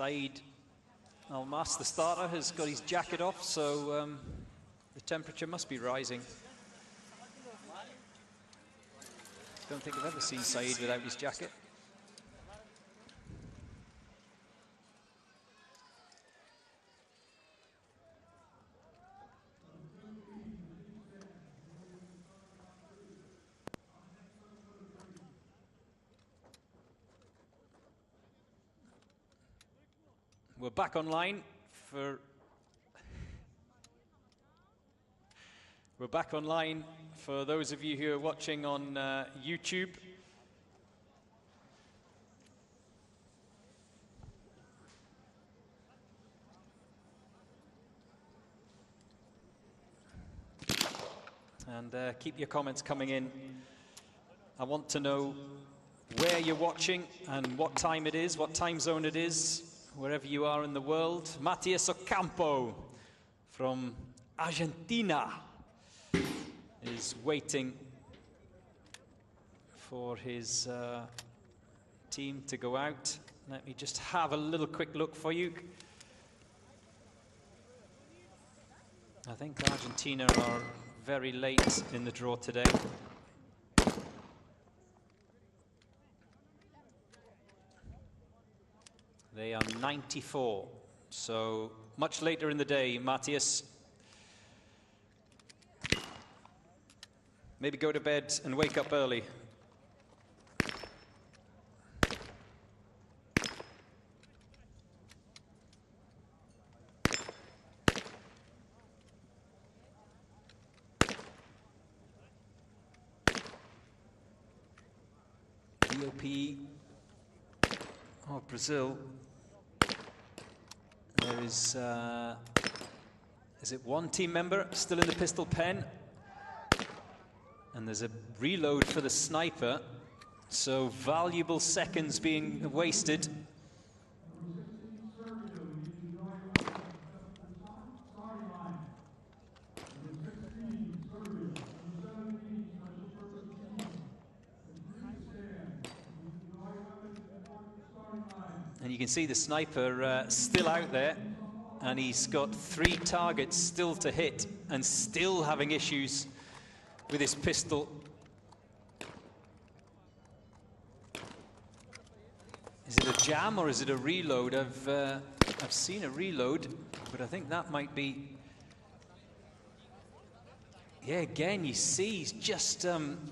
Saeed Almas, the starter, has got his jacket off, so the temperature must be rising. Don't think I've ever seen Saeed without his jacket. We're back online for those of you who are watching on YouTube. And keep your comments coming in. I want to know where you're watching and what time it is, what time zone it is, wherever you are in the world. Matias Ocampo from Argentina is waiting for his team to go out. Let me just have a little quick look for you. I think Argentina are very late in the draw today. They are 94, so much later in the day, Matias. Maybe go to bed and wake up early. BOP of Brazil. There is it one team member still in the pistol pen? And there's a reload for the sniper, so valuable seconds being wasted. And you can see the sniper still out there, and he's got 3 targets still to hit and still having issues with his pistol. Is it a jam or is it a reload? I've seen a reload, but I think that might be... Yeah, again, you see he's just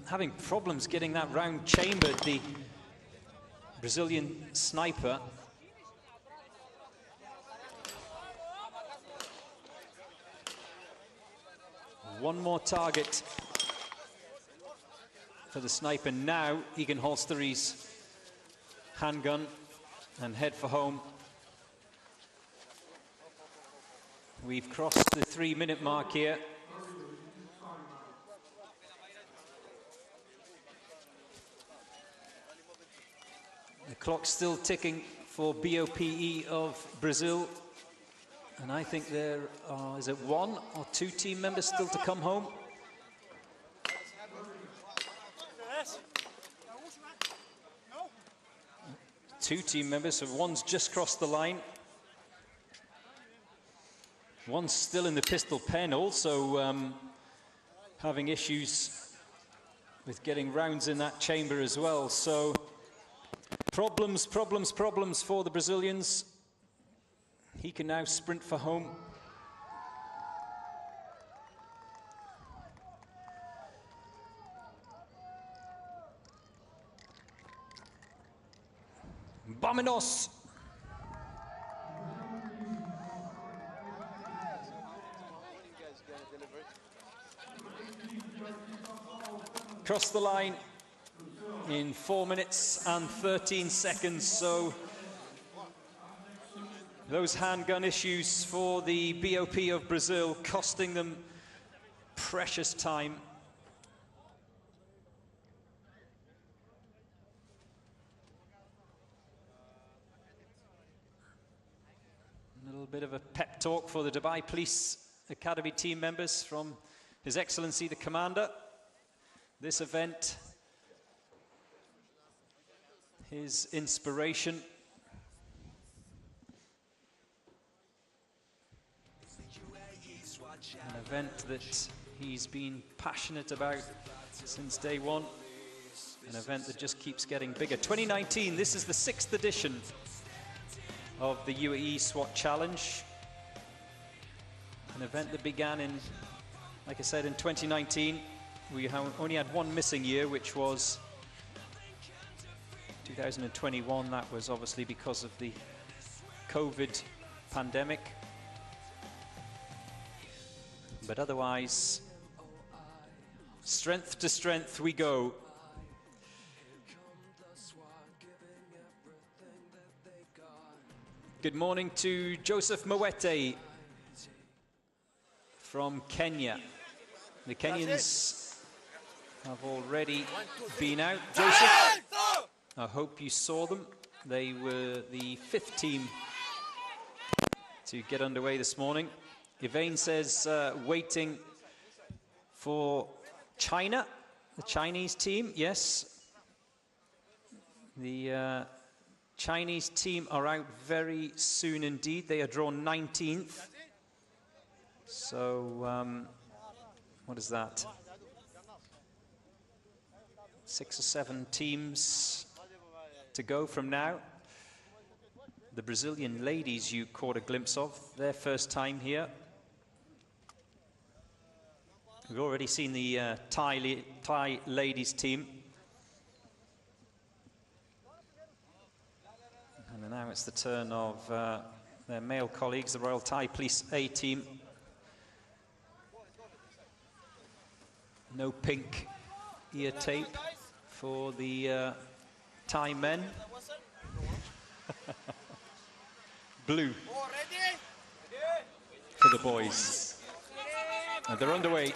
having problems getting that round chambered, the Brazilian sniper. One more target for the sniper. Now he can holster his handgun and head for home. We've crossed the 3-minute mark here. The clock's still ticking for BOPE of Brazil. And I think there are, is it 1 or 2 team members still to come home? 2 team members, so one's just crossed the line. One's still in the pistol pen, also having issues with getting rounds in that chamber as well. So problems for the Brazilians. He can now sprint for home. Vámonos! Cross the line in 4 minutes and 13 seconds, so those handgun issues for the BOP of Brazil costing them precious time. A little bit of a pep talk for the Dubai Police Academy team members from His Excellency the Commander. This event, his inspiration. event that he's been passionate about since day one. An event that just keeps getting bigger. 2019, this is the 6th edition of the Uae Swat Challenge. An event that began in, like I said, in 2019. We only had one missing year, which was 2021. That was obviously because of the COVID pandemic. But otherwise, strength to strength we go. Good morning to Joseph Mwete from Kenya. The Kenyans have already been out. Joseph, I hope you saw them. They were the 5th team to get underway this morning. Yvain says waiting for China, the Chinese team. Yes, the Chinese team are out very soon indeed. They are drawn 19th. So, what is that? 6 or 7 teams to go from now. The Brazilian ladies you caught a glimpse of, their first time here. We've already seen the Thai ladies team. And now it's the turn of their male colleagues, the Royal Thai Police A team. No pink ear tape for the Thai men. Blue for the boys. And they're underway.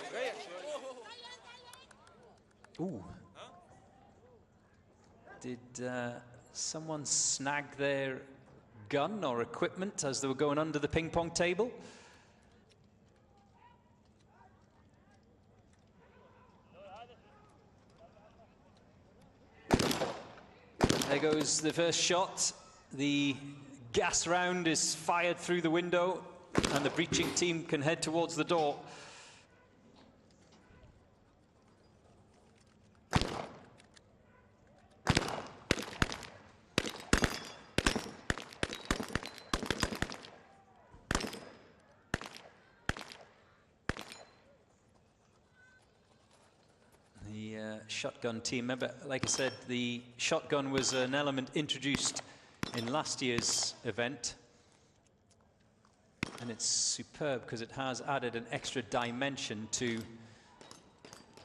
Ooh. Did someone snag their gun or equipment as they were going under the ping pong table? There goes the first shot. The gas round is fired through the window, and the breaching team can head towards the door. Shotgun team. Remember, like I said, the shotgun was an element introduced in last year's event, and it's superb because it has added an extra dimension to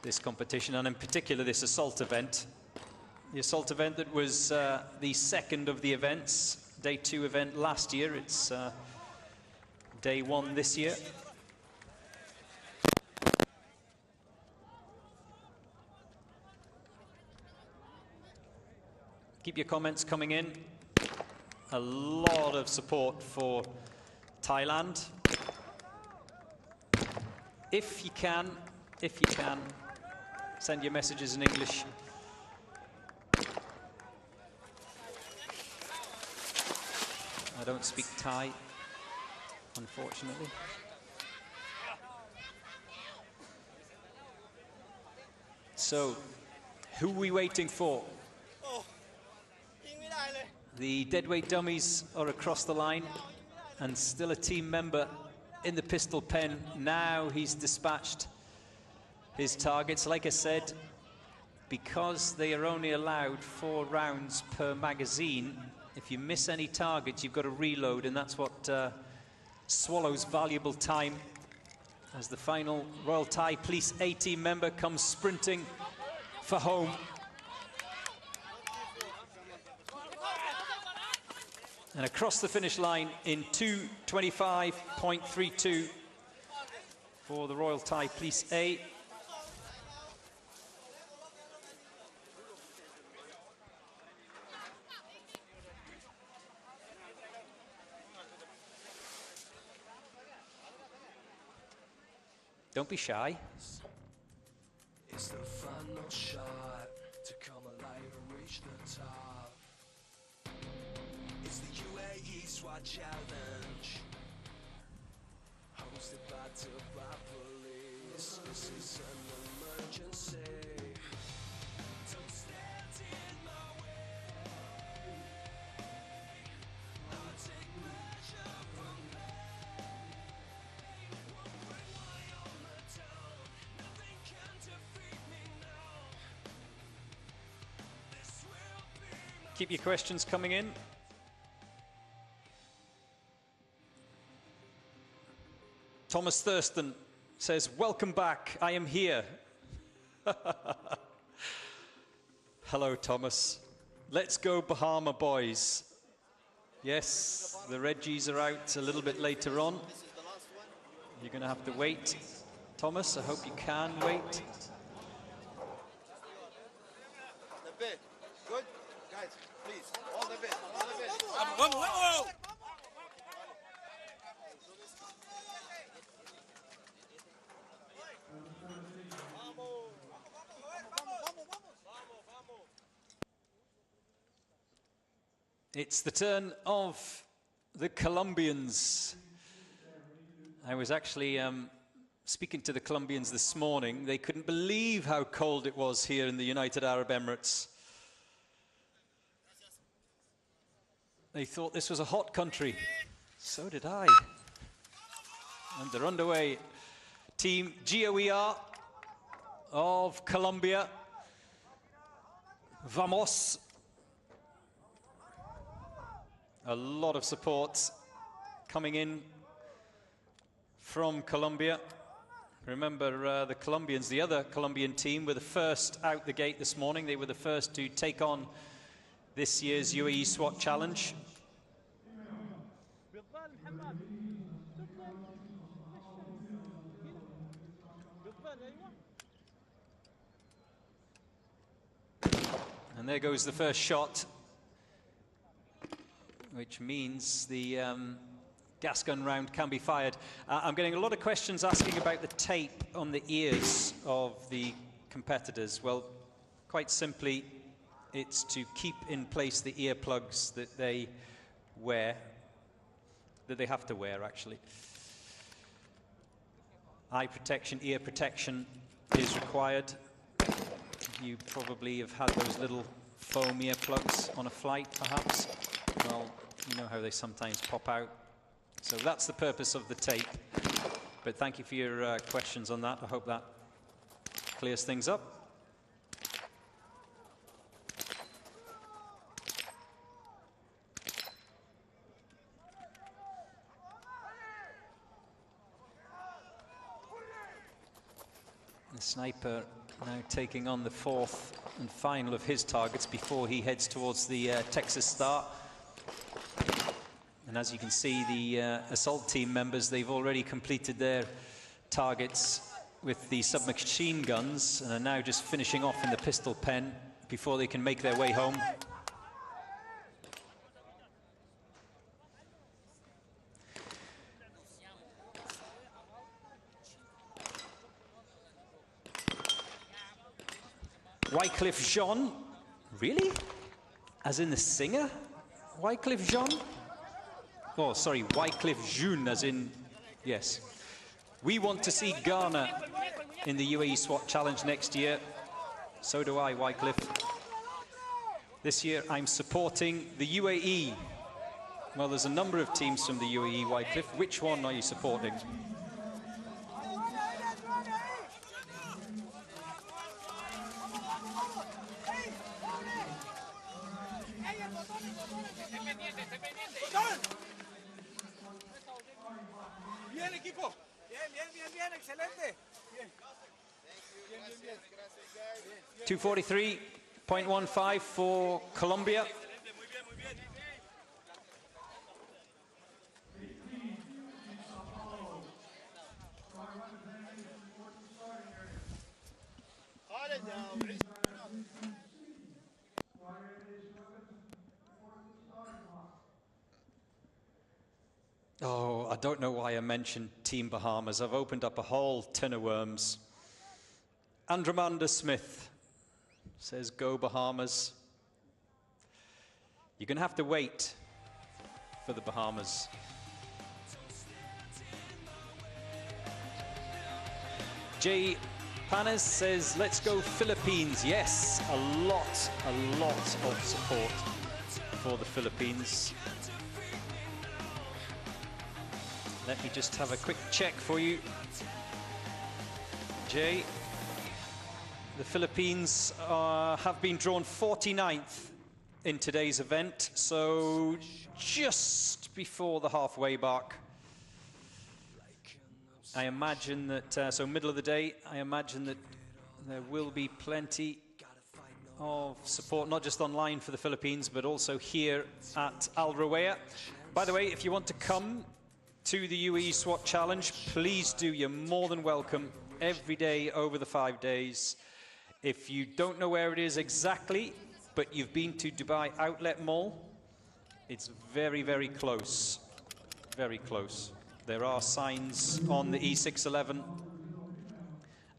this competition, and in particular this assault event. The assault event that was the second of the events, day 2 event last year. It's day 1 this year. Keep your comments coming in. A lot of support for Thailand. If you can, send your messages in English. I don't speak Thai, unfortunately. So, who are we waiting for? The deadweight dummies are across the line, and still a team member in the pistol pen. Now he's dispatched his targets. Like I said, because they are only allowed 4 rounds per magazine, if you miss any targets, you've got to reload, and that's what swallows valuable time as the final Royal Thai Police A team member comes sprinting for home. And across the finish line in 2:25.32 for the Royal Thai Police A. Don't be shy. It's the final shot to come alive and reach the top. It's the Uae Swat Challenge, hosted by Police. this is an emergency. Don't stand in my way. I'll take pleasure from pain. Won't bring my armor down. Nothing can defeat me now. This will be my Keep your questions coming in. Thomas Thurston says, welcome back, I am here. Hello, Thomas. Let's go Bahama boys. Yes, the Reggies are out a little bit later on. You're going to have to wait. Thomas, I hope you can wait. The bit. Good? Guys, please. All the bit. All the bit. It's the turn of the Colombians. I was actually speaking to the Colombians this morning. They couldn't believe how cold it was here in the United Arab Emirates. They thought this was a hot country. So did I. And they're underway. Team GOER of Colombia. Vamos. A lot of support coming in from Colombia. Remember, the Colombians, the other Colombian team, were the first out the gate this morning. They were the first to take on this year's Uae Swat Challenge. And there goes the first shot, which means the gas gun round can be fired. I'm getting a lot of questions asking about the tape on the ears of the competitors. Well, quite simply, it's to keep in place the earplugs that they wear, that they have to wear, actually. Eye protection, ear protection is required. You probably have had those little foam earplugs on a flight, perhaps. Well, you know how they sometimes pop out. So that's the purpose of the tape. But thank you for your questions on that. I hope that clears things up. The sniper now taking on the fourth and final of his targets before he heads towards the Texas start. And as you can see, the assault team members, they've already completed their targets with the submachine guns and are now just finishing off in the pistol pen before they can make their way home. Wycliffe Jean, really? As in the singer? Wycliffe Jean? Oh, sorry, Wycliffe Jean, as in, yes. We want to see Ghana in the Uae Swat Challenge next year. So do I, Wycliffe. This year I'm supporting the UAE. Well, there's a number of teams from the UAE, Wycliffe. Which one are you supporting? Bien, equipo. Bien, excelente. Bien. 243.15 for Colombia. Oh, I don't know why I mentioned Team Bahamas. I've opened up a whole tin of worms. Andromanda Smith says, go Bahamas. You're going to have to wait for the Bahamas. Jay Panes says, let's go Philippines. Yes, a lot of support for the Philippines. Let me just have a quick check for you, Jay. The Philippines have been drawn 49th in today's event, so just before the halfway mark. I imagine that, so middle of the day, I imagine that there will be plenty of support, not just online for the Philippines, but also here at Al Ruwaya. By the way, if you want to come to the Uae Swat Challenge, please do. You're more than welcome every day over the 5 days. If you don't know where it is exactly, but you've been to Dubai Outlet Mall, it's very, very close. Very close. There are signs on the E611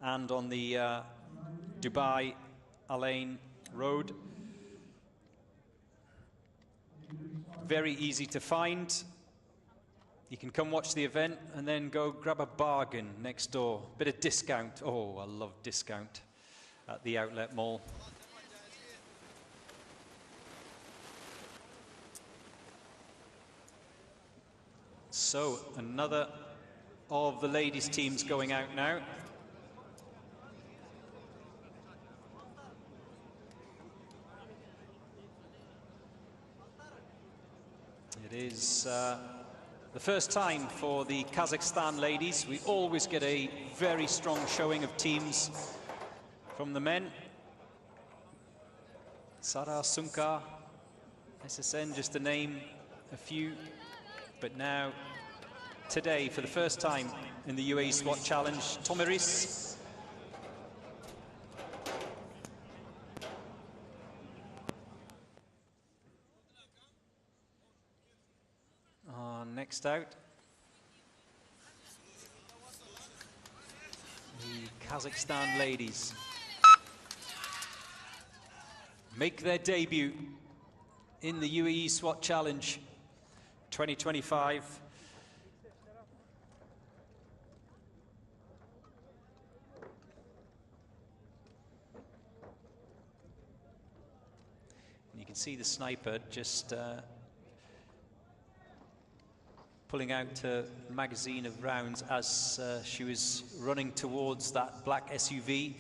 and on the Dubai Al Ain Road. Very easy to find. You can come watch the event and then go grab a bargain next door. Bit of discount. Oh, I love discount at the outlet mall. So, another of the ladies' teams going out now. It is the first time for the Kazakhstan ladies. We always get a very strong showing of teams from the men. Sara, Sunka, SSN, just to name a few. But now, today, for the first time in the Uae Swat Challenge, Tomiris. Next out, the Kazakhstan ladies make their debut in the Uae Swat Challenge 2025. And you can see the sniper just pulling out a magazine of rounds as she was running towards that black SUV.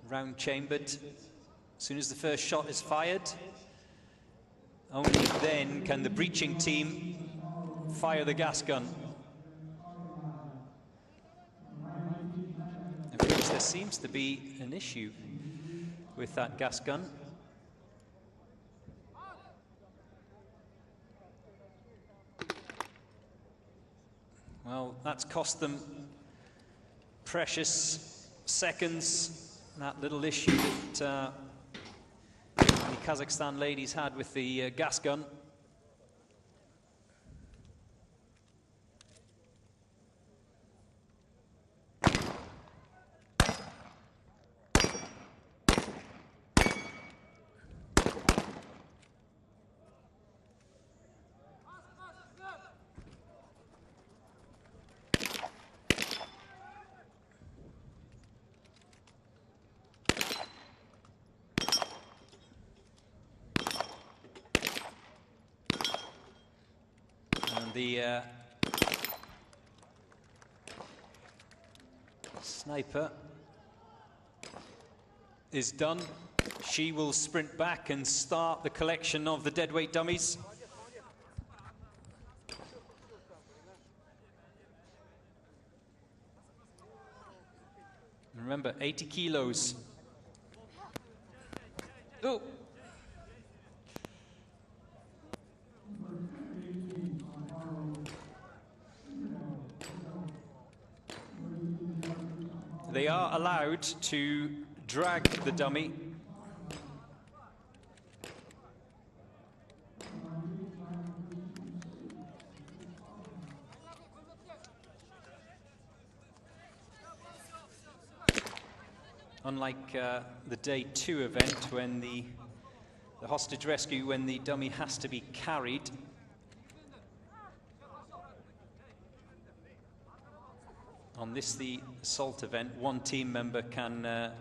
Round chambered. As soon as the first shot is fired, only then can the breaching team fire the gas gun. Of course, there seems to be an issue with that gas gun. Well, that's cost them precious seconds. That little issue that the Kazakhstan ladies had with the gas gun. The sniper is done. She will sprint back and start the collection of the deadweight dummies. Remember, 80 kilos. Oh! They are allowed to drag the dummy. Unlike the day 2 event, when the hostage rescue, when the dummy has to be carried. On this, the assault event, one team member can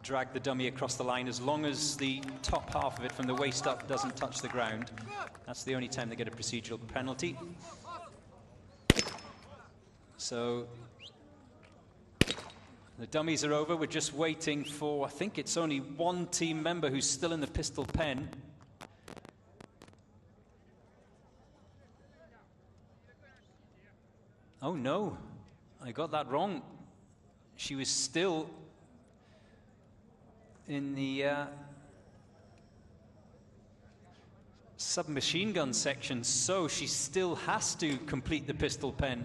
drag the dummy across the line as long as the top half of it from the waist up doesn't touch the ground. That's the only time they get a procedural penalty. So the dummies are over. We're just waiting for, I think it's only one team member who's still in the pistol pen. Oh no, I got that wrong. She was still in the submachine gun section, so she still has to complete the pistol pen.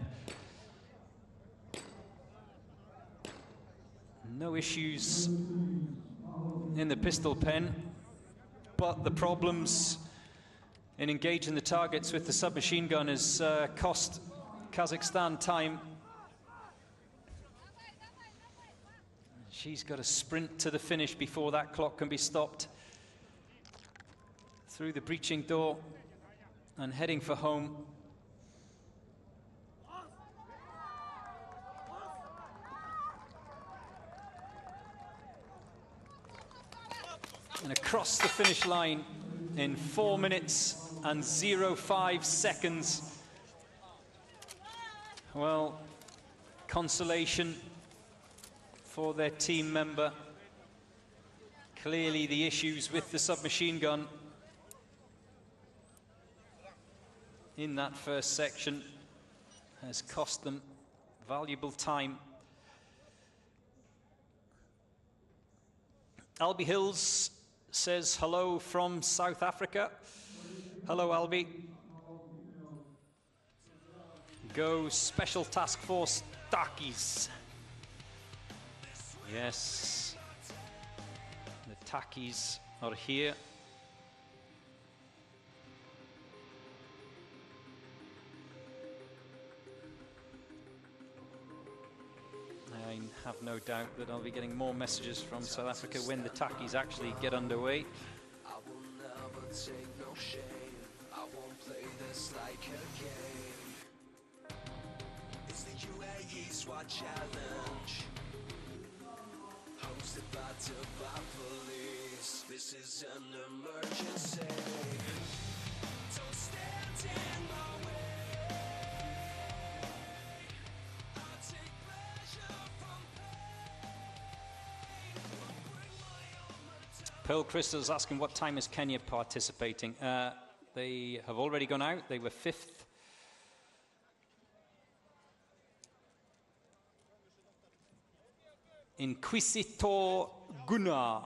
No issues in the pistol pen, but the problems in engaging the targets with the submachine gun has cost Kazakhstan time. She's got to sprint to the finish before that clock can be stopped. Through the breaching door and heading for home. And across the finish line in 4 minutes and 0.5 seconds. Well, consolation for their team member. Clearly the issues with the submachine gun in that first section has cost them valuable time. Albie Hills says hello from South Africa. Hello, Albie. Go Special Task Force Takis. Yes, the Takis are here. I have no doubt that I'll be getting more messages from South Africa when the Takis actually get underway. I will never take no shame. I won't play this like a game. It's the Uae Swat challenge, hosted by Dubai police. This is an emergency. Don't stand in my way. I'll take pleasure from pain. Bring my armor down. Pearl Crystal's asking what time is Kenya participating. They have already gone out. They were 5th. Inquisitor Gunnar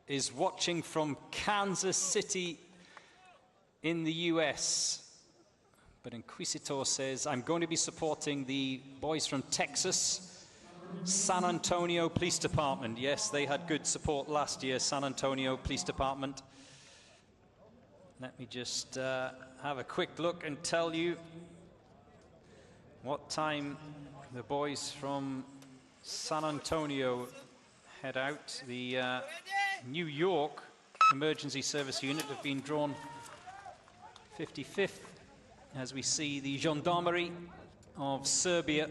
is watching from Kansas City in the US. But Inquisitor says, I'm going to be supporting the boys from Texas, San Antonio Police Department. Yes, they had good support last year, San Antonio Police Department. Let me just have a quick look and tell you what time the boys from San Antonio head out. The New York Emergency Service Unit have been drawn 55th as we see the Gendarmerie of Serbia,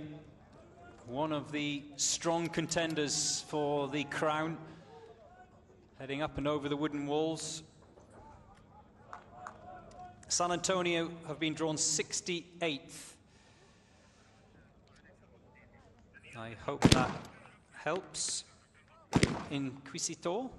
one of the strong contenders for the crown, heading up and over the wooden walls. San Antonio have been drawn 68th. I hope that helps. Inquisitor.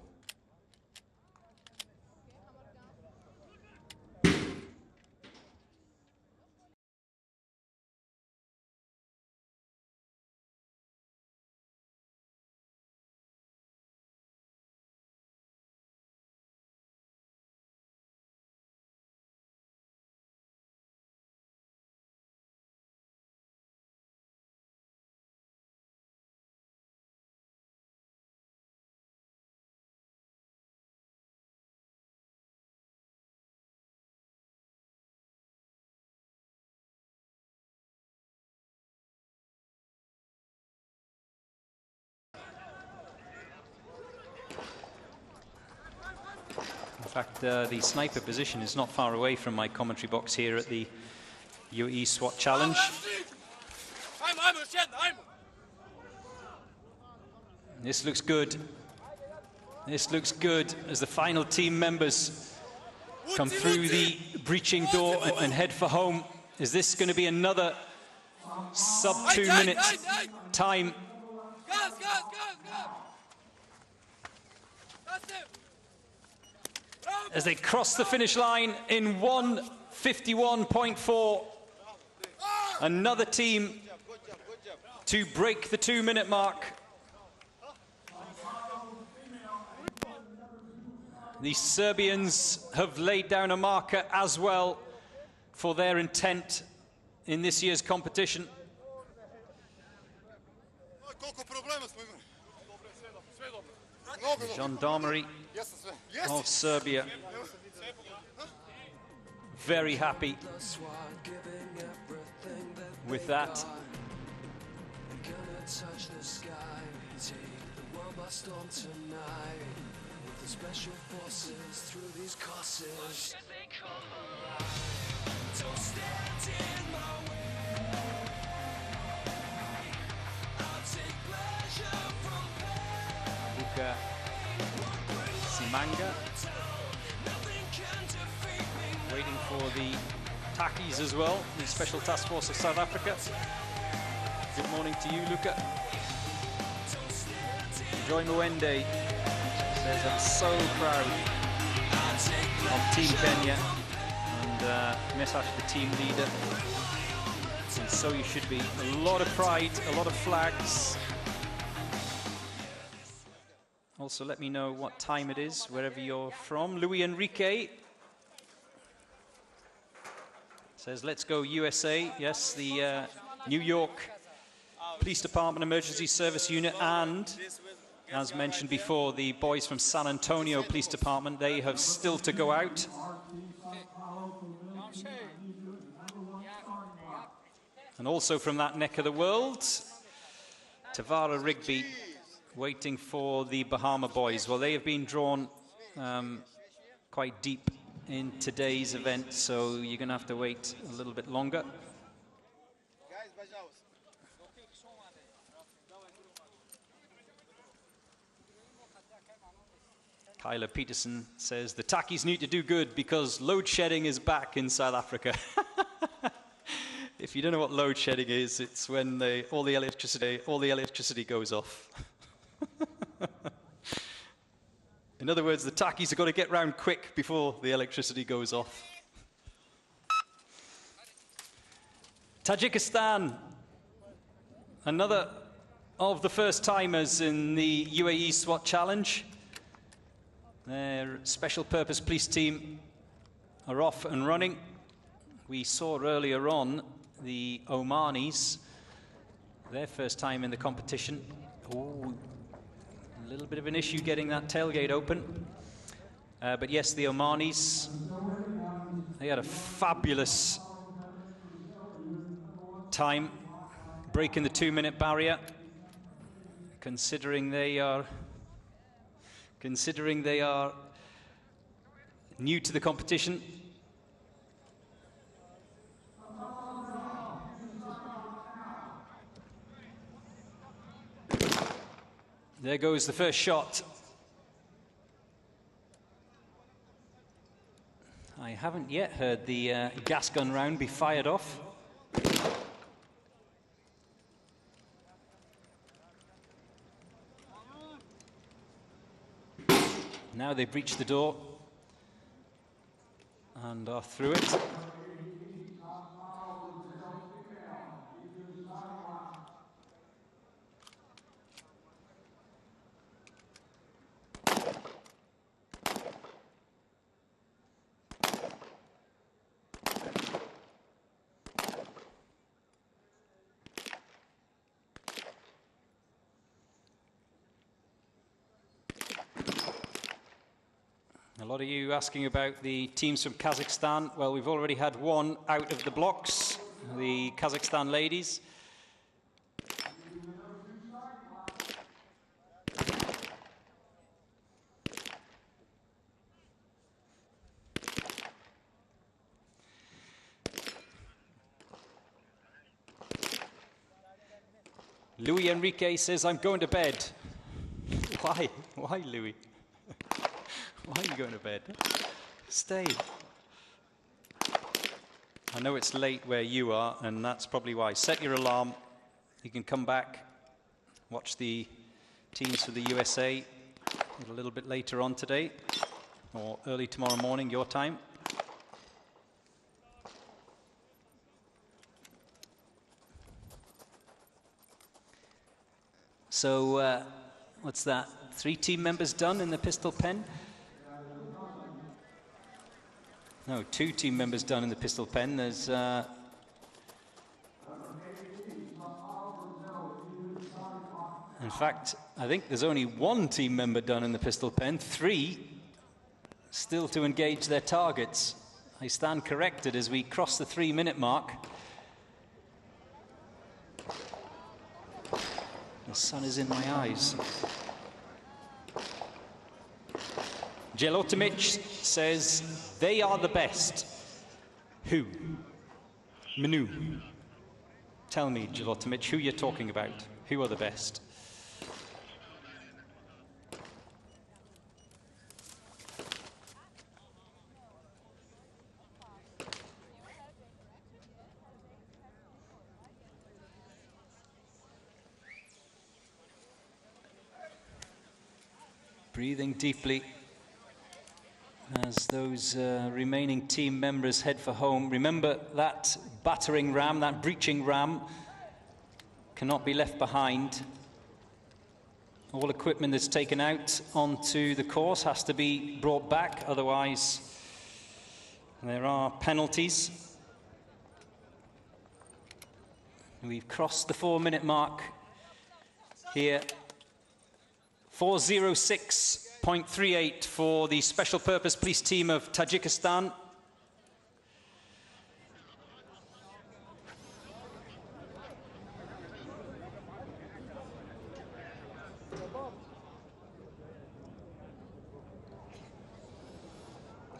In fact, the sniper position is not far away from my commentary box here at the Uae Swat Challenge. I'm This looks good. This looks good as the final team members come through the breaching door and head for home. Is this going to be another sub 2 minute time? As they cross the finish line in 1:51.4. Another team to break the 2 minute mark. The Serbians have laid down a marker as well for their intent in this year's competition. The gendarmerie of Serbia very happy with that. Special forces through these courses. Don't stand in my way. I'll take pleasure from pain. Luka Simanga waiting for the Takis as well, the Special Task Force of South Africa. Good morning to you, Luka. Joy Mwende says, I'm so proud of Team Kenya, and Mesash, the team leader, and so you should be. A lot of pride, a lot of flags. Also, let me know what time it is, wherever you're from. Louis Enrique says, let's go USA. Yes, the New York Police Department Emergency Service Unit, and as mentioned before, the boys from San Antonio Police Department, they have still to go out. And also from that neck of the world, Tavara Rigby waiting for the Bahama boys. Well, they have been drawn quite deep in today's event, so you're going to have to wait a little bit longer. Kyler Peterson says, the Takis need to do good because load shedding is back in South Africa. If you don't know what load shedding is, it's when all the electricity goes off. In other words, the Takis have got to get round quick before the electricity goes off. Tajikistan, another of the first timers in the Uae Swat Challenge. Their special purpose police team are off and running. We saw earlier on the Omanis, their first time in the competition. Oh, a little bit of an issue getting that tailgate open. But yes, the Omanis, they had a fabulous time breaking the 2 minute barrier, considering they are new to the competition. There goes the first shot. I haven't yet heard the gas gun round be fired off. Now they breach the door and are through it. A lot of you asking about the teams from Kazakhstan. Well, we've already had one out of the blocks, the Kazakhstan ladies. Luis Enrique says, I'm going to bed. Why? Why, Luis? Why are you going to bed? Stay. I know it's late where you are, and that's probably why. Set your alarm. You can come back, watch the teams for the USA a little bit later on today, or early tomorrow morning, your time. So, what's that? 3 team members done in the pistol pen? No, 2 team members done in the pistol pen. There's in fact, I think there's only 1 team member done in the pistol pen. 3 still to engage their targets. I stand corrected as we cross the 3-minute mark. The sun is in my eyes. Jelotimic says, they are the best. Who? Manu. Tell me, Jelotimic, who you're talking about. Who are the best? Breathing deeply as those remaining team members head for home. Remember that battering ram, that breaching ram, cannot be left behind. All equipment that's taken out onto the course has to be brought back, otherwise there are penalties. We've crossed the 4-minute mark here. 4:06.38 for the Special Purpose Police Team of Tajikistan.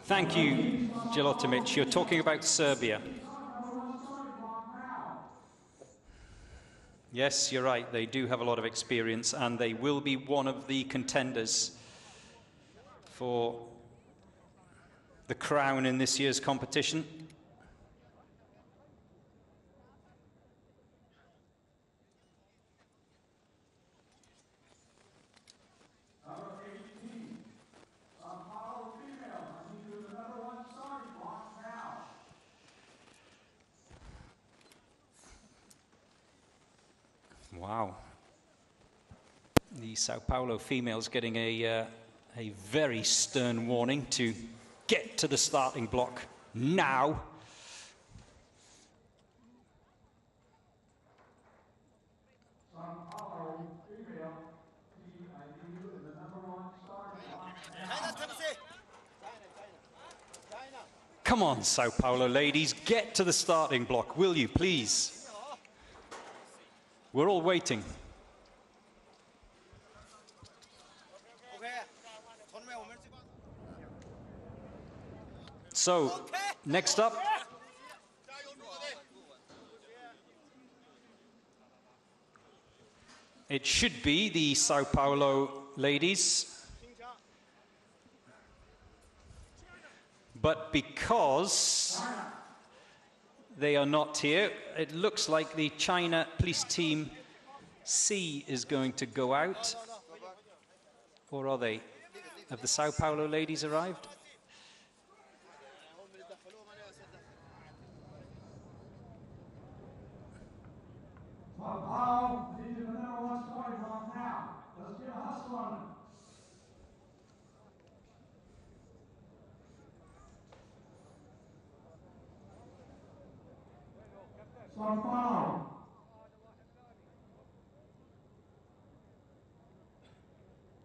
Thank you, Jelotimic. You're talking about Serbia. Yes, you're right. They do have a lot of experience, and they will be one of the contenders for the crown in this year's competition. Wow. The Sao Paulo females getting a very stern warning to get to the starting block now. Come on, Sao Paulo ladies, get to the starting block, will you, please? We're all waiting. So, next up, it should be the Sao Paulo ladies. But because they are not here, it looks like the China police team C is going to go out. Or are they? Have the Sao Paulo ladies arrived?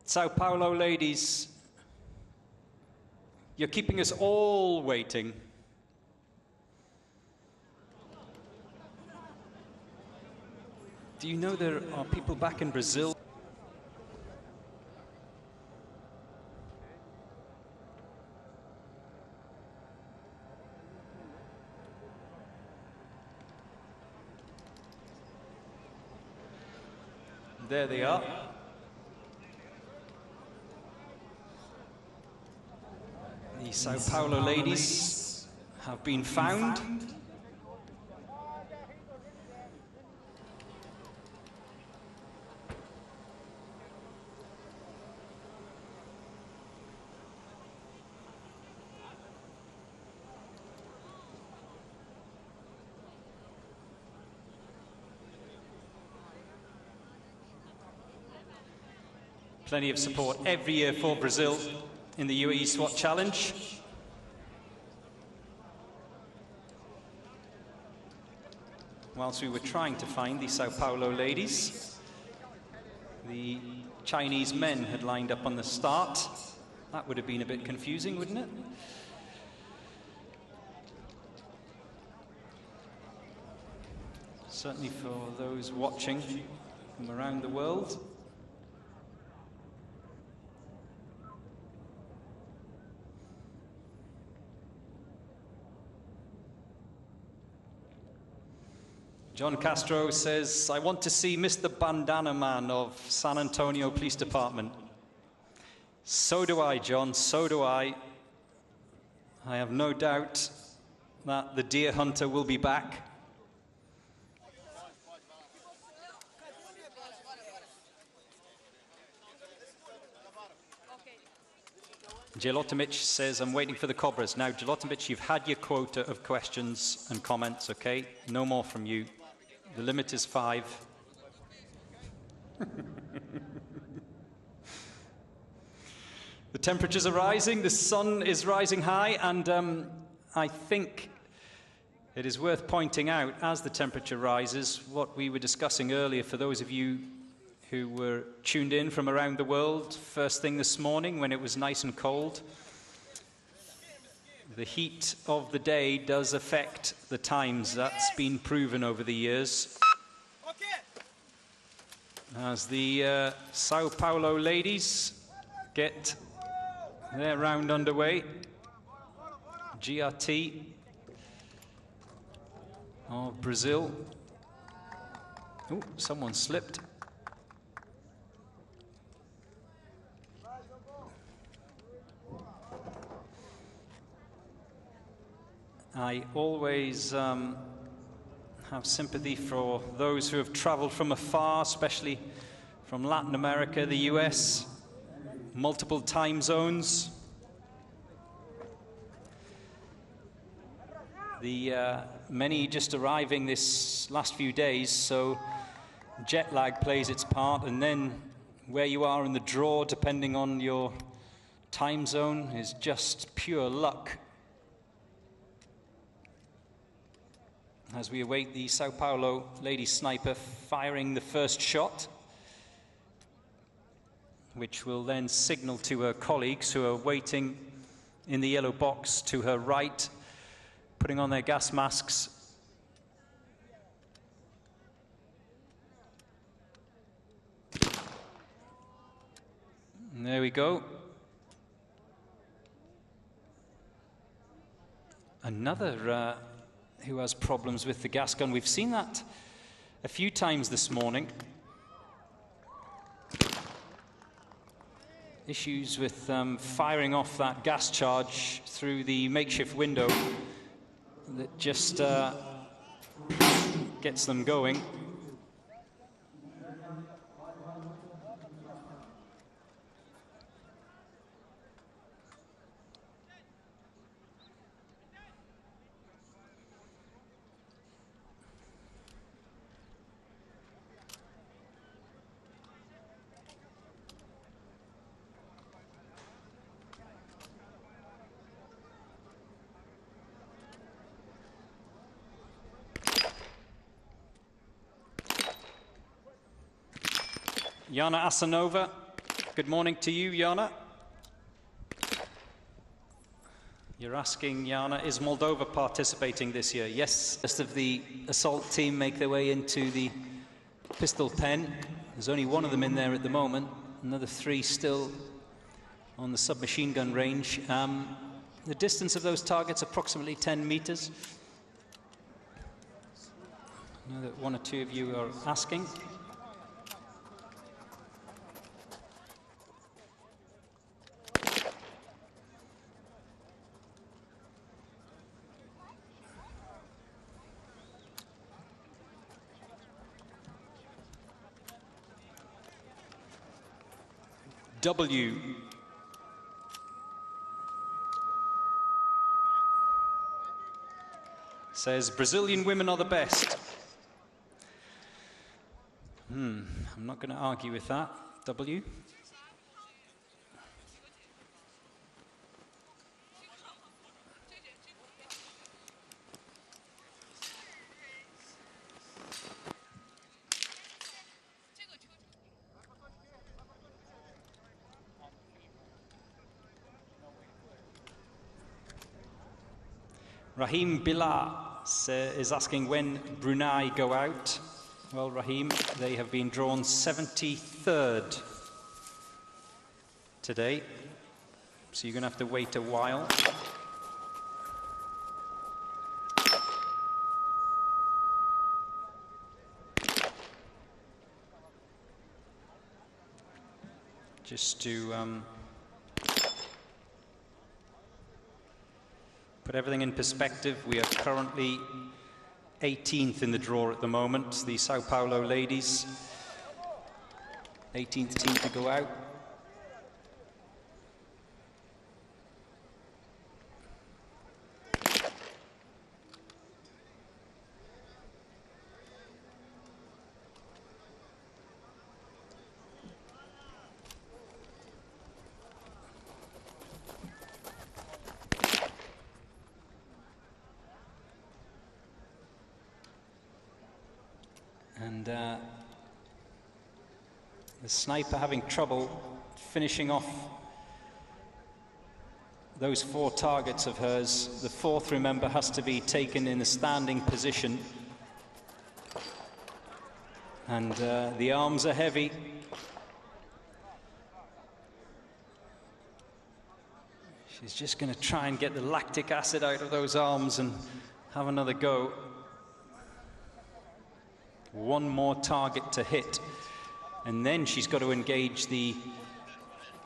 Sao Paulo ladies, you're keeping us all waiting. Do you know there are people back in Brazil? There they are. The Sao Paulo ladies have been found. Plenty of support every year for Brazil in the Uae Swat Challenge. Whilst we were trying to find the Sao Paulo ladies, the Chinese men had lined up on the start. That would have been a bit confusing, wouldn't it? Certainly for those watching from around the world. John Castro says, I want to see Mr. Bandana Man of San Antonio Police Department. So do I, John, so do I. I have no doubt that the deer hunter will be back. Jelotomic says, I'm waiting for the Cobras. Now, Jelotomic, you've had your quota of questions and comments, okay? No more from you. The limit is 5. The temperatures are rising, the sun is rising high, and I think it is worth pointing out, as the temperature rises, what we were discussing earlier for those of you who were tuned in from around the world first thing this morning when it was nice and cold. The heat of the day does affect the times. That's been proven over the years. As the Sao Paulo ladies get their round underway, GRT of Brazil. Oh, someone slipped. I always have sympathy for those who have traveled from afar, especially from Latin America, the US, multiple time zones. The many just arriving this last few days, so jet lag plays its part, and then where you are in the draw, depending on your time zone, is just pure luck. As we await the Sao Paulo lady sniper firing the first shot, which will then signal to her colleagues who are waiting in the yellow box to her right, putting on their gas masks. And there we go. Another who has problems with the gas gun. We've seen that a few times this morning. Issues with firing off that gas charge through the makeshift window that just gets them going. Jana Asanova, good morning to you, Jana. You're asking, Jana, is Moldova participating this year? Yes. The rest of the assault team make their way into the pistol pen. There's only one of them in there at the moment. Another 3 still on the submachine gun range. The distance of those targets, approximately 10 meters. I know that 1 or 2 of you are asking. W. Says Brazilian women are the best. I'm not going to argue with that. W. Rahim Billah is asking when Brunei go out. Well, Rahim, they have been drawn 73rd today, so you're going to have to wait a while. Just to put everything in perspective, we are currently 18th in the draw at the moment, the Sao Paulo ladies. 18th team to go out. And the sniper having trouble finishing off those 4 targets of hers. The 4th, remember, has to be taken in a standing position. And the arms are heavy. She's just going to try and get the lactic acid out of those arms and have another go. 1 more target to hit, and then she's got to engage the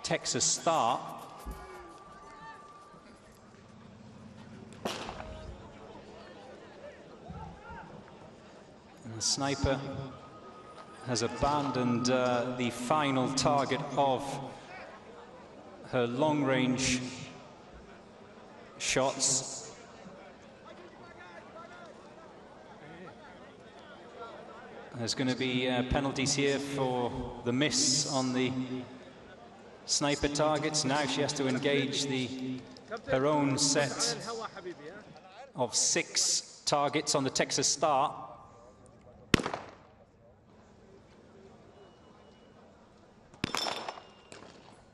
Texas Star. And the sniper has abandoned the final target of her long-range shots. There's going to be penalties here for the miss on the sniper targets. Now she has to engage her own set of 6 targets on the Texas Star.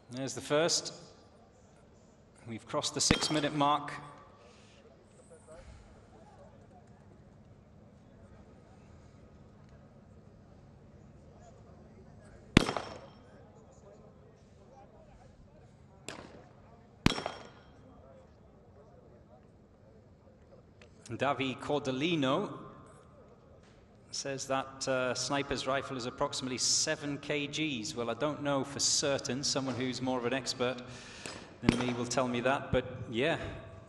There's the first. We've crossed the 6-minute mark. Davi Cordellino says that sniper's rifle is approximately 7 kgs. Well, I don't know for certain. Someone who's more of an expert than me will tell me that, but yeah,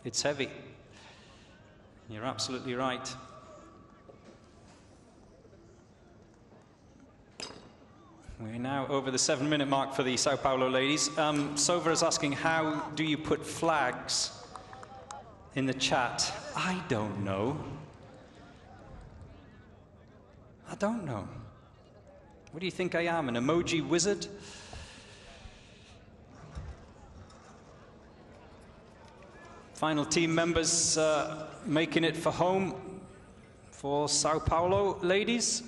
it's heavy. You're absolutely right. We're now over the 7-minute mark for the Sao Paulo ladies. Sova is asking, how do you put flags in the chat? I don't know. I don't know. What do you think I am, an emoji wizard? Final team members making it for home for Sao Paulo ladies.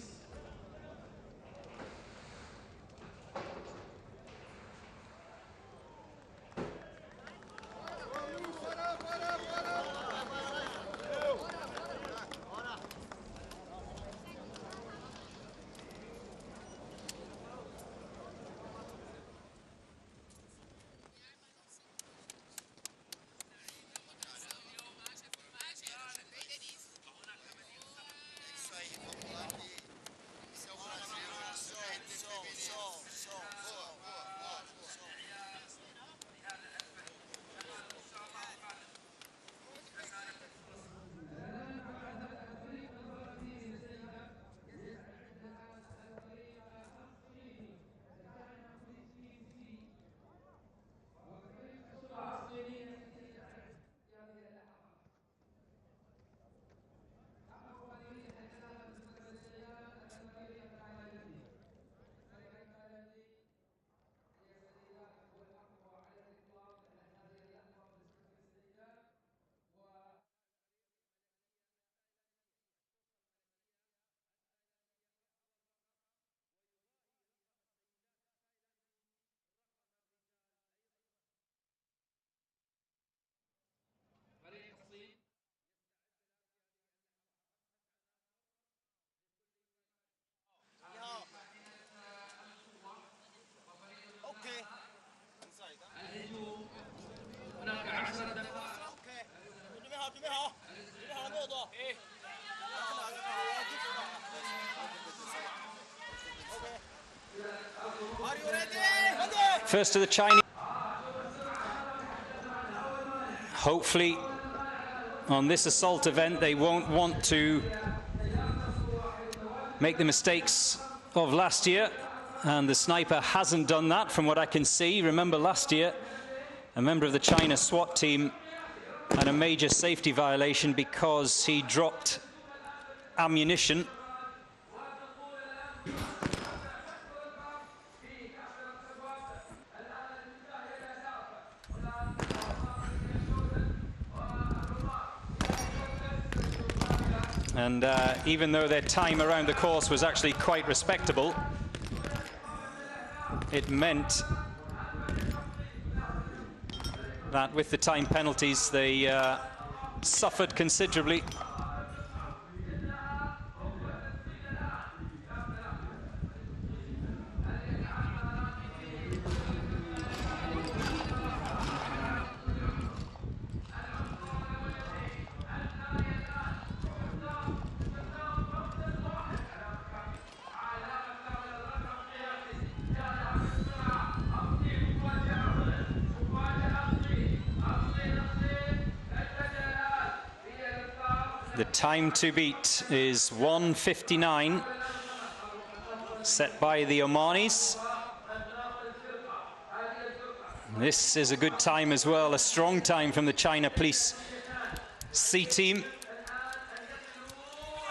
Are you ready? First to the Chinese. Hopefully, on this assault event, they won't want to make the mistakes of last year. And the sniper hasn't done that, from what I can see. Remember last year, a member of the China SWAT team had a major safety violation because he dropped ammunition. And even though their time around the course was actually quite respectable, it meant that with the time penalties, they suffered considerably. The time to beat is 1:59, set by the Omanis. This is a good time as well, a strong time from the China Police C team.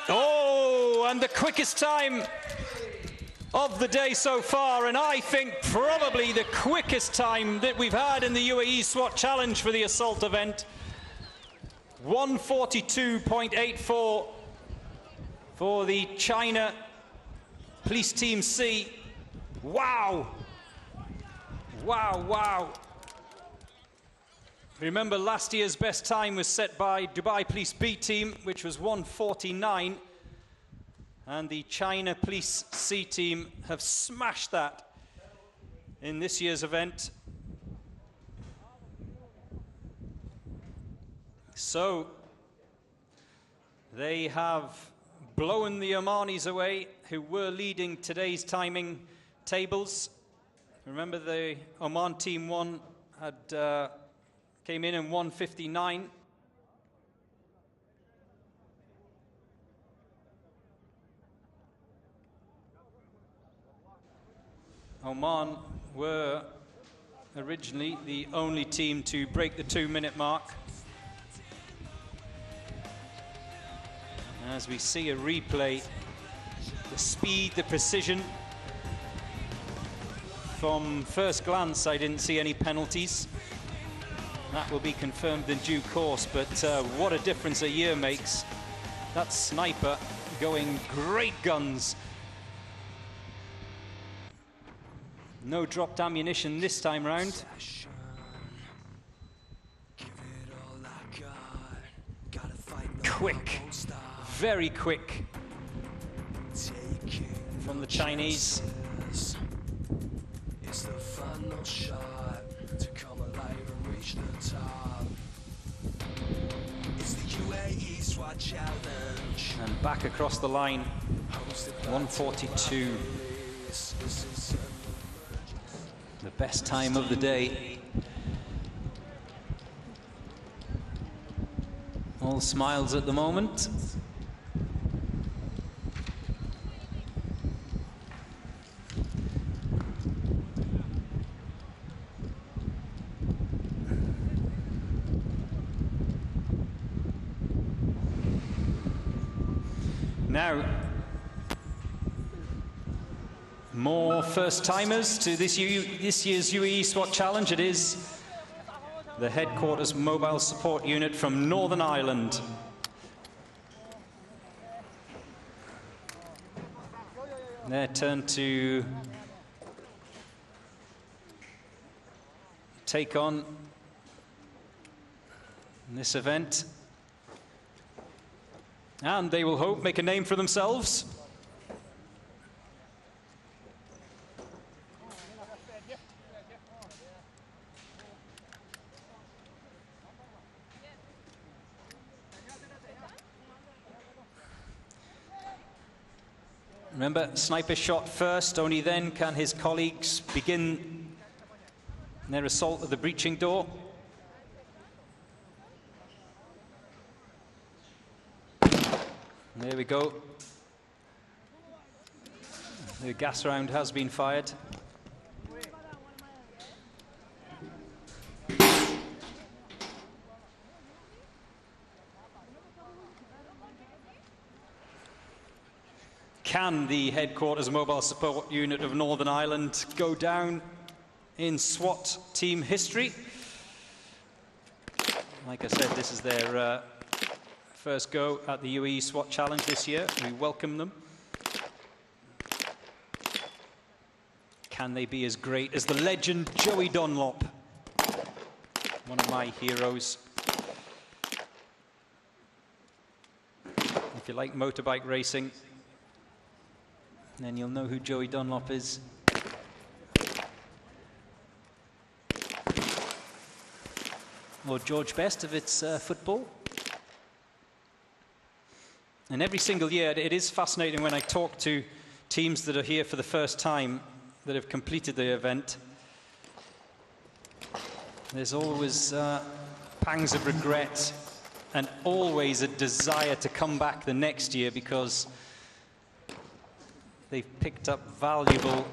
Oh, and the quickest time of the day so far, and I think probably the quickest time that we've had in the UAE SWAT Challenge for the assault event. 1:42.84 for the China Police Team C. Wow! Wow, wow. Remember, last year's best time was set by Dubai Police B Team, which was 1:49. And the China Police C Team have smashed that in this year's event. So they have blown the Omanis away, who were leading today's timing tables. Remember, the Oman Team 1 had came in 1:59. Oman were originally the only team to break the 2-minute mark. As we see a replay, the speed, the precision. From first glance, I didn't see any penalties. That will be confirmed in due course, but what a difference a year makes. That sniper going great guns. No dropped ammunition this time round. Quick. Very quick from the Chinese. It's the final shot to come alive and reach the top. It's the UAE SWAT Challenge. And back across the line, 1:42. The best time of the day. All smiles at the moment. Now, more first-timers to this year's UAE SWAT Challenge. It is the Headquarters Mobile Support Unit from Northern Ireland. Their turn to take on this event. And they will hope make a name for themselves. Remember, sniper shot first, only then can his colleagues begin their assault at the breaching door. There we go. The gas round has been fired. Can the headquarters mobile support unit of Northern Ireland go down in SWAT team history? Like I said, this is their first go at the Uae Swat Challenge this year. We welcome them. Can they be as great as the legend Joey Dunlop? One of my heroes. If you like motorbike racing, then you'll know who Joey Dunlop is. Or George Best if it's football. And every single year, it is fascinating when I talk to teams that are here for the first time, that have completed the event. There's always pangs of regret and always a desire to come back the next year because they've picked up valuable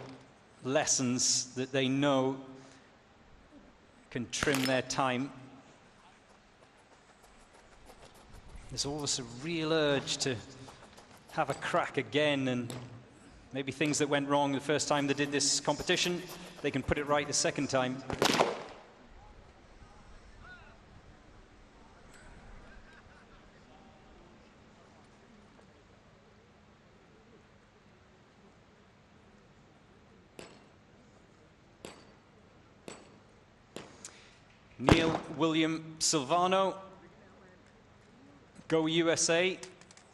lessons that they know can trim their time. There's always a real urge to have a crack again, and maybe things that went wrong the first time they did this competition, they can put it right the second time. Neil William Silvano, go USA.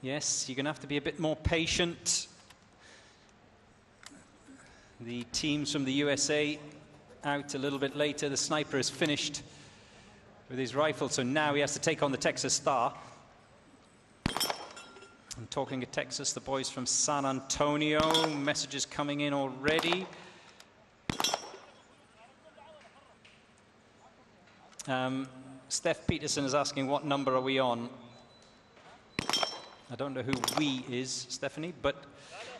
Yes, you're going to have to be a bit more patient. The teams from the USA out a little bit later. The sniper has finished with his rifle, so now he has to take on the Texas Star. I'm talking to Texas, the boys from San Antonio. Messages coming in already. Steph Peterson is asking, what number are we on? I don't know who we is, Stephanie, but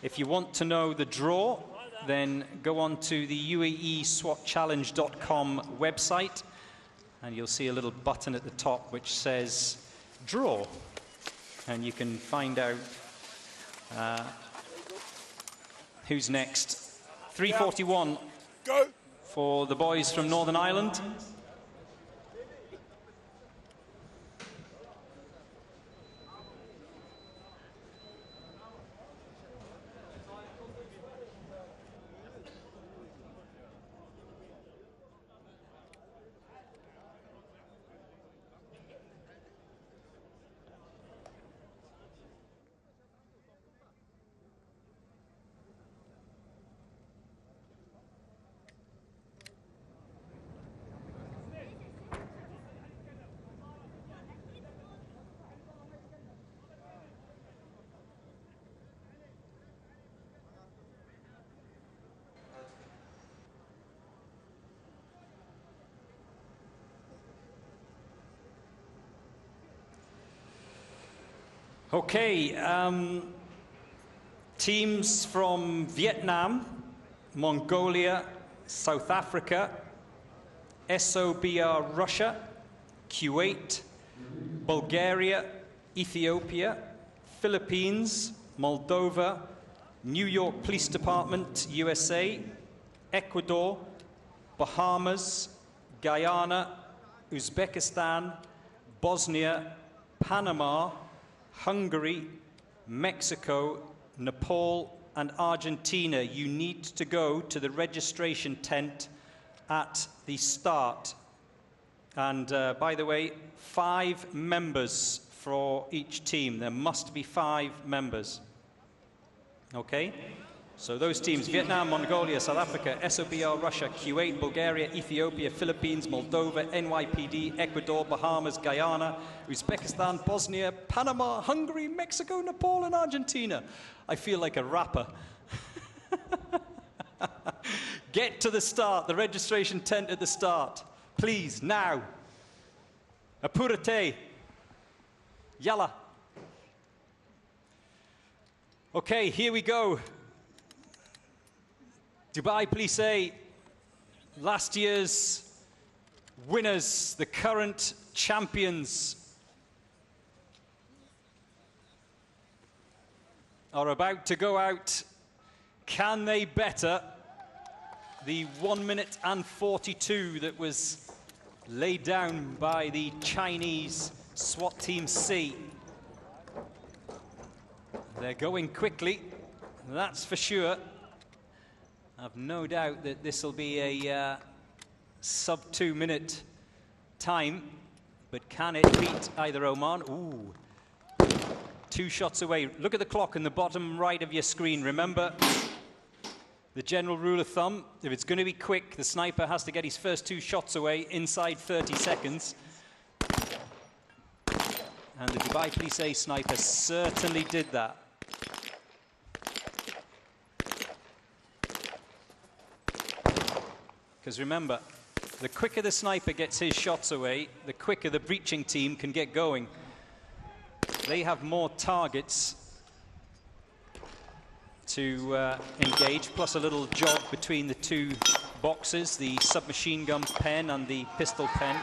if you want to know the draw, then go on to the uaeswatchallenge.com website, and you'll see a little button at the top which says draw, and you can find out who's next. 3:41 for the boys from Northern Ireland. Okay, teams from Vietnam, Mongolia, South Africa, SOBR Russia, Kuwait, Bulgaria, Ethiopia, Philippines, Moldova, New York Police Department, USA, Ecuador, Bahamas, Guyana, Uzbekistan, Bosnia, Panama, Hungary, Mexico, Nepal, and Argentina. You need to go to the registration tent at the start. And by the way, 5 members for each team. There must be 5 members. Okay? So those teams: Vietnam, Mongolia, South Africa, SOBR, Russia, Kuwait, Bulgaria, Ethiopia, Philippines, Moldova, NYPD, Ecuador, Bahamas, Guyana, Uzbekistan, Bosnia, Panama, Hungary, Mexico, Nepal, and Argentina. I feel like a rapper. Get to the start, the registration tent at the start. Please, now. Apurate. Yalla. Okay, here we go. Dubai Plissé, last year's winners, the current champions, are about to go out. Can they better the 1 minute and 42 that was laid down by the Chinese SWAT Team C? They're going quickly, that's for sure. I've no doubt that this will be a sub 2 minute time, but can it beat either Oman? Ooh, 2 shots away. Look at the clock in the bottom right of your screen. Remember the general rule of thumb: if it's going to be quick, the sniper has to get his first 2 shots away inside 30 seconds. And the Dubai Plissé sniper certainly did that. Because remember, the quicker the sniper gets his shots away, the quicker the breaching team can get going. They have more targets to engage, plus a little jog between the 2 boxes, the submachine gun pen and the pistol pen.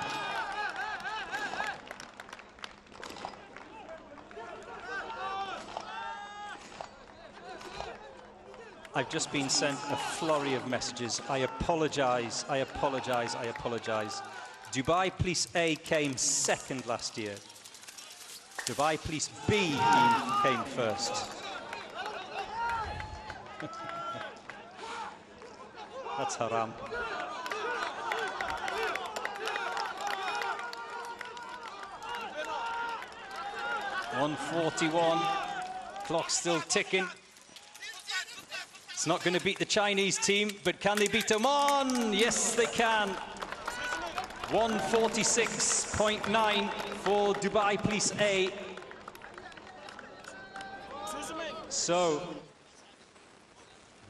I've just been sent a flurry of messages. I apologize, I apologize, I apologize. Dubai Police A came second last year. Dubai Police B came first. That's haram. .141, clock's still ticking. It's not going to beat the Chinese team, but can they beat Oman? Yes, they can. 146.9 for Dubai Police A. So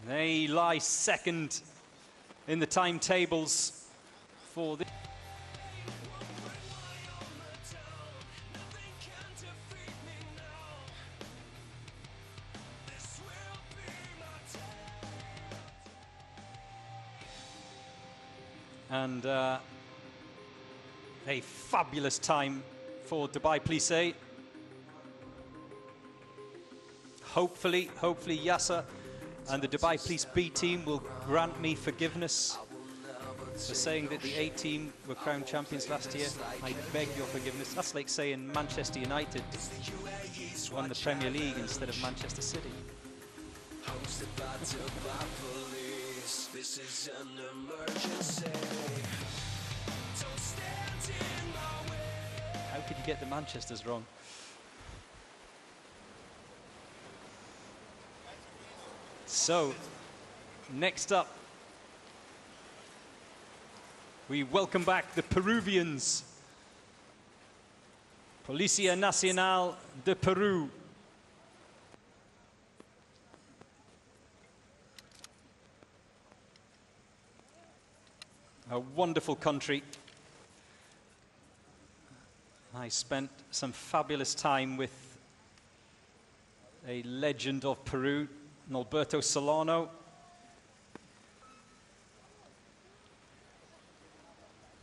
they lie second in the timetables for the... And a fabulous time for Dubai Plissé. Hopefully Yasser and the Dubai Police B team will grant me forgiveness for saying that the A team were crowned champions last year. I beg your forgiveness. That's like saying Manchester United won the Premier League instead of Manchester City. This is an emergency. Don't stand in my way. How could you get the Manchesters wrong? So, next up, we welcome back the Peruvians. Policía Nacional de Peru. A wonderful country. I spent some fabulous time with a legend of Peru, Alberto Solano.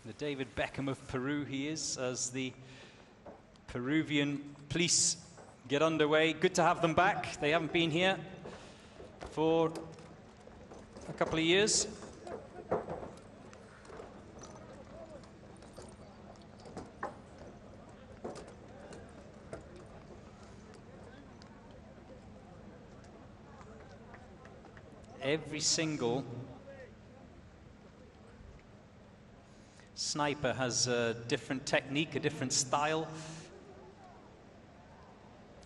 The David Beckham of Peru he is, as the Peruvian police get underway. Good to have them back. They haven't been here for a couple of years. Every single sniper has a different technique, a different style.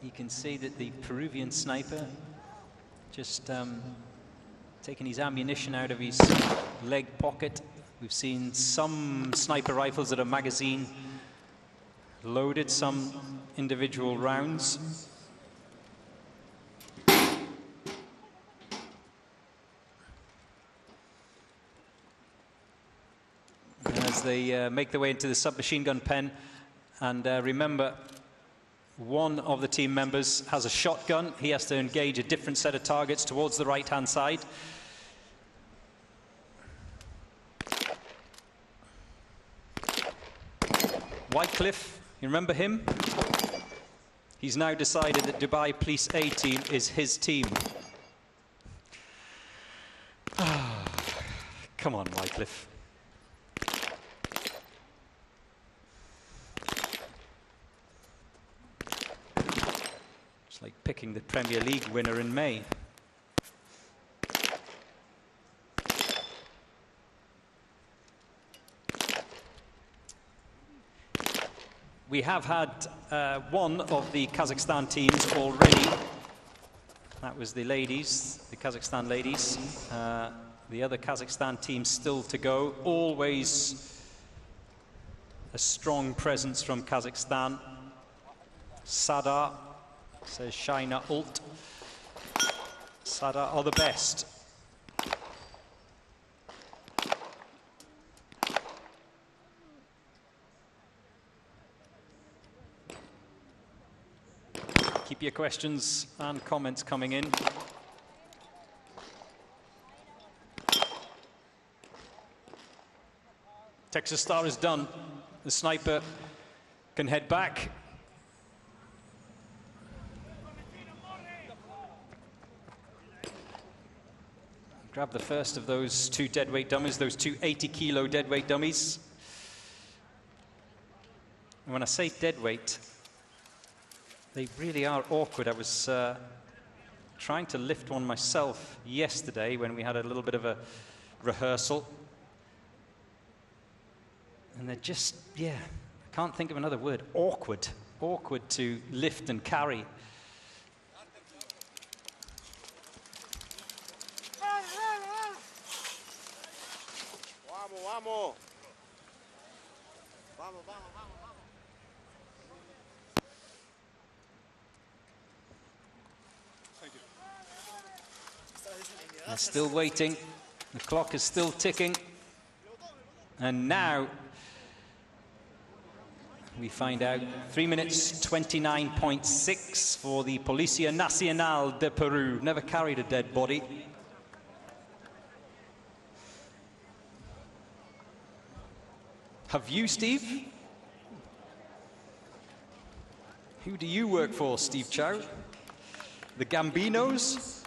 You can see that the Peruvian sniper just taking his ammunition out of his leg pocket. We've seen some sniper rifles that are magazine loaded, some individual rounds. As they make their way into the submachine gun pen, and remember, one of the team members has a shotgun. He has to engage a different set of targets towards the right-hand side. Wycliffe, you remember him? He's now decided that Dubai Police A team is his team. Come on, Wycliffe. It's like picking the Premier League winner in May. We have had one of the Kazakhstan teams already. That was the ladies, the Kazakhstan ladies. The other Kazakhstan team still to go. Always a strong presence from Kazakhstan. Sadar, says Shaina Ult. Sadar are the best. Keep your questions and comments coming in. Texas Star is done. The sniper can head back. Grab the first of those two deadweight dummies, those two 80-kilo deadweight dummies. And when I say deadweight, they really are awkward. I was trying to lift one myself yesterday when we had a little bit of a rehearsal. And they're just, yeah, I can't think of another word, awkward. Awkward to lift and carry. Vamos, vamos. Vamos, vamos, vamos. They're still waiting. The clock is still ticking. And now we find out 3 minutes 29.6 for the Policía Nacional de Peru. Never carried a dead body. Have you, Steve? Who do you work for, Steve Chow? The Gambinos?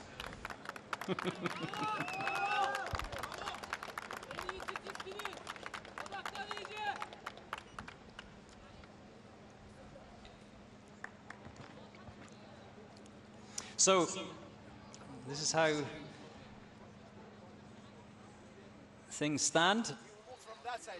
So, this is how things stand. From that side.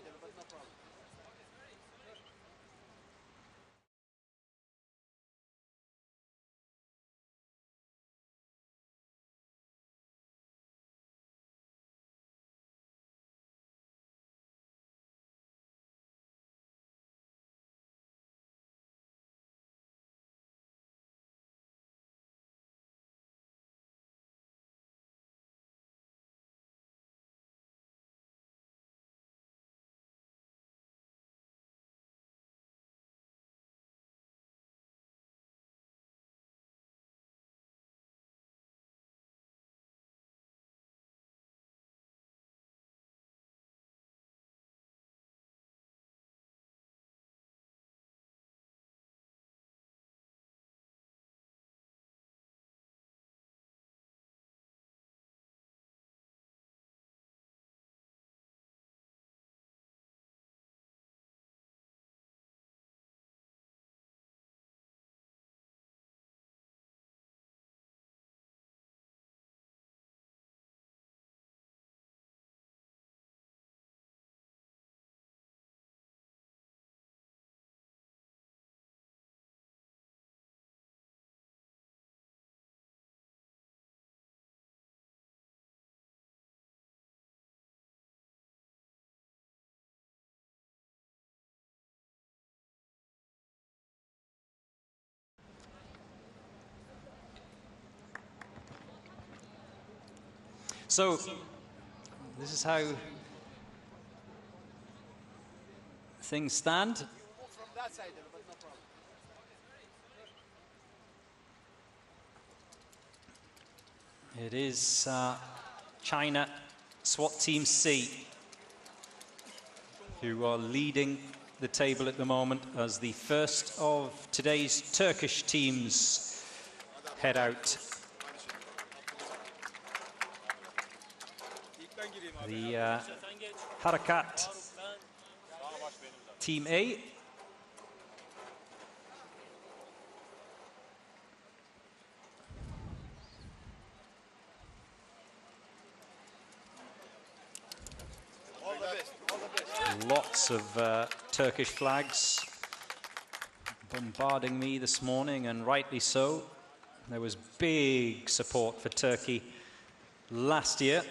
So, this is how things stand. From that side, but no problem. It is China SWAT Team C who are leading the table at the moment as the first of today's Turkish teams head out. The Harakat Team A. All the best, all the best. Lots of Turkish flags bombarding me this morning, and rightly so. There was big support for Turkey last year.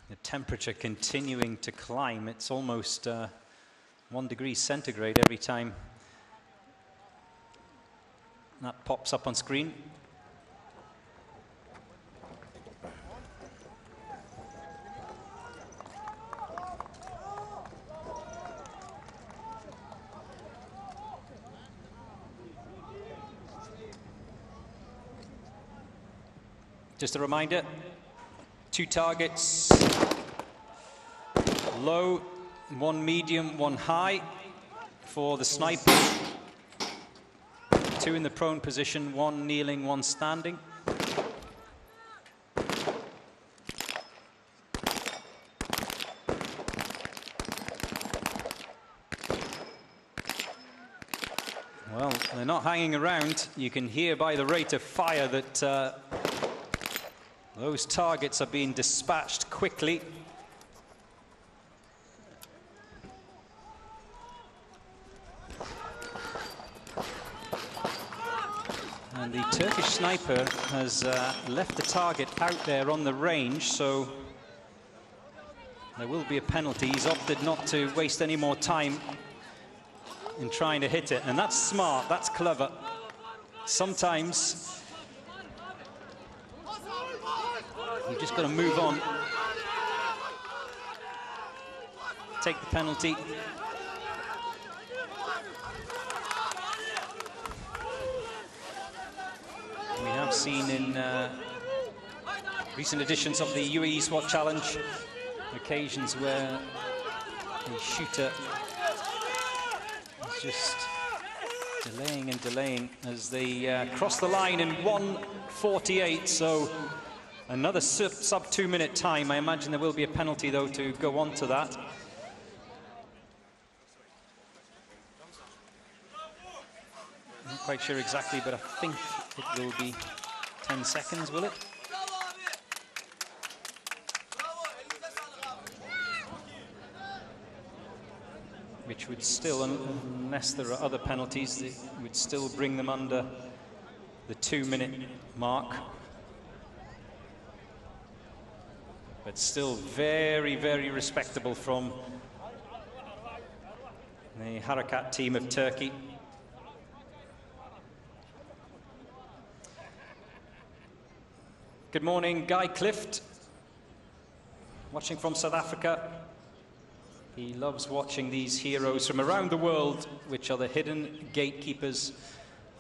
The temperature continuing to climb. It's almost 1 degree centigrade every time that pops up on screen. Just a reminder, 2 targets, low, 1 medium, 1 high for the sniper. 2 in the prone position, 1 kneeling, 1 standing. Well, they're not hanging around. You can hear by the rate of fire that those targets are being dispatched quickly. And the Turkish sniper has left the target out there on the range, so there will be a penalty. He's opted not to waste any more time in trying to hit it, and that's smart, that's clever. Sometimes you've just got to move on, take the penalty. We have seen in recent editions of the Uae Swat Challenge occasions where the shooter is just delaying and delaying as they cross the line in 1:48, so another sub 2 minute time. I imagine there will be a penalty though to go on to that. I'm not quite sure exactly, but I think it will be 10 seconds, will it? Which would still, unless there are other penalties, it would still bring them under the 2 minute mark. But still very, very respectable from the Harakat team of Turkey. Good morning, Guy Clift, watching from South Africa. He loves watching these heroes from around the world, which are the hidden gatekeepers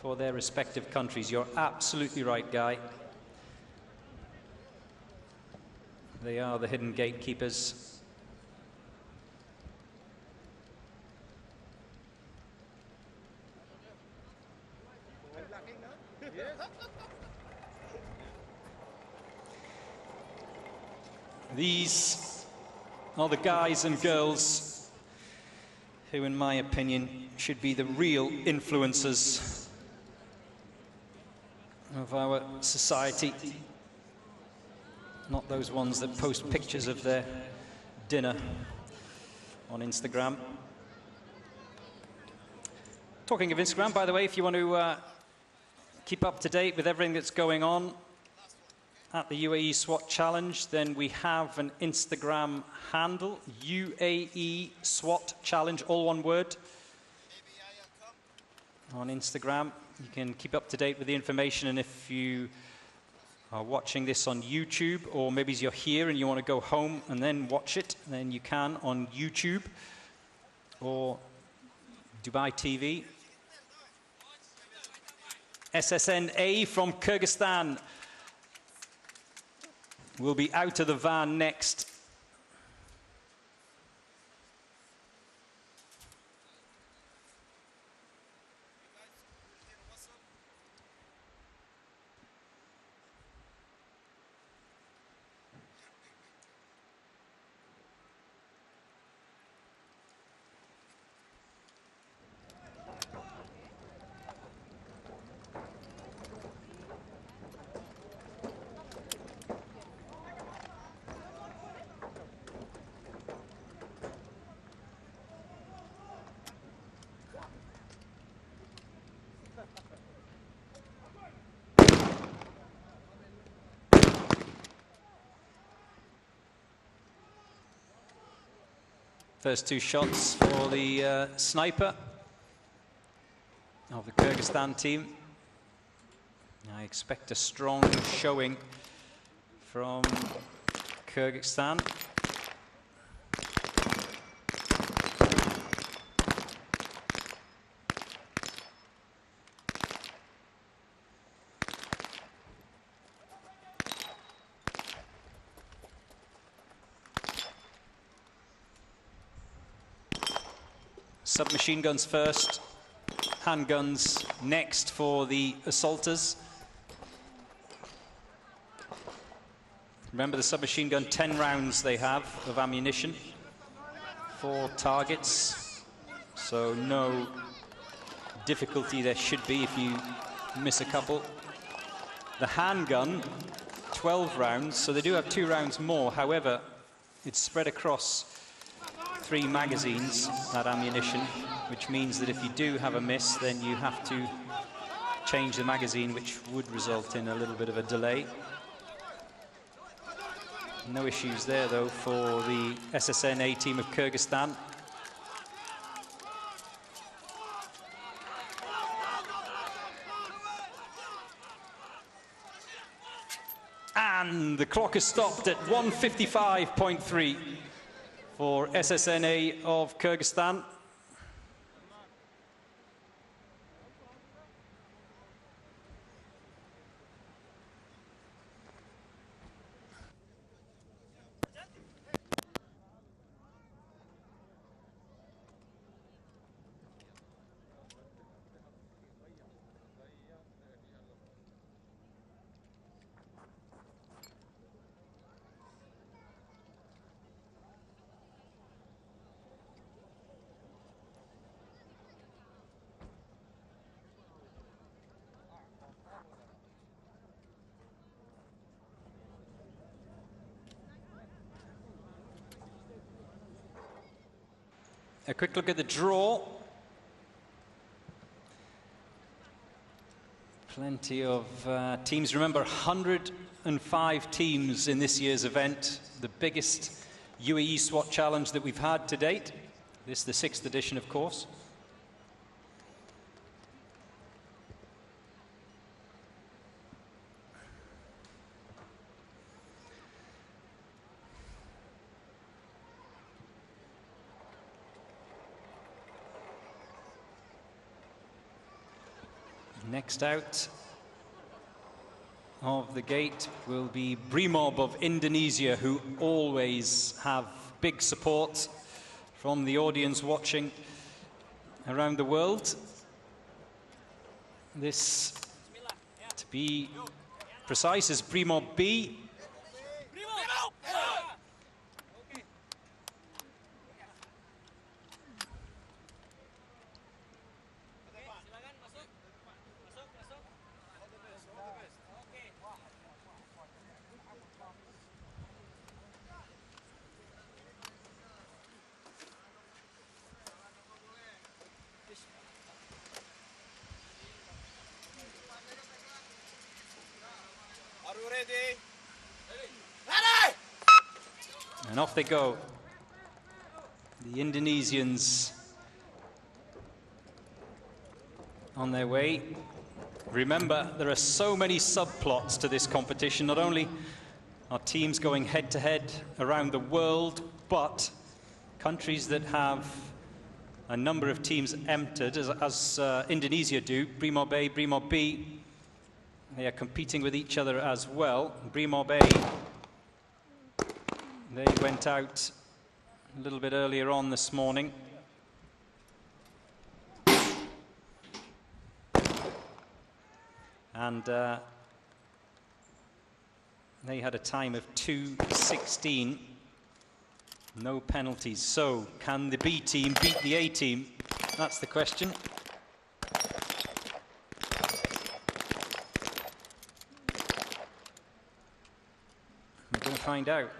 for their respective countries. You're absolutely right, Guy. They are the hidden gatekeepers. These are the guys and girls who, in my opinion, should be the real influencers of our society. Not those ones that post pictures of their dinner on Instagram. Talking of Instagram, by the way, if you want to keep up to date with everything that's going on at the UAE SWAT Challenge, then we have an Instagram handle, UAE SWAT Challenge, all one word. on Instagram. You can keep up to date with the information, and if you are watching this on YouTube, or maybe you're here and you want to go home and then watch it, then you can on YouTube or Dubai TV. SSNA from Kyrgyzstan will be out of the van next. First two shots for the sniper of the Kyrgyzstan team. I expect a strong showing from Kyrgyzstan. Submachine guns first, handguns next for the assaulters. Remember the submachine gun, 10 rounds they have of ammunition, 4 targets, so no difficulty there should be if you miss a couple. The handgun, 12 rounds, so they do have 2 rounds more, however, it's spread across 3 magazines, that ammunition, which means that if you do have a miss, then you have to change the magazine, which would result in a little bit of a delay. No issues there, though, for the SSNA team of Kyrgyzstan. And the clock is stopped at 1:55.3. for SSNA of Kyrgyzstan. A quick look at the draw. Plenty of teams. Remember, 105 teams in this year's event. The biggest UAE SWAT challenge that we've had to date. This is the 6th edition, of course. Next out of the gate will be Brimob of Indonesia, who always have big support from the audience watching around the world. This, to be precise, is Brimob B. And off they go. The Indonesians on their way. Remember, there are so many subplots to this competition. Not only are teams going head-to-head around the world, but countries that have a number of teams entered, as Indonesia do, Brimob A, Brimob B. They are competing with each other as well. Brimob A, they went out a little bit earlier on this morning. And they had a time of 2:16. No penalties. So, can the B team beat the A team? That's the question. We're going to find out.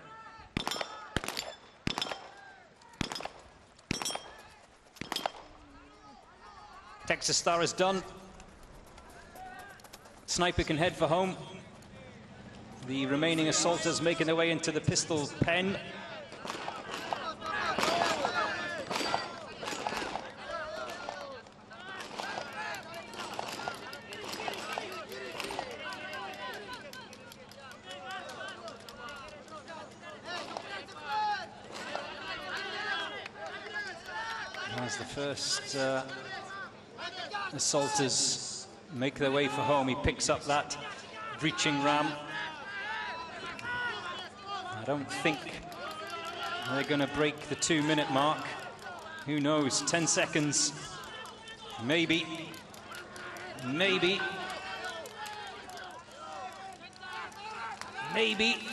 Texas Star is done. Sniper can head for home. The remaining assaulters making their way into the pistol pen. As the first assaulters make their way for home, he picks up that breaching ram. I don't think they're going to break the 2-minute mark. Who knows? 10 seconds. Maybe. Maybe. Maybe.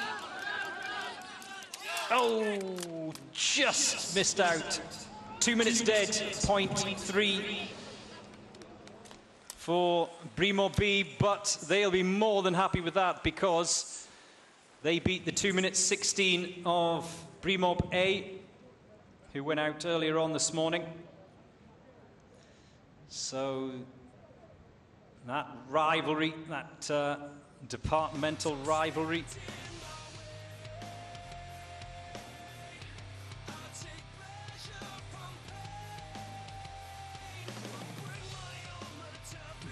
Oh, just missed out. 2 minutes dead, 0.3 for Brimob B, but they'll be more than happy with that because they beat the 2 minutes 16 of Brimob A, who went out earlier on this morning. So that rivalry, that departmental rivalry,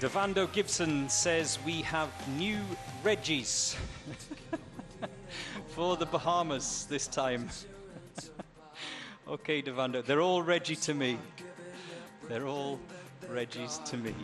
Devando Gibson says we have new Reggies for the Bahamas this time. Okay, Devando, they're all Reggie to me. They're all Reggies to me.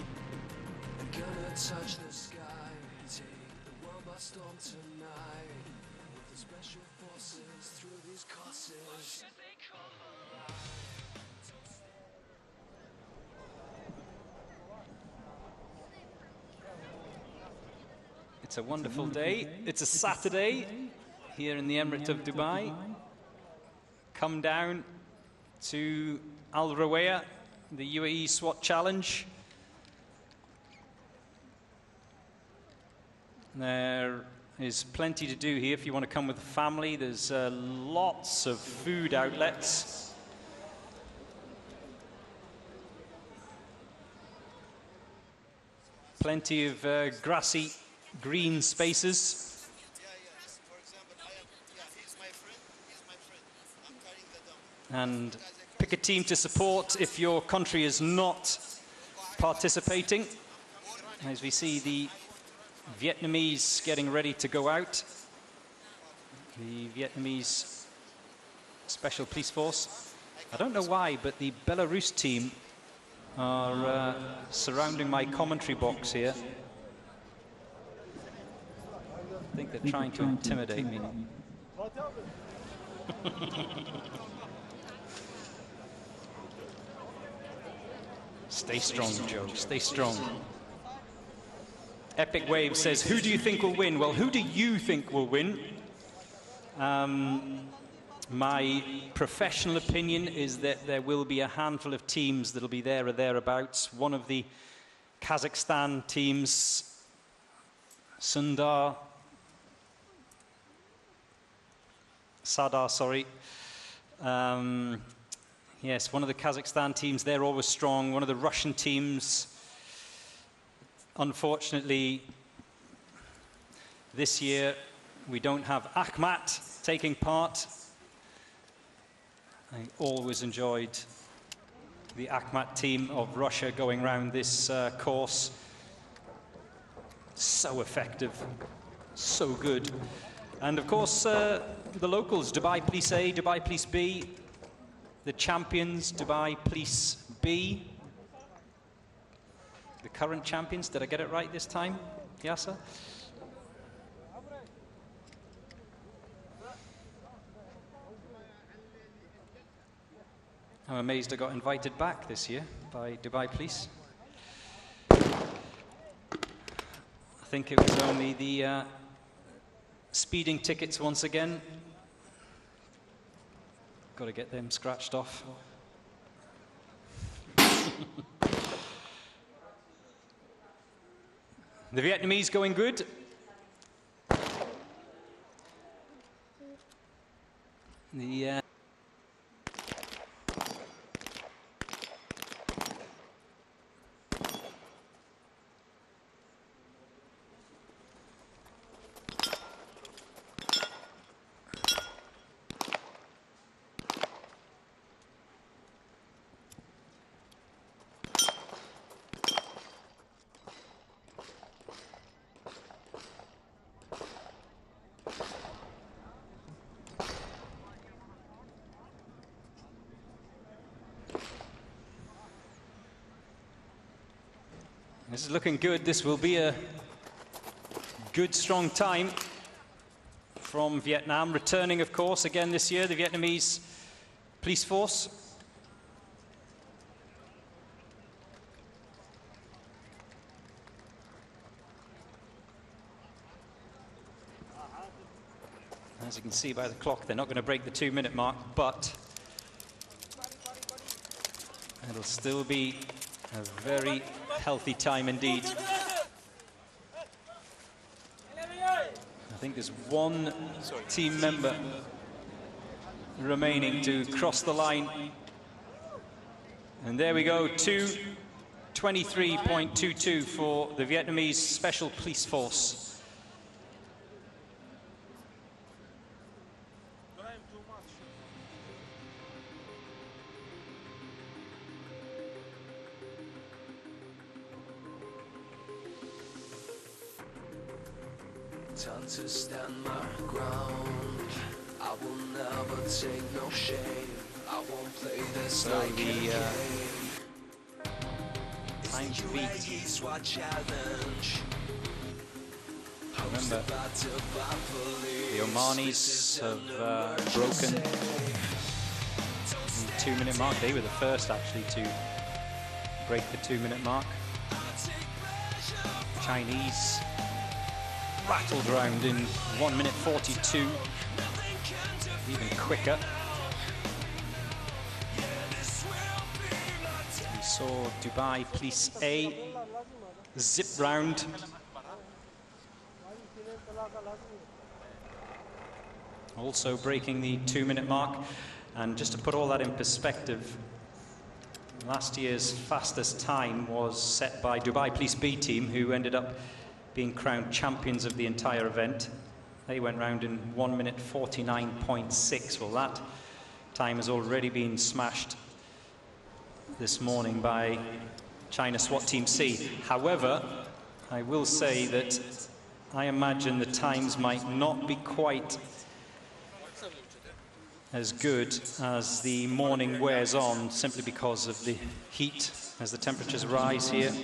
It's a wonderful day. It's a Saturday here in the Emirate of Dubai. Come down to Al Rawaya, the Uae Swat Challenge. There is plenty to do here if you want to come with the family. There's lots of food outlets. Plenty of grassy green spaces. For example, he's my friend. I'm carrying the dummy. And pick a team to support if your country is not participating. As we see the Vietnamese getting ready to go out. The Vietnamese Special Police Force. I don't know why, but the Belarus team are surrounding my commentary box here. I think they're trying to intimidate me. Stay strong, Joe. Stay strong. Epic Wave says, who do you think will win? Well, who do you think will win? My professional opinion is that there will be a handful of teams that will be there or thereabouts. One of the Kazakhstan teams, Sadar, sorry. Yes, one of the Kazakhstan teams, they're always strong. One of the Russian teams, unfortunately, this year we don't have Akhmat taking part. I always enjoyed the Akhmat team of Russia going round this course. So effective, so good. And of course, the locals, Dubai Police A, Dubai Police B, the champions, Dubai Police B. The current champions, did I get it right this time, Yasser? I'm amazed I got invited back this year by Dubai Police. I think it was only the speeding tickets once again. Got to get them scratched off. The Vietnamese going good. The This is looking good. This will be a good, strong time from Vietnam. Returning, of course, again this year, the Vietnamese police force. As you can see by the clock, they're not going to break the 2-minute mark, but it'll still be a very healthy time indeed. I think there's one team member remaining to cross the line. And there we go, 2:23.22 for the Vietnamese Special Police Force. Time to stand my ground. I will never take no shame. I won't play this like a game. Time to beat. Uae Swat challenge. Remember, the Omanis have broken the 2-minute mark. They were the first actually to break the 2-minute mark. Chinese rattled round in 1:42, even quicker. We saw Dubai Police A zip round. Also breaking the 2-minute mark. And just to put all that in perspective, last year's fastest time was set by Dubai Police B team, who ended up being crowned champions of the entire event. They went round in 1:49.6. Well, that time has already been smashed this morning by China SWAT Team C. However, I will say that I imagine the times might not be quite as good as the morning wears on, simply because of the heat as the temperatures rise here.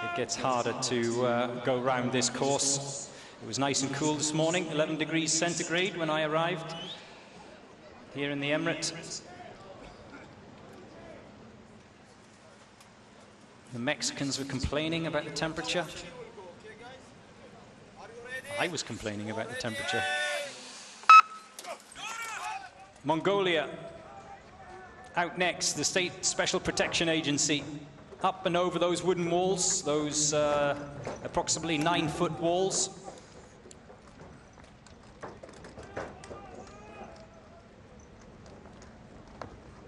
It gets harder to go round this course. It was nice and cool this morning, 11 degrees centigrade when I arrived here in the Emirate. The Mexicans were complaining about the temperature. I was complaining about the temperature. Mongolia out next, the State Special Protection Agency. Up and over those wooden walls, those approximately 9-foot walls.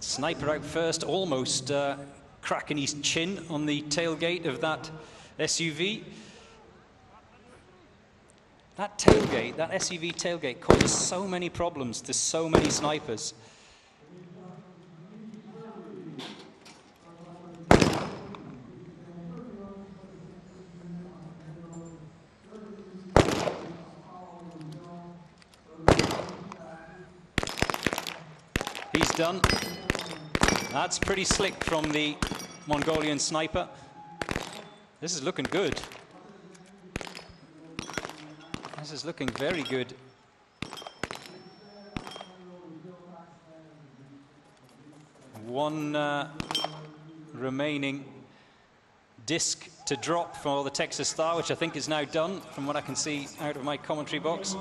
Sniper out first, almost cracking his chin on the tailgate of that SUV. That tailgate, that SUV tailgate, causes so many problems to so many snipers. He's done. That's pretty slick from the Mongolian sniper. This is looking good. This is looking very good. One remaining disc to drop for the Texas Star, which I think is now done from what I can see out of my commentary box.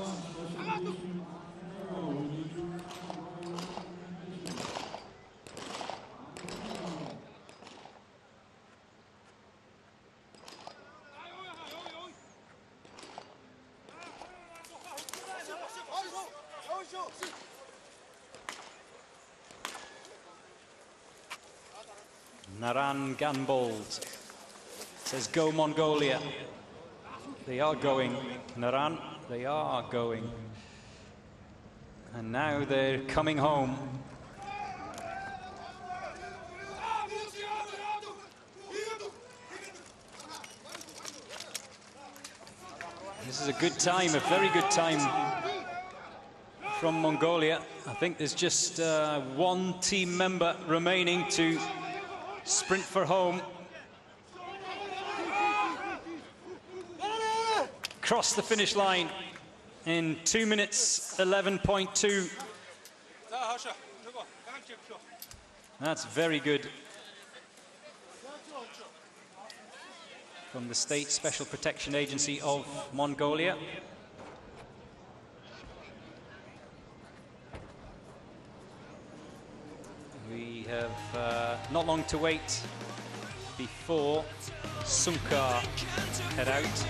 Naran Ganbold says, "Go Mongolia." They are going, Naran, they are going. And now they're coming home. This is a good time, a very good time from Mongolia. I think there's just one team member remaining to sprint for home. Cross the finish line in 2 minutes 11.2. That's very good. From the State Special Protection Agency of Mongolia. We have not long to wait before Sunkar head out.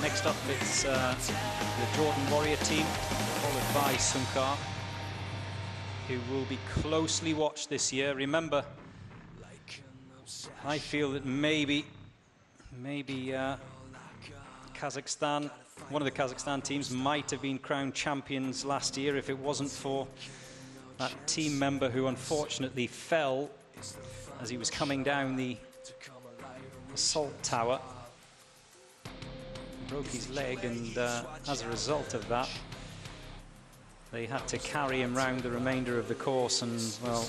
Next up it's the Jordan Warrior team, followed by Sunkar, who will be closely watched this year. Remember, I feel that maybe Kazakhstan, one of the Kazakhstan teams, might have been crowned champions last year if it wasn't for that team member who unfortunately fell as he was coming down the assault tower. Broke his leg, and as a result of that, they had to carry him round the remainder of the course, and well,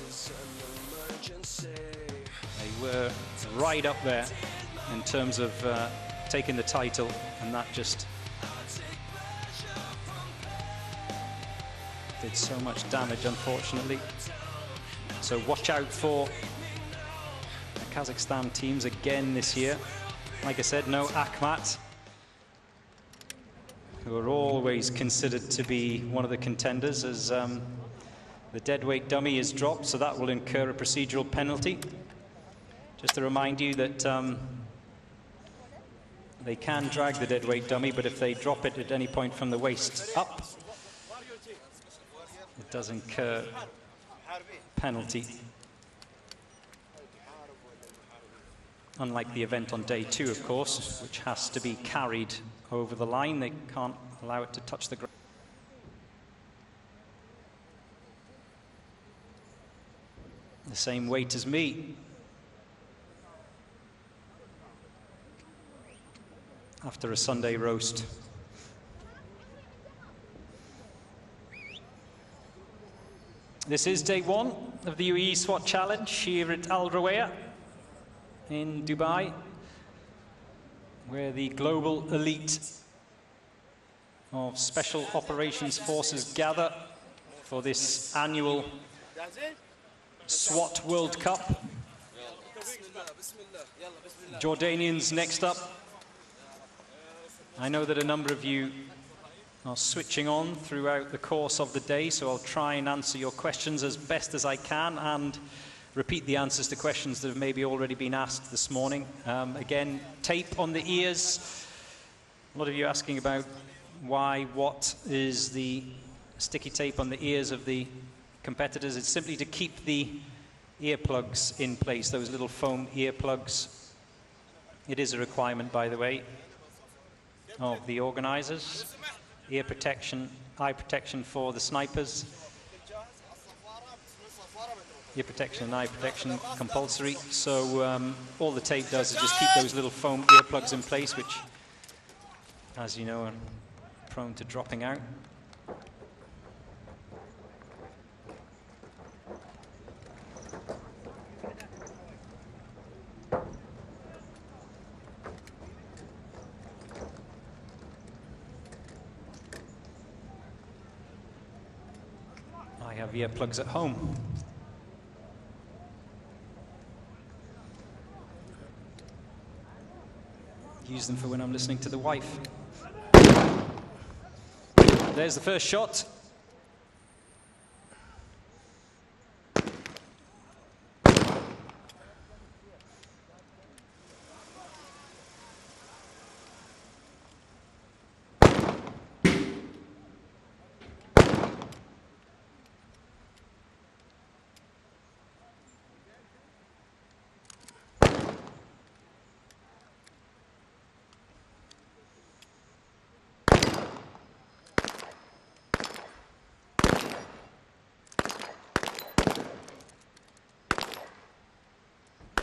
they were right up there in terms of taking the title, and that just did so much damage, unfortunately. So watch out for the Kazakhstan teams again this year. Like I said, no Akhmat, who are always considered to be one of the contenders, as the deadweight dummy is dropped, so that will incur a procedural penalty. Just to remind you that they can drag the deadweight dummy, but if they drop it at any point from the waist up, it does incur penalty. Unlike the event on day 2, of course, which has to be carried over the line. They can't allow it to touch the ground. The same weight as me. After a Sunday roast. This is day 1 of the Uae Swat Challenge here at Al Rawaya in Dubai, where the global elite of Special Operations Forces gather for this annual SWAT World Cup. Jordanians next up. I know that a number of you are switching on throughout the course of the day, so I'll try and answer your questions as best as I can and repeat the answers to questions that have maybe already been asked this morning. Again, tape on the ears. A lot of you asking about what is the sticky tape on the ears of the competitors. It's simply to keep the earplugs in place, those little foam earplugs. It is a requirement, by the way. of the organizers. Ear protection, eye protection for the snipers. Ear protection and eye protection compulsory. So all the tape does is just keep those little foam earplugs in place, which, as you know, are prone to dropping out. I have earplugs at home. Use them for when I'm listening to the wife. There's the first shot.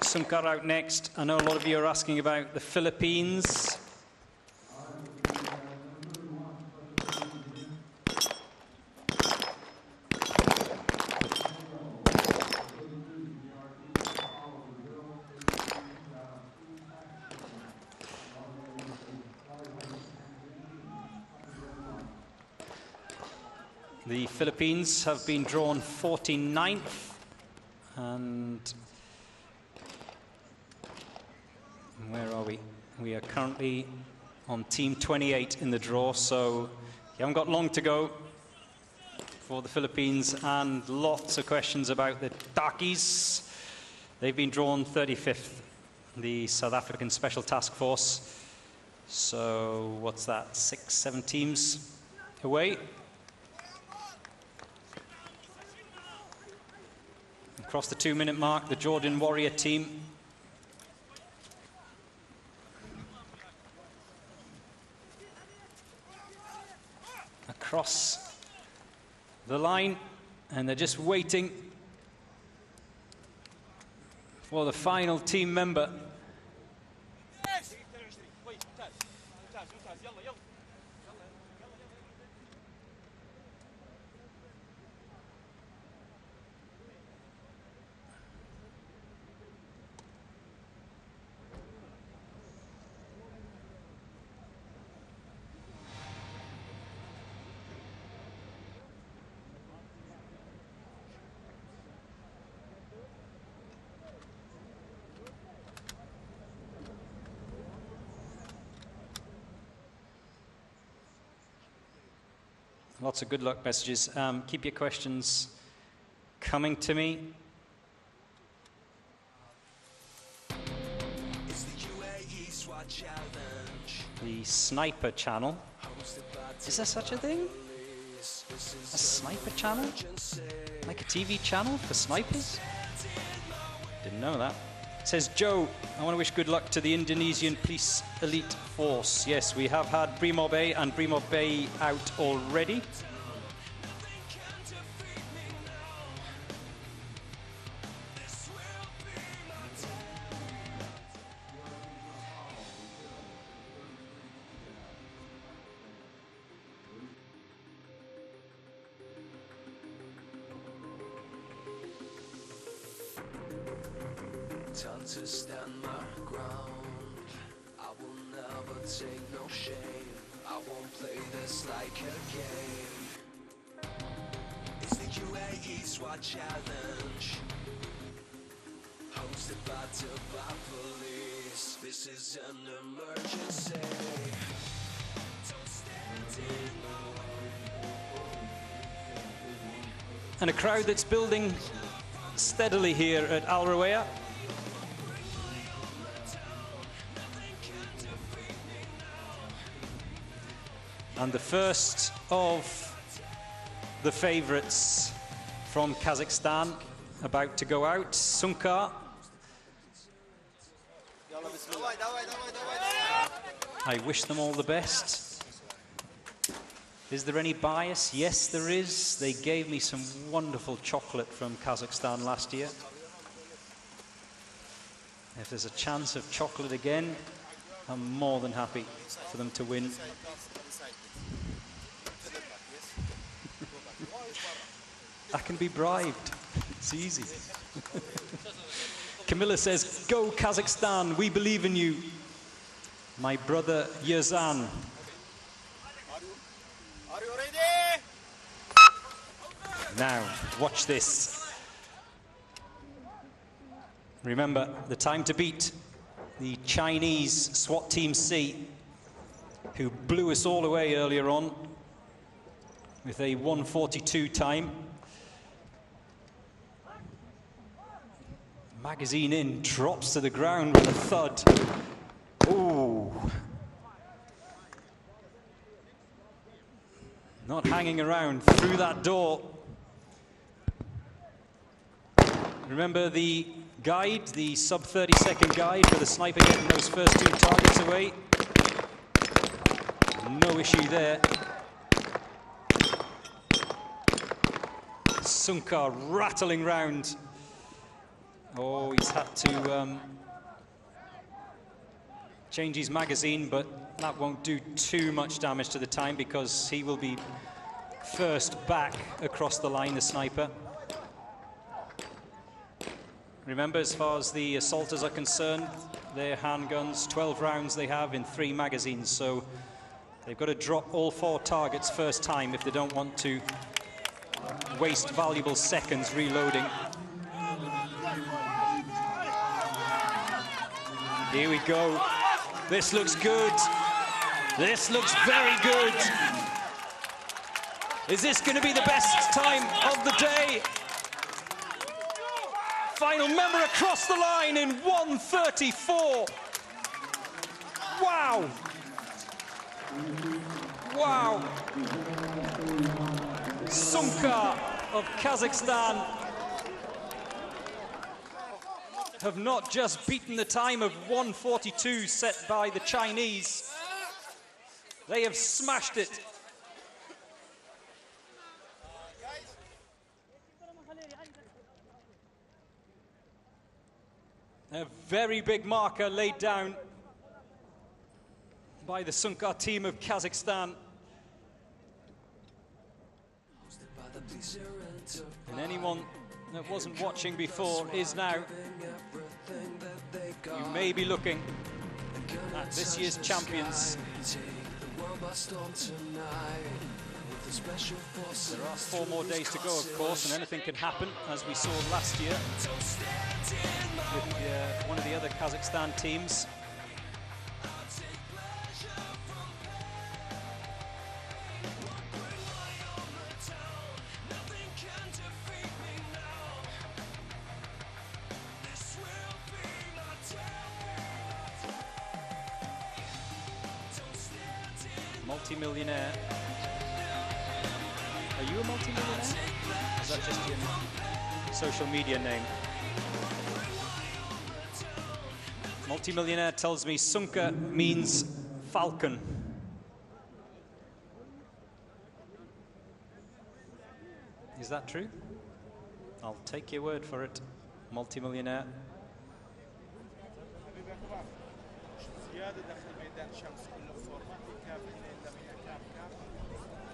Sunkar out next. I know a lot of you are asking about the Philippines. The Philippines have been drawn 49th, and where are we? We are currently on team 28 in the draw, so you haven't got long to go for the Philippines, and lots of questions about the Takis. They've been drawn 35th, the South African Special Task Force. So what's that, 6, 7 teams away? Across the 2-minute mark, the Jordan Warrior team. Across the line, and they're just waiting for the final team member. Lots of good luck messages. Keep your questions coming to me. It's the Uae Swat challenge. The Sniper channel. Is there such a thing? A Sniper channel? Like a TV channel for snipers? Didn't know that. It says, Joe, I want to wish good luck to the Indonesian Police Elite Force. Yes, we have had Brimob A and Brimob B out already. Time to stand my ground. I will never take no shame. I won't play this like a game. It's the Uae Swat challenge, hosted by Dubai police. This is an emergency. Don't stand in my way. And a crowd that's building steadily here at Al Ruwaya. And the first of the favorites from Kazakhstan about to go out, Sunkar. I wish them all the best. Is there any bias? Yes, there is. They gave me some wonderful chocolate from Kazakhstan last year. If there's a chance of chocolate again, I'm more than happy for them to win. I can be bribed. It's easy. Camilla says, "Go Kazakhstan, we believe in you." My brother Yazan. Are you ready? Now, watch this. Remember, the time to beat the Chinese SWAT Team C, who blew us all away earlier on with a 1:42 time. Magazine in, drops to the ground with a thud. Ooh. Not hanging around, through that door. Remember the guide, the sub 30-second guide for the sniper getting those first 2 targets away? No issue there. Sunkar rattling round. Oh, he's had to change his magazine, but that won't do too much damage to the time because he will be first back across the line, the sniper. Remember, as far as the assaulters are concerned, their handguns, 12 rounds they have in 3 magazines, so they've got to drop all 4 targets first time if they don't want to waste valuable seconds reloading. Here we go. This looks good. This looks very good. Is this going to be the best time of the day? Final member across the line in 1:34. Wow. Wow. Sunkar of Kazakhstan have not just beaten the time of 1:42 set by the Chinese. They have smashed it. A very big marker laid down by the Sunkar team of Kazakhstan. And anyone that wasn't watching before is now. You may be looking at this year's champions. There are 4 more days to go, of course, and anything can happen, as we saw last year with one of the other Kazakhstan teams. Multi-millionaire. Are you a multi-millionaire? Is that just your social media name? Multi-millionaire tells me Sunka means falcon. Is that true? I'll take your word for it, multi-millionaire.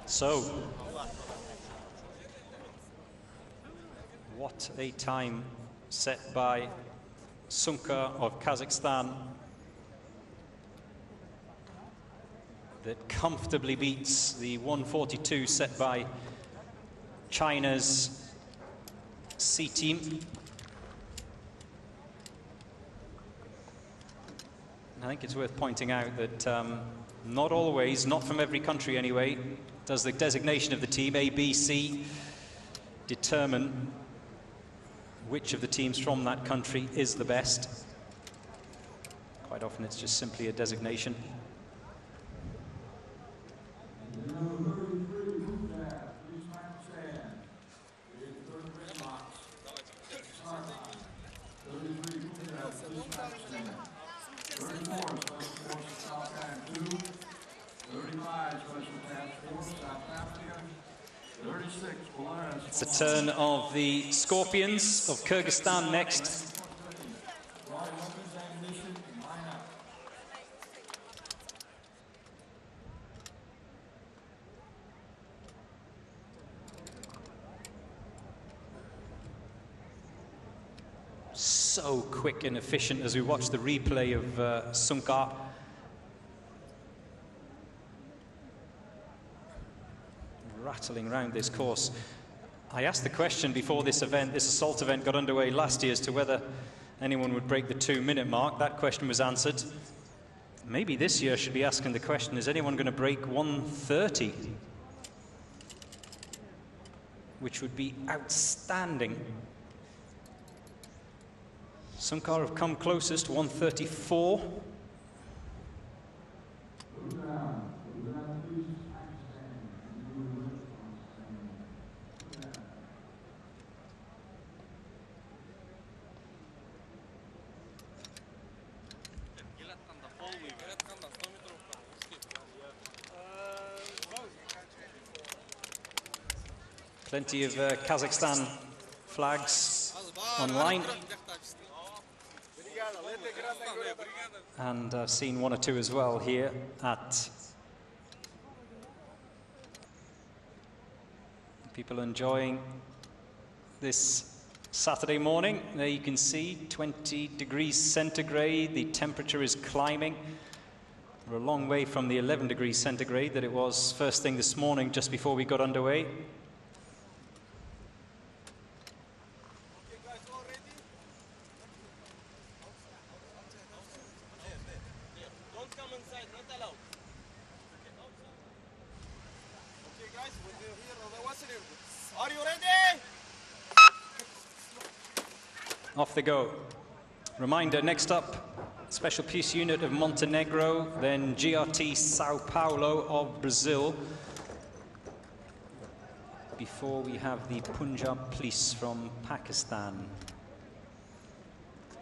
So, what a time set by Sunkar of Kazakhstan that comfortably beats the 1:42 set by China's C team. I think it's worth pointing out that not always, not from every country anyway, does the designation of the team, A, B, C, determine which of the teams from that country is the best. Quite often it's just simply a designation. It's the turn of the Scorpions of Kyrgyzstan next. So quick and efficient as we watch the replay of Sunkar. Rattling around this course. I asked the question before this event, this assault event got underway last year, as to whether anyone would break the 2-minute mark. That question was answered. Maybe this year I should be asking the question, is anyone going to break 1:30? Which would be outstanding. Sunkar have come closest, 1:34. Plenty of Kazakhstan flags online. And I've seen one or two as well here at people enjoying this Saturday morning. There you can see 20 degrees centigrade. The temperature is climbing. We're a long way from the 11 degrees centigrade that it was first thing this morning just before we got underway. Are you ready? Off they go. Reminder, next up, Special Peace Unit of Montenegro, then GRT Sao Paulo of Brazil, before we have the Punjab Police from Pakistan.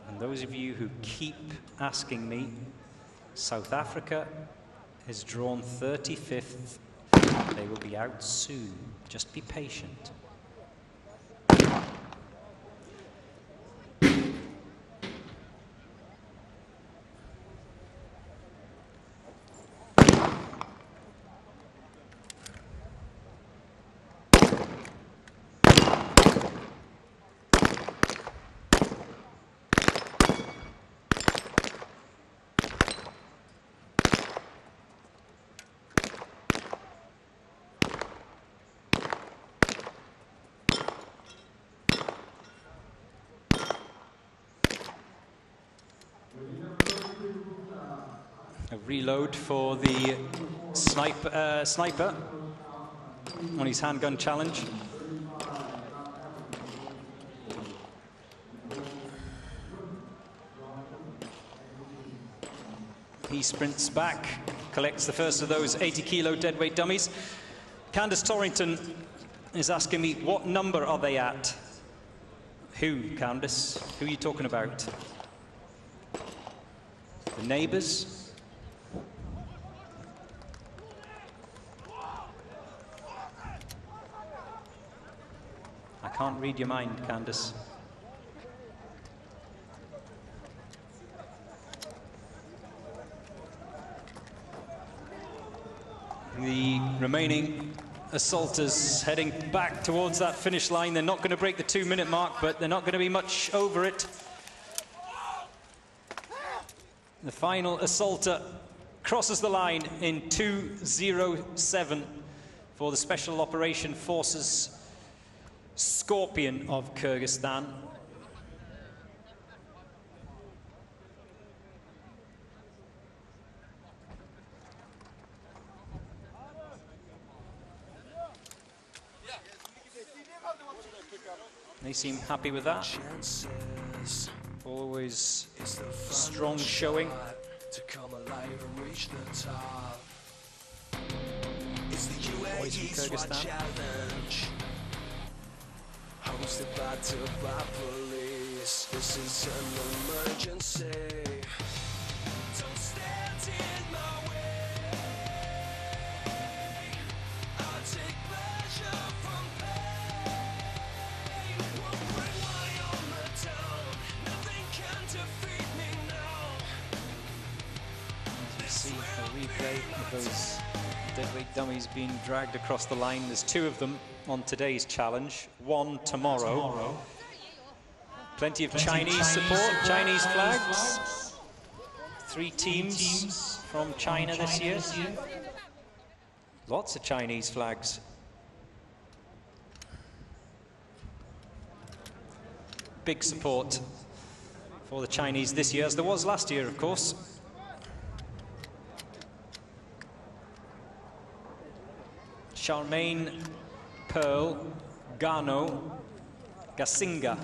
And those of you who keep asking me, South Africa is drawn 35th. They will be out soon. Just be patient. A reload for the sniper on his handgun challenge. He sprints back, collects the first of those 80-kilo deadweight dummies. Candace Torrington is asking me, what number are they at? Who, Candace? Who are you talking about? The neighbors? I can't read your mind, Candace. The remaining assaulters heading back towards that finish line. They're not going to break the 2-minute mark, but they're not going to be much over it. The final assaulter crosses the line in 2:07 for the Special Operation Forces Scorpion of Kyrgyzstan. They seem happy with that. Always strong showing. To come alive and reach the top. It's the Uae Swat challenge, hosted by Dubai police. This is an emergency. Don't stand in my way. I take pleasure from pain. replay of those deadweight dummies being dragged across the line. There's 2 of them on today's challenge, 1 tomorrow. Plenty of Chinese support, Chinese flags. 3 teams from China this year. Lots of Chinese flags. Big support for the Chinese this year, as there was last year, of course. Charmaine, Pearl, Gano, Gasinga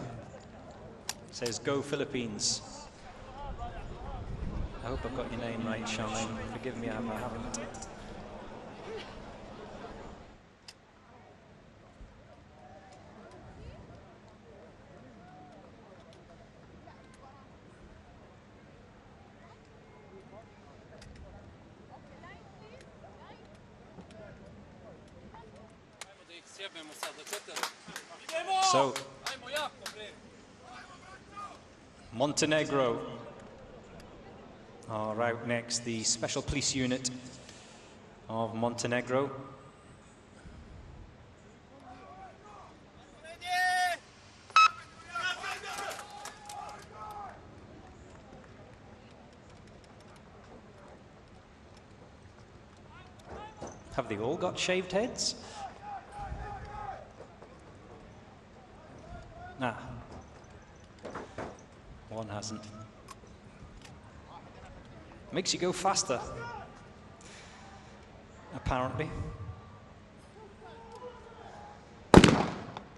says, "Go Philippines." I hope I've got your name right, Charmaine. Forgive me if I haven't. So, Montenegro are out next, the Special Police Unit of Montenegro. Have they all got shaved heads? Nah, one hasn't. Makes you go faster, apparently.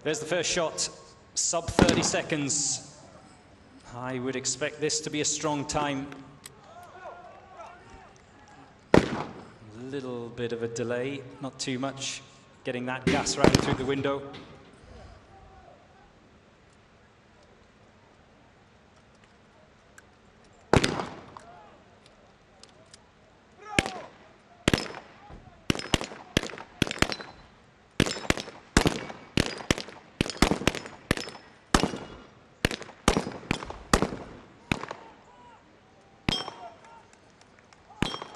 There's the first shot, sub 30 seconds. I would expect this to be a strong time. A little bit of a delay, not too much, getting that gas round through the window.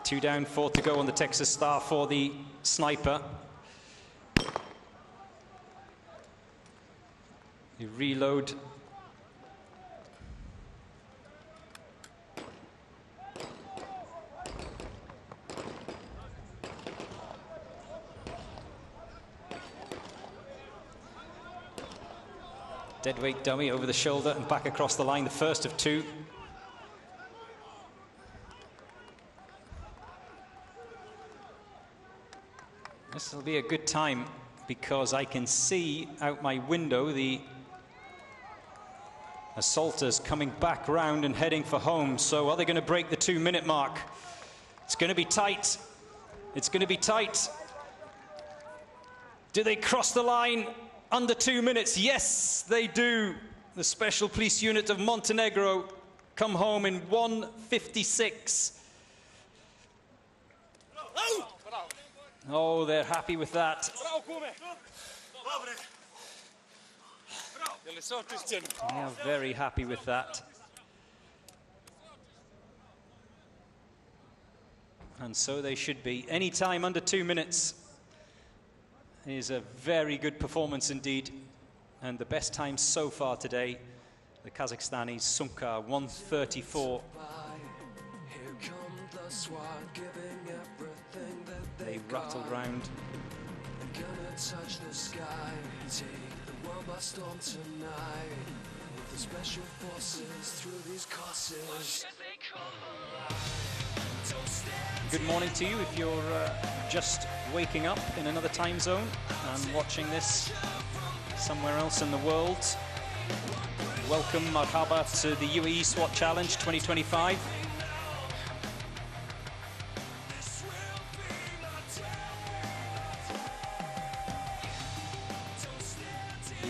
Two down, 4 to go on the Texas Star for the sniper. You reload. Deadweight dummy over the shoulder and back across the line, the first of 2. This will be a good time because I can see out my window the assaulters coming back round and heading for home. So are they going to break the 2-minute mark? It's going to be tight. It's going to be tight. Do they cross the line under 2 minutes? Yes, they do. The Special Police Unit of Montenegro come home in 1:56. Oh, they're happy with that. They are very happy with that. And so they should be. Any time under 2 minutes is a very good performance indeed. And the best time so far today, the Kazakhstani Sunkar, 1:34. Here come the SWAT, giving everything that They rattled round. gonna touch the sky, take the world by storm tonight. With the special forces through these courses. Good morning to you if you're just waking up in another time zone and watching this somewhere else in the world. Welcome, marhaba, to the Uae Swat Challenge 2025.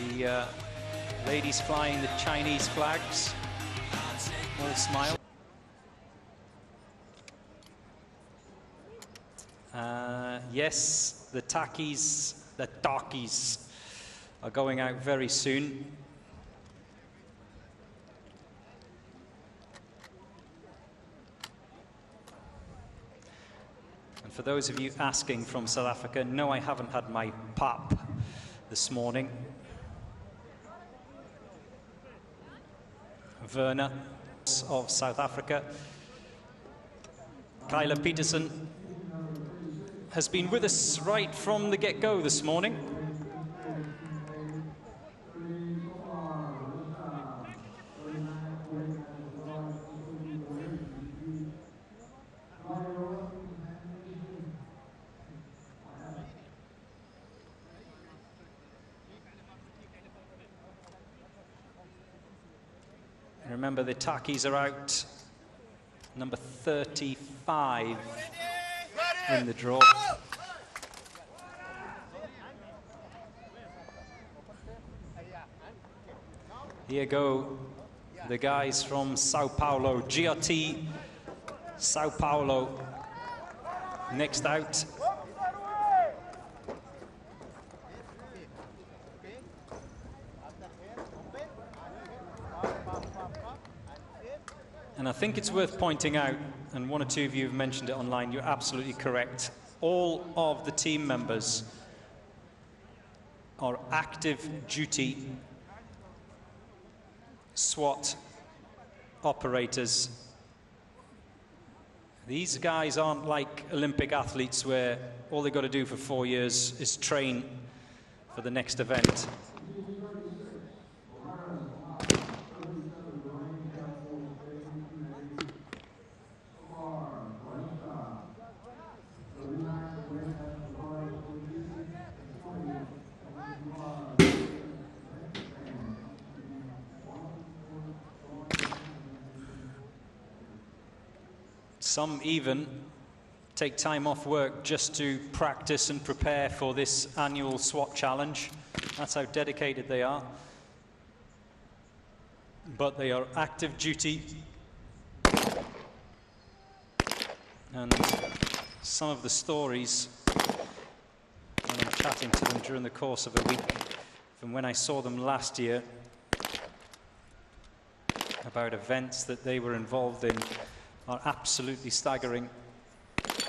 The ladies flying the Chinese flags, all smile. Yes, the talkies are going out very soon. for those of you asking from South Africa, no, I haven't had my pap this morning. Werner of South Africa. Kyla Peterson has been with us right from the get-go this morning. Remember, the Takis are out. Number 35 in the draw. Here go the guys from Sao Paulo, GRT Sao Paulo. Next out. And I think it's worth pointing out, and one or two of you have mentioned it online, you're absolutely correct. All of the team members are active duty SWAT operators. These guys aren't like Olympic athletes where all they've got to do for 4 years is train for the next event. Some even take time off work just to practice and prepare for this annual SWAT challenge. That's how dedicated they are. But they are active duty. And some of the stories, when I'm chatting to them during the course of a week, from when I saw them last year, about events that they were involved in, are absolutely staggering,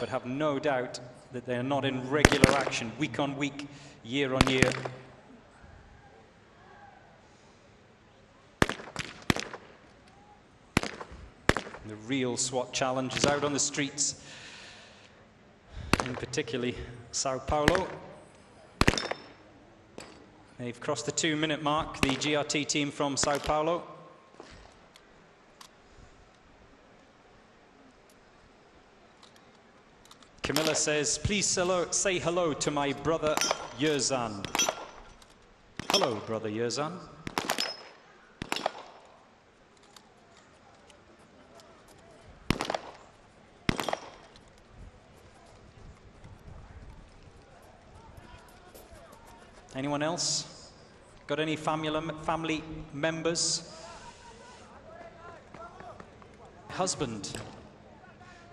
but have no doubt that they are not in regular action, week on week, year on year. The real SWAT challenge is out on the streets, in particularly Sao Paulo. They've crossed the 2-minute mark, the GRT team from Sao Paulo. Camilla says, please say hello to my brother Yerzan. Hello, brother Yerzan. Anyone else? Got any family members? Husband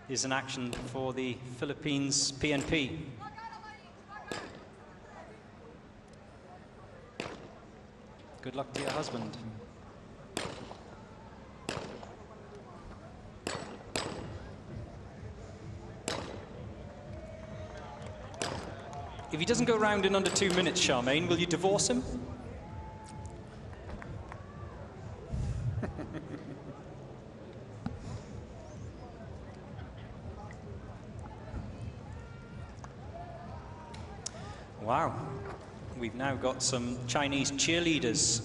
is in action for the Philippines PNP. Good luck to your husband. If he doesn't go round in under 2 minutes, Charmaine, will you divorce him? Wow, we've now got some Chinese cheerleaders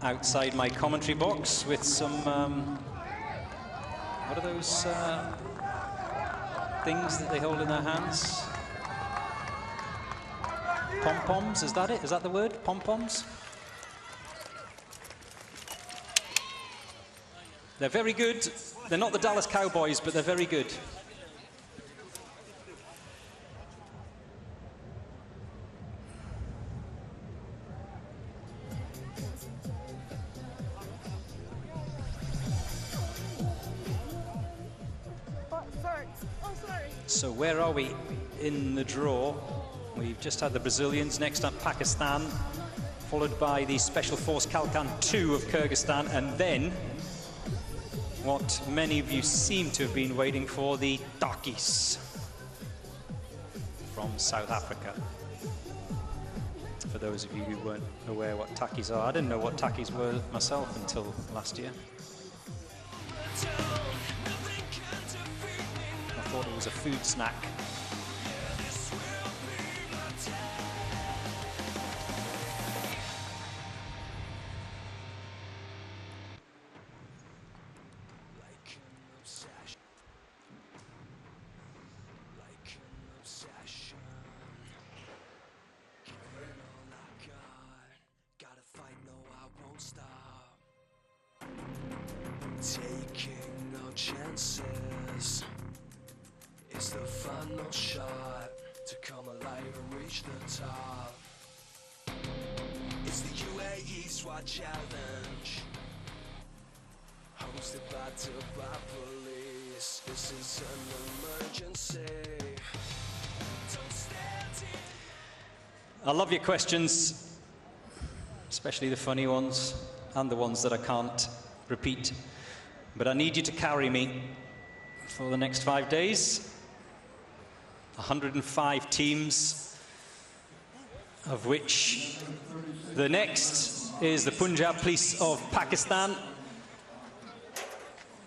outside my commentary box with some, what are those things that they hold in their hands? Pom-poms, is that it? Is that the word? Pom-poms? They're very good. They're not the Dallas Cowboys, but they're very good. So where are we in the draw? We've just had the Brazilians, next up Pakistan, followed by the Special Force Kalkan 2 of Kyrgyzstan, and then what many of you seem to have been waiting for, the dummies from South Africa. For those of you who weren't aware what takis are, I didn't know what takis were myself until last year. I thought it was a food snack. Taking no chances is the final shot to come alive and reach the top. It's the Uae Swat challenge, hosted by Dubai police. This is an emergency. Don't stand in. I love your questions, especially the funny ones and the ones that I can't repeat. But I need you to carry me for the next 5 days. 105 teams, of which the next is the Punjab Police of Pakistan.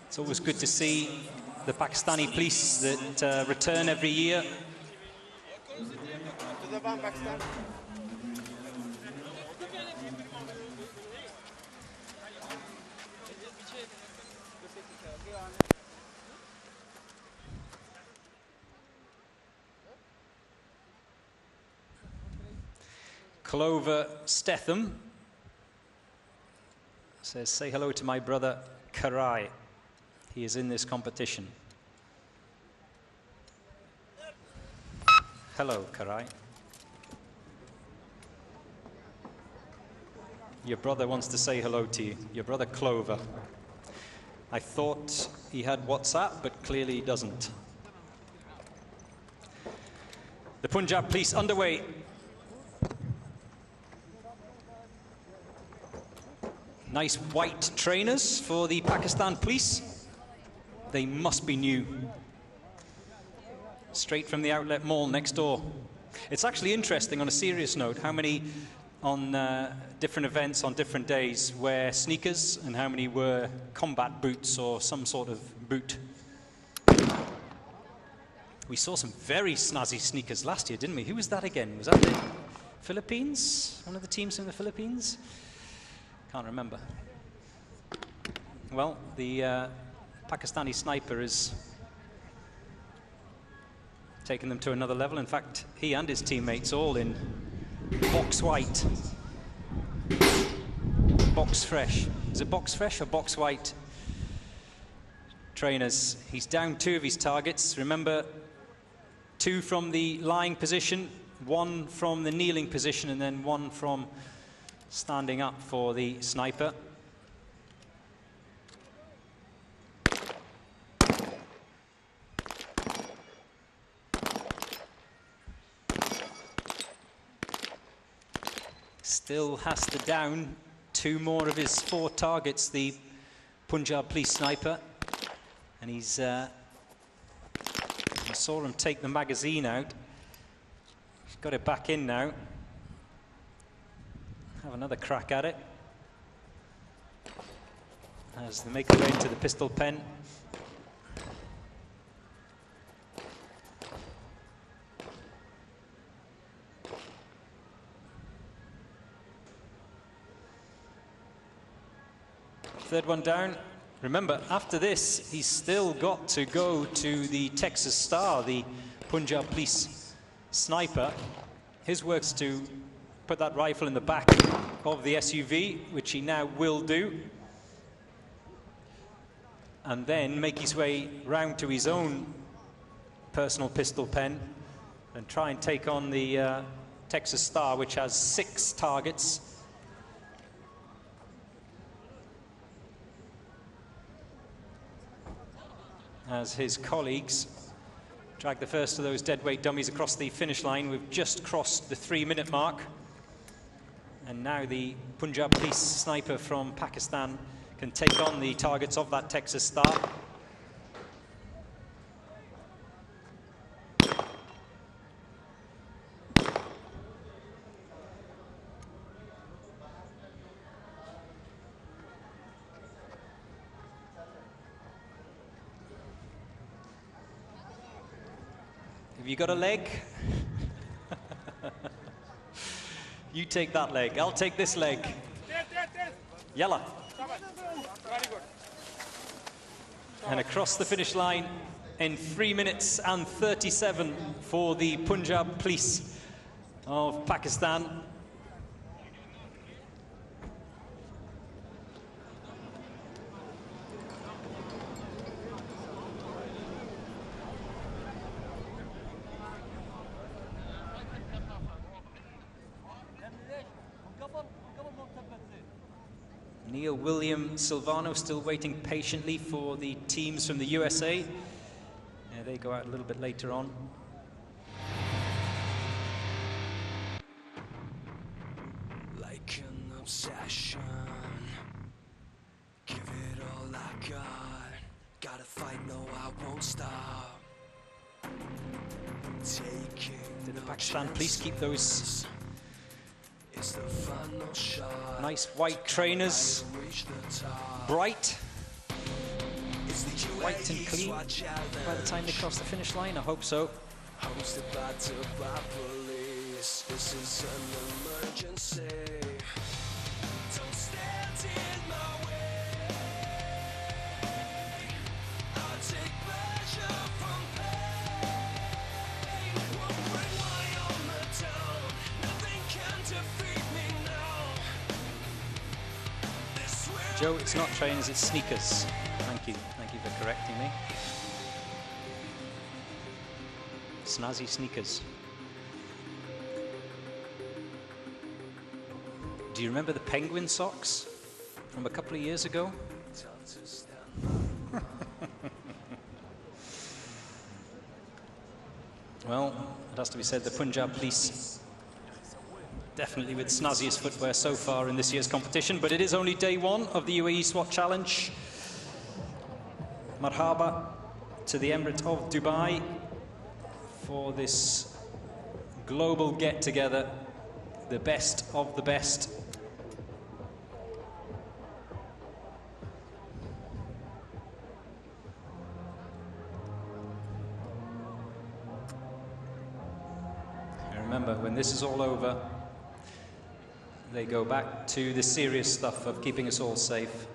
It's always good to see the Pakistani police that return every year. Clover Stetham says, say hello to my brother Karai. He is in this competition. Hello, Karai. Your brother wants to say hello to you. Your brother Clover. I thought he had WhatsApp, but clearly he doesn't. The Punjab Police underway. Nice white trainers for the Pakistan Police. They must be new. Straight from the outlet mall next door. It's actually interesting, on a serious note, how many on different events on different days wear sneakers and how many wear combat boots or some sort of boot. We saw some very snazzy sneakers last year, didn't we? Who was that again? Was that the Philippines? One of the teams from the Philippines? Can't remember. Well, the Pakistani sniper is taking them to another level. In fact, he and his teammates all in box white. Box fresh. Is it box fresh or box white trainers? He's down 2 of his targets. Remember, 2 from the lying position, 1 from the kneeling position, and then 1 from standing up for the sniper. Still has to down 2 more of his 4 targets, the Punjab Police sniper. And he's, I saw him take the magazine out. He's got it back in now. Have another crack at it as they make their way into the pistol pen. Third one down. Remember, after this, he's still got to go to the Texas Star, the Punjab Police sniper. His work's to put that rifle in the back of the SUV, which he now will do, and then make his way round to his own personal pistol pen and try and take on the Texas Star, which has 6 targets. As his colleagues drag the first of those deadweight dummies across the finish line. We've just crossed the 3-minute mark. And now the Punjab Police sniper from Pakistan can take on the targets of that Texas star. Have you got a leg? You take that leg. I'll take this leg. Yalla. And across the finish line in 3 minutes and 37 for the Punjab Police of Pakistan. Neil, William, Silvano still waiting patiently for the teams from the USA. Yeah, they go out a little bit later on. Like an obsession, give it all I got. Gotta fight, no, I won't stop. Did the Pakistan police keep those nice white trainers bright, white and clean by the time they cross the finish line? I hope so. Hosted by police. This is an emergency. Don't stand in my way. I take pleasure from pain. Won't bring my armor down. Nothing can defeat me now. Joe, it's not trainers, it's sneakers. Thank you for correcting me. Snazzy sneakers. Do you remember the penguin socks from a couple of years ago? Well, it has to be said, the Punjab Police definitely with snazziest footwear so far in this year's competition, but it is only day one of the Uae Swat Challenge. Marhaba to the Emirate of Dubai for this global get-together, the best of the best. And remember, when this is all over, they go back to the serious stuff of keeping us all safe.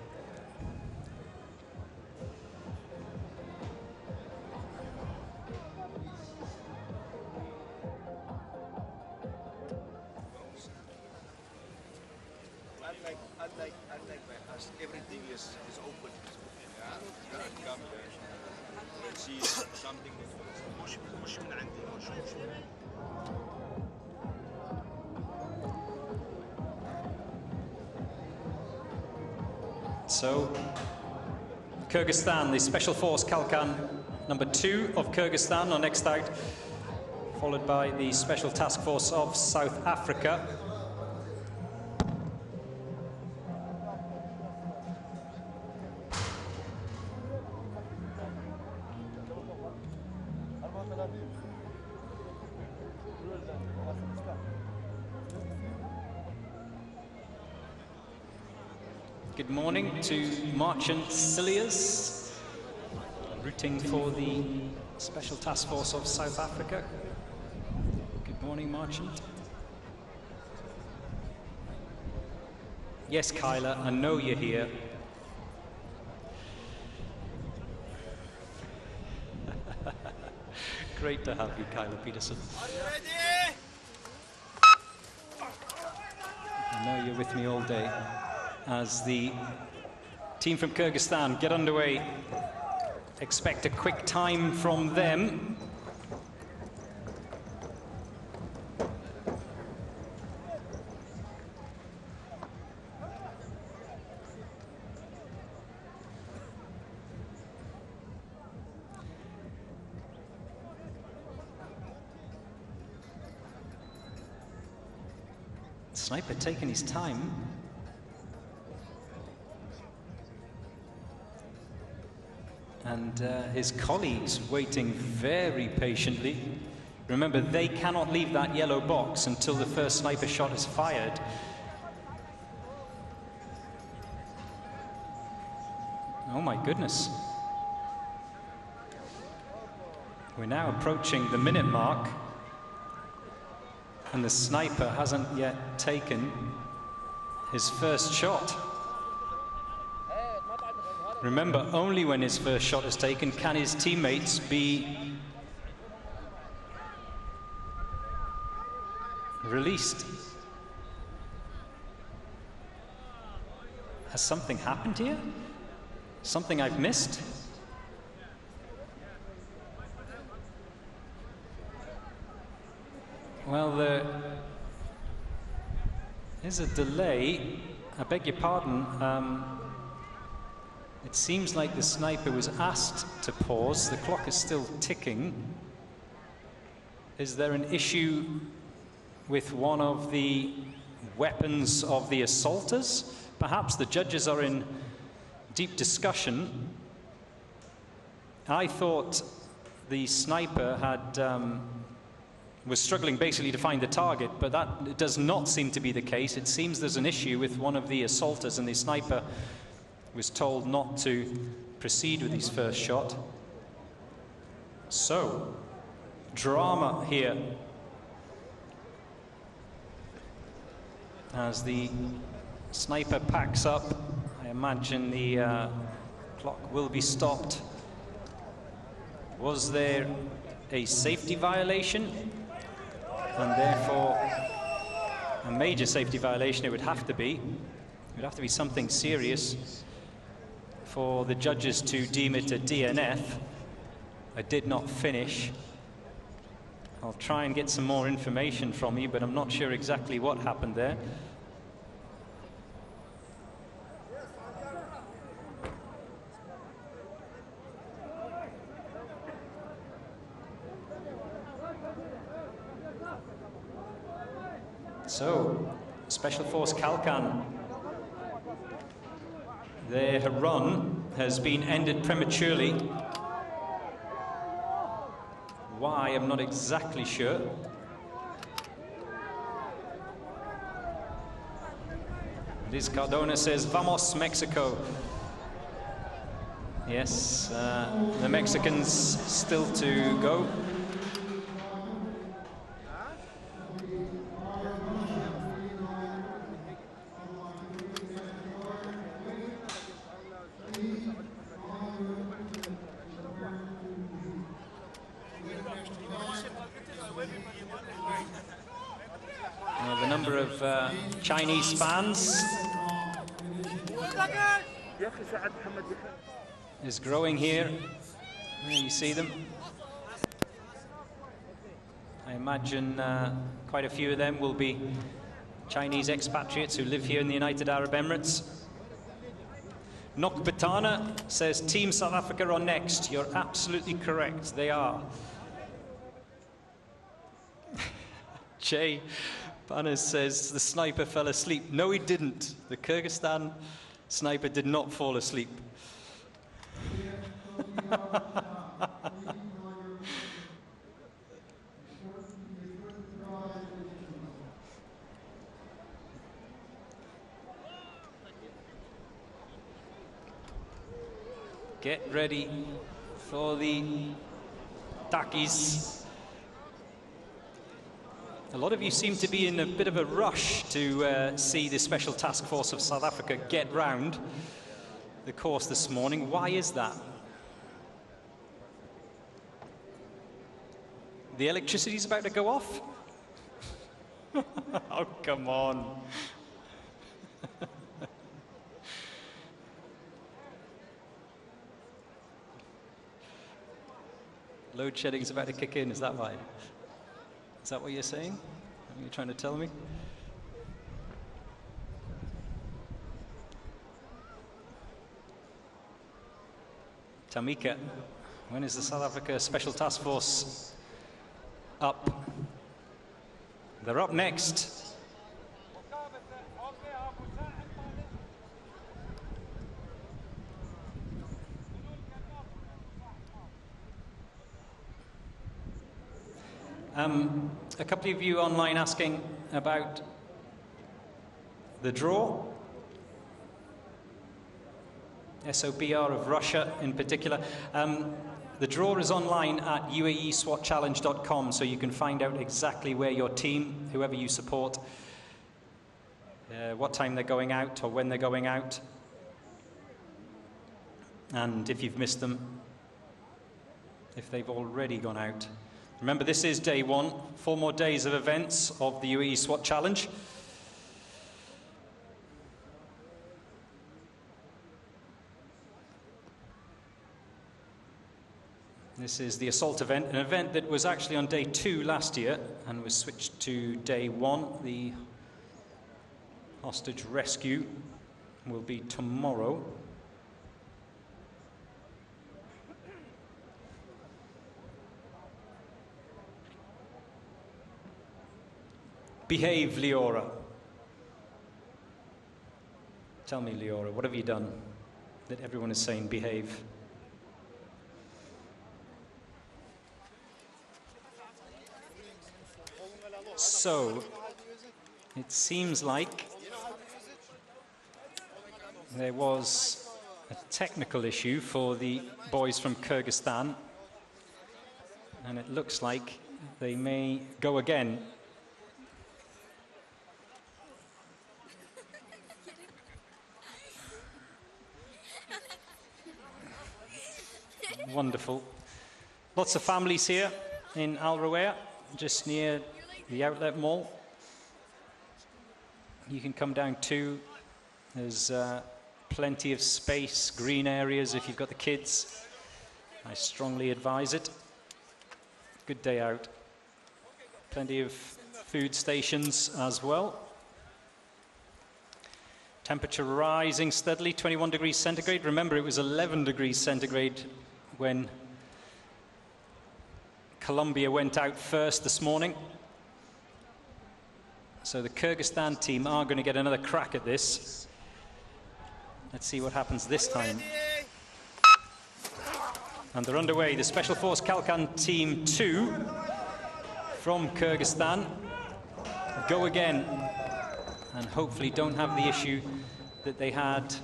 Unlike my house, everything is open. Yeah, you can come here and see something different. So, Kyrgyzstan, the Special Force Kalkan number 2 of Kyrgyzstan are next out, followed by the Special Task Force of South Africa. Good morning to Marchant Cilliers, rooting for the Special Task Force of South Africa. Good morning, Marchant. Yes, Kyla, I know you're here. Great to have you, Kyla Peterson. Are you ready? I know you're with me all day. As the team from Kyrgyzstan get underway, expect a quick time from them. Sniper taking his time. and his colleagues waiting very patiently. Remember, they cannot leave that yellow box until the first sniper shot is fired. Oh my goodness. We're now approaching the minute mark, and the sniper hasn't yet taken his first shot. Remember, only when his first shot is taken can his teammates be released. Has something happened here? Something I've missed? Well, there is a delay. I beg your pardon. It seems like the sniper was asked to pause. The clock is still ticking. Is there an issue with one of the weapons of the assaulters? Perhaps the judges are in deep discussion. I thought the sniper had was struggling basically to find the target, but that does not seem to be the case. It seems there's an issue with one of the assaulters, and the sniper was told not to proceed with his first shot. So, drama here as the sniper packs up. I imagine the clock will be stopped. Was there a safety violation? And therefore, a major safety violation it would have to be. It would have to be something serious for the judges to deem it a DNF. I did not finish. I'll try and get some more information from you, but I'm not sure exactly what happened there. So, Special Force Kalkan, their run has been ended prematurely. Why, I'm not exactly sure. Liz Cardona says, "Vamos, Mexico." Yes, the Mexicans still to go. The number of Chinese fans is growing here. There you see them. I imagine quite a few of them will be Chinese expatriates who live here in the United Arab Emirates. Nokbatana says, Team South Africa are next. You're absolutely correct, they are. Jay Banas says, the sniper fell asleep. No, he didn't. The Kyrgyzstan sniper did not fall asleep. Get ready for the Takis. A lot of you seem to be in a bit of a rush to see the Special Task Force of South Africa get round the course this morning. Why is that? The electricity's about to go off? Oh, come on. Load shedding's about to kick in, is that why? Is that what you're saying? What you're trying to tell me? Tamika, when is the South Africa Special Task Force up? They're up next. A couple of you online asking about the draw. SOBR of Russia in particular. The draw is online at uaeswatchallenge.com, so you can find out exactly where your team, whoever you support, what time they're going out or when they're going out, and if you've missed them, if they've already gone out. Remember, this is day one, 4 more days of events of the Uae Swat Challenge. This is the assault event, an event that was actually on day 2 last year and was switched to day 1. The hostage rescue will be tomorrow. Behave, Leora. Tell me, Leora, what have you done that everyone is saying behave? So, it seems like there was a technical issue for the boys from Kyrgyzstan, and it looks like they may go again. Wonderful. Lots of families here in Al Rawaya, just near the outlet mall. You can come down too. There's plenty of space, green areas if you've got the kids. I strongly advise it. Good day out. Plenty of food stations as well. Temperature rising steadily, 21 degrees centigrade. Remember, it was 11 degrees centigrade when Colombia went out first this morning. So the Kyrgyzstan team are going to get another crack at this. Let's see what happens this time. And they're underway. The Special Force Kalkan Team 2 from Kyrgyzstan go again, and hopefully don't have the issue that they had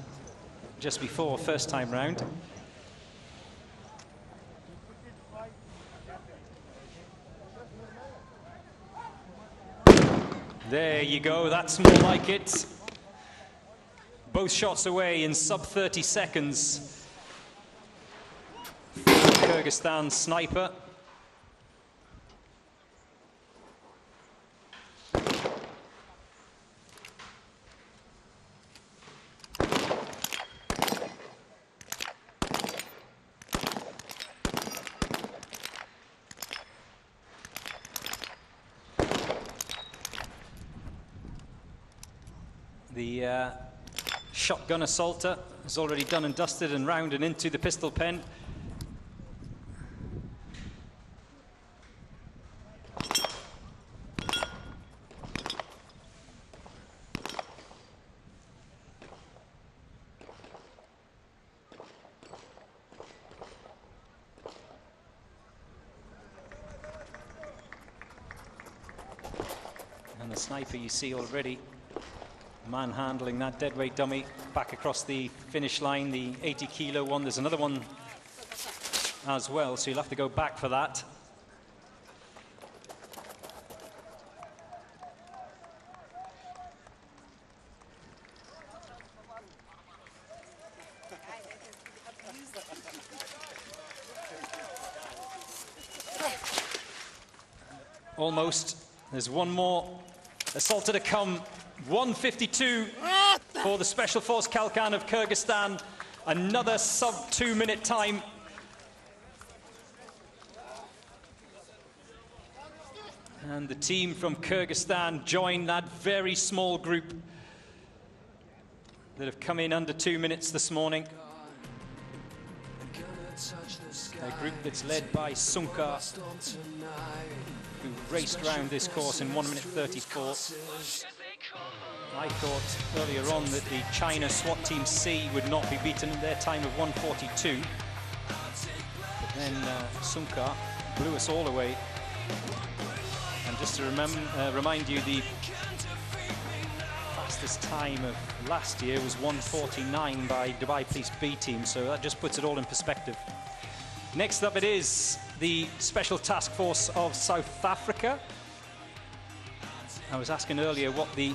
just before, first time round. There you go, that's more like it. Both shots away in sub 30 seconds. Kyrgyzstan sniper. The shotgun assaulter is already done and dusted and round and into the pistol pen. And the sniper you see already manhandling that deadweight dummy back across the finish line, the 80-kilo one. There's another one as well, so you'll have to go back for that. Almost. There's one more assaulter to come. 1:52 for the Special Force Kalkan of Kyrgyzstan. Another sub 2-minute time. And the team from Kyrgyzstan join that very small group that have come in under 2 minutes this morning. A group that's led by Sunka, who raced around this course in 1 minute 34. I thought earlier on that the China SWAT Team C would not be beaten in their time of 1:42. But then Sunka blew us all away And just to remind you, the fastest time of last year was 1:49 by Dubai Police B team, so that just puts it all in perspective. Next up it is the Special Task Force of South Africa. I was asking earlier what the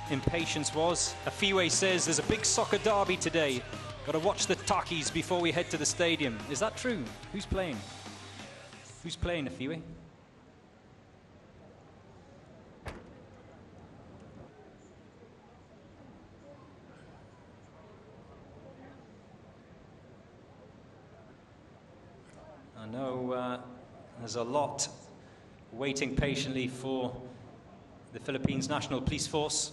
impatience was. Uae says there's a big soccer derby today. Got to watch the Takis before we head to the stadium. Is that true? Who's playing? Who's playing, Uae? I know there's a lot waiting patiently for the Philippines National Police Force.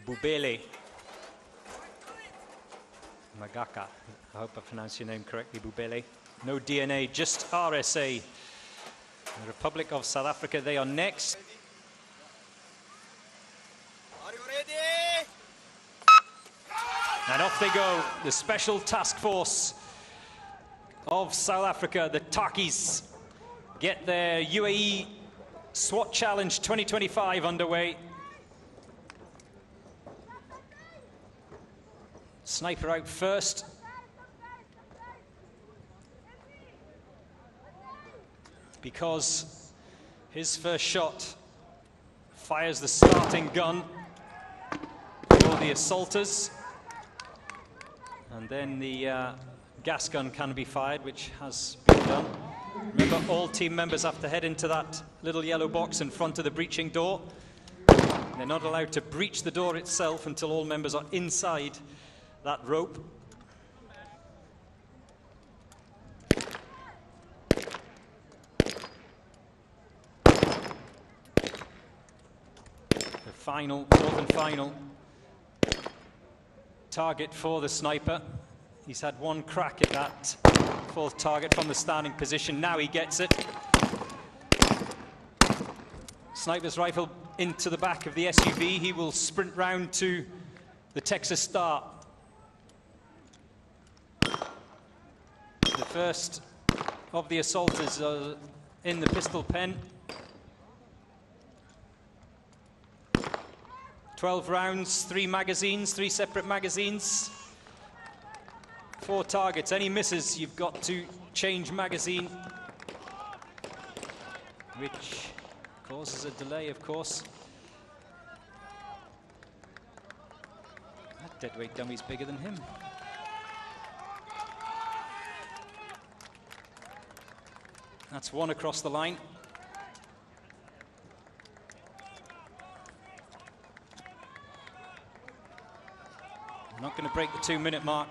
Bubele Magaka, I hope I pronounced your name correctly, Bubele. No DNA, just RSA. The Republic of South Africa, they are next. Are you ready? And off they go, the Special Task Force of South Africa, the Takis, get their Uae Swat Challenge 2025 underway. Sniper out first. Because his first shot fires the starting gun for the assaulters. And then the gas gun can be fired, which has been done. Remember, all team members have to head into that little yellow box in front of the breaching door. They're not allowed to breach the door itself until all members are inside that rope. The final, fourth and final target for the sniper. He's had one crack at that fourth target from the standing position. Now he gets it. Sniper's rifle into the back of the SUV. He will sprint round to the Texas Star. The first of the assaulters are in the pistol pen. 12 rounds, 3 magazines, 3 separate magazines. 4 targets. Any misses, you've got to change magazine, which causes a delay, of course. That deadweight dummy's bigger than him. That's one across the line. I'm not going to break the 2-minute mark,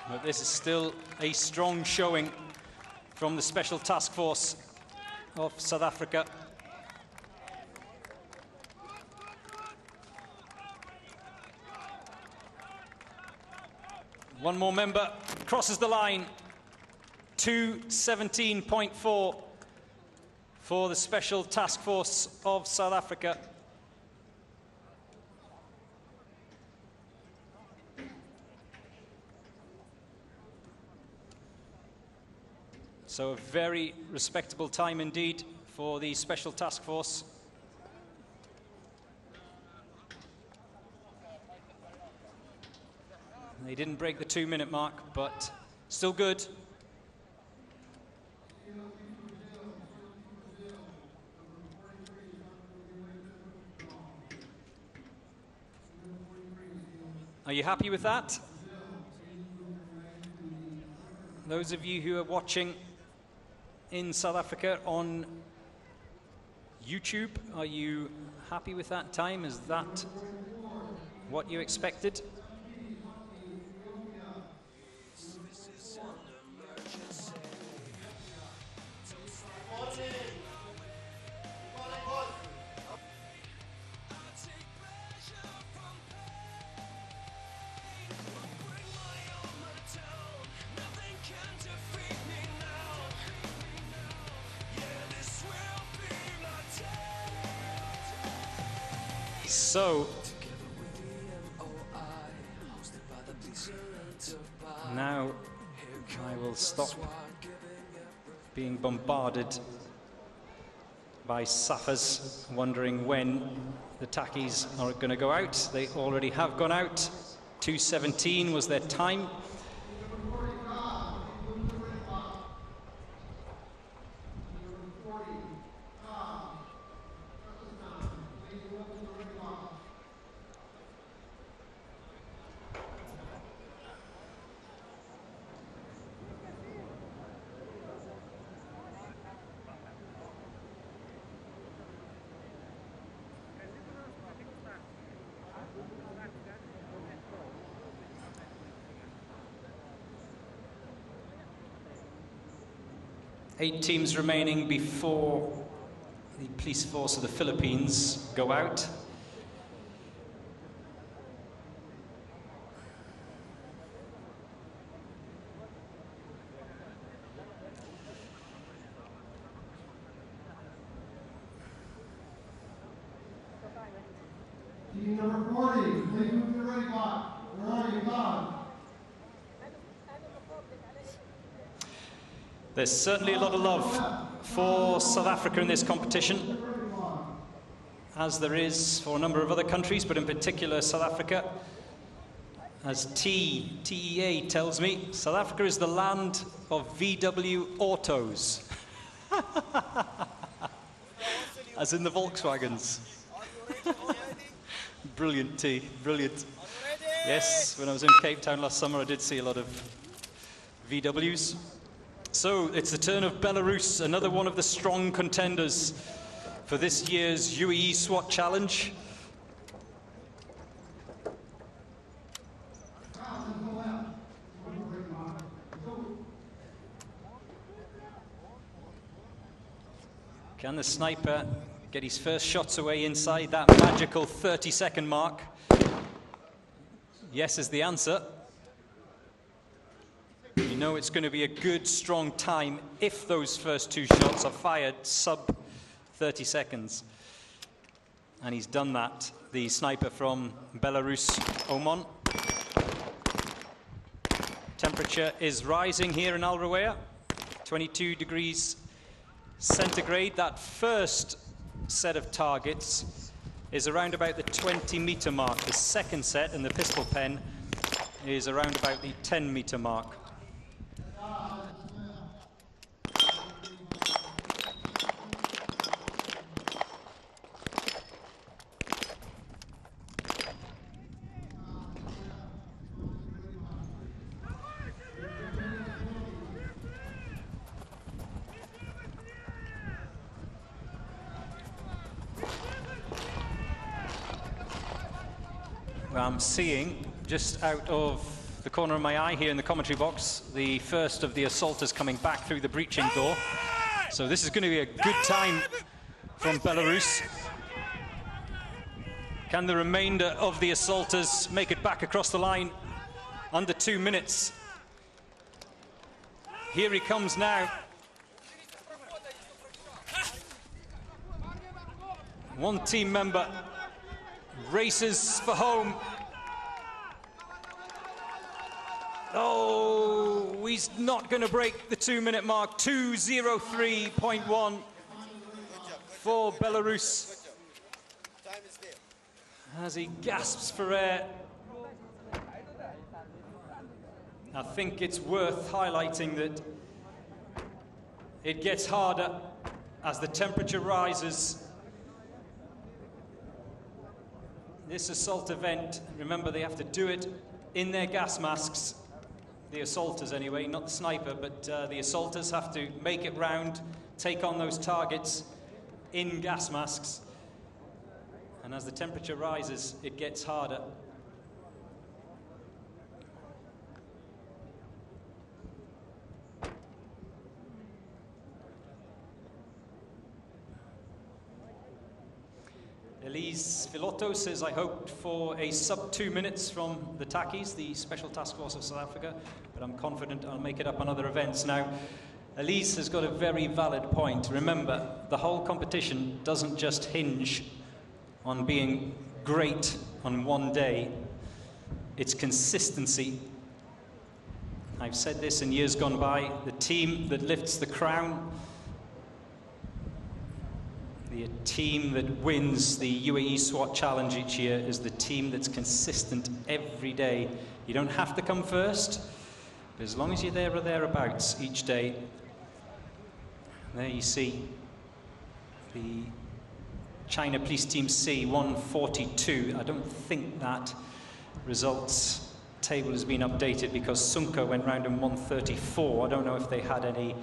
but this is still a strong showing from the Special Task Force of South Africa. One more member crosses the line. 2:17.4 for the Special Task Force of South Africa. So a very respectable time indeed for the Special Task Force. They didn't break the 2-minute mark, but still good. Are you happy with that? Those of you who are watching in South Africa on YouTube, are you happy with that time? Is that what you expected? Can defeat me now. Yeah, this will So, now I will stop being bombarded by Saffers wondering when the tackies are going to go out. They already have gone out. 2:17 was their time. Eight teams remaining before the police force of the Philippines go out. Team number 40, please move your ready block. Where are you, Bob? There's certainly a lot of love for South Africa in this competition, as there is for a number of other countries, but in particular South Africa. As TEA tells me, South Africa is the land of VW autos. As in the Volkswagens. Brilliant, T, brilliant. Yes, when I was in Cape Town last summer, I did see a lot of VWs. So it's the turn of Belarus, another one of the strong contenders for this year's Uae Swat Challenge. Can the sniper get his first shots away inside that magical 30-second mark? Yes is the answer. You know it's going to be a good, strong time if those first two shots are fired sub 30 seconds. And he's done that, the sniper from Belarus, Oman. Temperature is rising here in Al Ruwaya, 22 degrees centigrade. That first set of targets is around about the 20-meter mark. The second set in the pistol pen is around about the 10-meter mark. I'm seeing, just out of the corner of my eye here in the commentary box, the first of the assaulters coming back through the breaching door. So this is going to be a good time from Belarus. Can the remainder of the assaulters make it back across the line under 2 minutes? Here he comes now. One team member races for home. Oh, he's not going to break the 2-minute mark. 2:03.1 for Belarus. As he gasps for air. I think it's worth highlighting that it gets harder as the temperature rises. This assault event, remember, they have to do it in their gas masks. The assaulters anyway, not the sniper, but the assaulters have to make it round, take on those targets in gas masks. And as the temperature rises, it gets harder. Elise Filotto says, I hoped for a sub 2 minutes from the Takis, the Special Task Force of South Africa, but I'm confident I'll make it up on other events. Now, Elise has got a very valid point. Remember, the whole competition doesn't just hinge on being great on one day. It's consistency. I've said this in years gone by, the team that lifts the crown, the team that wins the Uae Swat Challenge each year is the team that's consistent every day. You don't have to come first, but as long as you're there or thereabouts each day. There you see the China Police Team C, 142. I don't think that results table has been updated because Sunka went round in 134. I don't know if they had any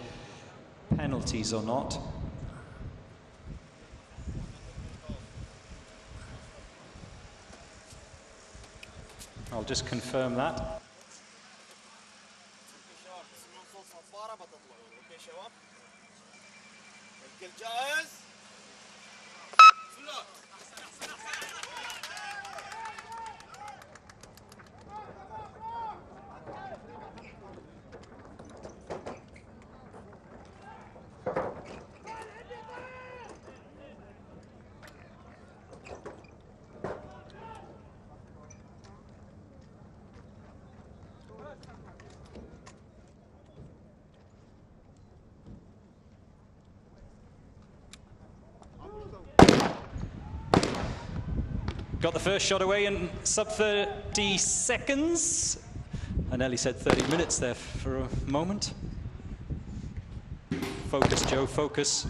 penalties or not. I'll just confirm that. Got the first shot away in sub 30 seconds. I nearly said 30 minutes there for a moment. Focus, Joe, focus.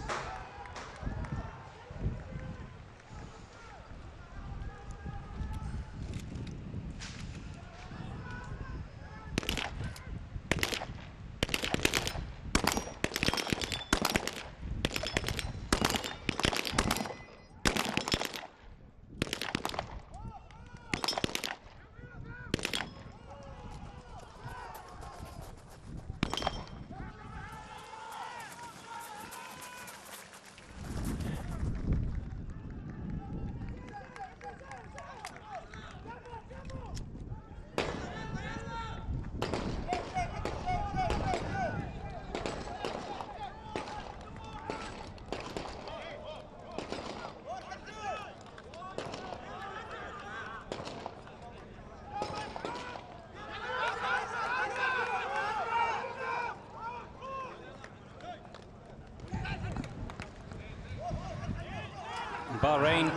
Bahrain,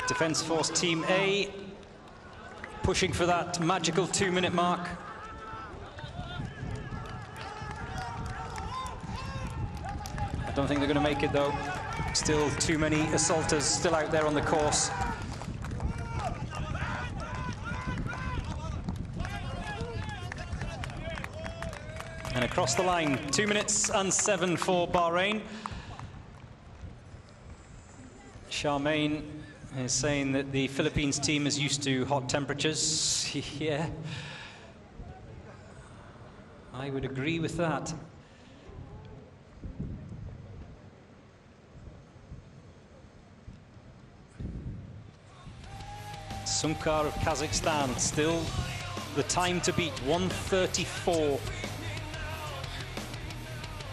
Defence Force Team A, pushing for that magical 2-minute mark. I don't think they're going to make it though. Still too many assaulters still out there on the course. And across the line, 2 minutes and 7 for Bahrain. Charmaine is saying that the Philippines team is used to hot temperatures. Yeah, I would agree with that. Sunkar of Kazakhstan, still the time to beat, 1:34.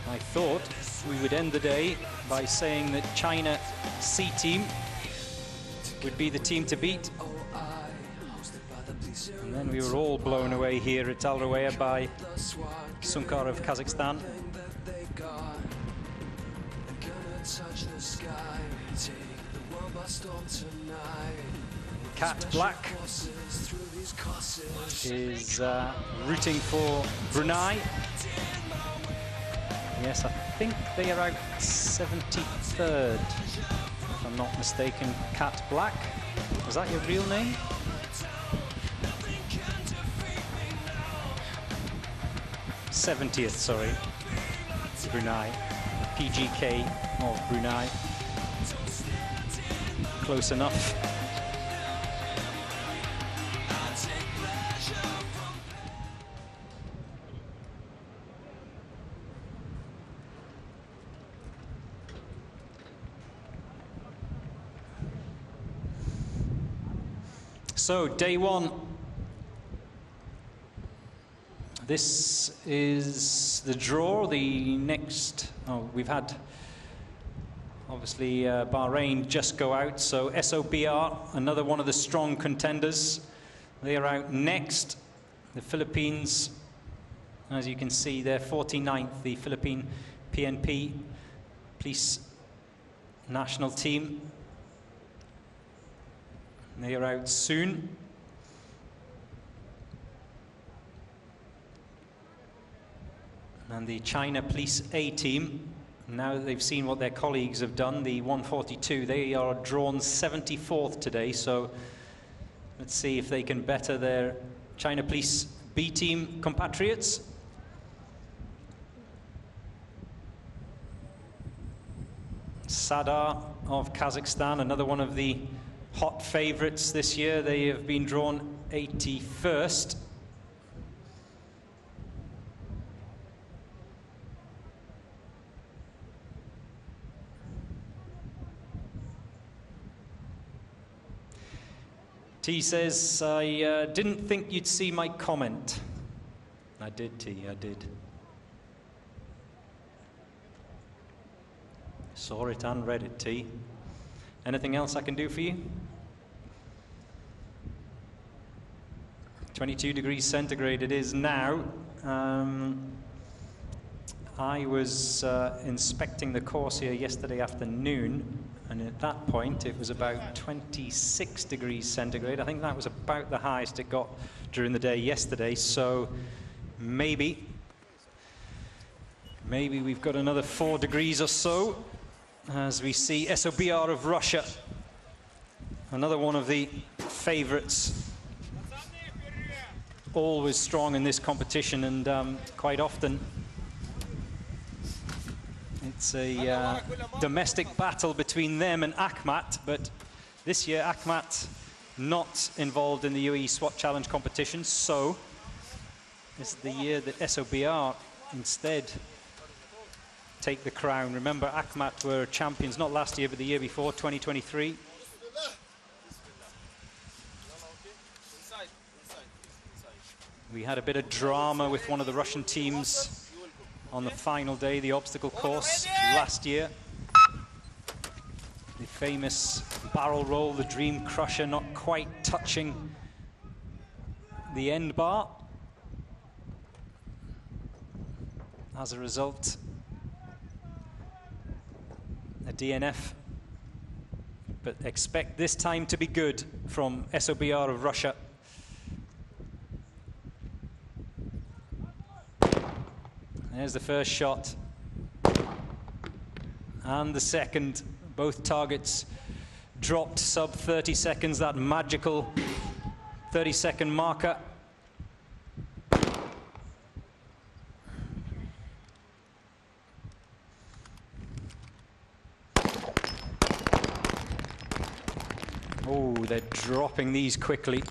I thought we would end the day by saying that China C team would be the team to beat. And then we were all blown away here at Al Ruwayah by Sunkar of Kazakhstan. Cat Black is rooting for Brunei. Yes, I think they are out 73rd, if I'm not mistaken. Cat Black, was that your real name? '70th, sorry. Brunei, PGK of Brunei. Close enough. So, day one. This is the draw. The next, we've had Obviously, Bahrain just go out, so SOBR, another one of the strong contenders. They are out next. The Philippines, as you can see, they're 49th, the Philippine PNP, Police National Team. They are out soon. And the China Police A team, now that they've seen what their colleagues have done, the 142, they are drawn 74th today, so let's see if they can better their China Police B team compatriots. Sadar of Kazakhstan, another one of the hot favorites this year. They have been drawn 81st. T says, I didn't think you'd see my comment. I did, T, I did. Saw it and read it, T. Anything else I can do for you? 22 degrees centigrade it is now. I was inspecting the course here yesterday afternoon, and at that point it was about 26 degrees centigrade. I think that was about the highest it got during the day yesterday, so maybe we've got another 4 degrees or so as we see SOBR of Russia, another one of the favorites, always strong in this competition, and quite often it's a domestic battle between them and Akhmat, but this year Akhmat not involved in the Uae Swat Challenge competition, so this is the year that SOBR instead take the crown. Remember, Akhmat were champions not last year but the year before, 2023. We had a bit of drama with one of the Russian teams on the final day, the obstacle course last year. The famous barrel roll, the Dream Crusher, not quite touching the end bar. As a result, a DNF. But expect this time to be good from SOBR of Russia. There's the first shot, and the second. Both targets dropped sub 30 seconds, that magical 30-second marker. Oh, they're dropping these quickly.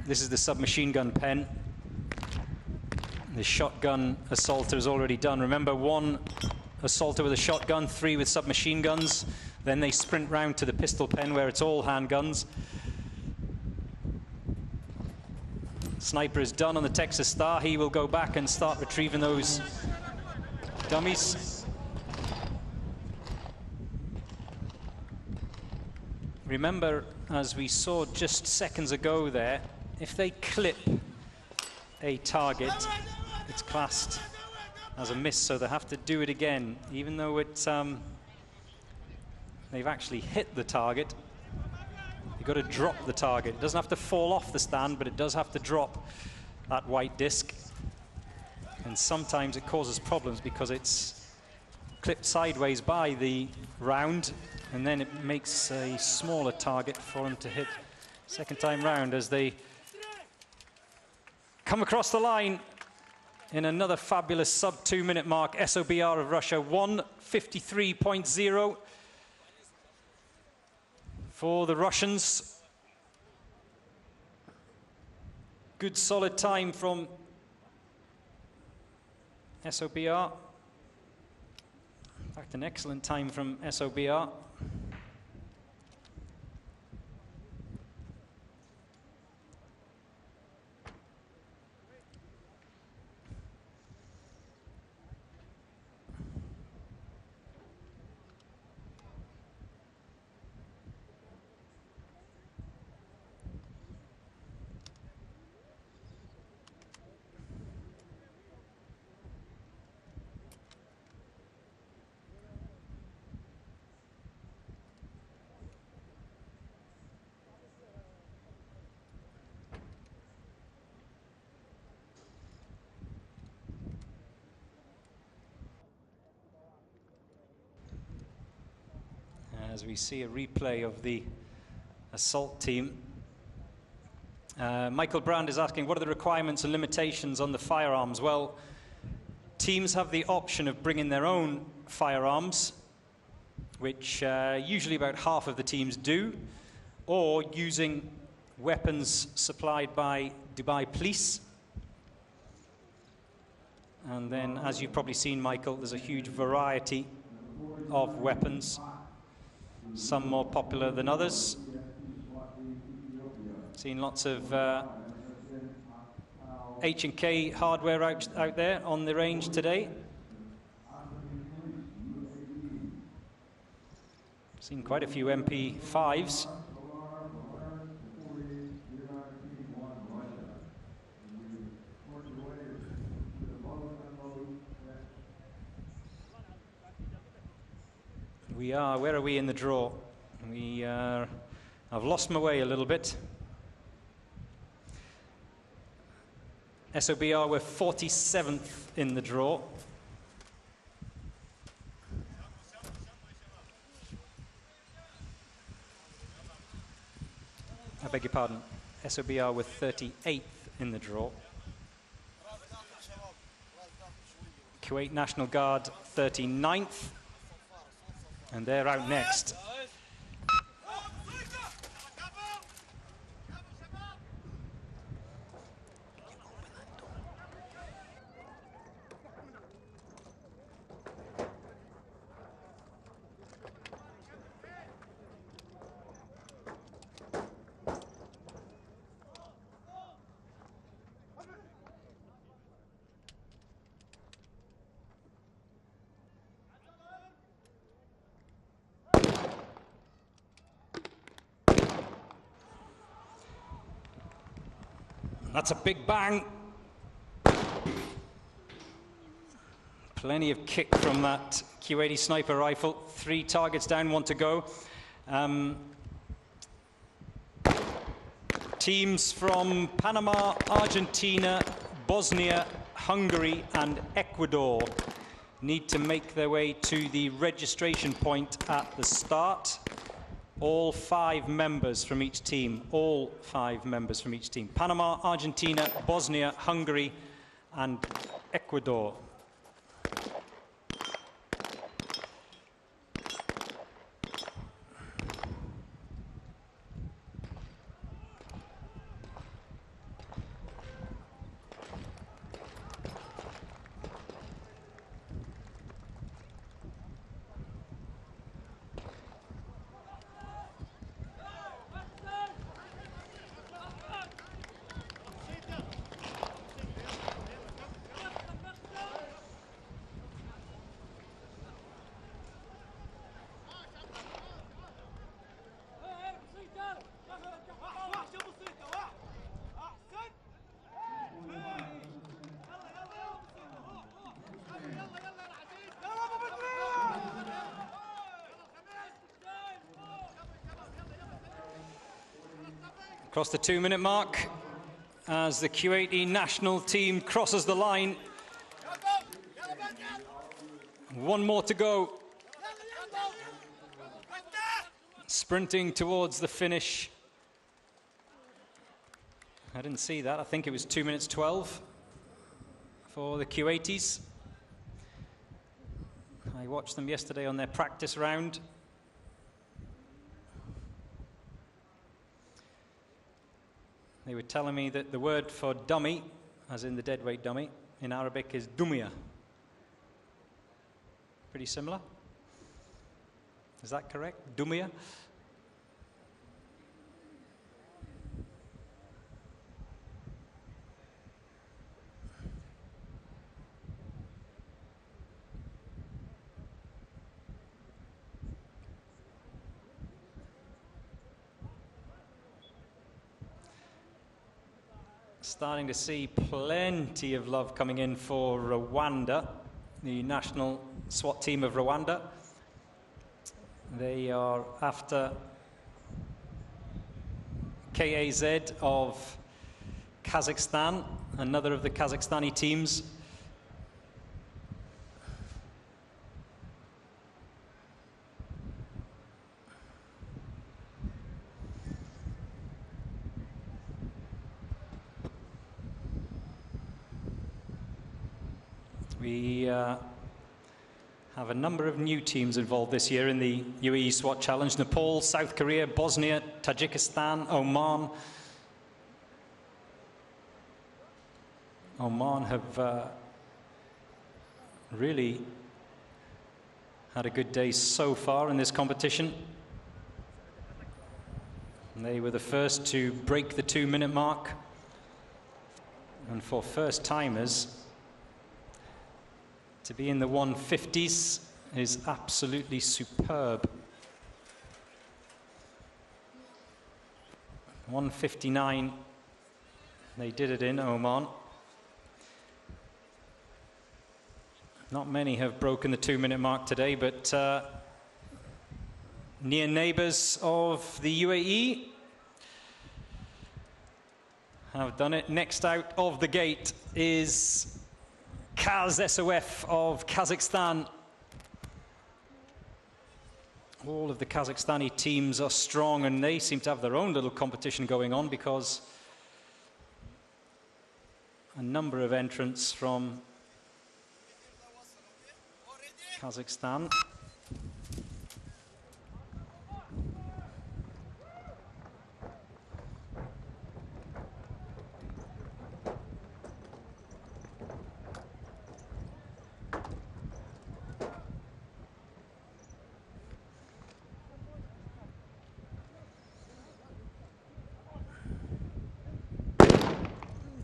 This is the submachine gun pen. The shotgun assaulter is already done. Remember, 1 assaulter with a shotgun, 3 with submachine guns. Then they sprint round to the pistol pen where it's all handguns. Sniper is done on the Texas Star. He will go back and start retrieving those dummies. Remember, as we saw just seconds ago there, if they clip a target, it's classed as a miss, so they have to do it again, even though it's they've actually hit the target. You've got to drop the target. It doesn't have to fall off the stand, but it does have to drop that white disc. And sometimes it causes problems because it's clipped sideways by the round, and then it makes a smaller target for them to hit second time round as they come across the line in another fabulous sub 2 minute mark. SOBR of Russia, 1:53.0 for the Russians. Good solid time from SOBR. In fact, an excellent time from SOBR. as we see a replay of the assault team. Michael Brand is asking, what are the requirements and limitations on the firearms? Well, teams have the option of bringing their own firearms, which usually about half of the teams do, or using weapons supplied by Dubai Police. And then, as you've probably seen, Michael, there's a huge variety of weapons, some more popular than others. Seen lots of H&K hardware out there on the range today. Seen quite a few MP5s. Where are we in the draw? I've lost my way a little bit. SOBR were 47th in the draw. I beg your pardon. SOBR were 38th in the draw. Kuwait National Guard 39th. And they're out next. That's a big bang. Plenty of kick from that Kuwaiti sniper rifle. 3 targets down, 1 to go. Teams from Panama, Argentina, Bosnia, Hungary and Ecuador need to make their way to the registration point at the start. All 5 members from each team. All 5 members from each team. Panama, Argentina, Bosnia, Hungary, and Ecuador. Across the 2-minute mark as the Kuwaiti national team crosses the line. 1 more to go. Sprinting towards the finish. I didn't see that. I think it was 2 minutes 12 for the Kuwaitis. I watched them yesterday on their practice round. They were telling me that the word for dummy, as in the deadweight dummy, in Arabic is dumia. Pretty similar. Is that correct? Dumia? Starting to see plenty of love coming in for Rwanda, the national SWAT team of Rwanda. They are after KAZ of Kazakhstan, another of the Kazakhstani teams. We have a number of new teams involved this year in the Uae Swat Challenge. Nepal, South Korea, Bosnia, Tajikistan, Oman. Oman have really had a good day so far in this competition. And they were the first to break the 2-minute mark. And for first-timers, to be in the 150s is absolutely superb. 159, they did it in Oman. Not many have broken the 2-minute mark today, but near neighbors of the UAE have done it. Next out of the gate is SOF of Kazakhstan. All of the Kazakhstani teams are strong, and they seem to have their own little competition going on, because a number of entrants from Kazakhstan.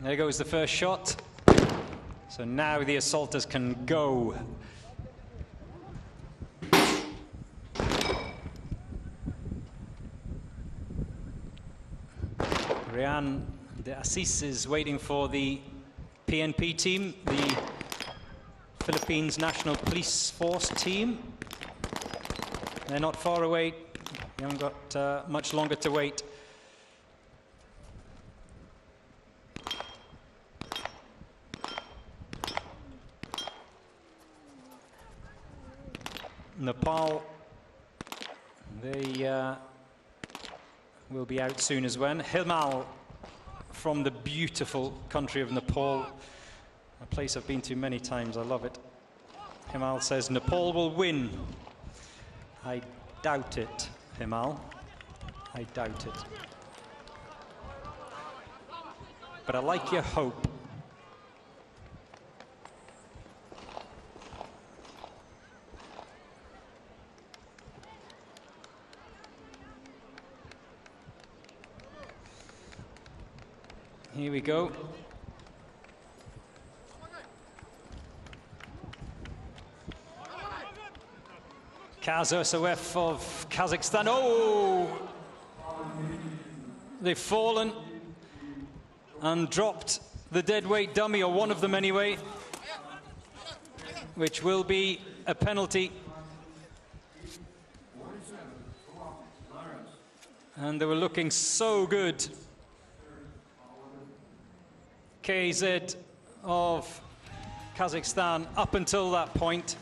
There goes the first shot. So now the assaulters can go. Rian De Assis is waiting for the PNP team, the Philippines National Police Force team. They're not far away. They haven't got much longer to wait. Nepal, they will be out soon as well. Himal from the beautiful country of Nepal, a place I've been to many times. I love it. Himal says Nepal will win. I doubt it, Himal. I doubt it. But I like your hope. Here we go. SOF of Kazakhstan. Oh! They've fallen and dropped the deadweight dummy, or one of them anyway, which will be a penalty. And they were looking so good. KZ of Kazakhstan up until that point.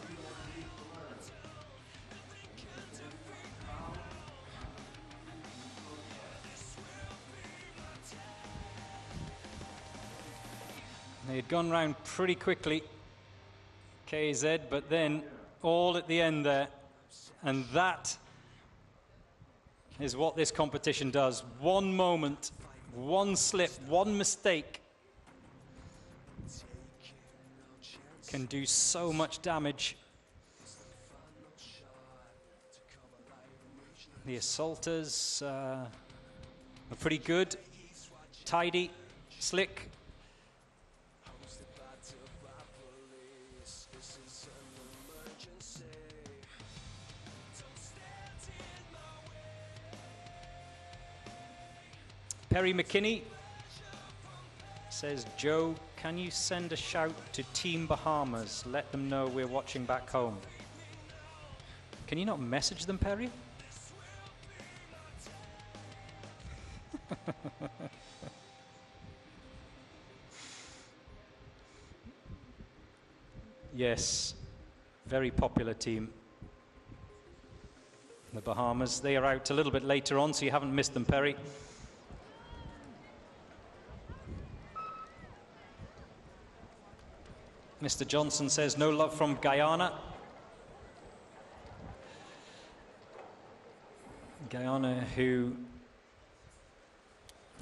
They had gone round pretty quickly, KZ, but then all at the end there. And that is what this competition does. One moment, one slip, one mistake can do so much damage. The assaulters are pretty good, tidy, slick. Perry McKinney says, Joe, can you send a shout to Team Bahamas? Let them know we're watching back home. Can you not message them, Perry? Yes, very popular team. The Bahamas. They are out a little bit later on, so you haven't missed them, Perry. Mr. Johnson says no love from Guyana. Guyana, who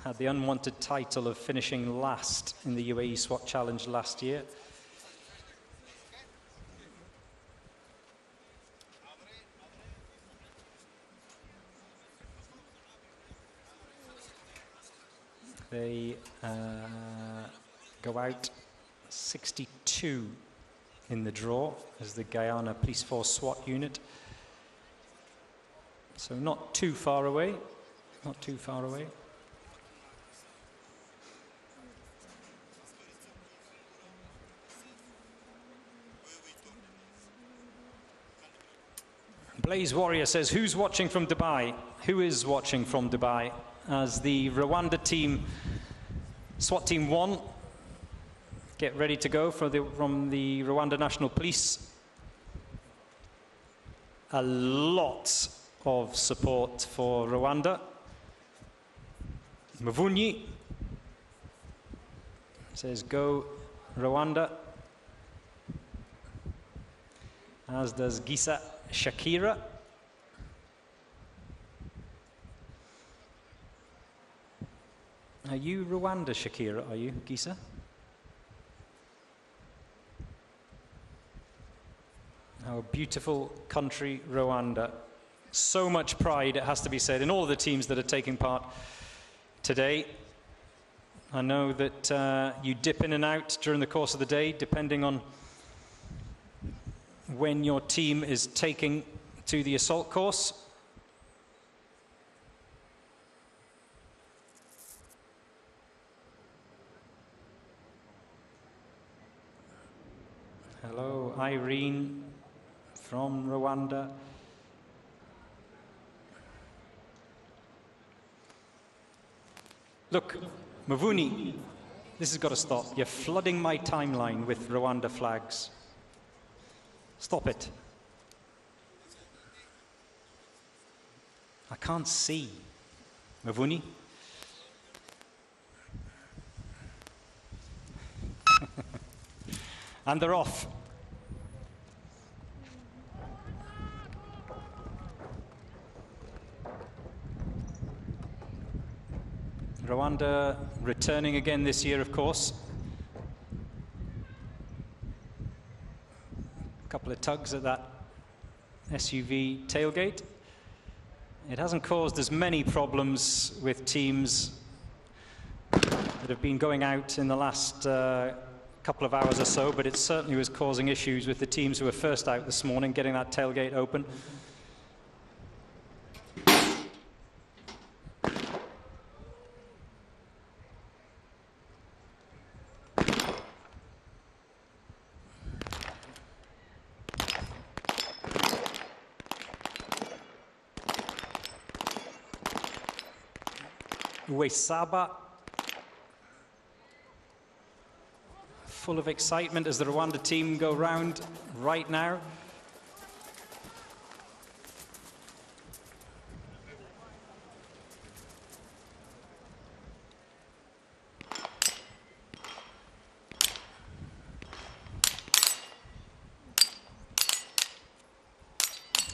had the unwanted title of finishing last in the UAE SWAT Challenge last year. They go out 62 in the draw as the Guyana Police Force SWAT unit. So not too far away, not too far away. Blaze Warrior says, who's watching from Dubai? Who is watching from Dubai? As the Rwanda team, SWAT Team 1, get ready to go from the Rwanda National Police. A lot of support for Rwanda. Mavunyi says, go Rwanda. As does Gisa Shakira. Are you Rwanda, Shakira? Are you, Gisa? Our beautiful country, Rwanda. So much pride, it has to be said, in all of the teams that are taking part today. I know that you dip in and out during the course of the day, depending on when your team is taking to the assault course. Hello, Irene from Rwanda. Look, Mavuni, this has got to stop. You're flooding my timeline with Rwanda flags. Stop it. I can't see. Mavuni? And they're off. Rwanda returning again this year, of course. A couple of tugs at that SUV tailgate. It hasn't caused as many problems with teams that have been going out in the last couple of hours or so, but it certainly was causing issues with the teams who were first out this morning, getting that tailgate open. Uae Swat, full of excitement as the Rwanda team go round right now.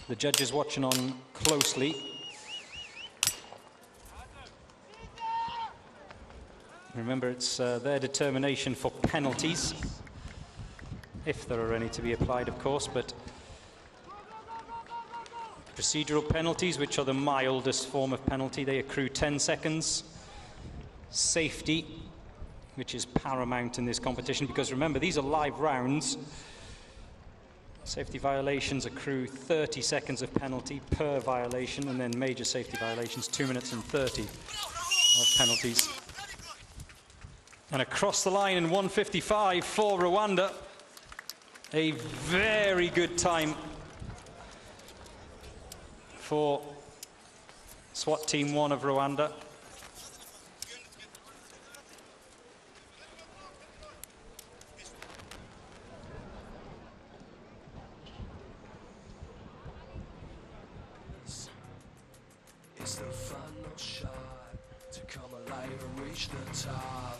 The judges watching on closely. Remember, it's their determination for penalties, if there are any to be applied, of course, but procedural penalties, which are the mildest form of penalty, they accrue 10 seconds. Safety, which is paramount in this competition, because remember, these are live rounds. Safety violations accrue 30 seconds of penalty per violation, and then major safety violations, 2 minutes and 30 of penalties. And across the line in 1:55 for Rwanda. A very good time for SWAT Team 1 of Rwanda. It's the final shot to come alive and reach the top.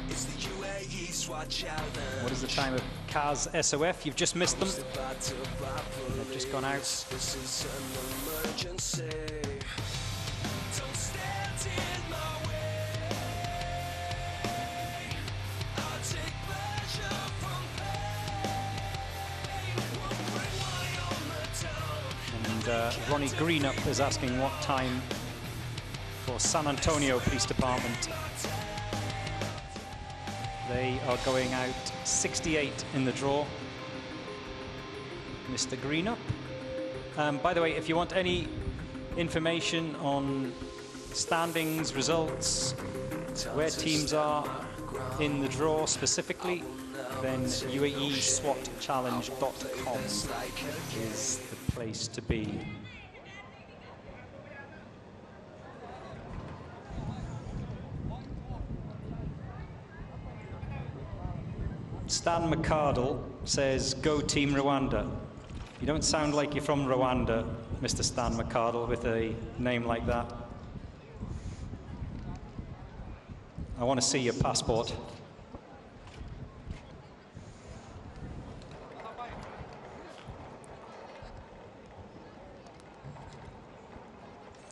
It's the UAE Uae Swat challenge. What is the time of Kaz SOF? You've just missed them. They've just gone out. This is an emergency. Don't stand in my way. I'll take pleasure from pain. Won't bring my own down. And Ronnie Greenup is asking what time for San Antonio Police Department. They are going out 68 in the draw. Mr. Greenup. By the way, if you want any information on standings, results, where teams are in the draw specifically, then UaeSwatChallenge.com is the place to be. Stan McCardle says, "Go Team Rwanda." You don't sound like you're from Rwanda, Mr. Stan McCardle, with a name like that. I want to see your passport.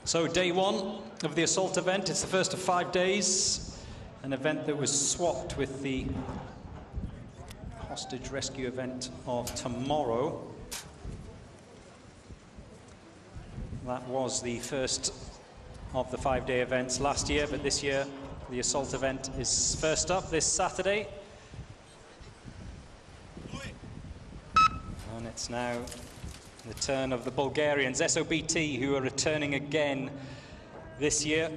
So day one of the assault event, it's the first of 5 days, an event that was swapped with the hostage rescue event of tomorrow. That was the first of the 5-day events last year, but this year the assault event is first up this Saturday. And it's now the turn of the Bulgarians, SOBT, who are returning again this year.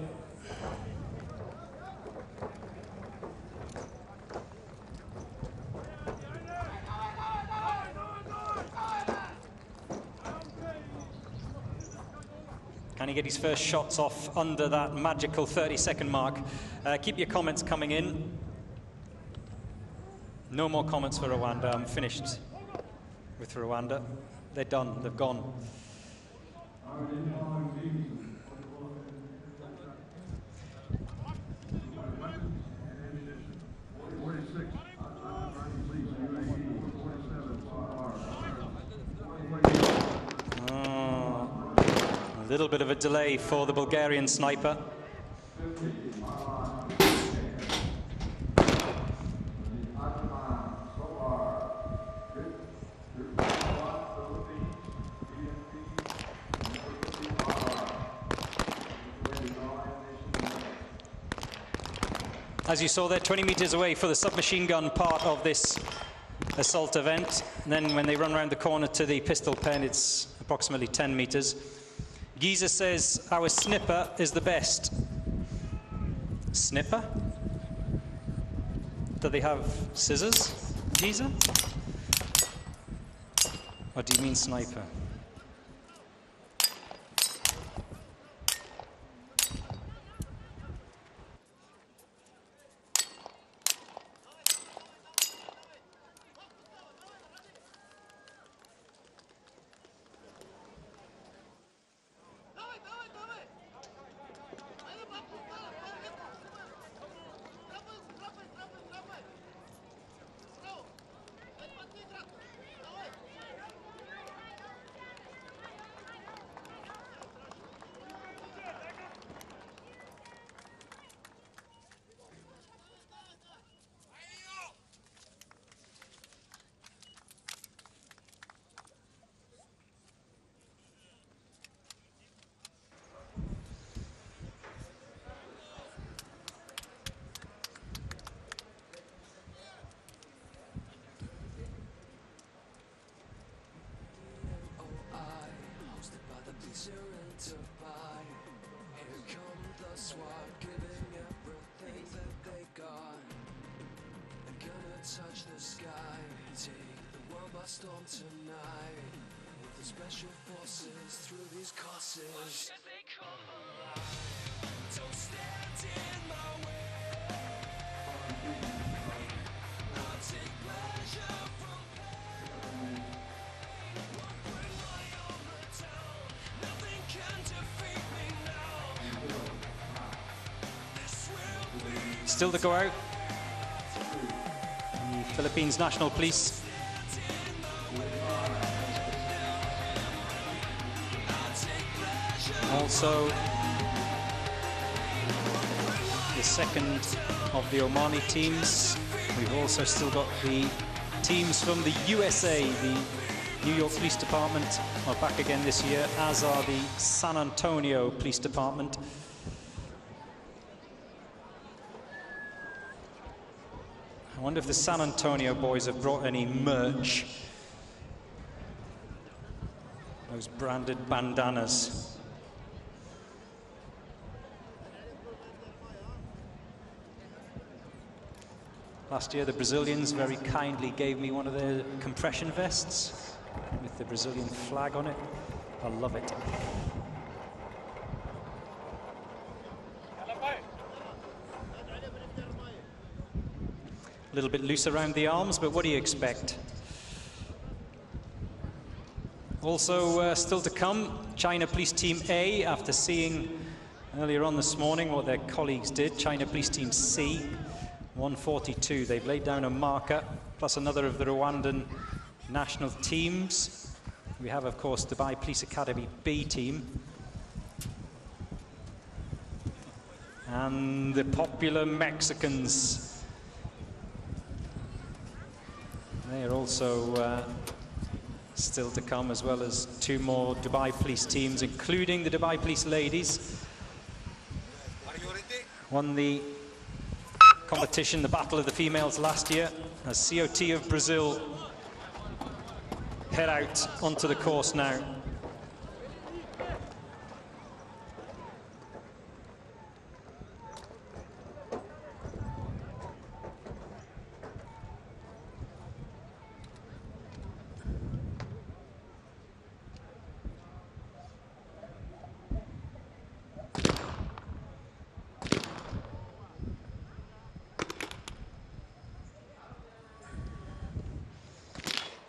Can he get his first shots off under that magical 30-second mark? Keep your comments coming in. No more comments for Rwanda. I'm finished with Rwanda. They're done. They've gone. A little bit of a delay for the Bulgarian sniper. As you saw, they're 20 meters away for the submachine gun part of this assault event. And then when they run around the corner to the pistol pen, it's approximately 10 meters. Giza says, our snipper is the best. Snipper? Do they have scissors, Giza? Or do you mean sniper? Here come the SWAT, giving everything that they got. They're gonna touch the sky, take the world by storm tonight. With the special forces through these courses. Don't stand in my way. I'll take pleasure from pain. Won't bring my armor down. Nothing can defeat me now. This will be Still to go out. Philippines National Police. Also, the second of the Omani teams. We've also still got the teams from the USA. The New York Police Department are back again this year, as are the San Antonio Police Department. I wonder if the San Antonio boys have brought any merch. Those branded bandanas. Last year, the Brazilians very kindly gave me one of their compression vests with the Brazilian flag on it. I love it. A little bit loose around the arms, but what do you expect? Also, still to come, China Police Team A, after seeing earlier on this morning what their colleagues did. China Police Team C, 142. They've laid down a marker, plus another of the Rwandan national teams. We have, of course, Dubai Police Academy B team. And the popular Mexicans. They are also still to come, as well as two more Dubai Police teams, including the Dubai Police ladies. Won the competition, the Battle of the Females, last year, as COT of Brazil head out onto the course now.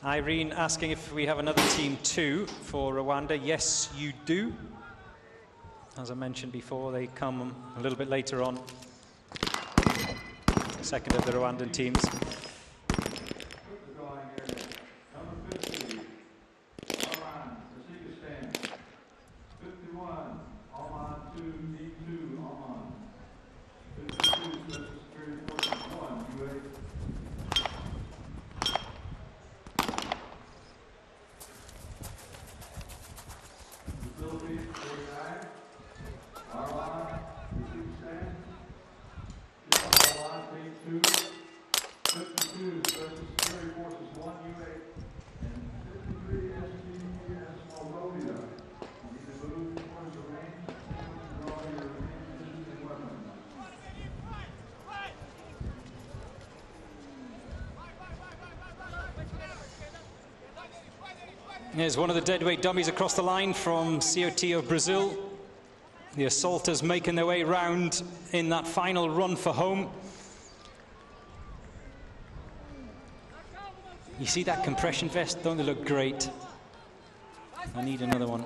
Irene asking if we have another team 2 for Rwanda. Yes, you do. As I mentioned before, they come a little bit later on. Second of the Rwandan teams. Here's one of the deadweight dummies across the line from COT of Brazil. The assaulters making their way round in that final run for home. You see that compression vest? Don't they look great? I need another one.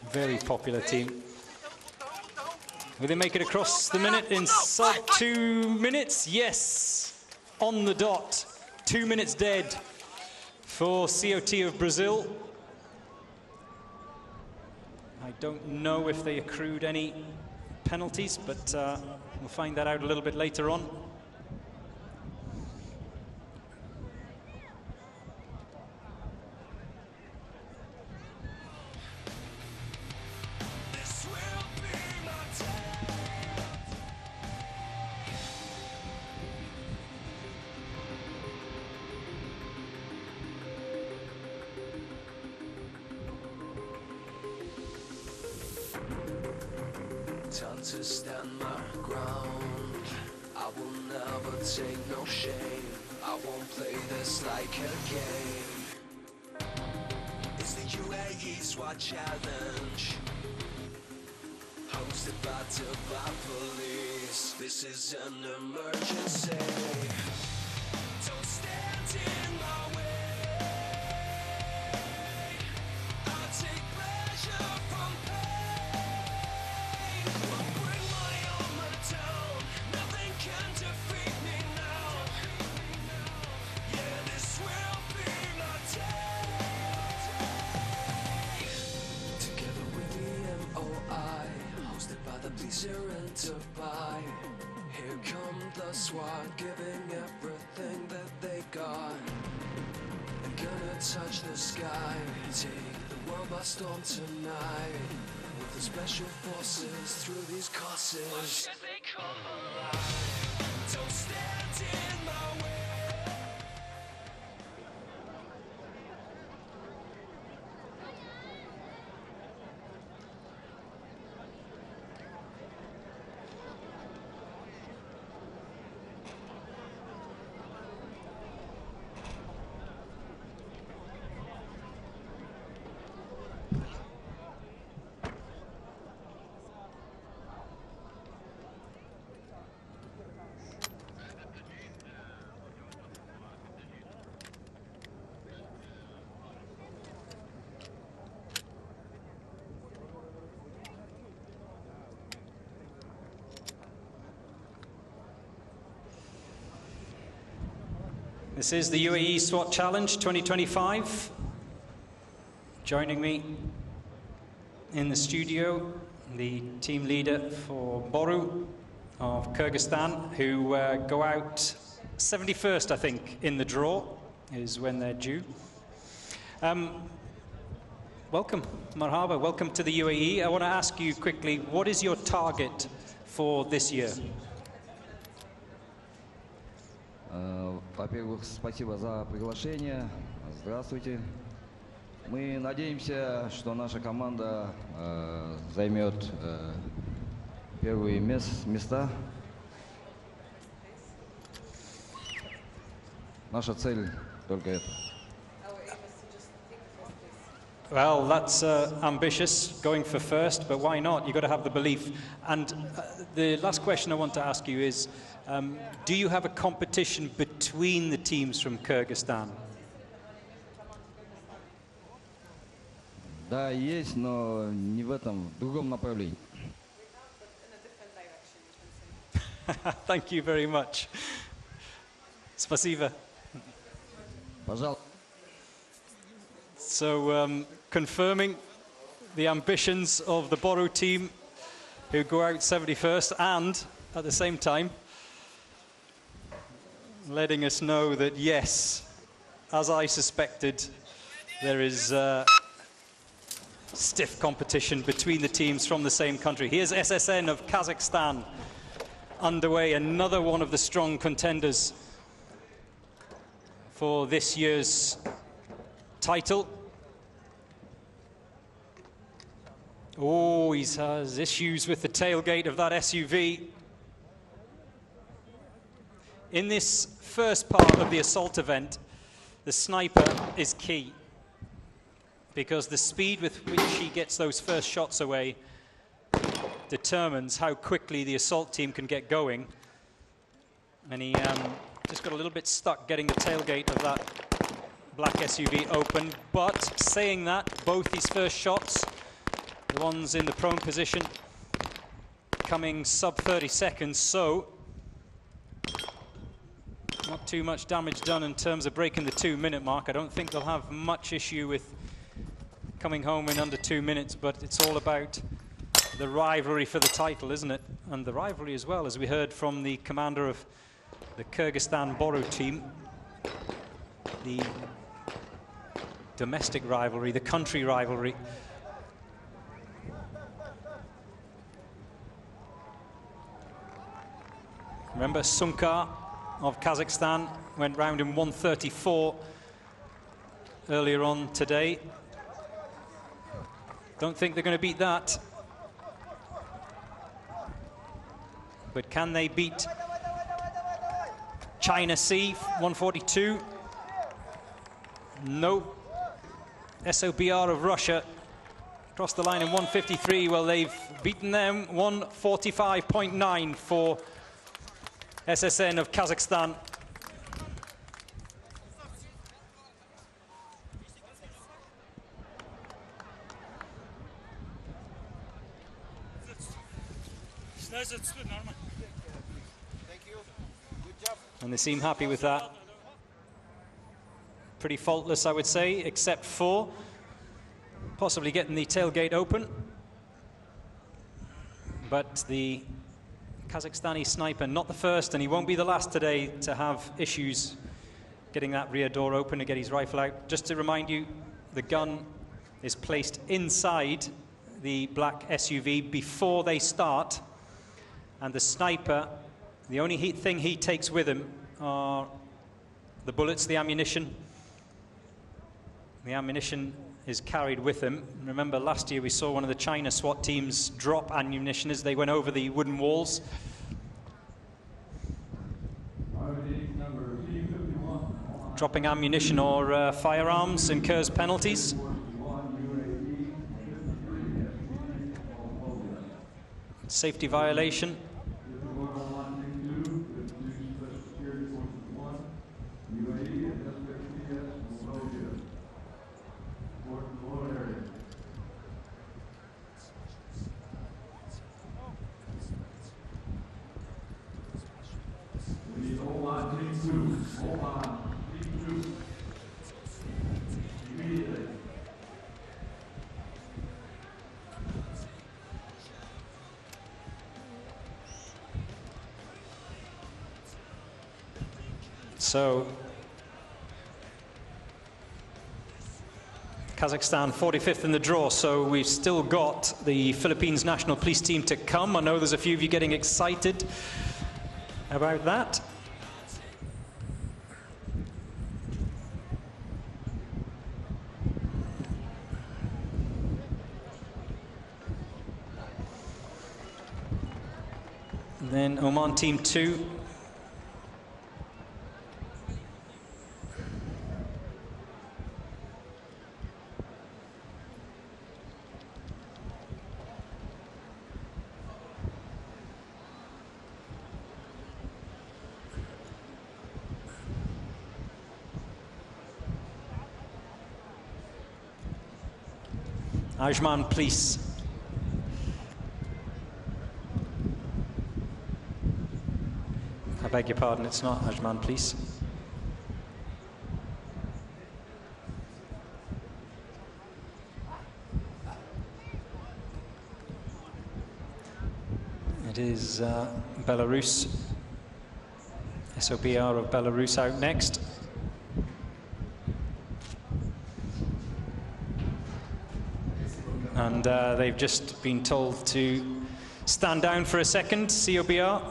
Very popular team. Will they make it across the minute in sub 2 minutes? Yes, on the dot. 2 minutes dead for COT of Brazil. I don't know if they accrued any penalties, but we'll find that out a little bit later on. Time to stand my ground. I will never take no shame. I won't play this like a game. It's the Uae Swat challenge, hosted by Dubai Police. This is an emergency. Don't stand in my way. I take pleasure from pain. Bring my armor down. Nothing can defeat me now. easier to buy. Here come the SWAT, giving everything that they got. I'm gonna touch the sky, take the world by storm tonight. With the special forces through these courses. Why should they come alive? Don't stand in my way. This is the Uae Swat Challenge 2025. Joining me in the studio, the team leader for Boru of Kyrgyzstan, who go out 71st, I think, in the draw, is when they're due. Welcome, marhaba, welcome to the UAE. I want to ask you quickly, what is your target for this year? Во-первых, спасибо за приглашение. Здравствуйте. Мы надеемся, что наша команда займет первые места. Наша цель только это. Well, that's ambitious, going for first, but why not? You've got to have the belief. And the last question I want to ask you is, do you have a competition between the teams from Kyrgyzstan? Да, есть, но не в этом, в другом направлении. Thank you very much. Spasiba. Пожалуйста. So, confirming the ambitions of the Boru team, who go out 71st, and at the same time, letting us know that yes, as I suspected, there is stiff competition between the teams from the same country. Here's SSN of Kazakhstan underway, another one of the strong contenders for this year's title. Oh, he has issues with the tailgate of that SUV. In this first part of the assault event, the sniper is key, because the speed with which he gets those first shots away determines how quickly the assault team can get going. And he just got a little bit stuck getting the tailgate of that black SUV open. But saying that, both his first shots, the ones in the prone position, coming sub 30 seconds, so not too much damage done in terms of breaking the 2-minute mark. I don't think they'll have much issue with coming home in under 2 minutes, but it's all about the rivalry for the title, isn't it? And the rivalry as well, as we heard from the commander of the Kyrgyzstan Boru team. The domestic rivalry, the country rivalry. Remember, Sunkar of Kazakhstan went round in 1:34 earlier on today. Don't think they're going to beat that. But can they beat China Sea 142? No. SOBR of Russia crossed the line in 1:53. Well, they've beaten them 1:45.9 for SSN of Kazakhstan. And they seem happy with that. Pretty faultless, I would say, except for possibly getting the tailgate open. but the Kazakhstani sniper, not the first, and he won't be the last today to have issues getting that rear door open to get his rifle out. Just to remind you, the gun is placed inside the black SUV before they start, and the sniper, the only thing he takes with him are the bullets, the ammunition. The ammunition is carried with him. Remember last year we saw one of the China SWAT teams drop ammunition as they went over the wooden walls. Dropping ammunition or firearms incurs penalties. Safety violation. So, Kazakhstan 45th in the draw, so we've still got the Philippines national police team to come. I know there's a few of you getting excited about that. And then Oman team 2. Ajman, please. I beg your pardon, it's not Ajman, please. It is Belarus. SOBR of Belarus out next. And they've just been told to stand down for a second, COBR.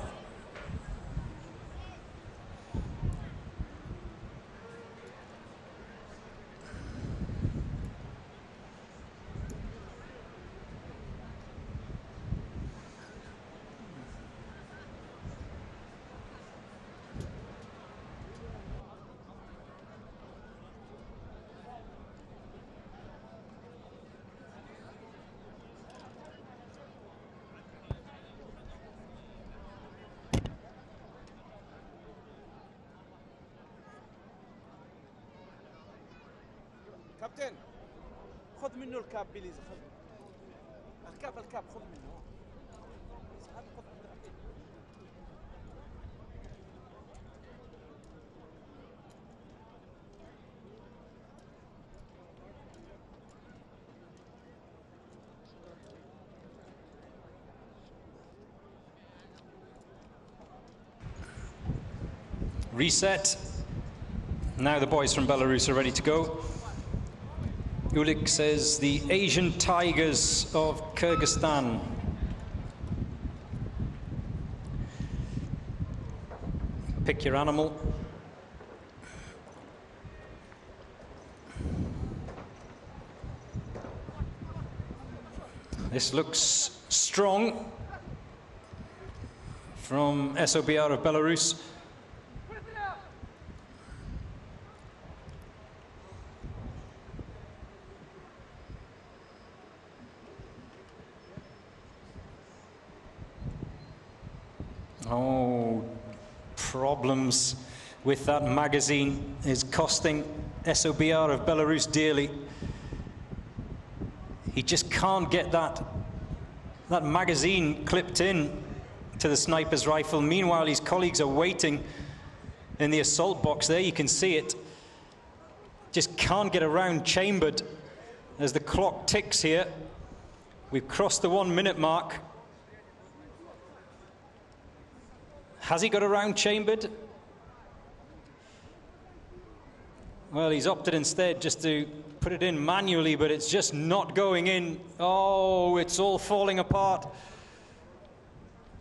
كابتن خذ منه الكاب بليز الكاب خذ منه Reset. Now the boys from Belarus are ready to go. Ulik says the Asian Tigers of Kyrgyzstan. Pick your animal. This looks strong from SOBR of Belarus. Oh, problems with that magazine is costing SOBR of Belarus dearly. He just can't get that magazine clipped in to the sniper's rifle. Meanwhile, his colleagues are waiting in the assault box there. You can see it. Just can't get around chambered as the clock ticks here. We've crossed the 1 minute mark. Has he got a round chambered? Well, he's opted instead just to put it in manually, but it's just not going in. Oh, it's all falling apart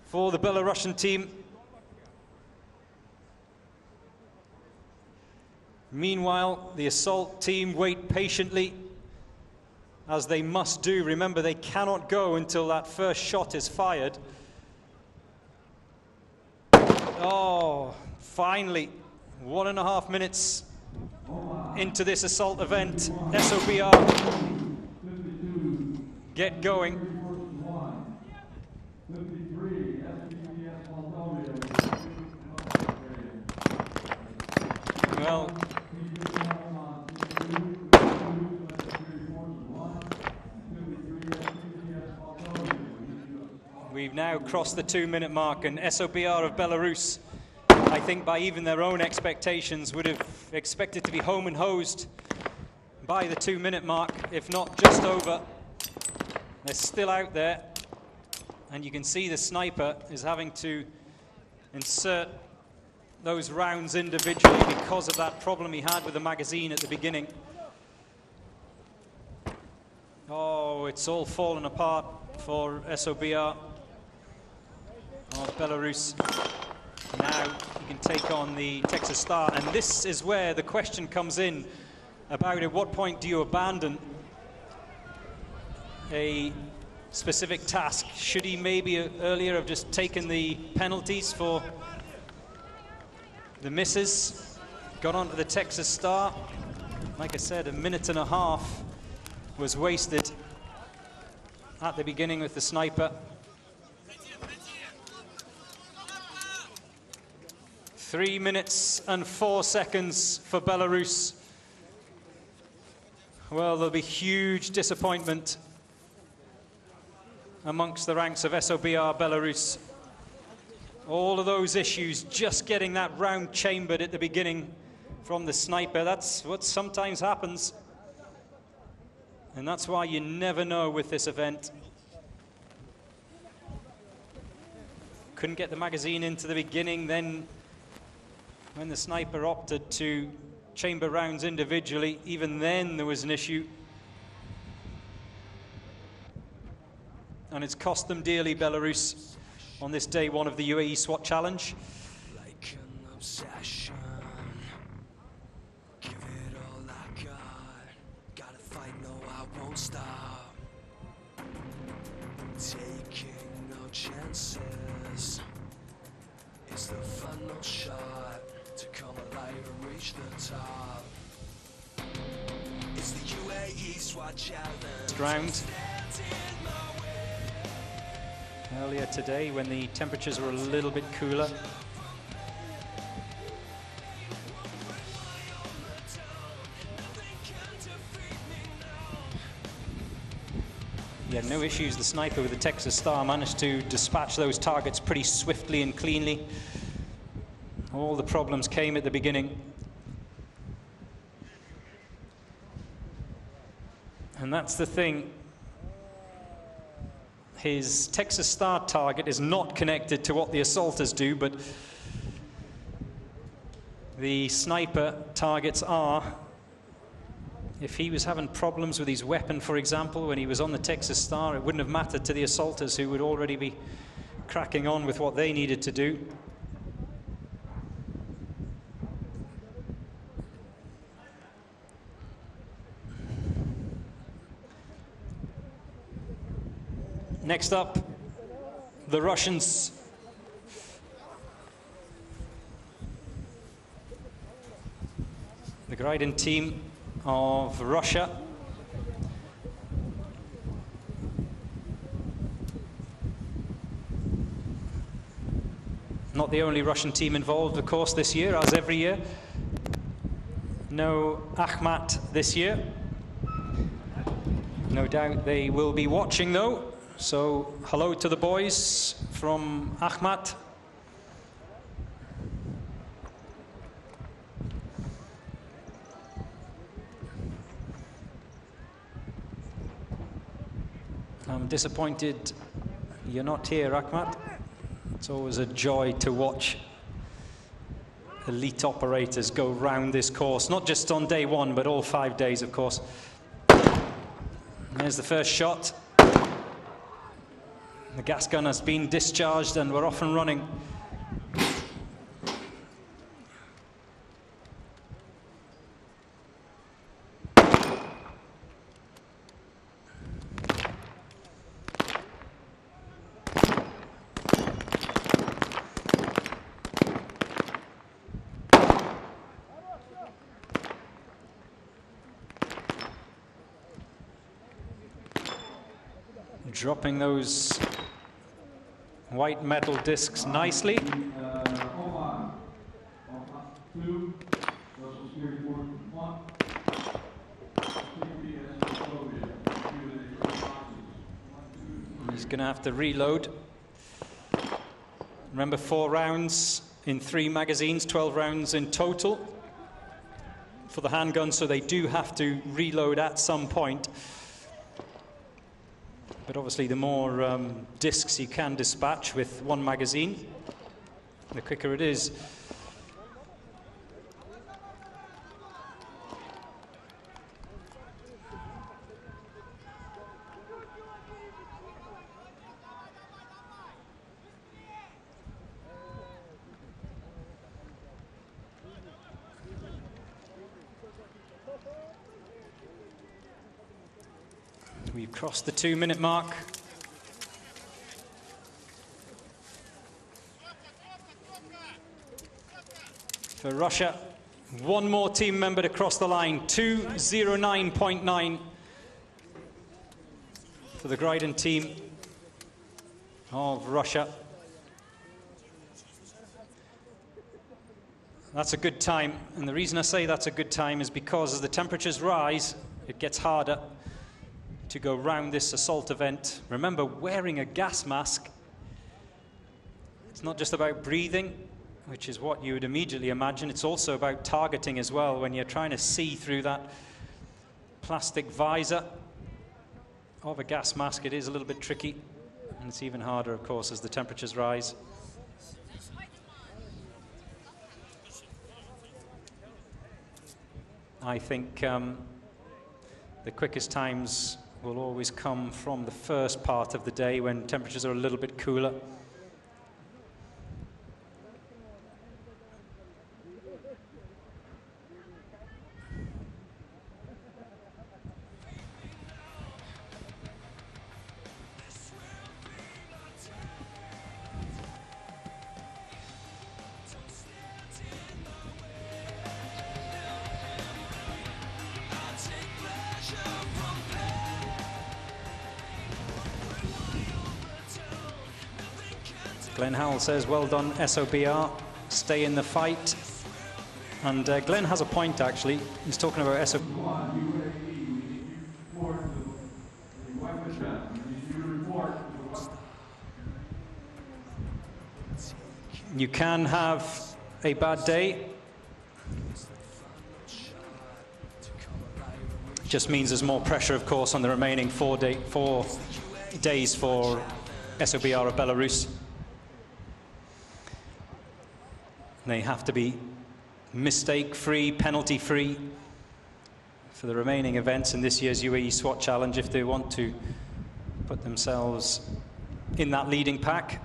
for the Belarusian team. Meanwhile, the assault team wait patiently, as they must do. Remember, they cannot go until that first shot is fired. Oh, finally, 1.5 minutes into this assault event, SOBR get going. Well, we've now crossed the 2-minute mark, and SOBR of Belarus, I think by even their own expectations, would have expected to be home and hosed by the 2-minute mark, if not just over. They're still out there, and you can see the sniper is having to insert those rounds individually because of that problem he had with the magazine at the beginning. Oh, it's all fallen apart for SOBR of Belarus. Now you can take on the Texas Star, and this is where the question comes in about at what point do you abandon a specific task. Should he maybe earlier have just taken the penalties for the misses, got onto the Texas Star? Like I said, 1.5 minutes was wasted at the beginning with the sniper. 3 minutes and 4 seconds for Belarus. Well, there'll be huge disappointment amongst the ranks of SOBR Belarus. All of those issues, just getting that round chambered at the beginning from the sniper, that's what sometimes happens. And that's why you never know with this event. Couldn't get the magazine into the beginning, then when the sniper opted to chamber rounds individually, even then there was an issue. And it's cost them dearly, Belarus, on this day one of the UAE SWAT Challenge. Like an obsession, give it all I got. Gotta fight, no, I won't stop. Taking no chances. It's the final shot to come alive and reach the top. It's the UAE SWAT Challenge. Round. Earlier today, when the temperatures were a little bit cooler. He had no issues. The sniper with the Texas Star managed to dispatch those targets pretty swiftly and cleanly. All the problems came at the beginning. And that's the thing. His Texas Star target is not connected to what the assaulters do, but the sniper targets are. If he was having problems with his weapon, for example, when he was on the Texas Star, it wouldn't have mattered to the assaulters, who would already be cracking on with what they needed to do. Next up, the Russians. The Griden team of Russia. Not the only Russian team involved, of course, this year, as every year. No Akhmat this year. No doubt they will be watching, though. So, hello to the boys from Akhmat. I'm disappointed you're not here, Akhmat. It's always a joy to watch elite operators go round this course, not just on day one, but all 5 days, of course. And there's the first shot. The gas gun has been discharged and we're off and running. Dropping those white metal discs nicely. He's going to have to reload. Remember, 4 rounds in 3 magazines, 12 rounds in total for the handgun, so they do have to reload at some point. But obviously, the more discs you can dispatch with 1 magazine, the quicker it is. We've crossed the 2-minute mark. For Russia, 1 more team member to cross the line, 2:09.9 for the Gryden team of Russia. That's a good time, and the reason I say that's a good time is because as the temperatures rise, it gets harder to go round this assault event. Remember, wearing a gas mask, it's not just about breathing, which is what you would immediately imagine. It's also about targeting as well. When you're trying to see through that plastic visor of a gas mask, it is a little bit tricky, and it's even harder, of course, as the temperatures rise. I think the quickest times will always come from the first part of the day when temperatures are a little bit cooler. Glenn Howell says, well done, SOBR, stay in the fight. And Glenn has a point, actually. He's talking about SOBR. You can have a bad day. Just means there's more pressure, of course, on the remaining 4 days for SOBR of Belarus. They have to be mistake-free, penalty-free for the remaining events in this year's UAE SWAT Challenge if they want to put themselves in that leading pack.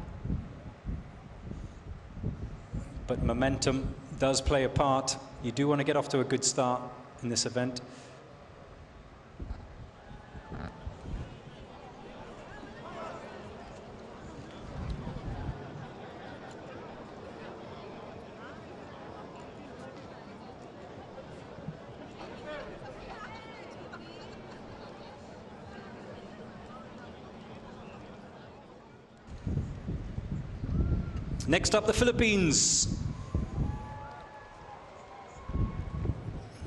But momentum does play a part. You do want to get off to a good start in this event. Next up, the Philippines.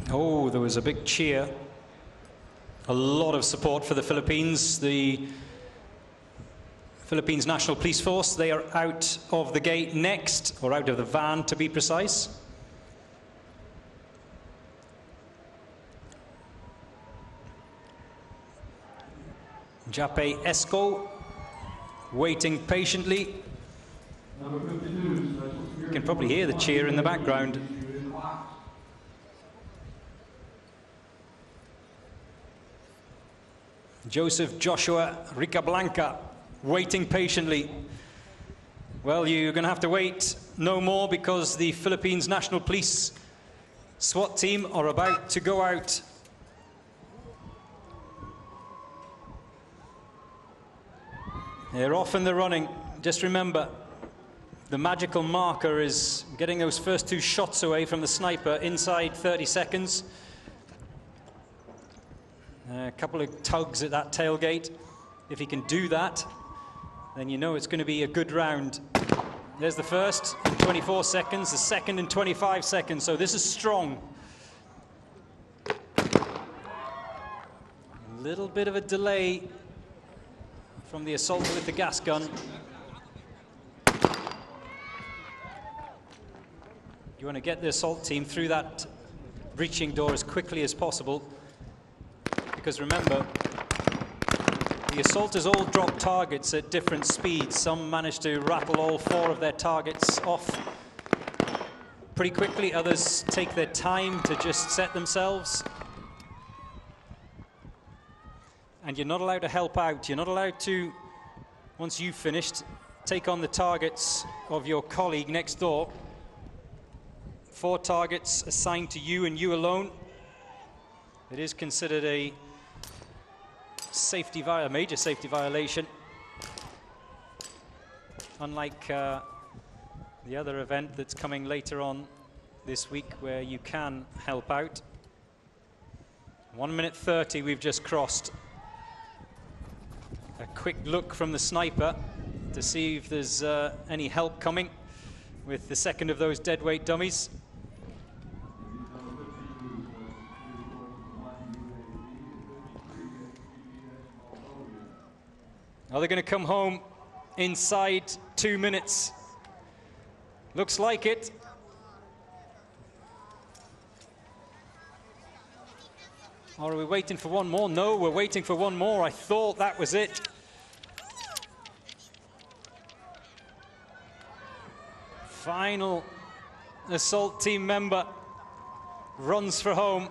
Oh, there was a big cheer. A lot of support for the Philippines. The Philippines National Police Force, they are out of the gate next, or out of the van to be precise. Jape Esco waiting patiently. You can probably hear the cheer in the background. Joseph Joshua Ricablanca, waiting patiently. Well, you're going to have to wait no more because the Philippines National Police SWAT team are about to go out. They're off in the running. Just remember, the magical marker is getting those first 2 shots away from the sniper inside 30 seconds. A couple of tugs at that tailgate. If he can do that, then you know it's going to be a good round. There's the first in 24 seconds, the second in 25 seconds, so this is strong. A little bit of a delay from the assault with the gas gun. You want to get the assault team through that breaching door as quickly as possible, because remember, the assaulters all drop targets at different speeds. Some manage to rattle all 4 of their targets off pretty quickly. Others take their time to just set themselves. And you're not allowed to help out. You're not allowed to, once you've finished, take on the targets of your colleague next door. 4 targets assigned to you and you alone. It is considered a major safety violation. Unlike the other event that's coming later on this week where you can help out. 1 minute 30 we've just crossed. A quick look from the sniper to see if there's any help coming with the second of those deadweight dummies. Are they going to come home inside 2 minutes? Looks like it. Or are we waiting for one more? No, we're waiting for one more. I thought that was it. Final assault team member runs for home.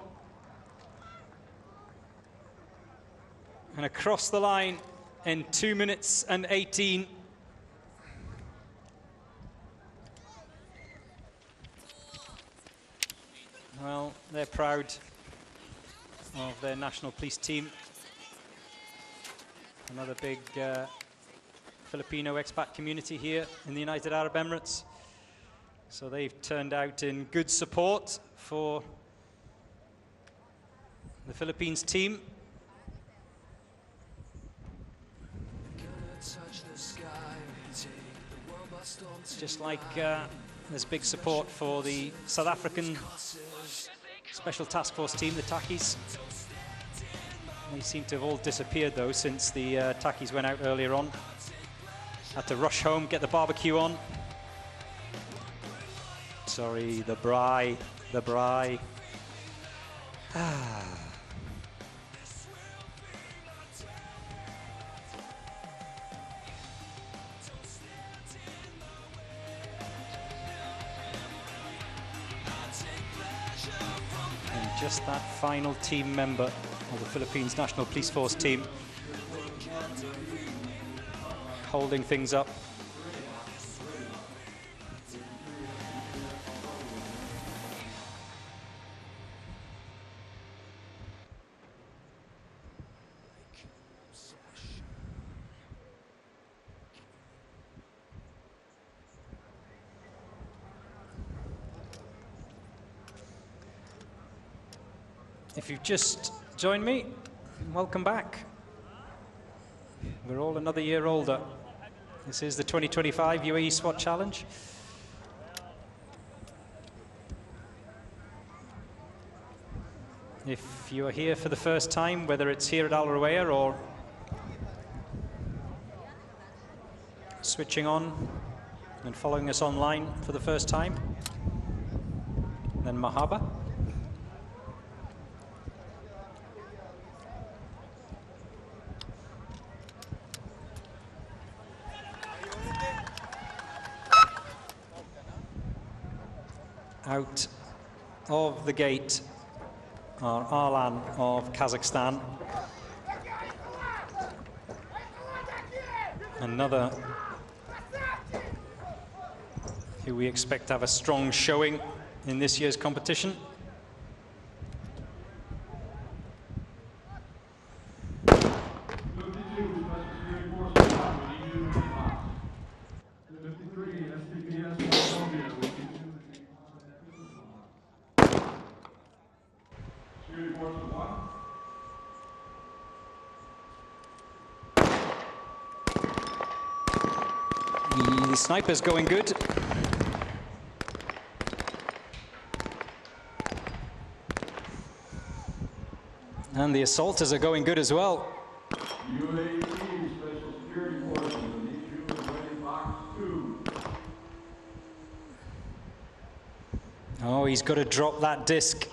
And across the line in 2 minutes and 18. Well, they're proud of their national police team. Another big Filipino expat community here in the United Arab Emirates. So they've turned out in good support for the Philippines team. Just like there's big support for the South African Special Task Force team, the Takis. They seem to have all disappeared though since the Takis went out earlier on. Had to rush home, get the barbecue on. Sorry, the braai. Just that final team member of the Philippines National Police Force team holding things up. If you've just joined me, welcome back. We're all another year older. This is the 2025 Uae Swat Challenge. If you are here for the first time, whether it's here at Al Ruwaya or switching on and following us online for the first time, then mahaba. out of the gate are Arlan of Kazakhstan. Another who we expect to have a strong showing in this year's competition. The sniper's going good. And the assaulters are going good as well. Uae Special Security Forces, need you in ready box 2. Oh, he's got to drop that disc.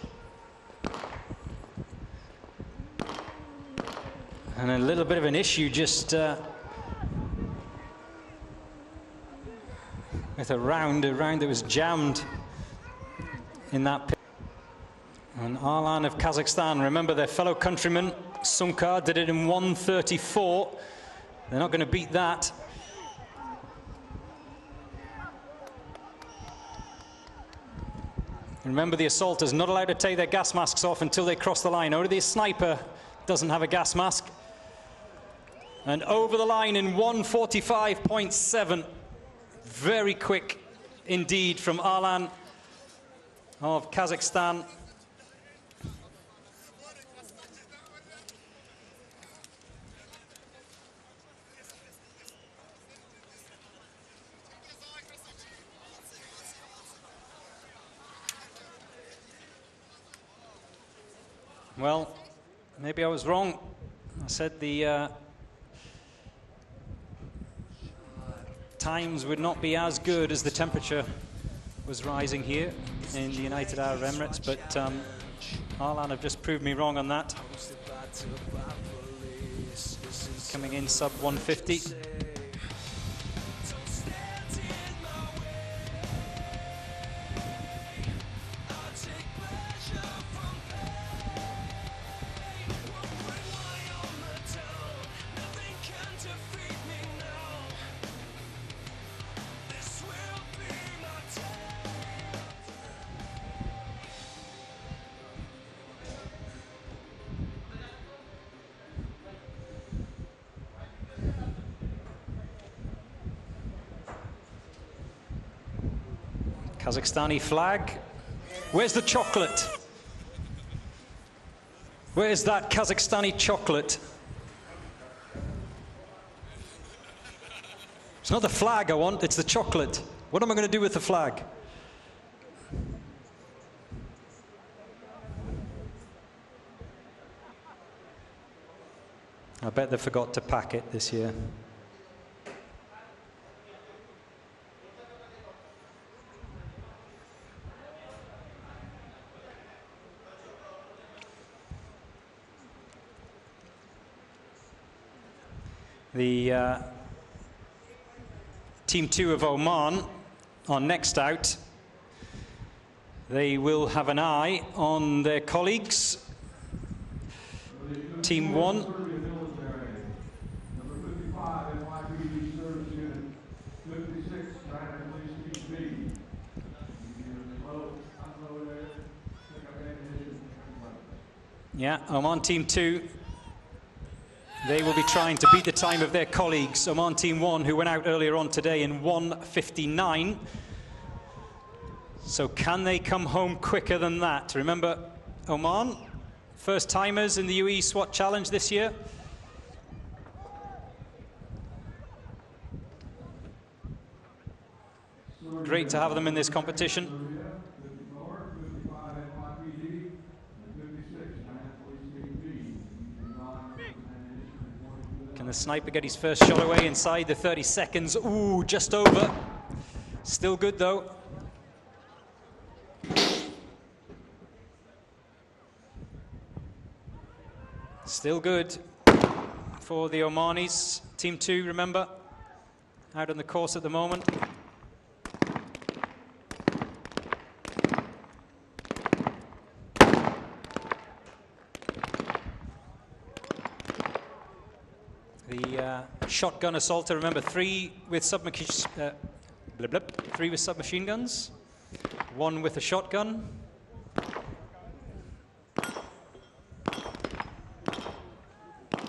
And a little bit of an issue just with a round that was jammed in that pit. And Arlan of Kazakhstan, remember their fellow countryman Sunkar did it in 1:34. They're not going to beat that. Remember, the assaulters not allowed to take their gas masks off until they cross the line. Only the sniper doesn't have a gas mask. And over the line in 1:45.7. Very quick indeed from Arlan of Kazakhstan. Well, maybe I was wrong. I said the times would not be as good as the temperature was rising here in the United Arab Emirates, but Arlan have just proved me wrong on that. Coming in sub 150. Kazakhstani flag. Where's the chocolate? Where's that Kazakhstani chocolate? It's not the flag I want, it's the chocolate. What am I going to do with the flag? I bet they forgot to pack it this year. The Team 2 of Oman are next out. They will have an eye on their colleagues. Team 1. Yeah, Oman Team 2. They will be trying to beat the time of their colleagues, Oman Team 1, who went out earlier on today in 1:59. So can they come home quicker than that? Remember, Oman, first timers in the Uae Swat Challenge this year. Great to have them in this competition. Can the sniper get his first shot away inside the 30 seconds? Ooh, just over. Still good though. Still good for the Omanis. Team 2, remember, out on the course at the moment. The shotgun assaulter, remember, three with submachine guns, one with a shotgun.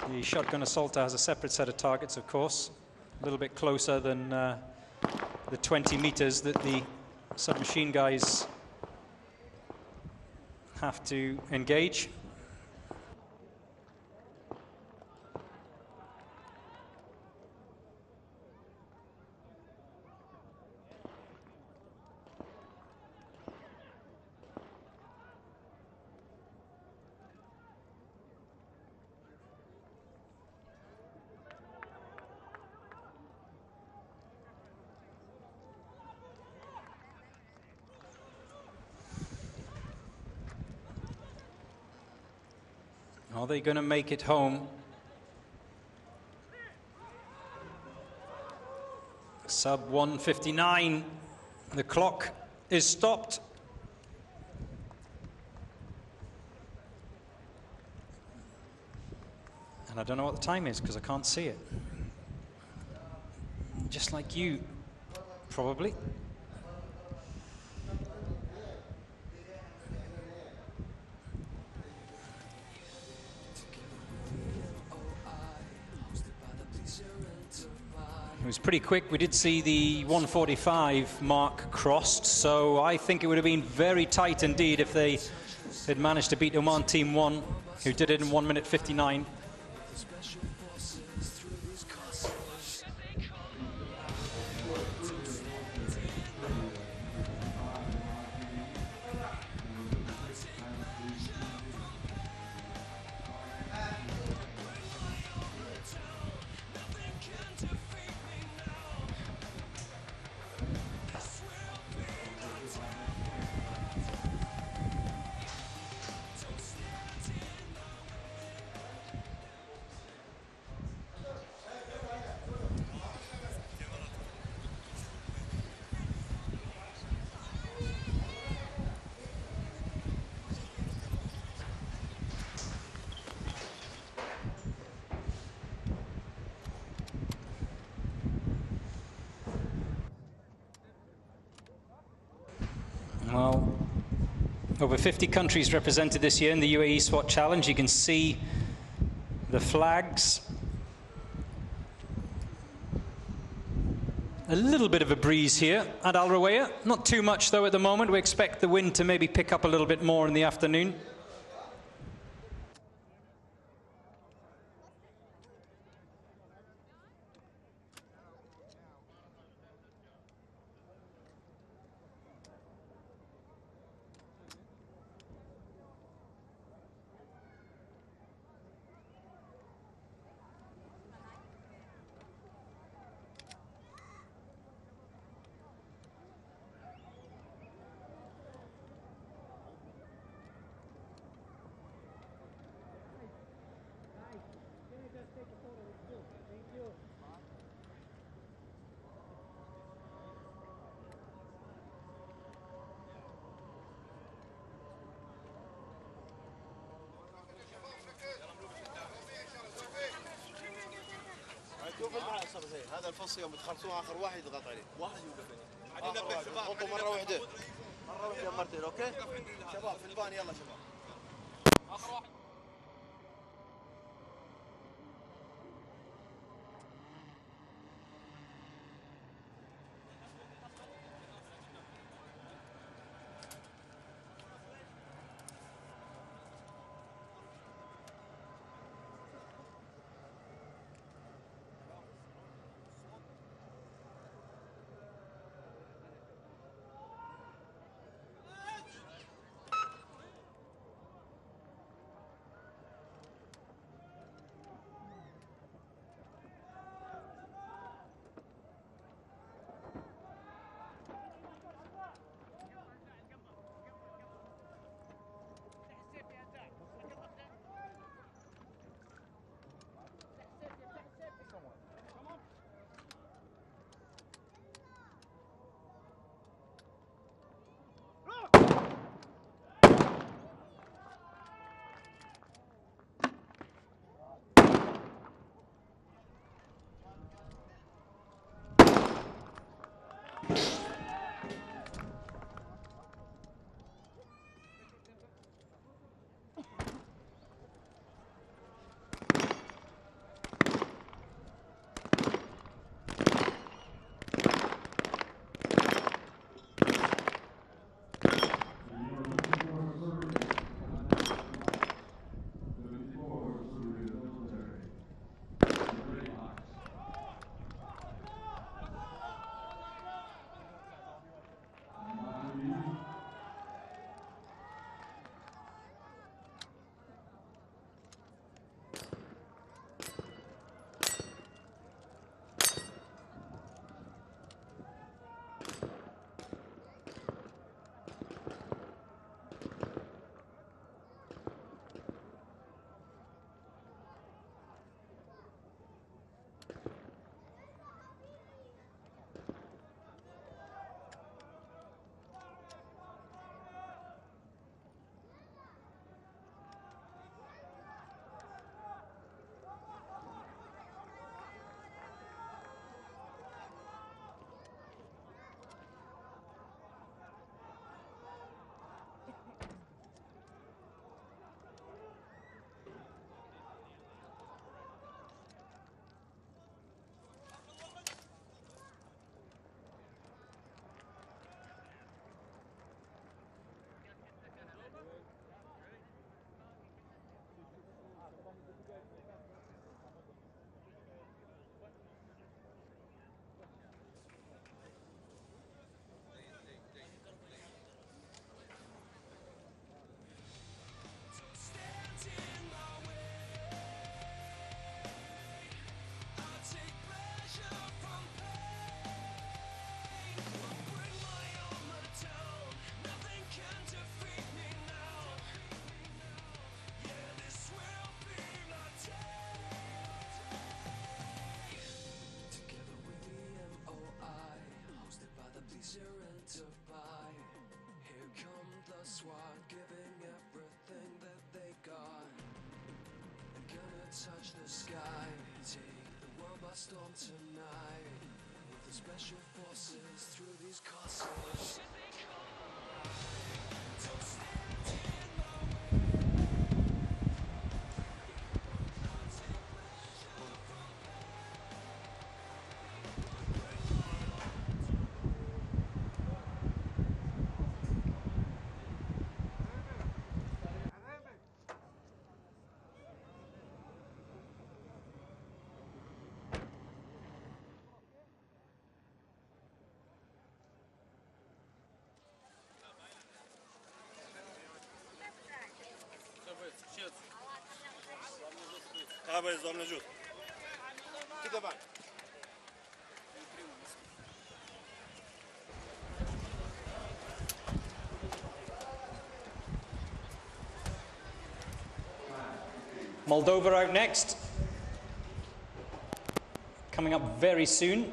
The shotgun assaulter has a separate set of targets, of course, a little bit closer than the 20 meters that the submachine guys have to engage. Are they going to make it home? Sub 1:59. The clock is stopped. And I don't know what the time is because I can't see it. Just like you, probably. It was pretty quick. We did see the 1:45 mark crossed, so I think it would have been very tight indeed if they had managed to beat Oman Team 1, who did it in 1:59. Well, over 50 countries represented this year in the Uae Swat Challenge. You can see the flags. A little bit of a breeze here at Al Ruwayah. Not too much, though, at the moment. We expect the wind to maybe pick up a little bit more in the afternoon. هذا الفص يوم بتخلصوه اخر واحد يضغط عليه، واحد يوقف هنا. عاد ينبه شباب، حطوا مره واحده. مره واحده مرتين، اوكي؟ شباب في البان يلا شباب. اخر واحد. touch the sky, take the world by storm tonight. With the special forces through these courses. كده بعد. Moldova out next. Coming up very soon,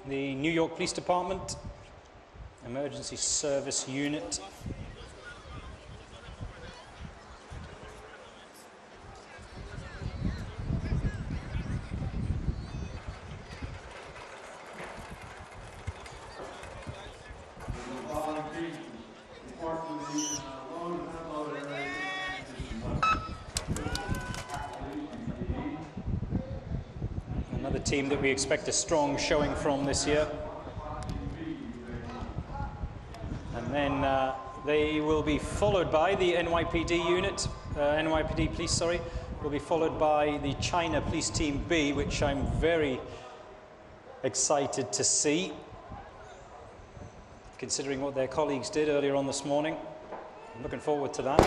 the New York Police Department, Emergency Service Unit. Another team that we expect a strong showing from this year. And then they will be followed by the NYPD unit, NYPD police, sorry, will be followed by the China Police Team B, which I'm very excited to see, considering what their colleagues did earlier on this morning. I'm looking forward to that.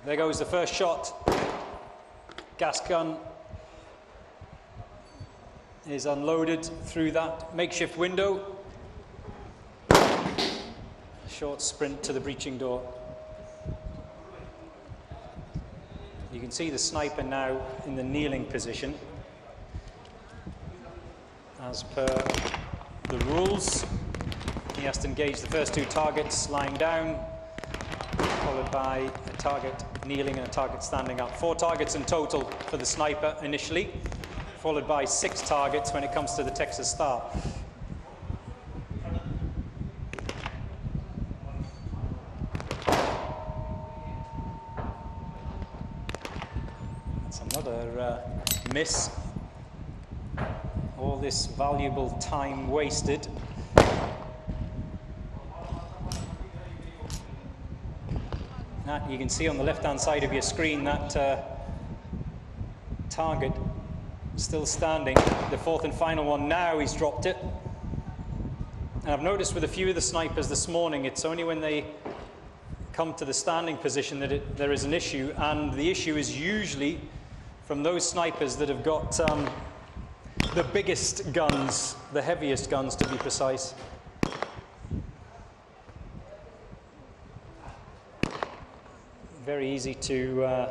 There goes the first shot. Gas gun is unloaded through that makeshift window. Short sprint to the breaching door. You can see the sniper now in the kneeling position. As per the rules, he has to engage the first two targets lying down, followed by a target kneeling and a target standing up. 4 targets in total for the sniper initially, followed by 6 targets when it comes to the Texas Star. That's another miss. All this valuable time wasted. That you can see on the left-hand side of your screen, that target still standing. The 4th and final one now, he's dropped it. And I've noticed with a few of the snipers this morning, it's only when they come to the standing position that there is an issue, and the issue is usually from those snipers that have got the biggest guns, the heaviest guns to be precise. Very easy to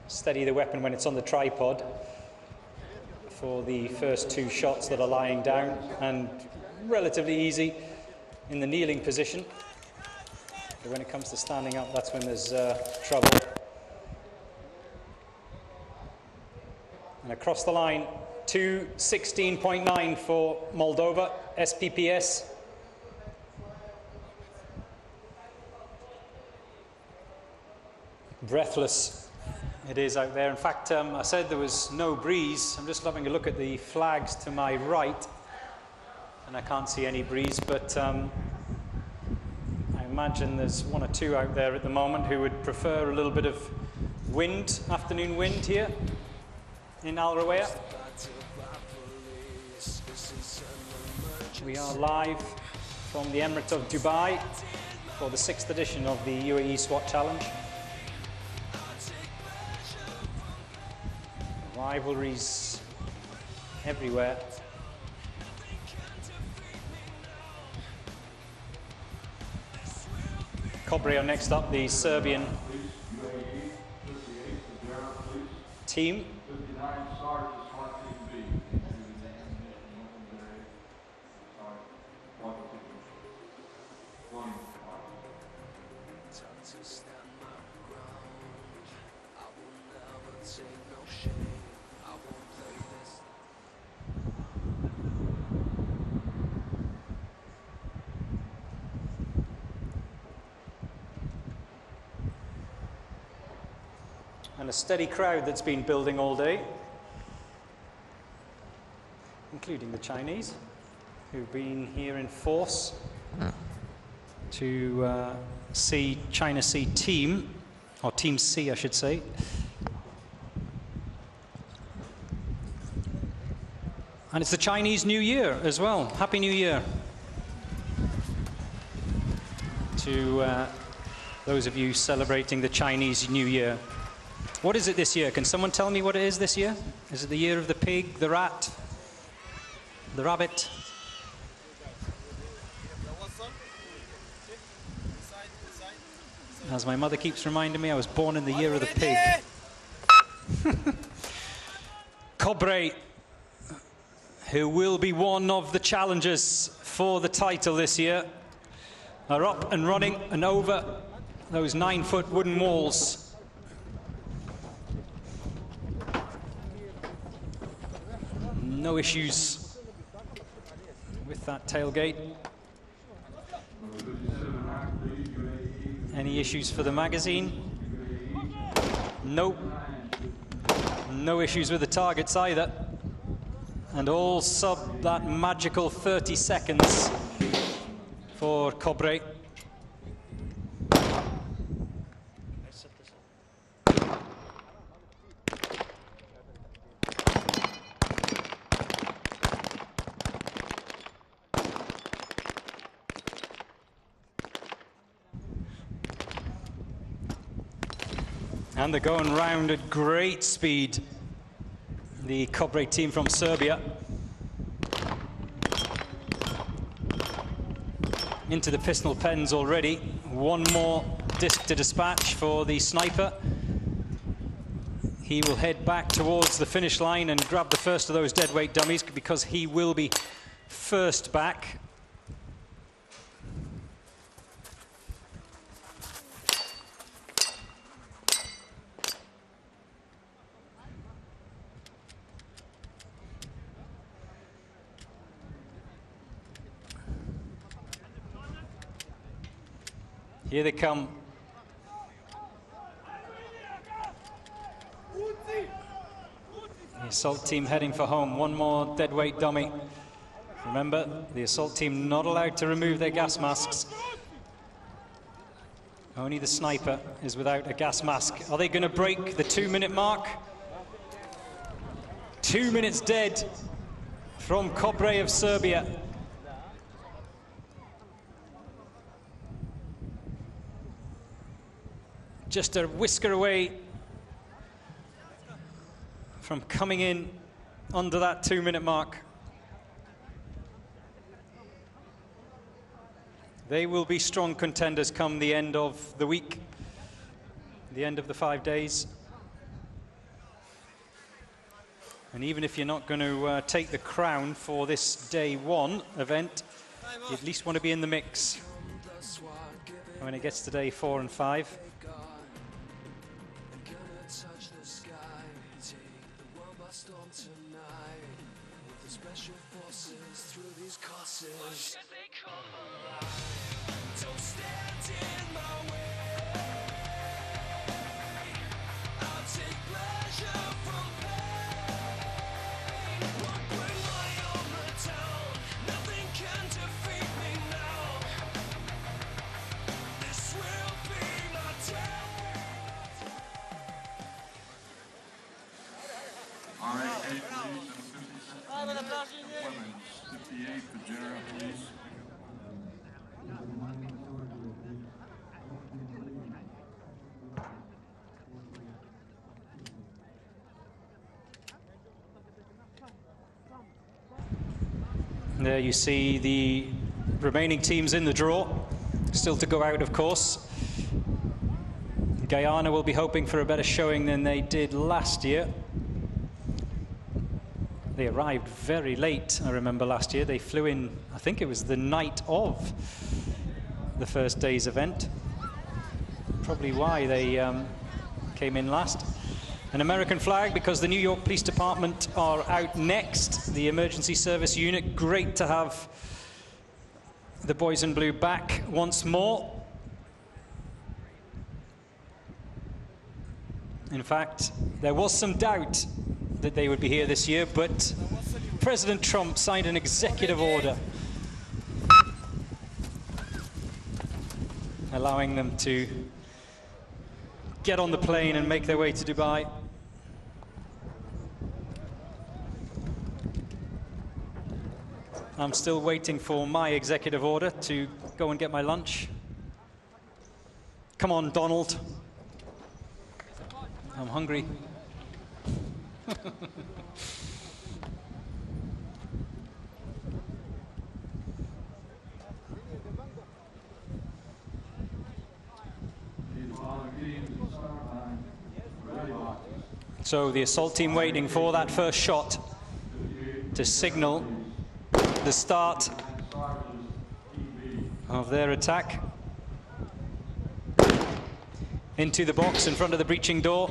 steady the weapon when it's on the tripod for the first 2 shots that are lying down, and relatively easy in the kneeling position. But when it comes to standing up, that's when there's trouble. And across the line, 2:16.9 for Moldova, SPPS. Breathless it is out there. In fact, I said there was no breeze. I'm just having a look at the flags to my right, and I can't see any breeze, but I imagine there's 1 or 2 out there at the moment who would prefer a little bit of wind, afternoon wind here in Al Rawaya. We are live from the Emirate of Dubai for the 6th edition of the Uae Swat Challenge. Rivalries everywhere. Kobrija next up, the Serbian team. Time to stand my ground. I will never take and a steady crowd that's been building all day, including the Chinese, who've been here in force to see China C team, or Team C, I should say. And it's the Chinese New Year as well. Happy New Year to those of you celebrating the Chinese New Year. What is it this year? Can someone tell me what it is this year? Is it the year of the pig, the rat, the rabbit? As my mother keeps reminding me, I was born in the year of the pig. Cobre, who will be one of the challengers for the title this year, are up and running and over those 9-foot wooden walls. No issues with that tailgate. Any issues for the magazine? Nope. No issues with the targets either. And all sub that magical 30 seconds for Cobre. And they're going round at great speed, the Cobre team from Serbia. Into the pistol pens already. One more disc to dispatch for the sniper. He will head back towards the finish line and grab the first of those deadweight dummies, because he will be first back. Here they come. The assault team heading for home. One more deadweight dummy. Remember, the assault team not allowed to remove their gas masks. Only the sniper is without a gas mask. Are they going to break the 2-minute mark? 2 minutes dead from Cobre of Serbia. Just a whisker away from coming in under that 2-minute mark. They will be strong contenders come the end of the week, the end of the 5 days. And even if you're not going to take the crown for this day 1 event, you at least want to be in the mix when it gets to day 4 and 5. There you see the remaining teams in the draw, still to go out, of course. Guyana will be hoping for a better showing than they did last year. They arrived very late, I remember last year. They flew in, I think it was the night of the first day's event. Probably why they came in last. An American flag because the New York Police Department are out next. The emergency service unit, great to have the boys in blue back once more. In fact, there was some doubt that they would be here this year, but President Trump signed an executive order allowing them to get on the plane and make their way to Dubai. I'm still waiting for my executive order to go and get my lunch. Come on, Donald. I'm hungry. So the assault team waiting for that first shot to signal the start of their attack. Into the box in front of the breaching door.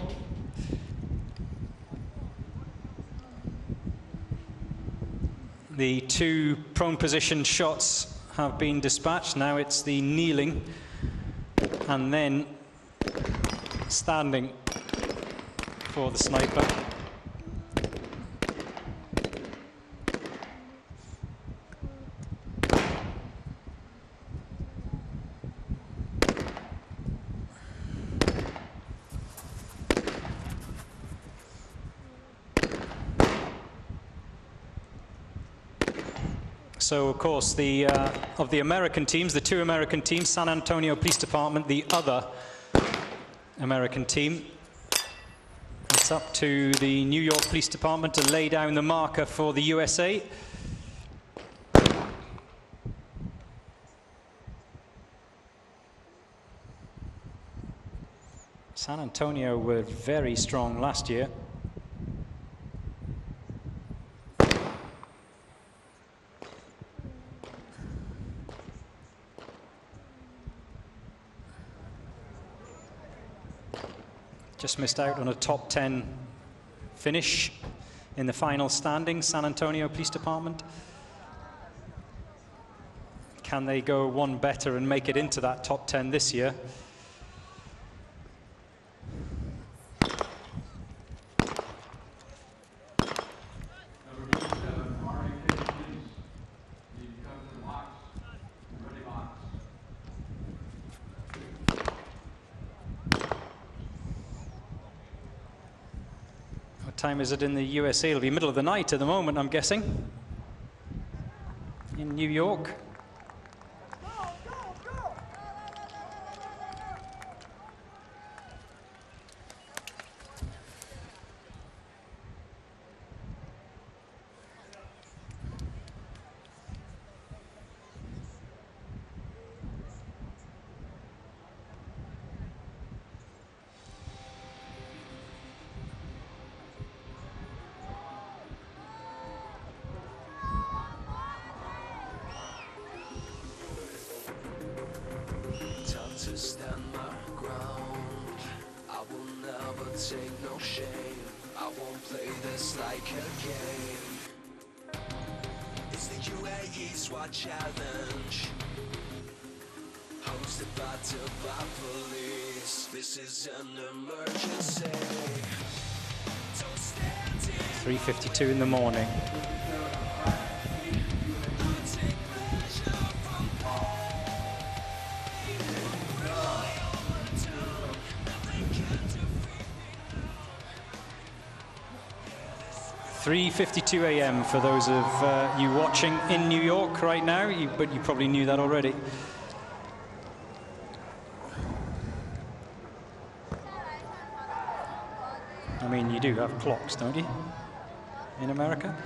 The two prone position shots have been dispatched. Now it's the kneeling and then standing for the sniper. So, of course, of the American teams, the two American teams, San Antonio Police Department, the other American team, it's up to the New York Police Department to lay down the marker for the USA. San Antonio were very strong last year. Just missed out on a top 10 finish in the final standing, San Antonio Police Department. Can they go one better and make it into that top 10 this year? Time is it in the USA? It'll be middle of the night at the moment, I'm guessing. In New York. To stand my ground, I will never take no shame. I won't play this like a game. It's the Uae Swat challenge, hosted by Dubai police. This is an emergency. 3:52 in the morning. .52 a.m. for those of you watching in New York right now, but you probably knew that already. I mean, you do have clocks, don't you, in America?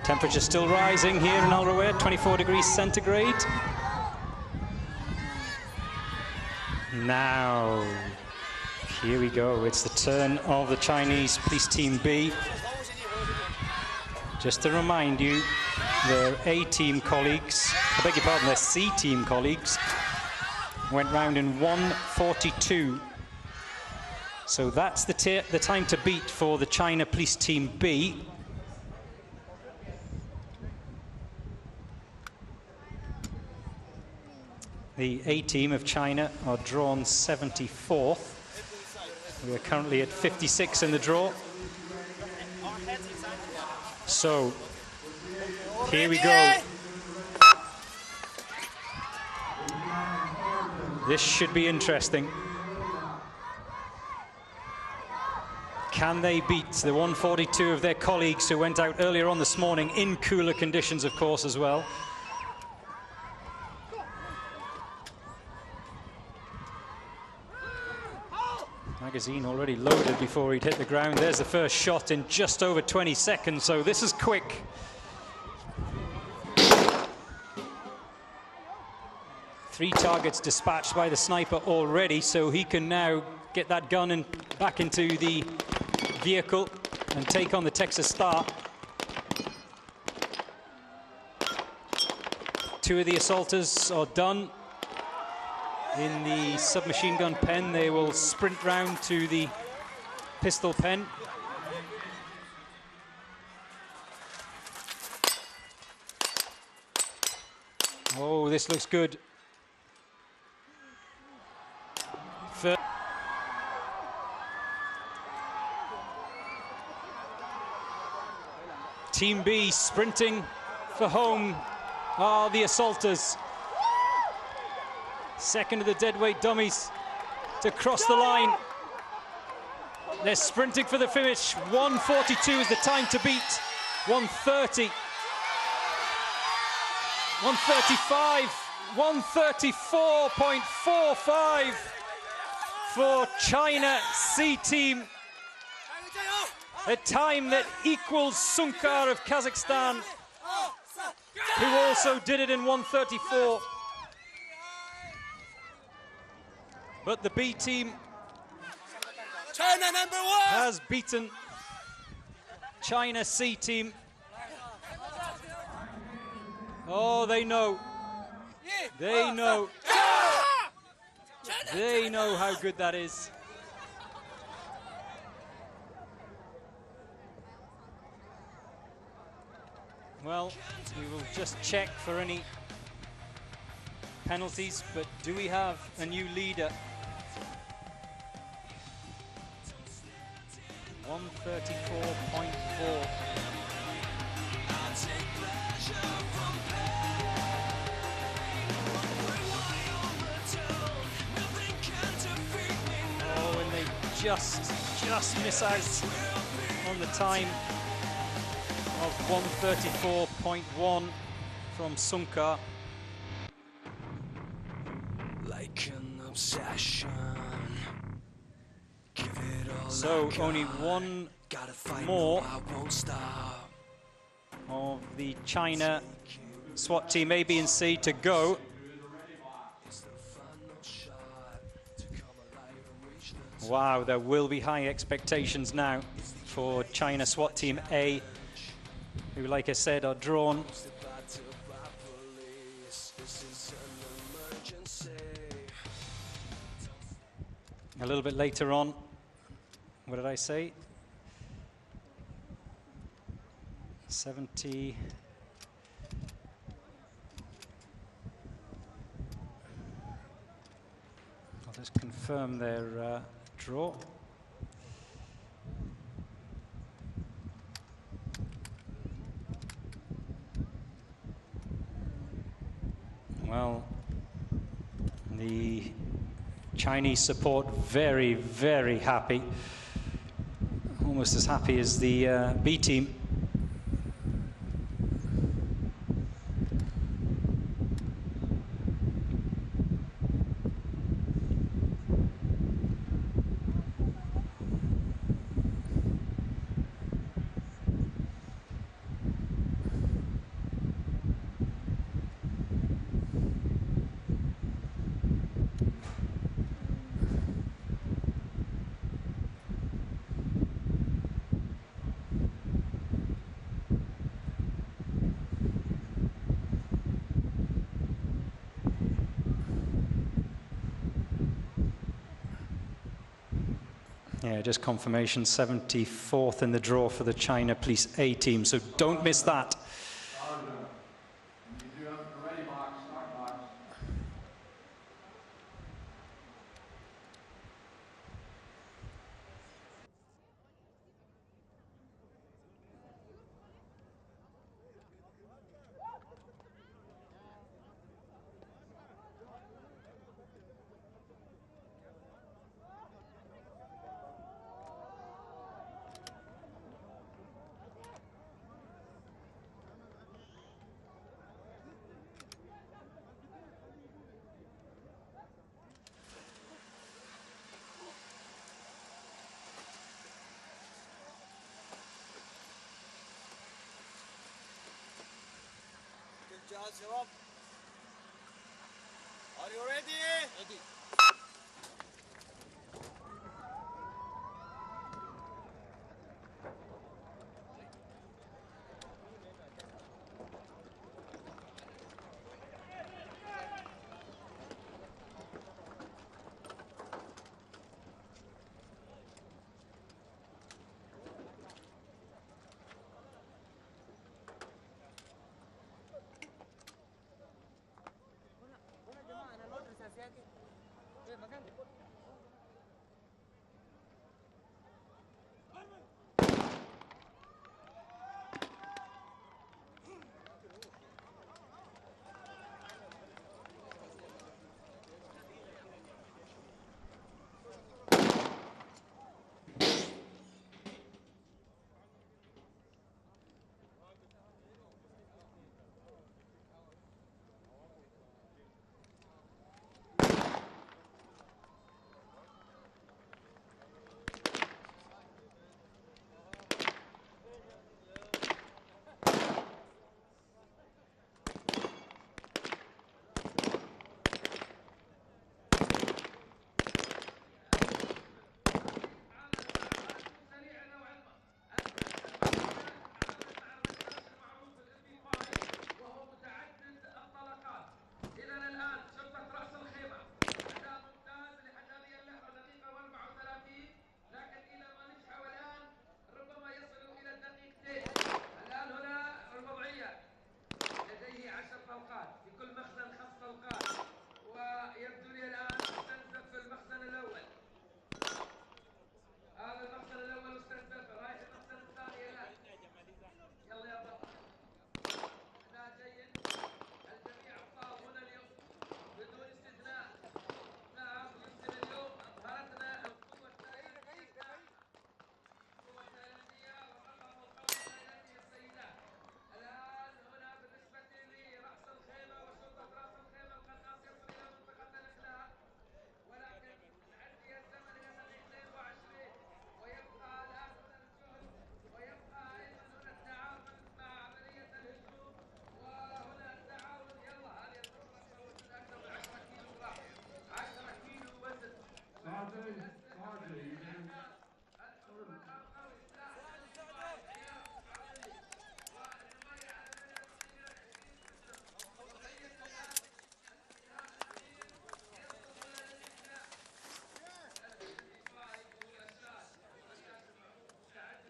Temperature still rising here in Al Rawed, 24 degrees centigrade. Now, here we go. It's the turn of the Chinese Police Team B. Just to remind you, their A-team colleagues, I beg your pardon, their C-team colleagues, went round in 1:42. So that's the time to beat for the China Police Team B. The A team of China are drawn 74th. We are currently at 56 in the draw. So, here we go. This should be interesting. Can they beat the 142 of their colleagues who went out earlier on this morning in cooler conditions, of course, as well? Magazine already loaded before he'd hit the ground. There's the first shot in just over 20 seconds, so this is quick. Three targets dispatched by the sniper already, so he can now get that gun and back into the vehicle and take on the Texas Star. Two of the assaulters are done. In the submachine gun pen, they will sprint round to the pistol pen. Oh, this looks good. Team B sprinting for home are the assaulters. Second of the deadweight dummies to cross the line. They're sprinting for the finish. 1:42 is the time to beat. 1:30. 1:35. 1:34.45 for China C team. A time that equals Sunkar of Kazakhstan, who also did it in 1:34. But the B team China #1 has beaten China C team. Oh, they know. They know. They know how good that is. Well, we will just check for any penalties, but do we have a new leader? 1:34.4. Oh, and they just miss out on the time of 1:34.1 from Sunkar. Like an obsession. Give it all So I only got. one Gotta fight, more no, I won't stop. of the China SWAT team A, B and C to go. It's the final shot to come alive and reach the Wow, there will be high expectations now for China SWAT team A, who, like I said, are drawn. police. This is an emergency. A little bit later on. What did I say? 70. I'll just confirm their draw. Well, the Chinese support very, very happy. Almost as happy as the B team. Yeah, just confirmation, 74th in the draw for the China Police A team, so don't miss that. You do have the ready box, start box. جاهز شباب؟ Are you ready? Ready.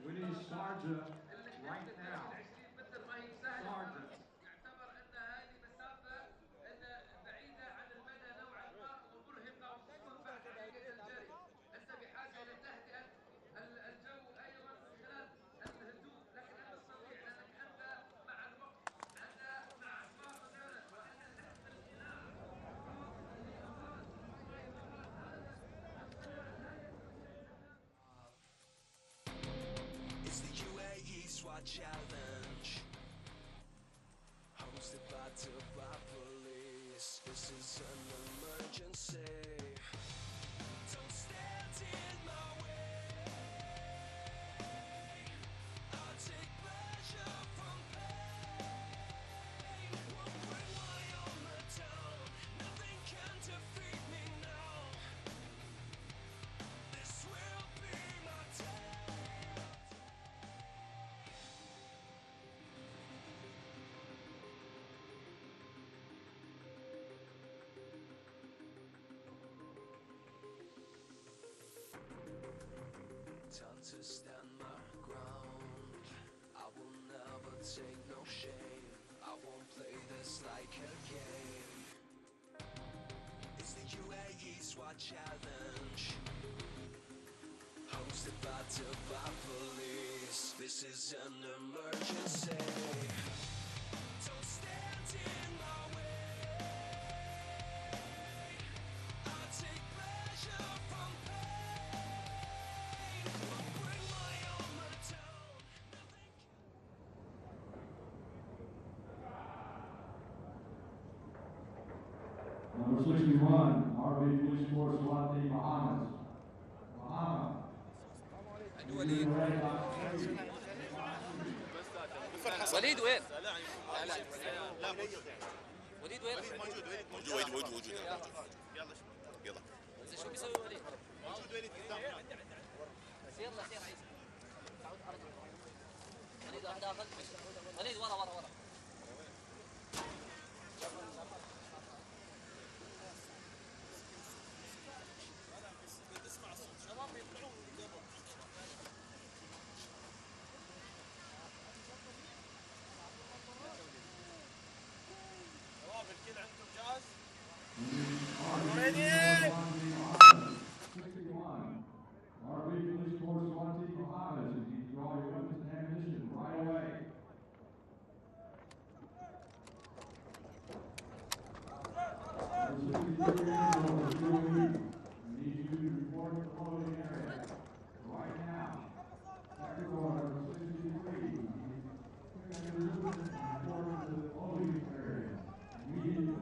We need Sergeant right now. Sergeant. It's the Uae Swat challenge, hosted by police. This is an emergency. Don't stand in my way. I take pleasure from pain. Won't bring my armor down. Nothing can defeat me now. This will be my day. Time to stand my ground. I will never take no shame. I won't play this like a game. It's the Uae Swat challenge, hosted by police. This is an emergency. Don't stand in my way. I take pleasure from pain. Won't bring my armor down. Nothing Number 61, RV Police Force SWAT Team Muhammad. Muhammad. وليد Red box 2. بفرح وليد وين؟ وليد وين؟ موجود يلا زين شو بيسوي وليد؟ موجود وليد قدام سير عيسى تعود ارض وليد واحد داخل وليد ورا Our regional sports one team Bahamas, if you draw your weapons and ammunition right away. We need you to report to the loading area right now. Sector order 63. Report to the loading area immediately.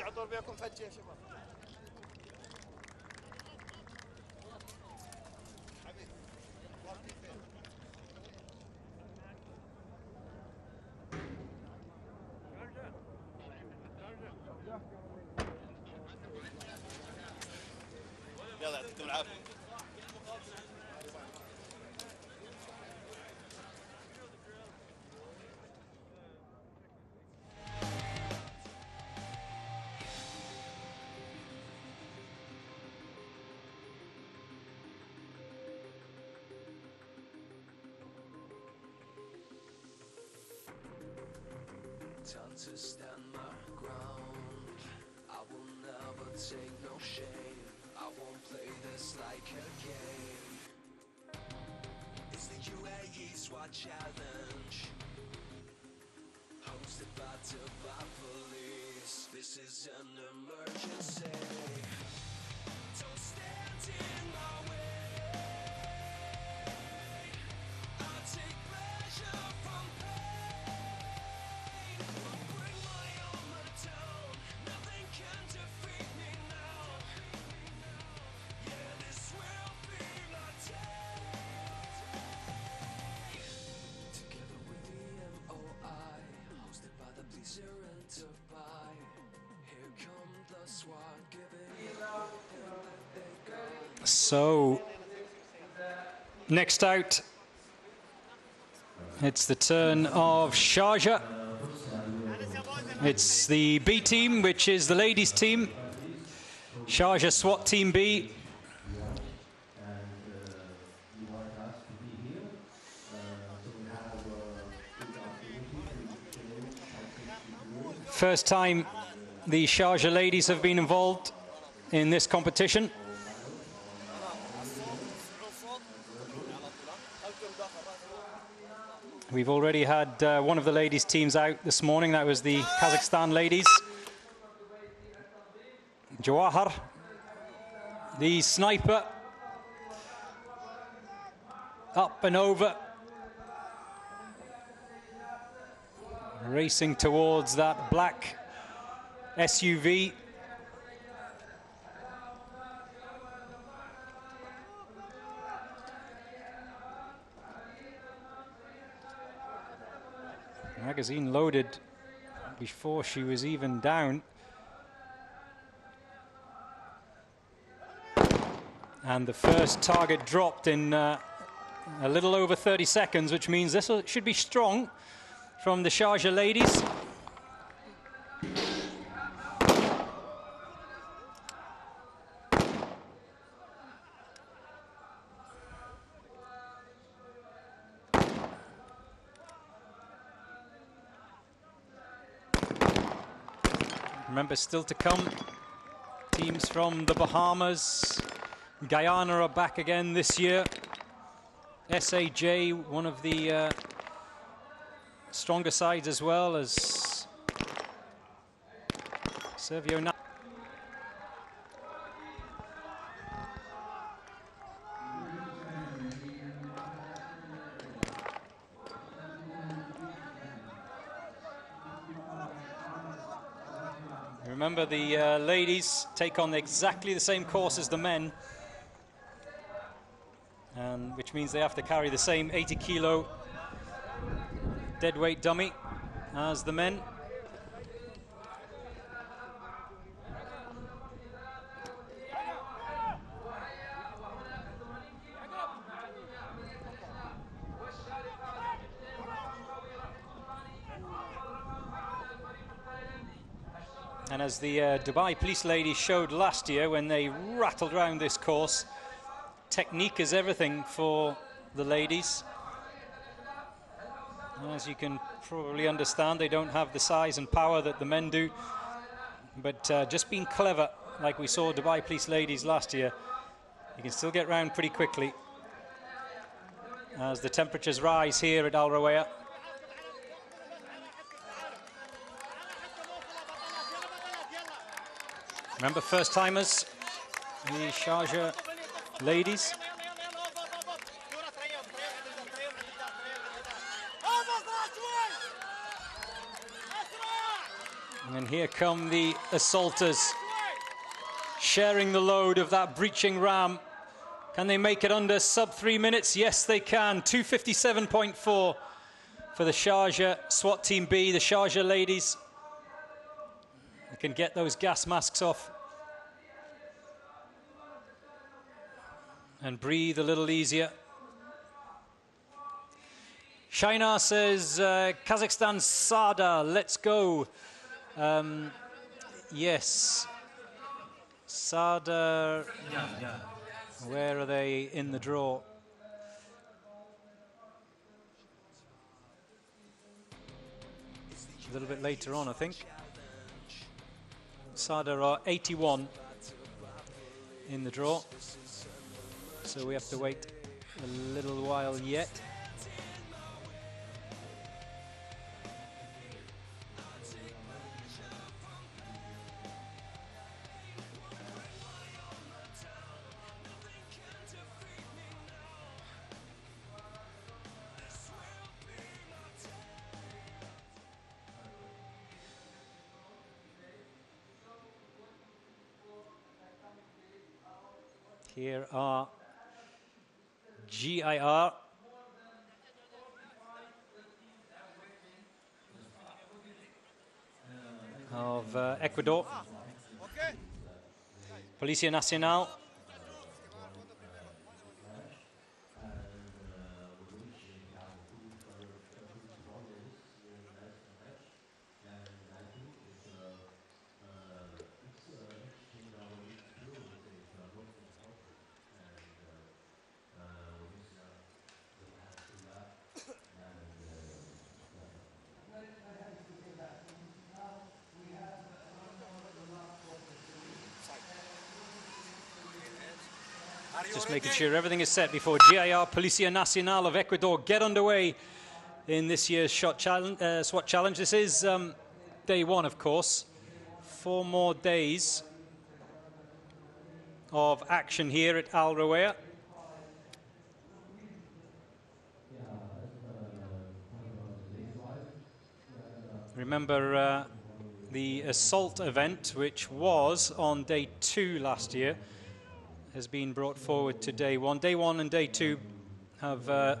عطوا بيكم فجة يا شباب. يلا يعطيكم العافية. time to stand my ground. I will never take no shame. I won't play this like a game. It's the Uae Swat challenge, hosted by Dubai police. This is an emergency. Don't stand in my way. I take pleasure from pain. I'll bring my armor down. Nothing can defeat me now. Yeah, this will be my day. Together with the MOI, hosted by the police here in Dubai. Here come the SWAT, giving it all that they got. So, next out, it's the turn of Sharjah. It's the B team, which is the ladies' team. Sharjah SWAT Team B. First time the Sharjah ladies have been involved in this competition. We've already had one of the ladies' teams out this morning. That was the Kazakhstan ladies. Jawahar, the sniper, up and over, racing towards that black SUV. Magazine loaded before she was even down. And the first target dropped in a little over 30 seconds, which means this should be strong from the Sharjah ladies. Remember, still to come, teams from the Bahamas, Guyana are back again this year. SAJ, one of the stronger sides as well as Servio. Remember, the ladies take on exactly the same course as the men, and which means they have to carry the same 80-kilo deadweight dummy as the men. And as the Dubai police ladies showed last year when they rattled around this course, technique is everything for the ladies. As you can probably understand, they don't have the size and power that the men do. But just being clever, like we saw Dubai police ladies last year, you can still get round pretty quickly. As the temperatures rise here at Al Rawaya. Remember, first-timers, the Sharjah ladies. And here come the assaulters, sharing the load of that breaching ram. Can they make it under sub 3 minutes? Yes, they can. 2:57.4 for the Sharjah SWAT Team B, the Sharjah ladies. They can get those gas masks off and breathe a little easier. Shaina says, Kazakhstan Sada, let's go. Yes. Sada, where are they in the draw? a little bit later on, I think. Sada are 81 in the draw, so we have to wait a little while yet. Here are GIR of Ecuador, Policía Nacional, just making sure everything is set before GIR Policía Nacional of Ecuador get underway in this year's SWAT challenge. This is day one, of course. 4 more days of action here at Al Rawaya. Remember the assault event, which was on day 2 last year, has been brought forward to day 1. Day 1 and day 2 have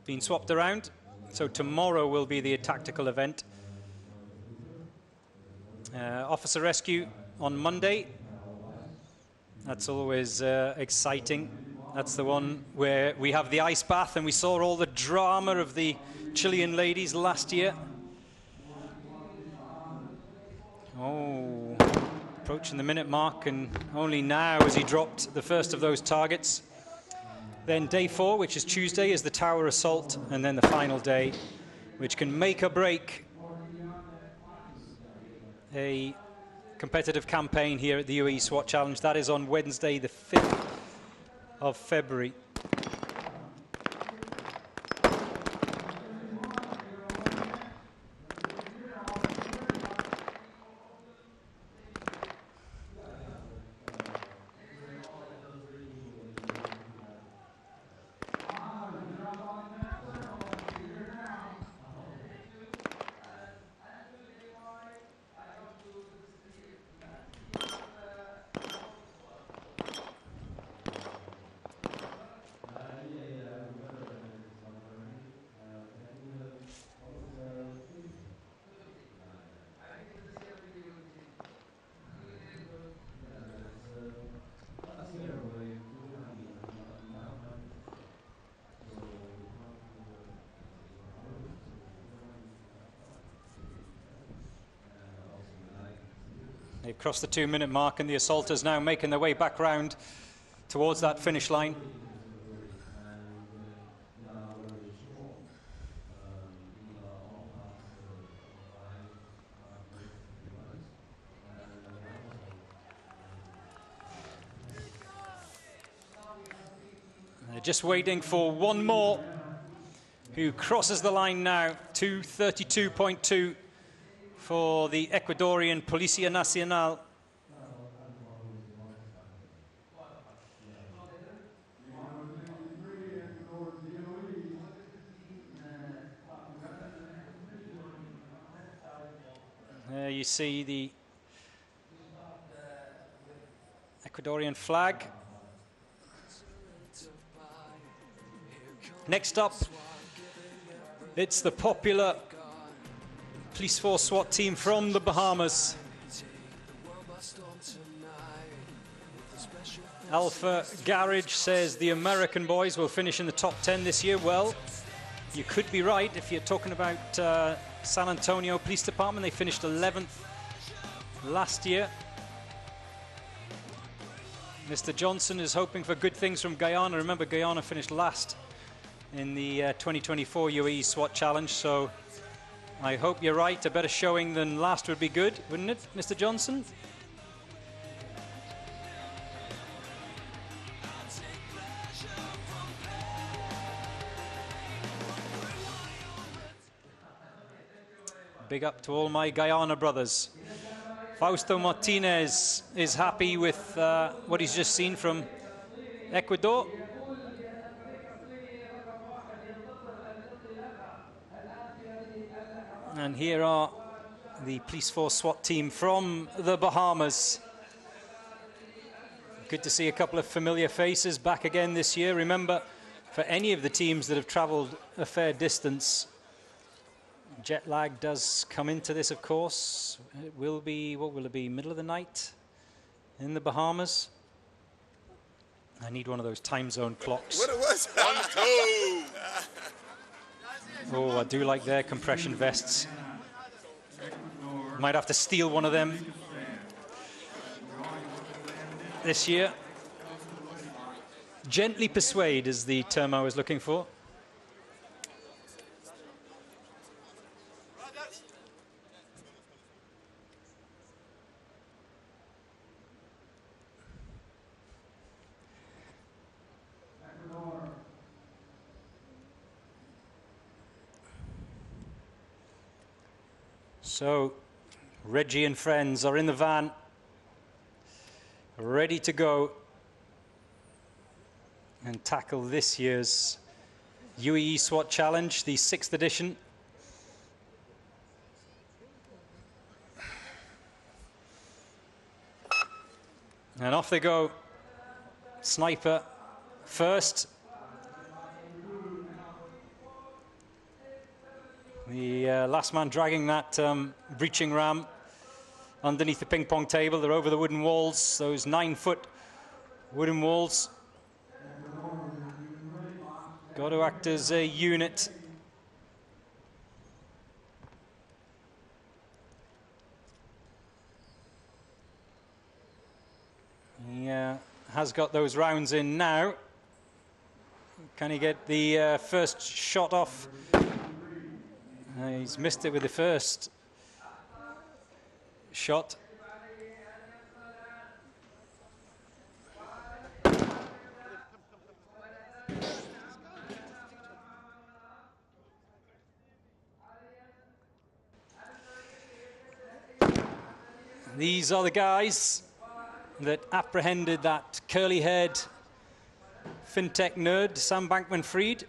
been swapped around, so tomorrow will be the tactical event. Officer rescue on Monday. That's always exciting. That's the one where we have the ice bath, and we saw all the drama of the Chilean ladies last year. Oh, approaching the minute mark, and only now has he dropped the first of those targets. Then day 4, which is Tuesday, is the tower assault, and then the final day, which can make or break a competitive campaign here at the Uae Swat Challenge. That is on Wednesday, the 5th of February. They've crossed the 2-minute mark, and the assaulters now making their way back round towards that finish line. They're just waiting for one more who crosses the line now. 2:32.2 for the Ecuadorian Policía Nacional. There you see the Ecuadorian flag. Next up, it's the popular Police Force SWAT team from the Bahamas. Alpha Garage says the American boys will finish in the top 10 this year. Well, you could be right if you're talking about San Antonio Police Department. They finished 11th last year. Mr. Johnson is hoping for good things from Guyana. Remember, Guyana finished last in the 2024 UAE SWAT Challenge, so I hope you're right. A better showing than last would be good, wouldn't it, Mr. Johnson? Big up to all my Guyana brothers. Fausto Martinez is happy with what he's just seen from Ecuador. And here are the Police Force SWAT team from the Bahamas. Good to see a couple of familiar faces back again this year. Remember, for any of the teams that have traveled a fair distance, jet lag does come into this, of course. It will be, what will it be, middle of the night in the Bahamas? I need one of those time zone clocks. What it was? Oh, I do like their compression vests. Might have to steal one of them this year. Gently persuade is the term I was looking for. So, Reggie and friends are in the van, ready to go and tackle this year's Uae Swat Challenge, the 6th edition. And off they go. Sniper first. The last man dragging that breaching ram underneath the ping pong table. They're over the wooden walls, those 9-foot wooden walls. Got to act as a unit. He has got those rounds in now. Can he get the first shot off? He's missed it with the first shot. These are the guys that apprehended that curly-haired fintech nerd, Sam Bankman-Fried,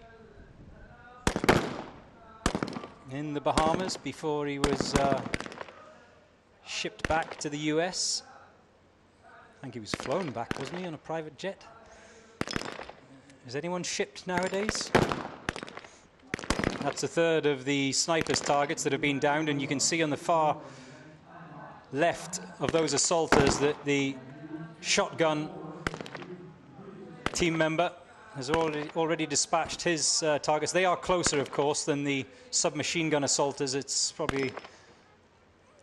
in the Bahamas before he was shipped back to the US. I think he was flown back, wasn't he, on a private jet? Is anyone shipped nowadays? That's a third of the snipers' targets that have been downed, and you can see on the far left of those assaulters that the shotgun team member has already dispatched his targets. They are closer, of course, than the submachine gun assaulters. It's probably,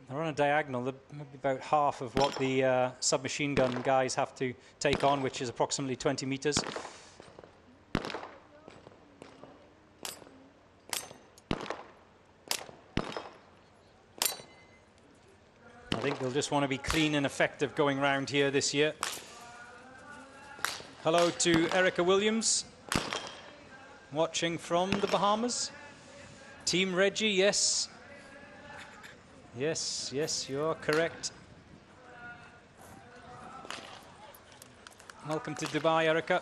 they're on a diagonal. They're maybe about half of what the submachine gun guys have to take on, which is approximately 20 meters. I think they'll just want to be clean and effective going round here this year. Hello to Erica Williams, watching from the Bahamas. Team Reggie, yes. Yes, yes, you are correct. Welcome to Dubai, Erica.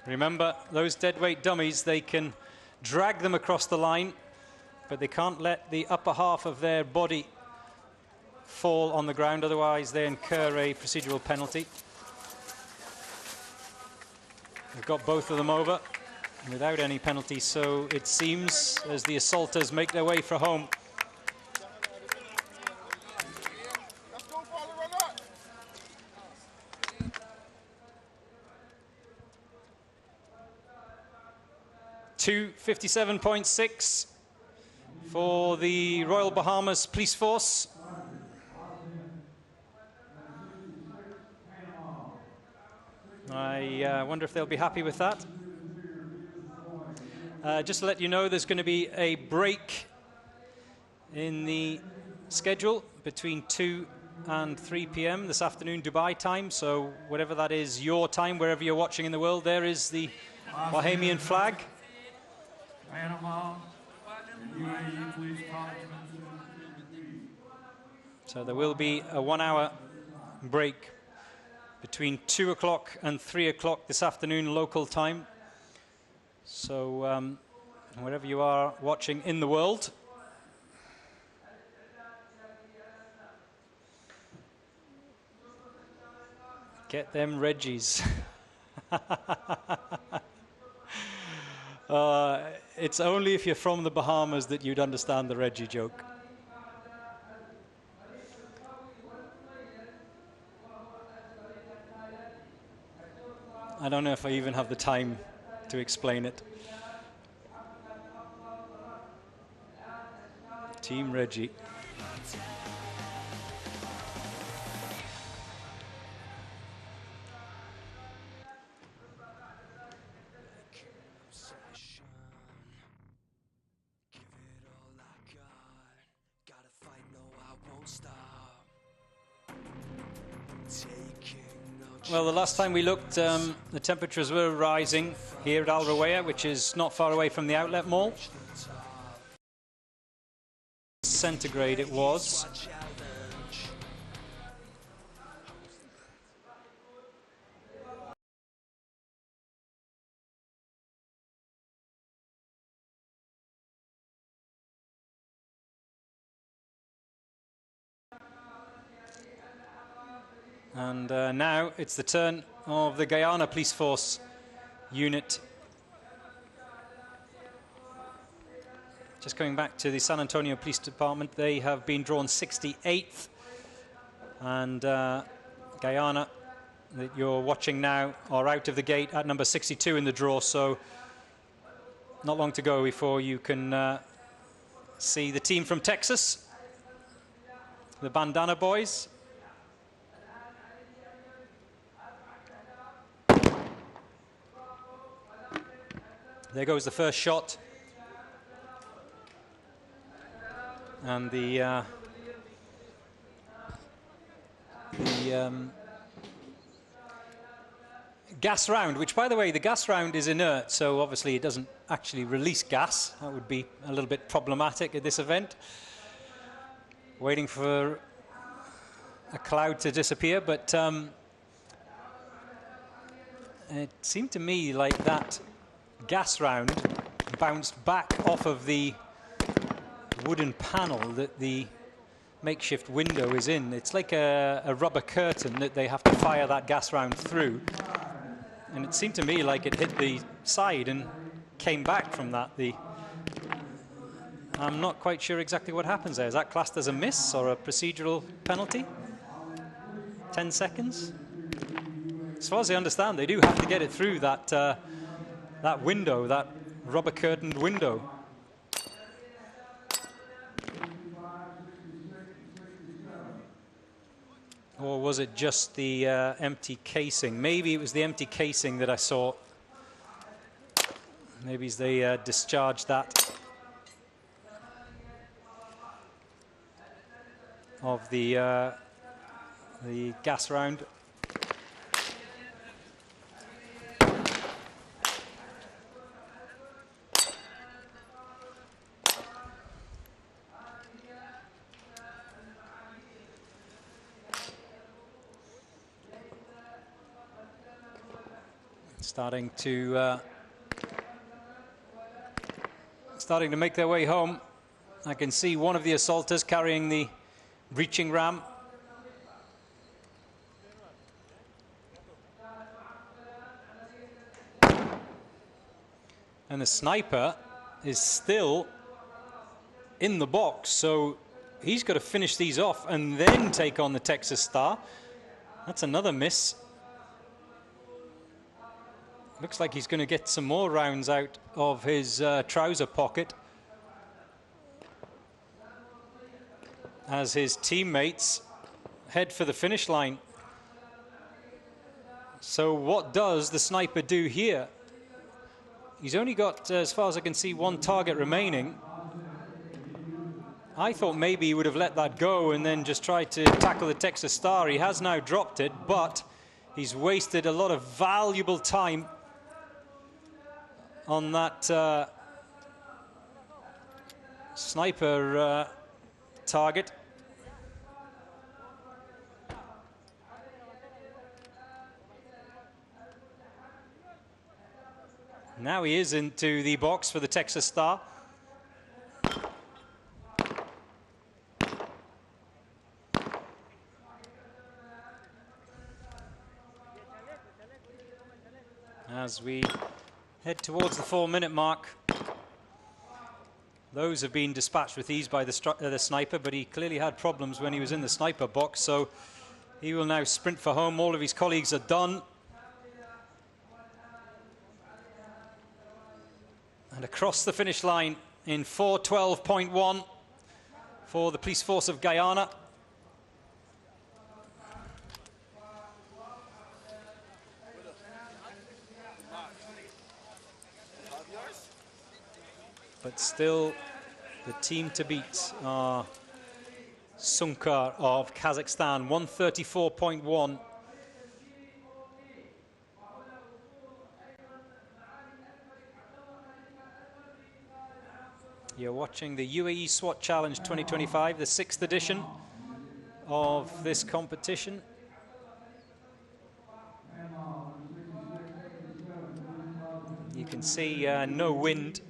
Remember, those deadweight dummies, they can drag them across the line, but they can't let the upper half of their body fall on the ground, otherwise they incur a procedural penalty. We've got both of them over without any penalty, so it seems, as the assaulters make their way for home. $257.6 for the Royal Bahamas Police Force. I wonder if they'll be happy with that. Just to let you know, there's going to be a break in the schedule between 2 and 3 p.m. this afternoon, Dubai time. So whatever that is, your time, wherever you're watching in the world, there is the Bahamian flag. Panama and UAE police congressmen. So there will be a 1 hour break between 2 o'clock and 3 o'clock this afternoon local time. So wherever you are watching in the world, get them Reggies. It's only if you're from the Bahamas that you'd understand the Reggie joke. I don't know if I even have the time to explain it. Team Reggie. Well, the last time we looked, the temperatures were rising here at Al Ruwayah, which is not far away from the outlet mall. Centigrade it was. And now it's the turn of the Guyana Police Force unit. Just coming back to the San Antonio Police Department, they have been drawn 68th. And Guyana, that you're watching now, are out of the gate at number 62 in the draw. So not long to go before you can see the team from Texas, the Bandana Boys. There goes the first shot. And the gas round, which, by the way, the gas round is inert, so obviously it doesn't actually release gas. That would be a little bit problematic at this event. Waiting for a cloud to disappear, but it seemed to me like that gas round bounced back off of the wooden panel that the makeshift window is in. It's like a rubber curtain that they have to fire that gas round through. And it seemed to me like it hit the side and came back from that. I'm not quite sure exactly what happens there. Is that classed as a miss or a procedural penalty? 10 seconds? As far as I understand, they do have to get it through that that window, that rubber curtained window. Or was it just the empty casing? Maybe it was the empty casing that I saw. Maybe they discharged that of the gas round. Starting to make their way home. I can see one of the assaulters carrying the breaching ram. And the sniper is still in the box, so he's got to finish these off and then take on the Texas Star. That's another miss. Looks like he's going to get some more rounds out of his trouser pocket as his teammates head for the finish line. So what does the sniper do here? He's only got, as far as I can see, one target remaining. I thought maybe he would have let that go and then just tried to tackle the Texas Star. He has now dropped it, but he's wasted a lot of valuable time on that sniper target. Now he is into the box for the Texas Star. As we head towards the 4-minute mark, those have been dispatched with ease by the sniper, but he clearly had problems when he was in the sniper box, so he will now sprint for home. All of his colleagues are done. And across the finish line in 4:12.1 for the Police Force of Guyana. But still, the team to beat are Sunkar of Kazakhstan, 134.1. You're watching the Uae Swat Challenge 2025, the 6th edition of this competition. You can see no wind.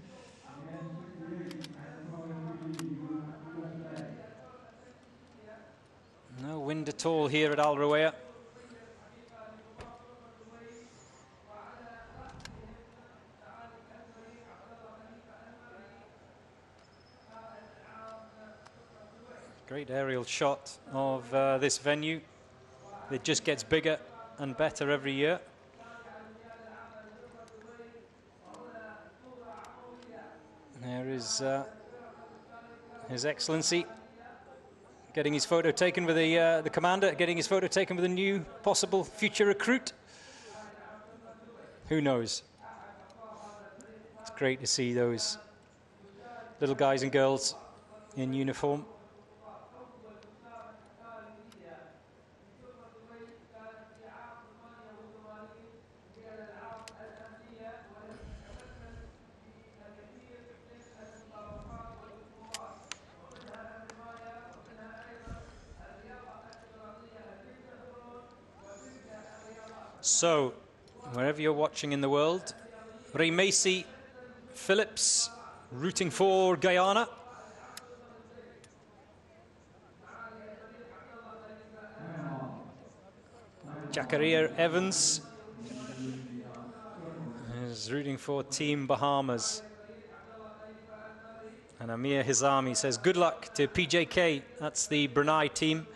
No wind at all here at Al Ruwaya. Great aerial shot of this venue. It just gets bigger and better every year. There is His Excellency getting his photo taken with the commander, getting his photo taken with a new possible future recruit. Who knows? It's great to see those little guys and girls in uniform. So, wherever you're watching in the world, Macy Phillips rooting for Guyana. Jakaria Evans is rooting for Team Bahamas. And Amir Hizami says, good luck to PJK. That's the Brunei team.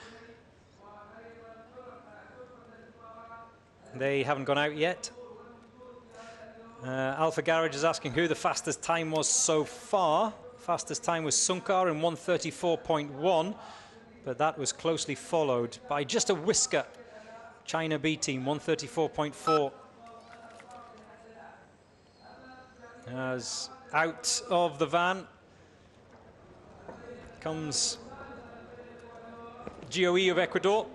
They haven't gone out yet. Alpha Garage is asking who the fastest time was so far. Fastest time was Sunkar in 1:34.1, but that was closely followed by just a whisker. China B team, 1:34.4. As out of the van comes GOE of Ecuador.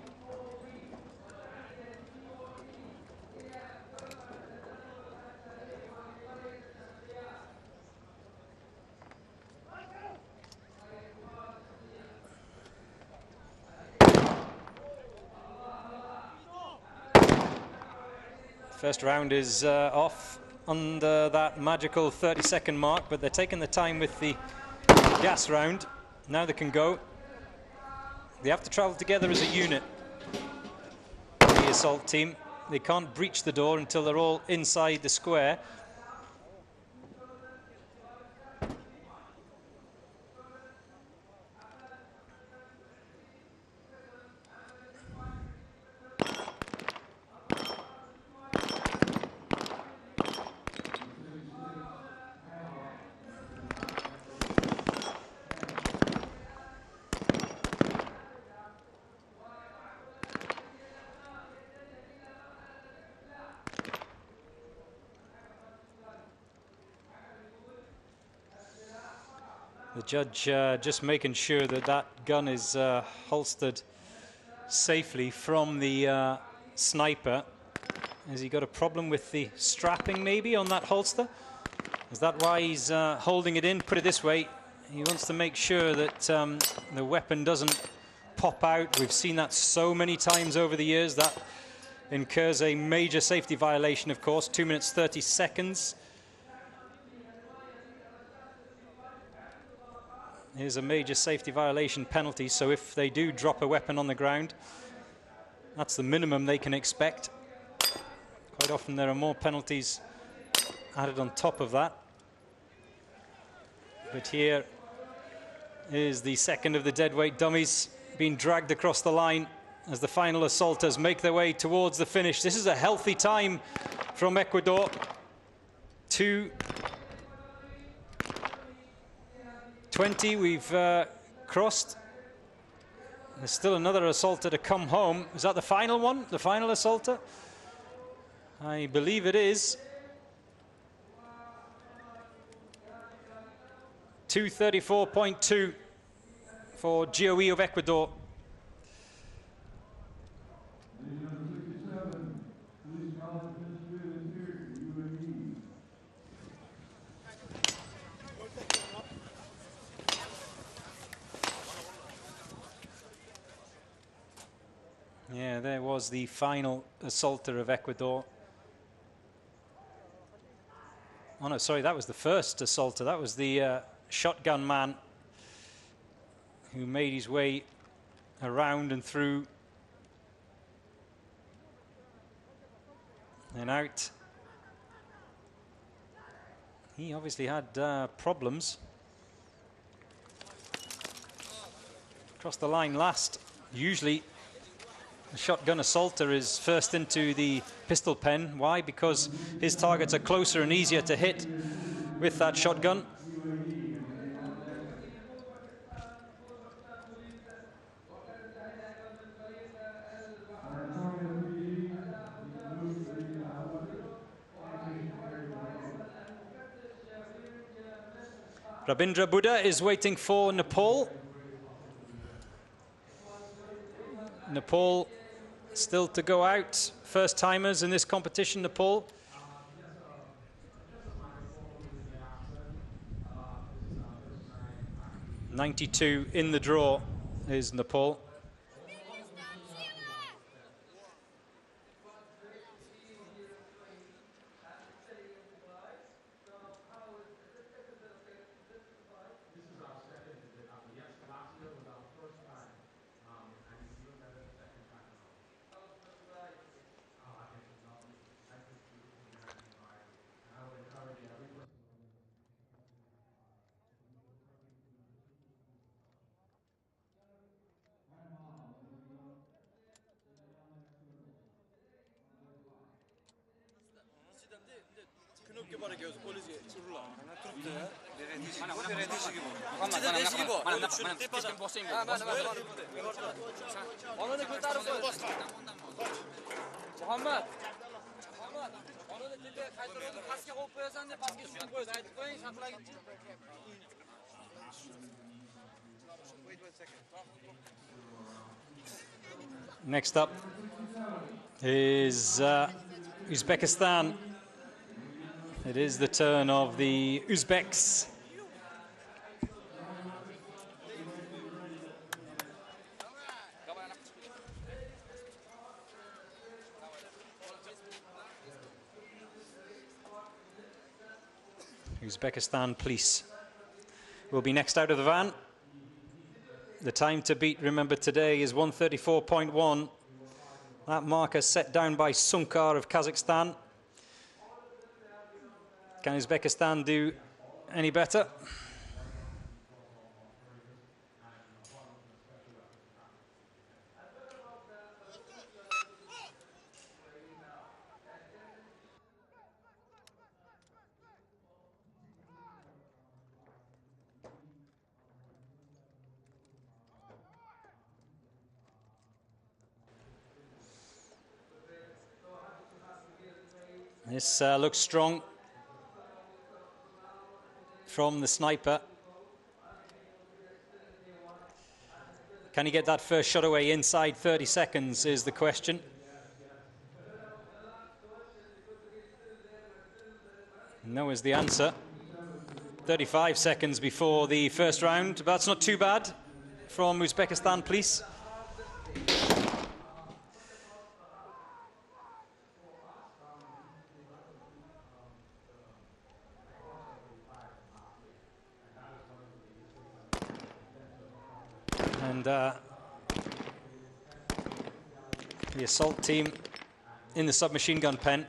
First round is off under that magical 30-second mark, but they're taking the time with the gas round. Now they can go. They have to travel together as a unit, the assault team. They can't breach the door until they're all inside the square. The judge just making sure that that gun is holstered safely from the sniper. Has he got a problem with the strapping maybe on that holster? Is that why he's holding it in? Put it this way, he wants to make sure that the weapon doesn't pop out. We've seen that so many times over the years. That incurs a major safety violation, of course. 2 minutes 30 seconds. Here's a major safety violation penalty, so if they do drop a weapon on the ground, that's the minimum they can expect. Quite often there are more penalties added on top of that. But here is the second of the deadweight dummies being dragged across the line as the final assaulters make their way towards the finish. This is a healthy time from Ecuador. 2:20 we've crossed. There's still another assaulter to come home. Is that the final one? The final assaulter? I believe it is. 2:34.2 for GOE of Ecuador. Yeah, there was the final assaulter of Ecuador. Oh no, sorry, that was the first assaulter. That was the shotgun man who made his way around and through and out. He obviously had problems. Crossed the line last. Usually the shotgun assaulter is first into the pistol pen. Why? Because his targets are closer and easier to hit with that shotgun. Rabindra Buddha is waiting for Nepal. Nepal still to go out. First timers in this competition, Nepal. .92 in the draw is Nepal. Next up is Uzbekistan. It is the turn of the Uzbeks. Uzbekistan police will be next out of the van. The time to beat, remember, today is 1:34.1. That marker set down by Sunkar of Kazakhstan. Can Uzbekistan do any better? This looks strong from the sniper. Can he get that first shot away inside 30 seconds is the question. No is the answer. 35 seconds before the first round. But that's not too bad from Uzbekistan, please. And the assault team in the submachine gun pen.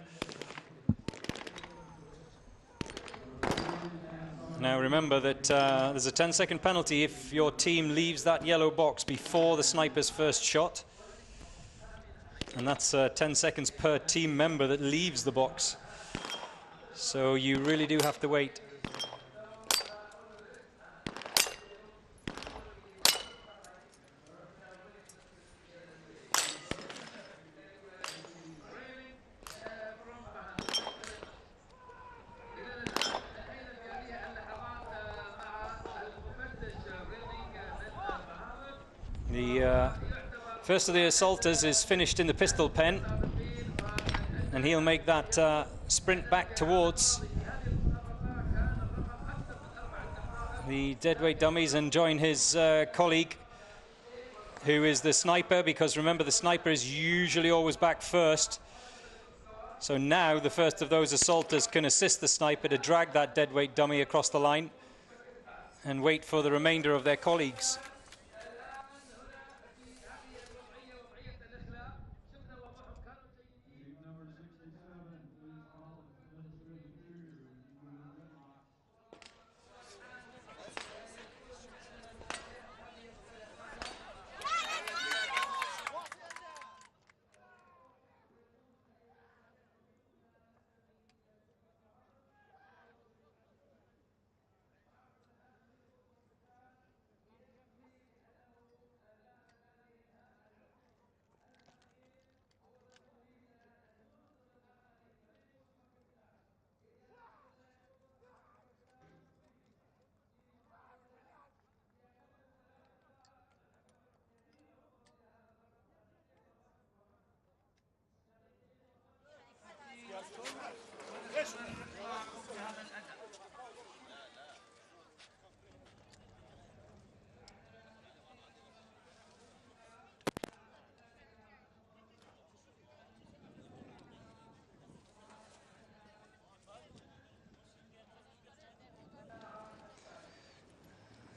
Now remember that there's a 10-second penalty if your team leaves that yellow box before the sniper's first shot. And that's 10 seconds per team member that leaves the box. So you really do have to wait. The first of the assaulters is finished in the pistol pen, and he'll make that sprint back towards the deadweight dummies and join his colleague, who is the sniper, because remember the sniper is usually always back first. So now the first of those assaulters can assist the sniper to drag that deadweight dummy across the line and wait for the remainder of their colleagues.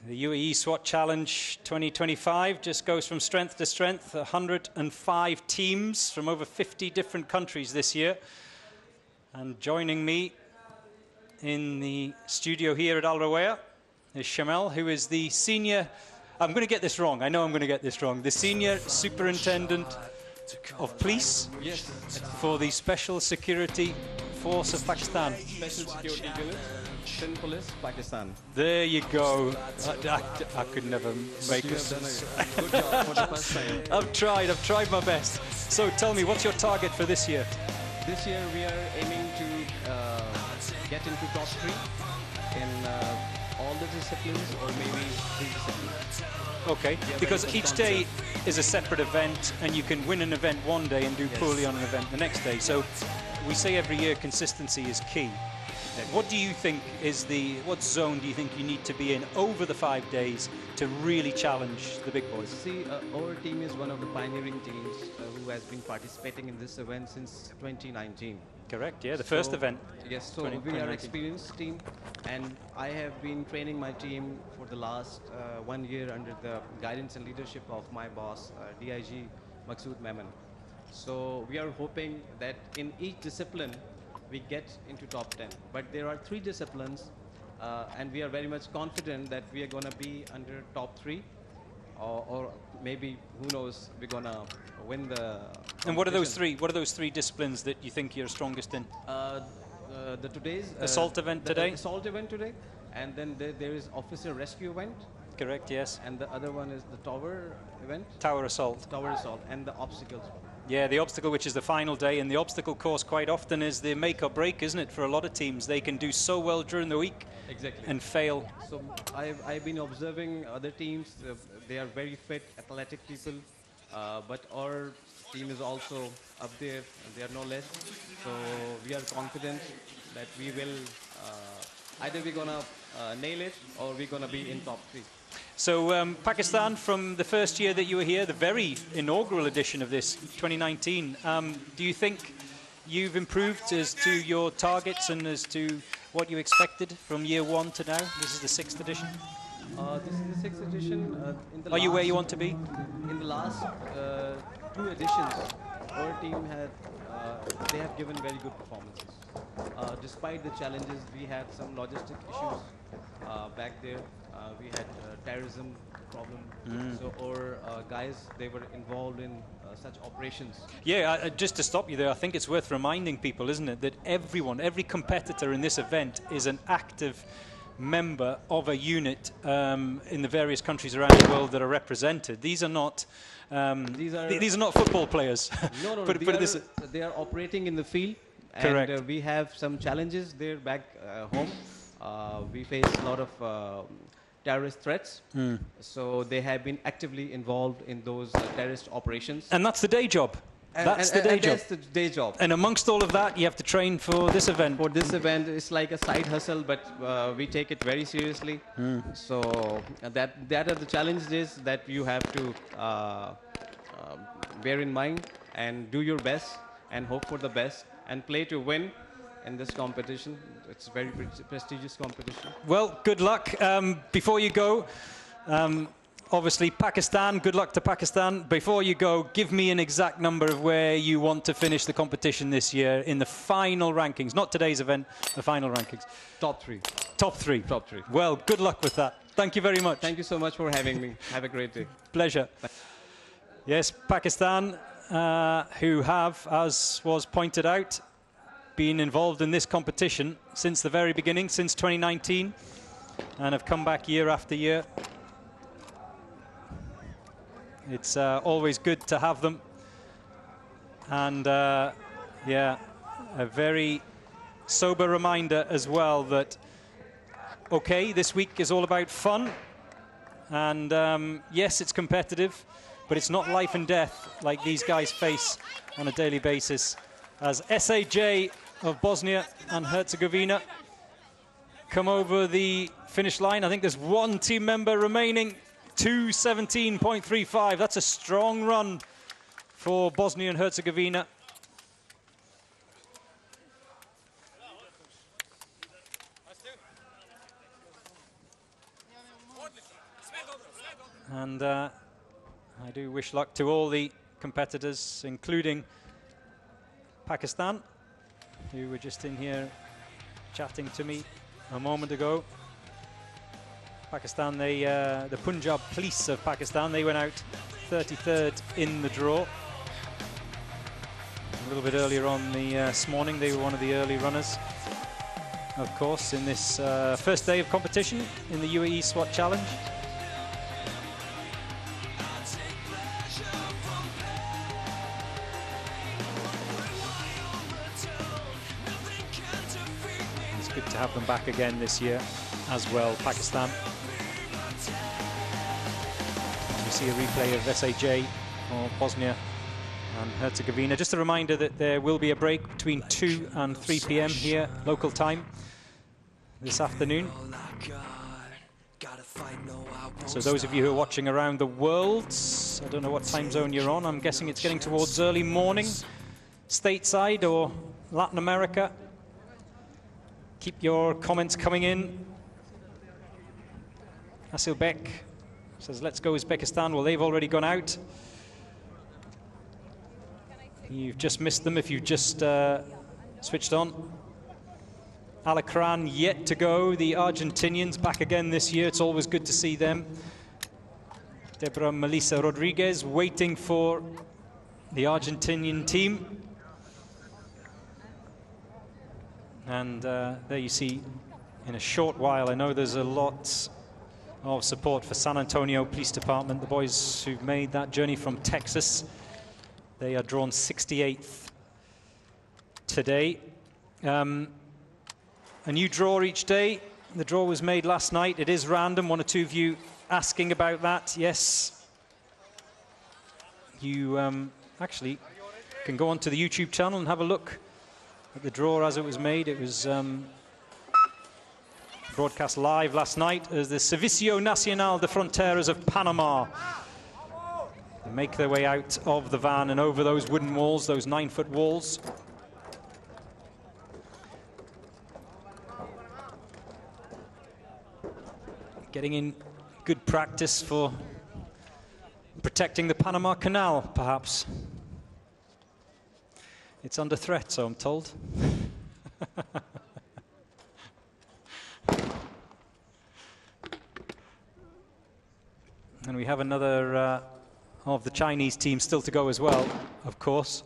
The Uae Swat Challenge 2025 just goes from strength to strength. 105 teams from over 50 different countries this year. And joining me in the studio here at Al Rawaya is Shamel, who is the senior, I'm going to get this wrong, I know I'm going to get this wrong, the senior superintendent of police for the Special Security Force of Pakistan. Special Security Unit, Police, Pakistan. There you go. I could never make You this. have done a good job for the first time. I've tried my best. So tell me, what's your target for this year? This year we are aiming to get into top 3 in all the disciplines, or maybe 3 disciplines. Okay, because each day is a separate event, and you can win an event one day and do poorly on an event the next day. So we say every year consistency is key. What do you think is what zone do you think you need to be in over the 5 days to really challenge the big boys? See, our team is one of the pioneering teams who has been participating in this event since 2019. Correct, yeah, the first event. Yes, so we are an experienced team, and I have been training my team for the last 1 year under the guidance and leadership of my boss, DIG Maqsood Memon. So we are hoping that in each discipline we get into top 10. But there are 3 disciplines, and we are very much confident that we are going to be under top 3, or maybe, who knows, we're going to win the And what are those 3? What are those 3 disciplines that you think you're strongest in? The today's assault event today? The assault event today, and then there is officer rescue event. Correct, yes. And the other one is the tower event. Tower assault. Tower assault, and the obstacles. Yeah, the obstacle, which is the final day, and the obstacle course quite often is the make or break, isn't it, for a lot of teams? They can do so well during the week and fail. So I've been observing other teams. They are very fit, athletic people, but our team is also up there. They are no less. So we are confident that we will either we're gonna nail it or we're gonna be in top 3. So Pakistan, from the first year that you were here, the very inaugural edition of this, 2019, do you think you've improved as to your targets and as to what you expected from year 1 to now? This is the 6th edition. This is the 6th edition. Are you where you want to be? In the last 2 editions, our team had they have given very good performances. Despite the challenges, we had some logistic issues back there. We had terrorism problem. So our guys, they were involved in such operations. Yeah, just to stop you there, I think it's worth reminding people, isn't it, that everyone, every competitor in this event is an active member of a unit in the various countries around the world that are represented. These are not these are not football players. No, they are operating in the field. Correct. And we have some challenges there back home. We face a lot of terrorist threats. So they have been actively involved in those terrorist operations. And that's the day job. That's the day job. That's the day job. And amongst all of that, you have to train for this event. For this event, it's like a side hustle, but we take it very seriously. So that are the challenges that you have to bear in mind and do your best and hope for the best and play to win in this competition. It's a very prestigious competition. Well, good luck. Before you go, obviously Pakistan, good luck to Pakistan. Before you go, give me an exact number of where you want to finish the competition this year in the final rankings. Not today's event, the final rankings. Top 3. Top 3. Top 3. Well, good luck with that. Thank you very much. Thank you so much for having me. Have a great day. Pleasure. Yes, Pakistan, who have, as was pointed out, been involved in this competition since the very beginning, since 2019, and have come back year after year. It's always good to have them. And yeah, a very sober reminder as well that, okay, this week is all about fun. And yes, it's competitive, but it's not life and death like these guys face on a daily basis. As SAJ of Bosnia and Herzegovina come over the finish line. I think there's one team member remaining. 2:17.35. That's a strong run for Bosnia and Herzegovina. And I do wish luck to all the competitors, including Pakistan, who were just in here chatting to me a moment ago. Pakistan, the Punjab Police of Pakistan, they went out 33rd in the draw. A little bit earlier on this morning, they were one of the early runners, of course, in this first day of competition in the Uae Swat Challenge. It's good to have them back again this year as well, Pakistan. We see a replay of SAJ for Bosnia and Herzegovina. Just a reminder that there will be a break between 2 and 3 p.m. here, local time, this afternoon. So those of you who are watching around the world, I don't know what time zone you're on, I'm guessing it's getting towards early morning, stateside or Latin America. Keep your comments coming in. Asil Bek says, let's go Uzbekistan. Well, they've already gone out. You've just missed them if you've just switched on. Alacran yet to go. The Argentinians back again this year. It's always good to see them. Debra Melissa Rodriguez waiting for the Argentinian team. And there you see, in a short while, I know there's a lot of support for San Antonio Police Department, the boys who've made that journey from Texas They are drawn 68th today. A new draw each day. The draw was made last night. It is random. One or two of you asking about that. Yes. You actually can go onto the YouTube channel and have a look at the draw as it was made. It was broadcast live last night as the Servicio Nacional de Fronteras of Panama make their way out of the van and over those wooden walls, those 9-foot walls. Getting in good practice for protecting the Panama Canal, perhaps. It's under threat, so I'm told. And we have another of the Chinese team still to go as well, of course.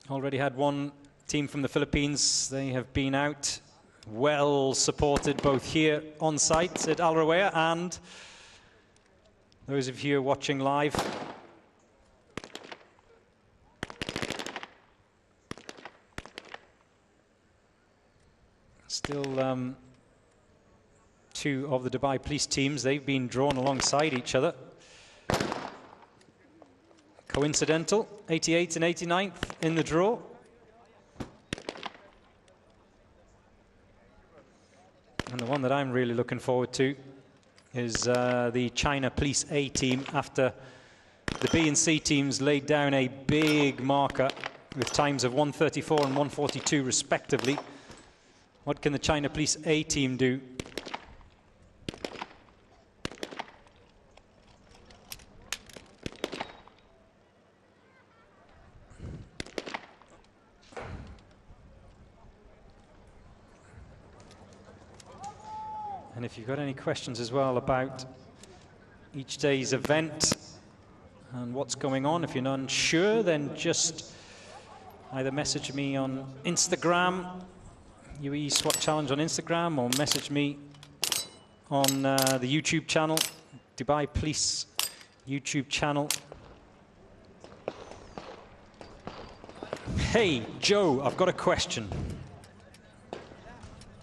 Already had one team from the Philippines. They have been out, well supported both here on site at Uae and those of you watching live. Still two of the Dubai police teams. They've been drawn alongside each other. Coincidental, 88th and 89th in the draw. And the one that I'm really looking forward to is the China Police A team, after the B and C teams laid down a big marker with times of 1:34 and 1:42 respectively. What can the China Police A team do? And if you've got any questions as well about each day's event and what's going on, if you're not unsure, then just either message me on Instagram, Uae Swat Challenge on Instagram, or message me on the YouTube channel, Dubai Police YouTube channel. Hey, Joe, I've got a question.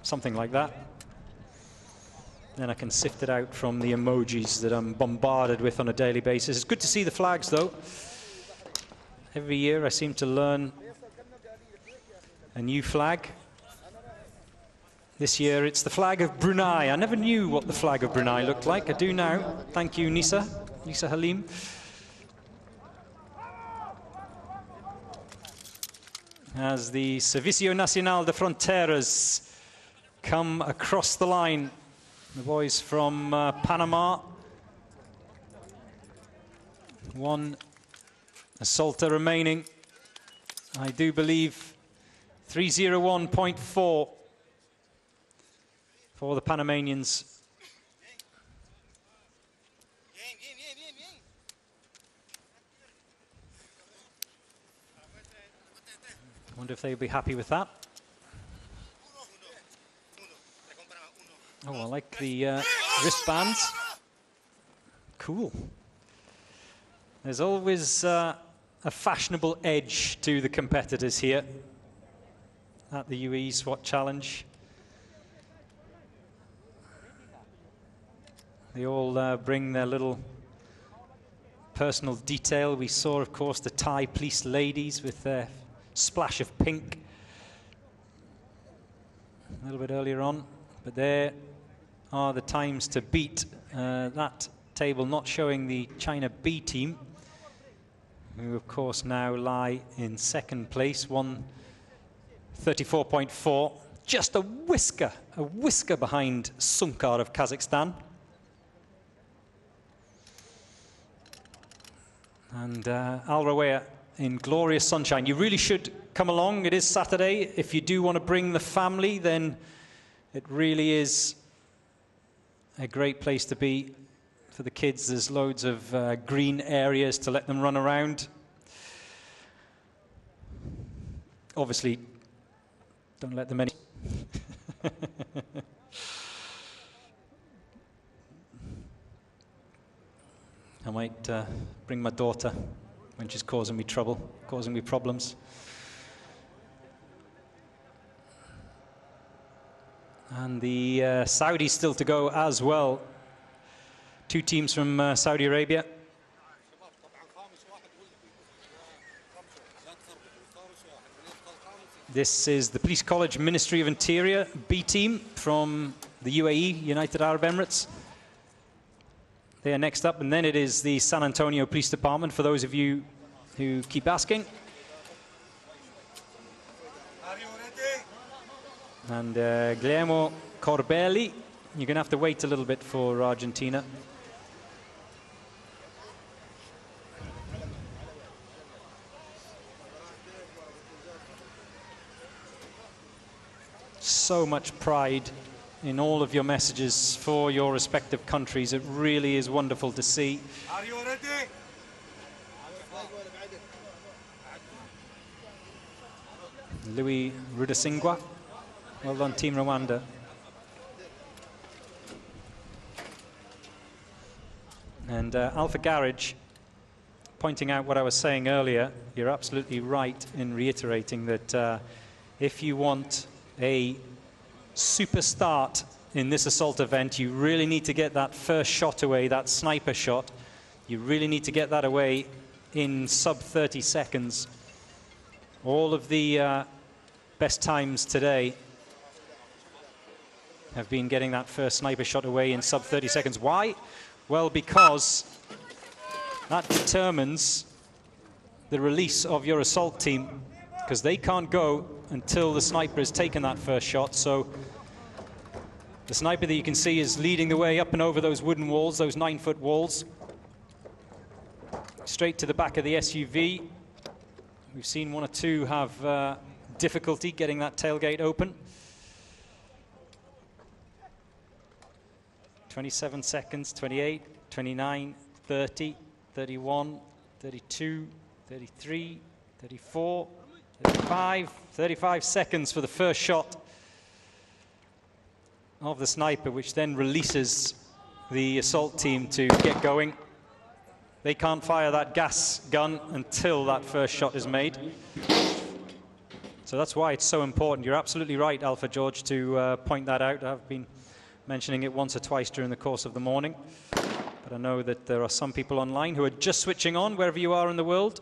Something like that. Then I can sift it out from the emojis that I'm bombarded with on a daily basis. It's good to see the flags, though. Every year I seem to learn a new flag. This year it's the flag of Brunei. I never knew what the flag of Brunei looked like. I do now. Thank you, Nisa Halim. As the Servicio Nacional de Fronteras come across the line. The boys from Panama. One assaulter remaining. I do believe 301.4 for the Panamanians. I wonder if they'll be happy with that. Oh, I like the wristbands. Cool. There's always a fashionable edge to the competitors here at the Uae Swat Challenge. They all bring their little personal detail. We saw, of course, the Thai police ladies with their splash of pink a little bit earlier on, but there are the times to beat. That table not showing the China B team, who of course now lie in second place, 1:34.4, just a whisker behind Sunkar of Kazakhstan. And Uae in glorious sunshine. You really should come along. It is Saturday. If you do want to bring the family, then it really is a great place to be for the kids. There's loads of green areas to let them run around. Obviously, don't let them any. I might bring my daughter when she's causing me trouble, causing me problems. And the Saudis still to go as well. 2 teams from Saudi Arabia. This is the Police College Ministry of Interior B team from the UAE, United Arab Emirates. They are next up, and then it is the San Antonio Police Department, for those of you who keep asking. Are you ready? And Guillermo Corbelli, you're going to have to wait a little bit for Argentina. So much pride in all of your messages for your respective countries. It really is wonderful to see. Are you ready? Louis Rudasingwa. Well done, Team Rwanda. And Alpha Garage, pointing out what I was saying earlier, you're absolutely right in reiterating that if you want a super start in this assault event, you really need to get that first shot away, that sniper shot. You really need to get that away in sub 30 seconds. All of the best times today have been getting that first sniper shot away in sub 30 seconds. Why? Well, because that determines the release of your assault team, because they can't go until the sniper has taken that first shot. So the sniper that you can see is leading the way up and over those wooden walls, those 9-foot walls, straight to the back of the SUV. We've seen 1 or 2 have difficulty getting that tailgate open. 27 seconds, 28, 29, 30, 31, 32, 33, 34, 35 seconds for the first shot of the sniper, which then releases the assault team to get going. They can't fire that gas gun until that first shot is made. So that's why it's so important. You're absolutely right, Alpha George, to point that out. I've been mentioning it once or twice during the course of the morning. But I know that there are some people online who are just switching on, wherever you are in the world.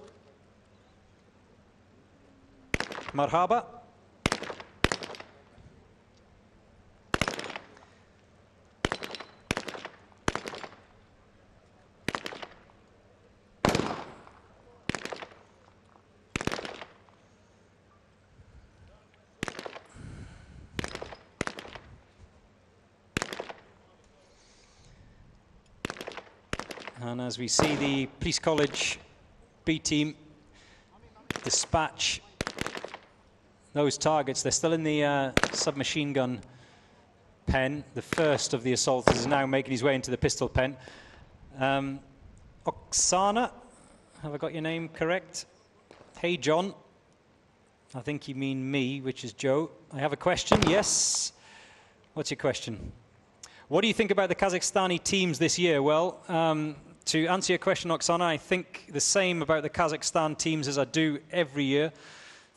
Marhaba. And as we see the Police College B team dispatch those targets, they're still in the submachine gun pen. The first of the assaulters is now making his way into the pistol pen. Oksana, have I got your name correct? Hey, John. I think you mean me, which is Joe. I have a question, yes. What's your question? What do you think about the Kazakhstani teams this year? Well, to answer your question, Oksana, I think the same about the Kazakhstan teams as I do every year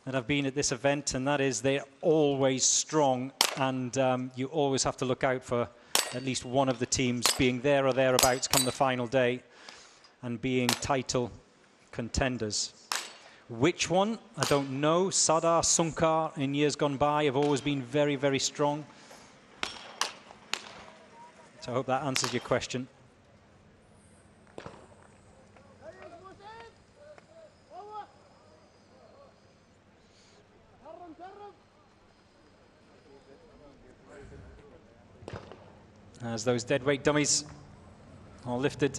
that I've been at this event, and that is they're always strong, and you always have to look out for at least one of the teams being there or thereabouts come the final day and being title contenders. Which one? I don't know. Sadar, Sunkar in years gone by have always been very, very strong. So I hope that answers your question. As those deadweight dummies are lifted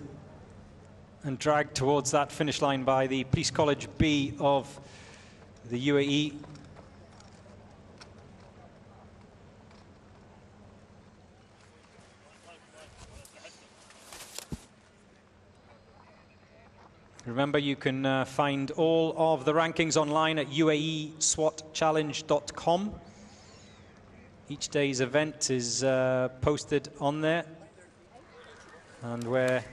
and dragged towards that finish line by the Police College B of the UAE. Remember, you can find all of the rankings online at uaeswatchallenge.com. Each day's event is posted on there, and where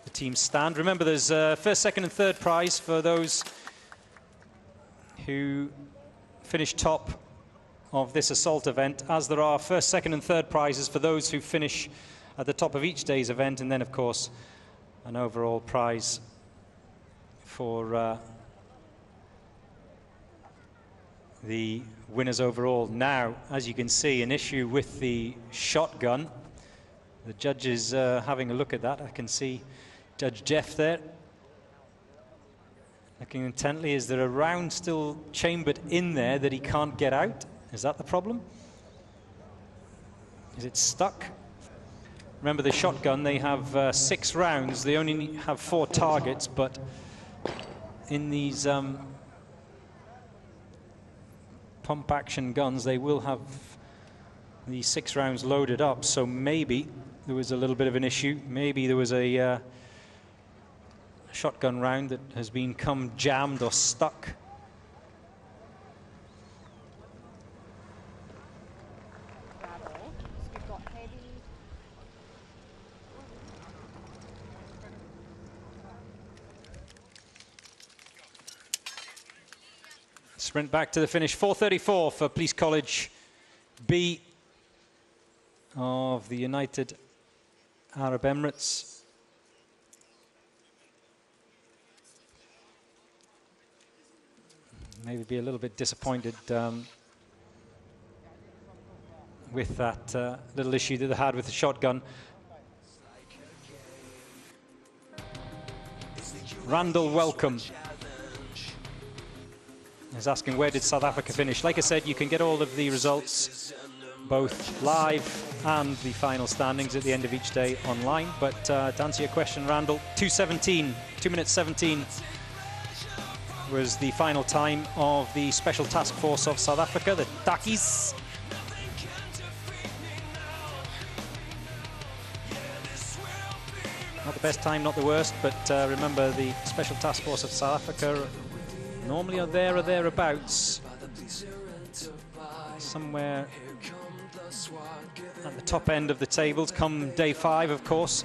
the teams stand. Remember, there's first, second and third prize for those who finish top of this assault event, as there are first, second and third prizes for those who finish at the top of each day's event, and then of course an overall prize for the winners overall. Now, as you can see, an issue with the shotgun. The judge is having a look at that. I can see Judge Jeff there looking intently. Is there a round still chambered in there that he can't get out? Is that the problem? Is it stuck? Remember, the shotgun, they have 6 rounds. They only have 4 targets, but in these pump action guns, they will have the 6 rounds loaded up. So maybe there was a little bit of an issue. Maybe there was a shotgun round that has become jammed or stuck. Sprint back to the finish, 4:34 for Police College B of the United Arab Emirates. Maybe be a little bit disappointed with that little issue that they had with the shotgun. Randall Welcome is asking, where did South Africa finish? Like I said, you can get all of the results, both live and the final standings at the end of each day online. But to answer your question, Randall, 2:17, 2 minutes 17 was the final time of the Special Task Force of South Africa, the Takis. Not the best time, not the worst, but remember, the Special Task Force of South Africa normally are there or thereabouts, somewhere at the top end of the tables come day 5, of course.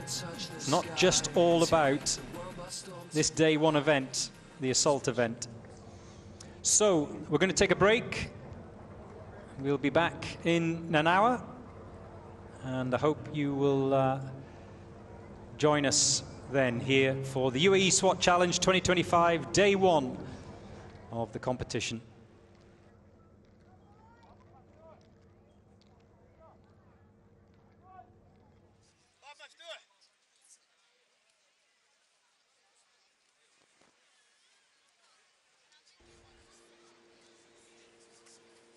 It's not just all about this day 1 event, the assault event. So we're going to take a break. We'll be back in an hour, and I hope you will join us then here for the UAE SWAT Challenge 2025, day 1 of the competition.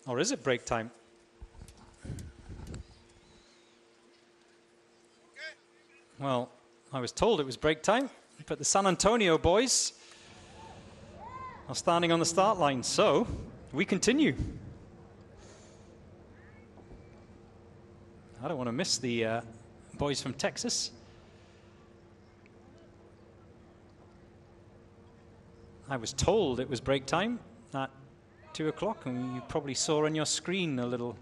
Or is it break time? Well, I was told it was break time, but the San Antonio boys are standing on the start line, so we continue. I don't want to miss the boys from Texas. I was told it was break time at 2 o'clock, and you probably saw on your screen a little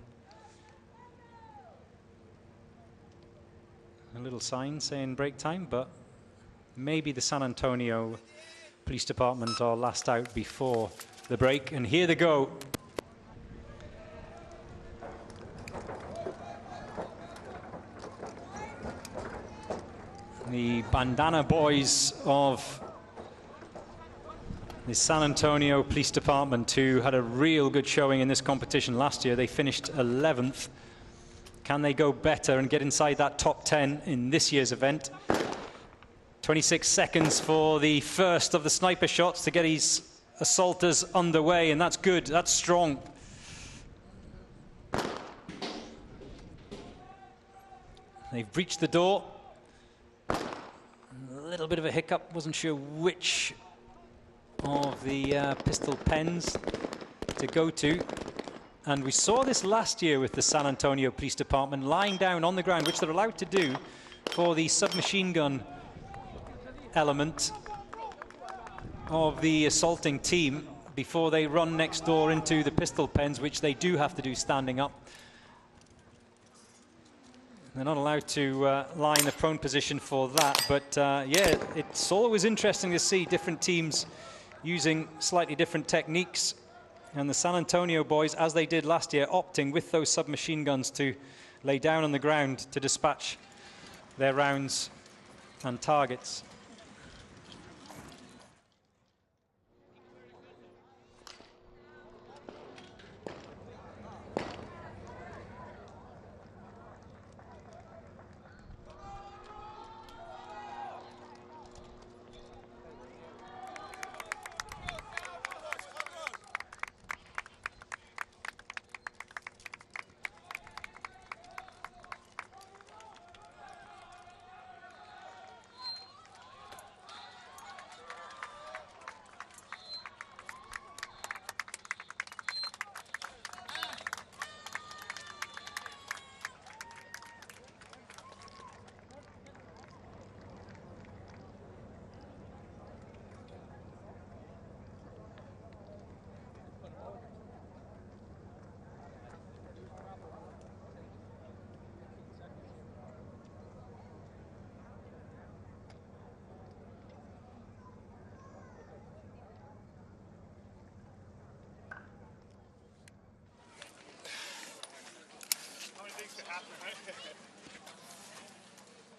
sign saying break time, but maybe the San Antonio Police Department are last out before the break, and here they go. The bandana boys of the San Antonio Police Department, who had a real good showing in this competition last year. They finished 11th. Can they go better and get inside that top 10 in this year's event? 26 seconds for the first of the sniper shots to get his assaulters underway, and that's good, that's strong. They've breached the door. A little bit of a hiccup, wasn't sure which of the pistol pens to go to. And we saw this last year with the San Antonio Police Department lying down on the ground, which they're allowed to do for the submachine gun element of the assaulting team before they run next door into the pistol pens, which they do have to do standing up. They're not allowed to lie in the prone position for that, but yeah, it's always interesting to see different teams using slightly different techniques. And the San Antonio boys, as they did last year, opting with those submachine guns to lay down on the ground to dispatch their rounds and targets.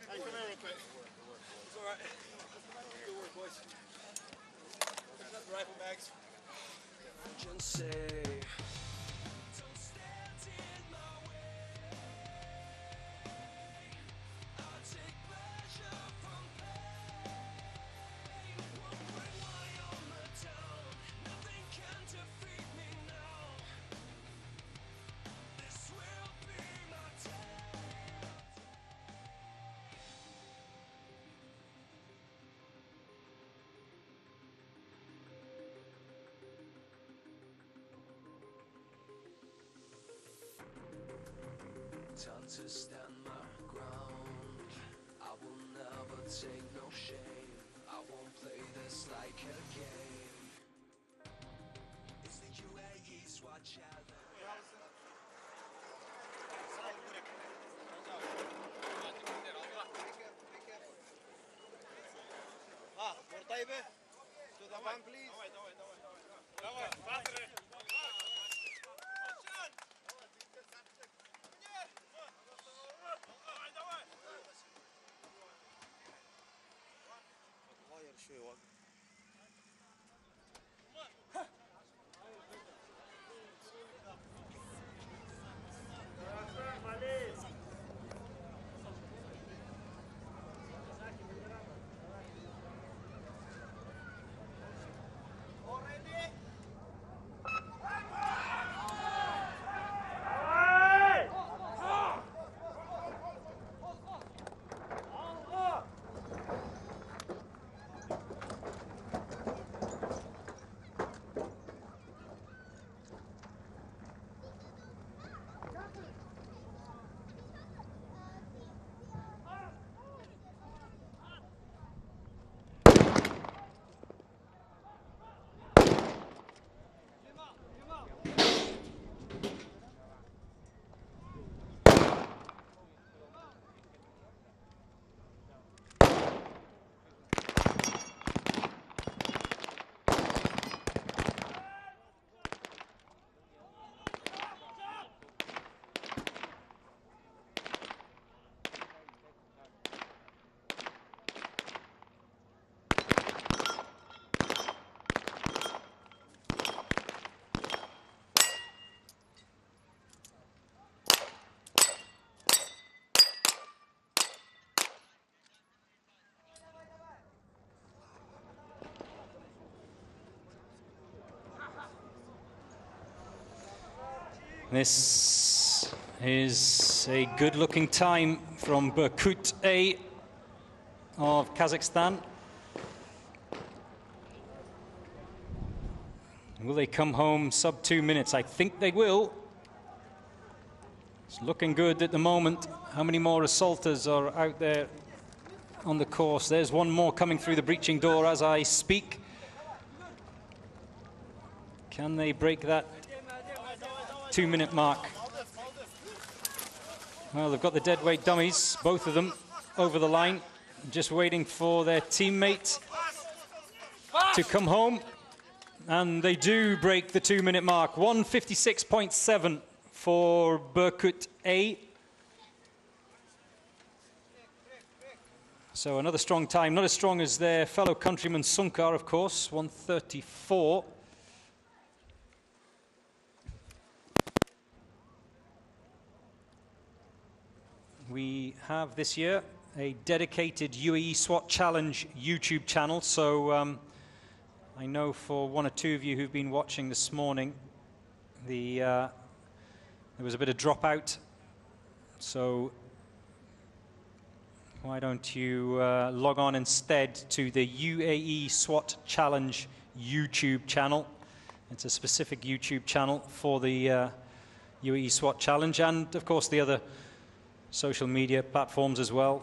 Hey, come here real quick. It's all right. Good work, boys. Rifle bags. Don't stand in my way. I take pleasure from pain. Won't rely on the town. Nothing can defeat me now. This will be my day. Time to stand my ground. I will never take no shame. I won't play this like a game. It's the Uae Swat challenge. أمور طيبة؟ To the van, please. غير شوي وقت. This is a good-looking time from Uae of Kazakhstan. Will they come home sub 2 minutes? I think they will. It's looking good at the moment. How many more assaulters are out there on the course? There's one more coming through the breaching door as I speak. Can they break that 2-minute mark? Well, they've got the deadweight dummies, both of them, over the line, just waiting for their teammate to come home. And they do break the 2-minute mark. 1:56.7 for Berkut A. So another strong time, not as strong as their fellow countryman Sunkar, of course, 1:34. We have this year a dedicated Uae Swat Challenge YouTube channel, so I know for one or two of you who've been watching this morning, there was a bit of dropout, so why don't you log on instead to the Uae Swat Challenge YouTube channel. It's a specific YouTube channel for the Uae Swat Challenge, and of course the other social media platforms as well.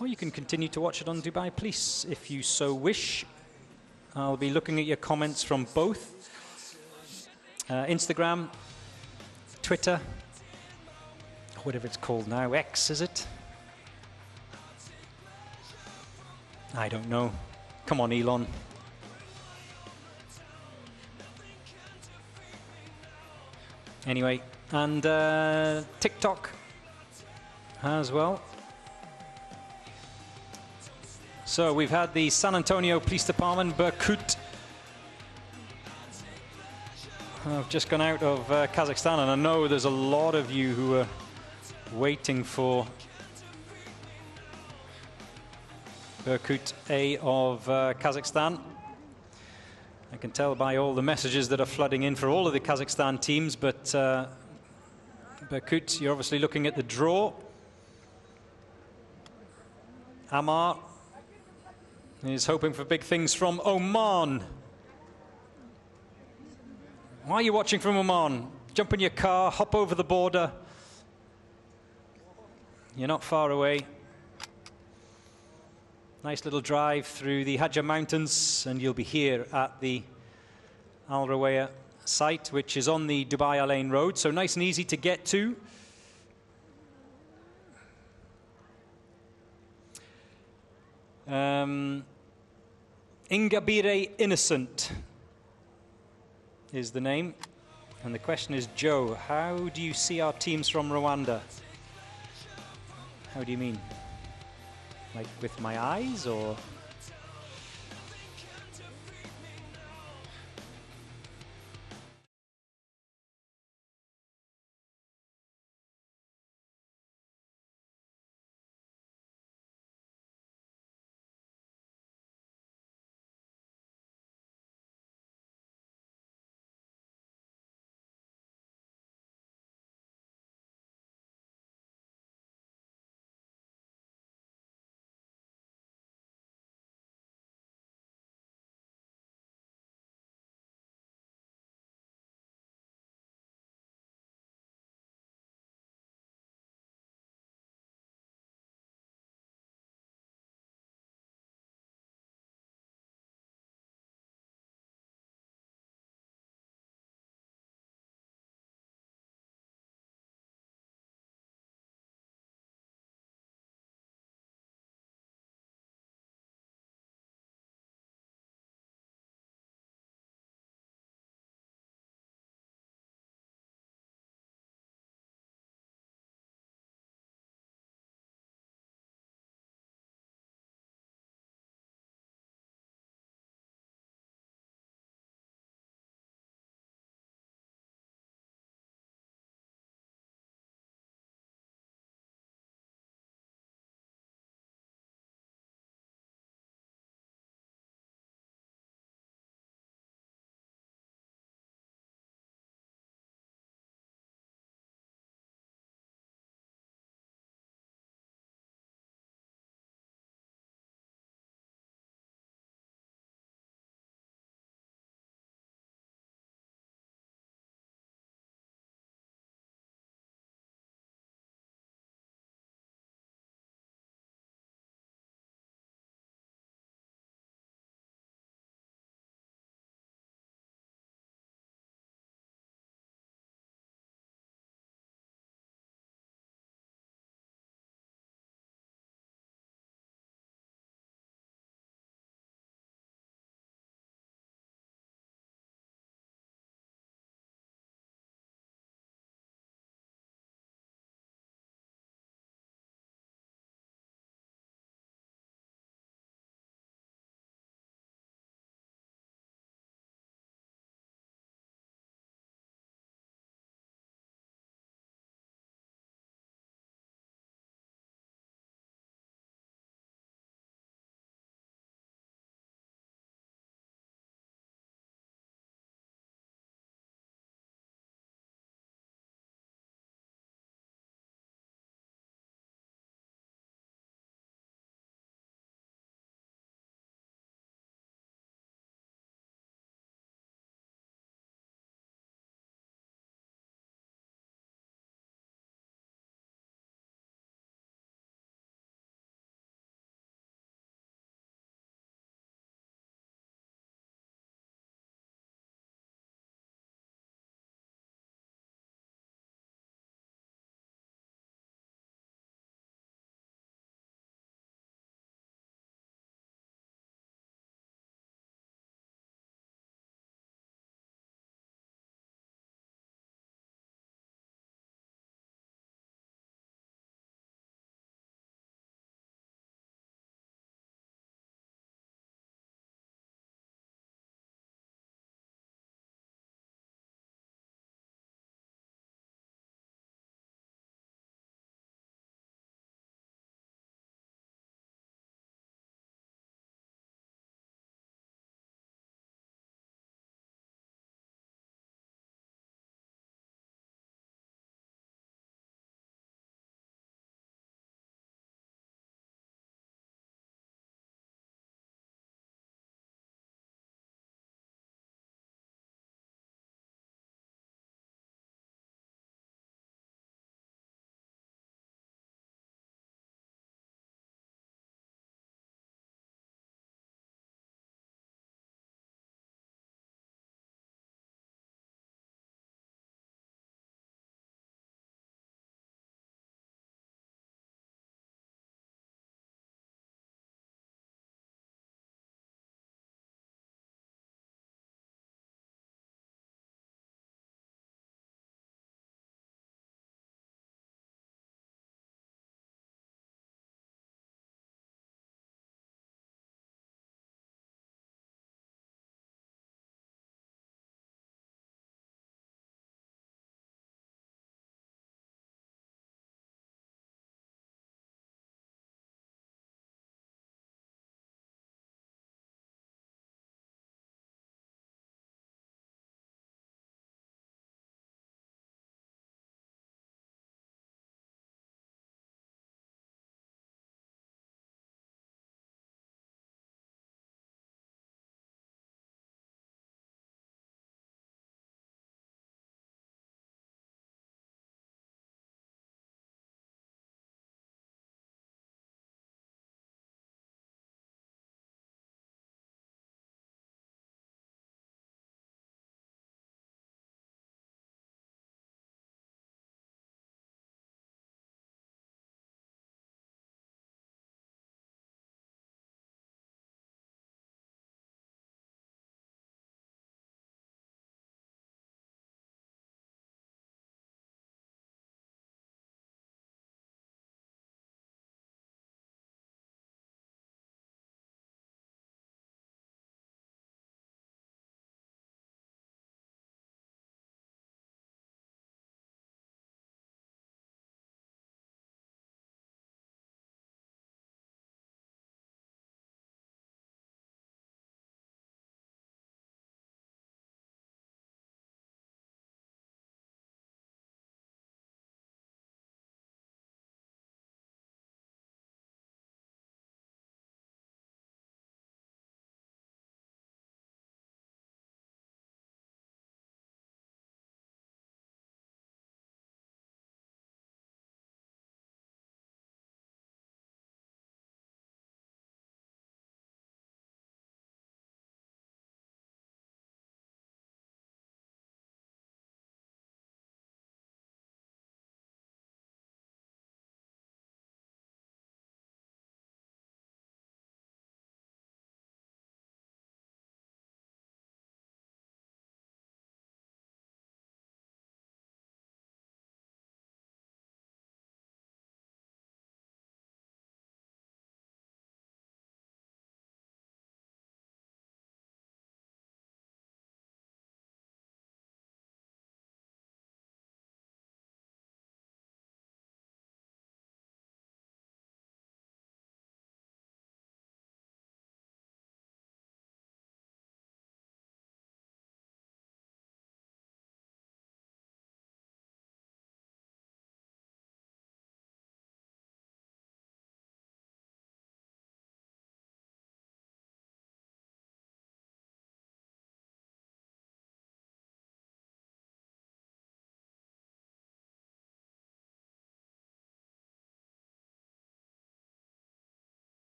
Or you can continue to watch it on Dubai Police if you so wish. I'll be looking at your comments from both Instagram, Twitter, whatever it's called now, X, is it? I don't know. Come on, Elon. Anyway, and TikTok as well. So we've had the San Antonio Police Department, Berkut, have just gone out of Kazakhstan, and I know there's a lot of you who are waiting for Berkut A of Kazakhstan. I can tell by all the messages that are flooding in for all of the Kazakhstan teams, but Berkut, you're obviously looking at the draw. Amar is hoping for big things from Oman. Why are you watching from Oman? Jump in your car, hop over the border. You're not far away. Nice little drive through the Hajar Mountains, and you'll be here at the Al Rawaya site, which is on the Dubai Al Ain Road, so nice and easy to get to. Ingabire Innocent is the name, and the question is, Joe, how do you see our teams from Rwanda? How do you mean? Like with my eyes, or?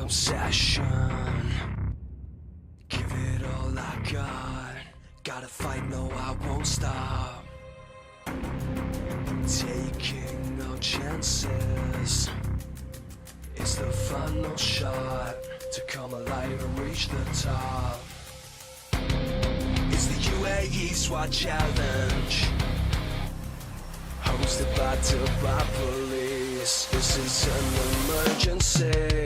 obsession. Give it all I got. Gotta fight, no, I won't stop. Taking no chances. It's the final shot to come alive and reach the top. It's the Uae Swat Challenge, hosted by Dubai police. This is an emergency.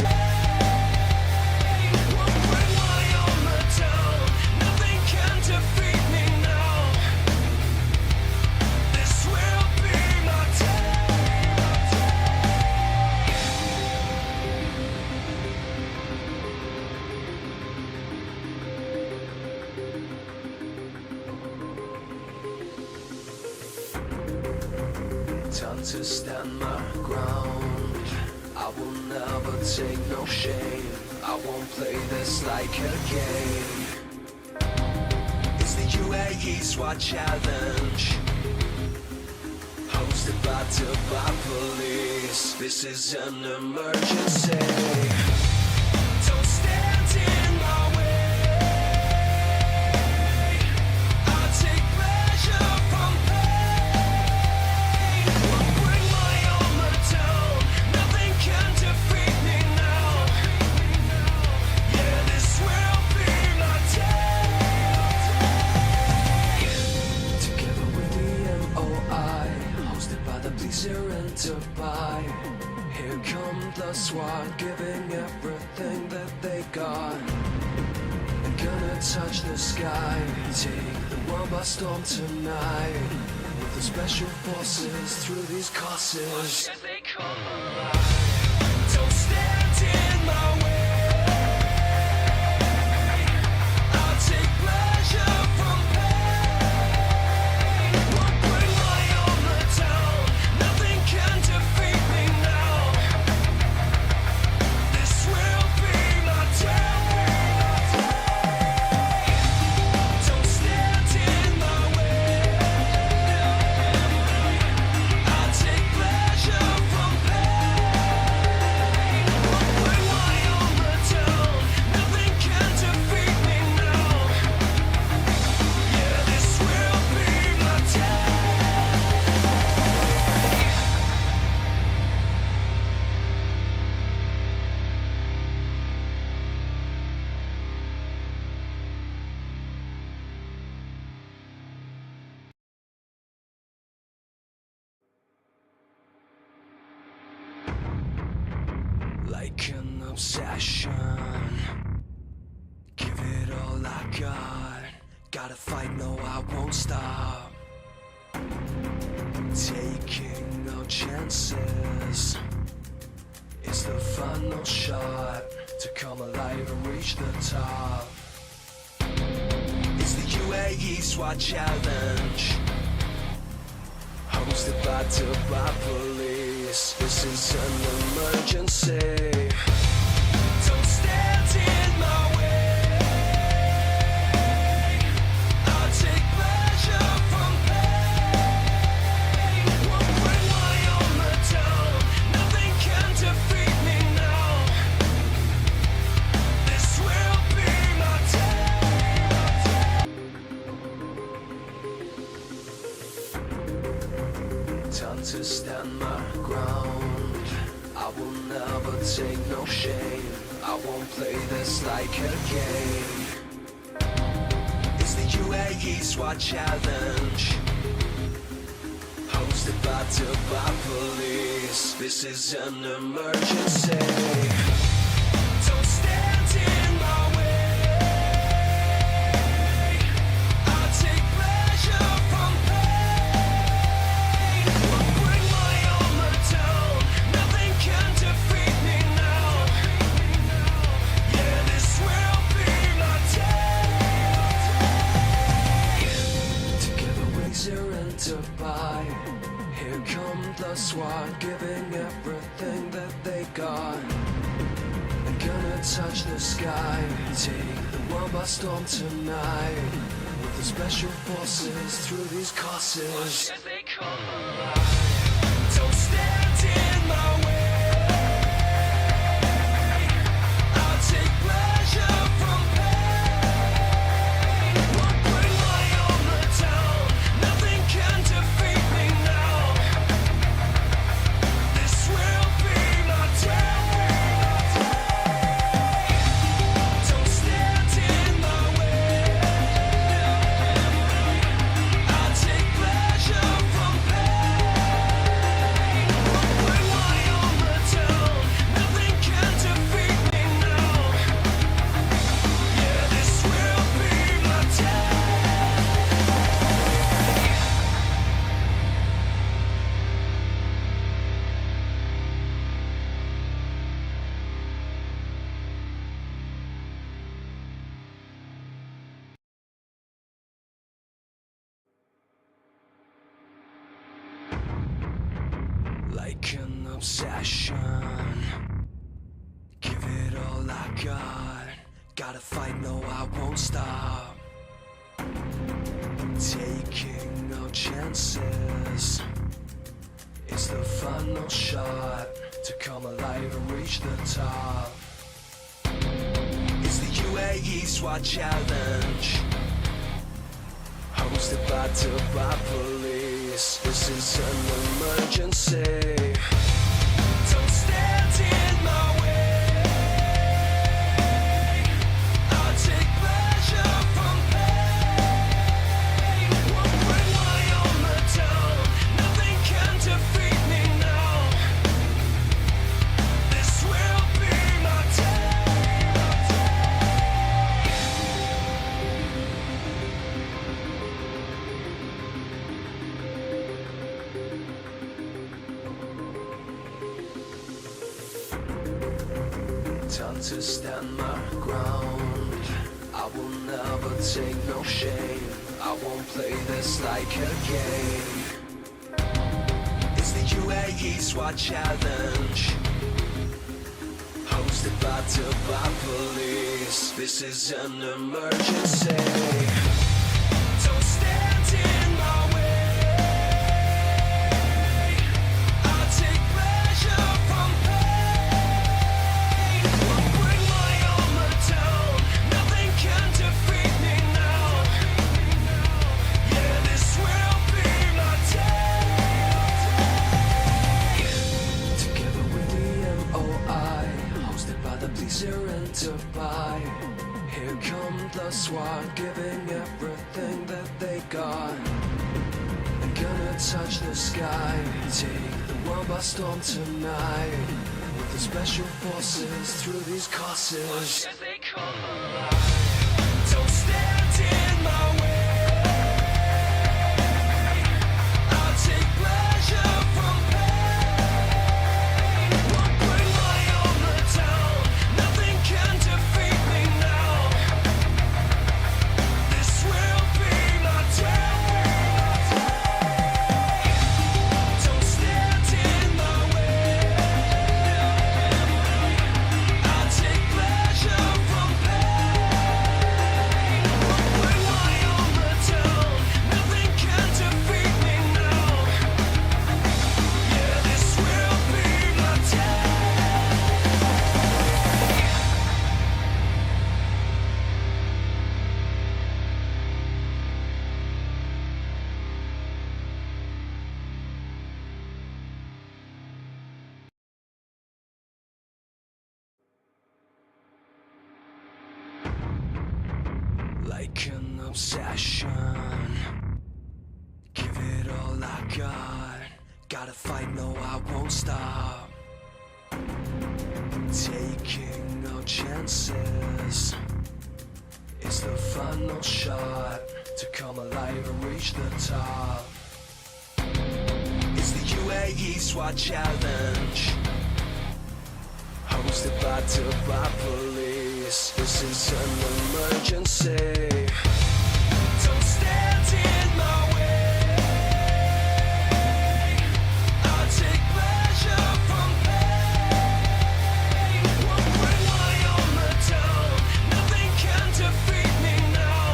Time to stand my ground. I will never take no shame. I won't play this like a game. It's the Uae Swat Challenge, hosted by Dubai police. This is an emergency. Don't stand in my way. I take pleasure from pain. Bring my armor down. Nothing can defeat me now. Yeah, this will be my day. Together with the MOI, hosted by the police here in Dubai. Here come the SWAT, giving everything that they got. I'm gonna touch the sky, take the world by storm tonight. With the special forces through these courses. Watch as they come alive. Don't stand in my way. I'll take pleasure from pain. Won't bring my armor down. Nothing can defeat me now. This will be my day. Don't stand in my way. I'll take pleasure from pain. Won't bring my armor down. Nothing can defeat me now. Yeah, this will be my day. Like an obsession, give it all I got. Gotta fight, no, I won't stop. Taking no chances. It's the final shot to come alive and reach the top. It's the Uae Swat Challenge, hosted by Dubai police. This is an emergency. Don't stand in my way. I'll take pleasure from pain. Won't bring my armor down. Nothing can defeat me now. This will be my day. Time to stand my ground. I will never take no shame. I won't play this like a game. It's the Uae Swat Challenge, hosted by Dubai police. This is an emergency. Don't stand in my way. I'll take pleasure from pain. Won't bring my armor down. Nothing can defeat me now. Yeah, this will be my day. Together we're here in Dubai. Here come the SWAT, giving everything that they got. I'm gonna touch the sky, take the world by storm tonight. With the special forces through these courses. Watch as they come alive. Don't stand in my way. like an obsession. Give it all I got. Gotta fight, no, I won't stop. Taking no chances. It's the final shot to come alive and reach the top. It's the Uae Swat challenge, hosted by Dubai police. This is an emergency. Don't stand in my way. I'll take pleasure from pain. Won't bring my armor down. Nothing can defeat me now. This will be my day. Time to stand my ground. I will never take no shame. I won't play this like a game. It's the Uae Swat challenge, hosted by Dubai police. This is an emergency. Don't stand in my way. I'll take pleasure from pain. Won't bring my armor down. Nothing can defeat me now. Yeah, this will be my day. Together with the MOI, hosted by the police here in Dubai. Here come the SWAT, giving everything that they got. They're gonna touch the sky, take the world by storm tonight. With the special forces through these courses. Watch as they come alive. Don't stand in my way. I'll take pleasure from pain. Won't bring my armor down. Nothing can defeat me now. This will be my day. Don't stand in my way. I'll take pleasure from pain. Won't bring my armor down. Nothing can defeat me now. Yeah, this will be my day. Like an obsession. Give it all I got. Gotta fight, no, I won't stop. Taking no chances. It's the final shot to come alive and reach the top. It's the Uae Swat challenge, hosted by Dubai police. This is an emergency. Don't stand in my way. I'll take pleasure from pain. Won't bring my armor down. Nothing can defeat me now.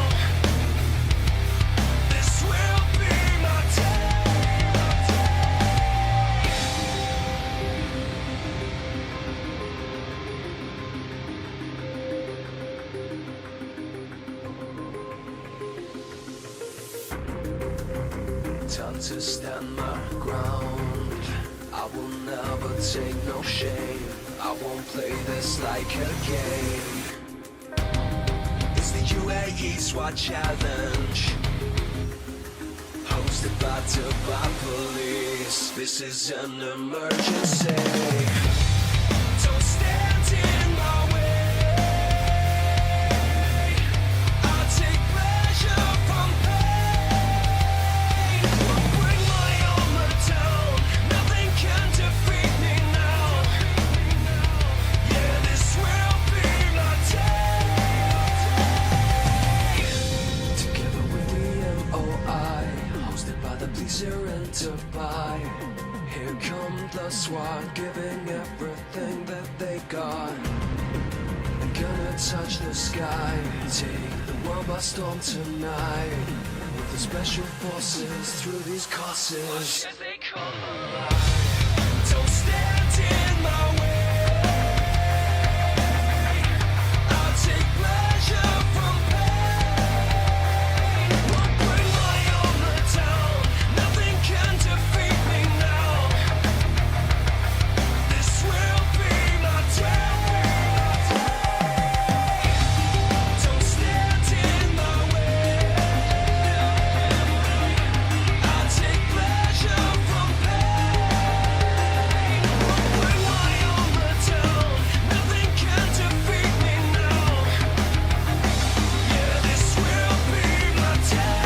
This will be my day. Time to stand my ground. I will never take no shame. I won't play this like a game. It's the Uae Swat challenge, hosted by Dubai police. This is an emergency. Don't stand in my way. I'll take pleasure from pain. Won't bring my armor down. Nothing can defeat me now. Yeah, this will be my day. Together with the MOI, hosted by the police here in Dubai. Here come the touch the sky, take the world by storm tonight. With the special forces through these courses. Watch as they come alive. Don't stand in my way. I'll take pleasure from pain. Won't bring my armor down. Nothing can defeat me now. This will be my day. Don't stand in my way. I'll take pleasure from pain. Won't bring my armor down. Nothing can defeat me now. Yeah, this will be my day.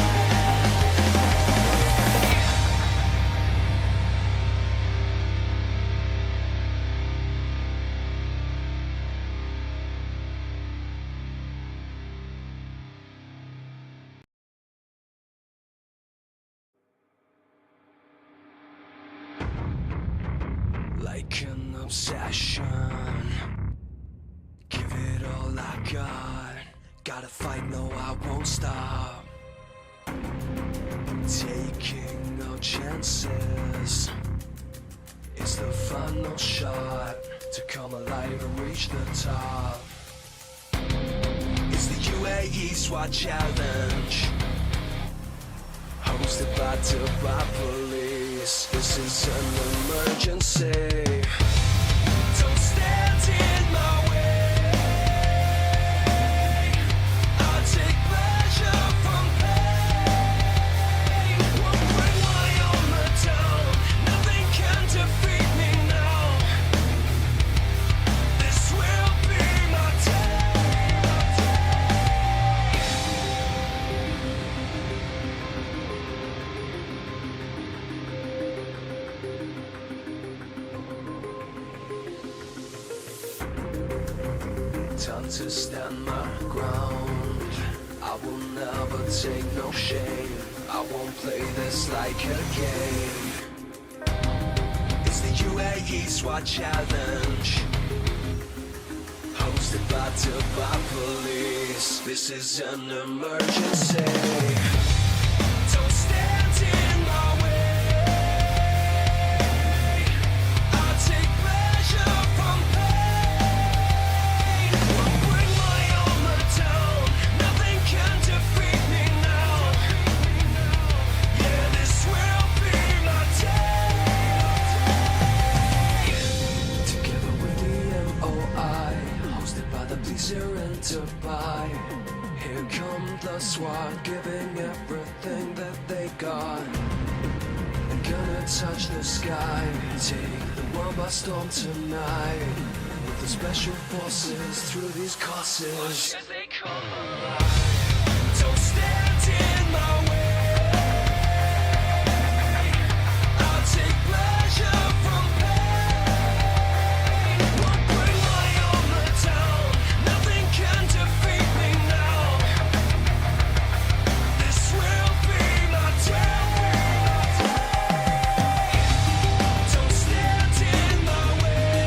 Like an obsession, give it all I got. Gotta fight, no, I won't stop. Taking no chances. It's the final shot to come alive and reach the top. It's the Uae Swat challenge, hosted by Dubai police. This is an emergency. Don't stand in my way. I'll take pleasure from pain. Won't bring my armor down. Nothing can defeat me now. This will be my day. Time to stand my ground. I will never take no shame. I won't play this like a game. It's the Uae Swat challenge, hosted by Dubai police. This is an emergency. Don't stand in my way. I'll take pleasure from pain. Won't bring my armor down. Nothing can defeat me now. Yeah, this will be my day. Together with the MOI, hosted by the police here in Dubai. Here come the SWAT, giving everything that they got. They're gonna touch the sky, take the world by storm tonight. With the special forces through these courses. Watch as they come alive. Don't stand in my way. I'll take pleasure from pain. Won't bring my armor down. Nothing can defeat me now. This will be my day. Don't stand in my way.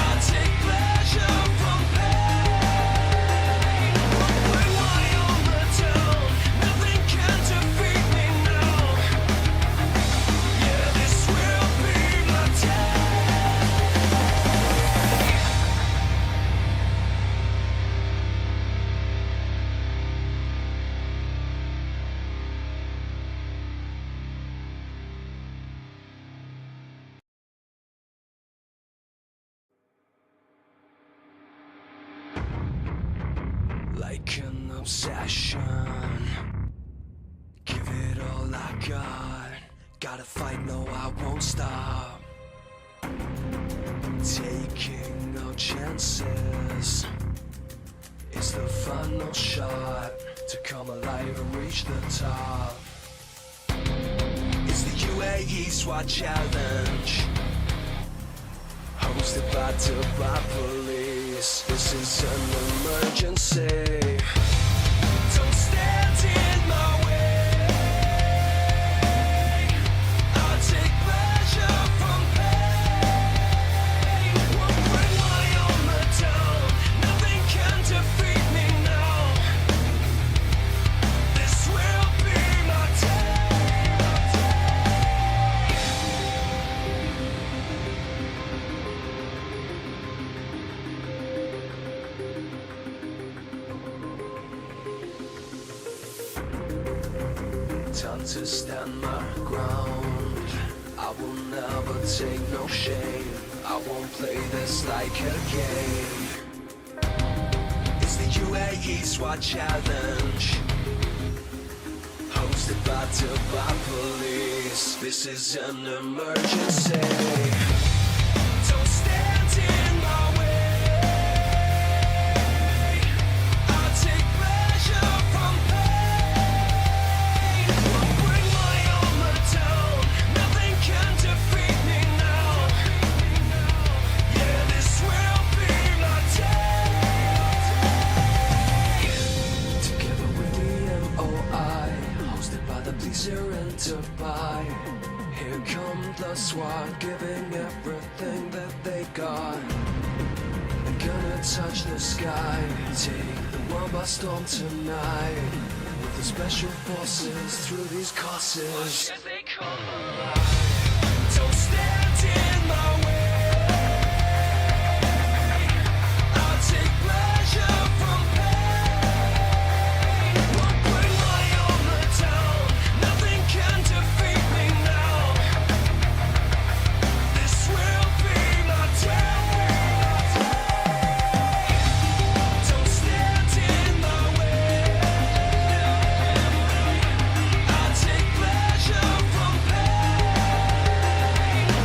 I'll take pleasure from pain. Won't bring my armor down. Nothing can defeat me now. Yeah, this will be my day. Like an obsession, give it all I got. Gotta fight, no, I won't stop. Taking no chances. It's the final shot to come alive and reach the top. It's the Uae Swat challenge, hosted by Dubai police. This is an emergency. Don't stand in my way. I'll take pleasure from pain. Won't bring my armor Time to stand my ground. I will never take no shame. I won't play this like a game. It's the Uae Swat Challenge, hosted by Dubai Police. This is an emergency. Don't stand in my way. I take pleasure from pain. I'll bring my armor down. Nothing can defeat me now. Yeah, this will be my day. Together with the MOI, hosted by the police here in Dubai. Here come the SWAT, giving everything that they got. I'm gonna touch the sky, take the world by storm tonight. With the special forces through these courses. Watch as they come alive. Don't stand in my way. I'll take pleasure from pain. Won't bring my armor down. Nothing can defeat me now. This will be my day. Don't stand in my way. I'll take pleasure from pain.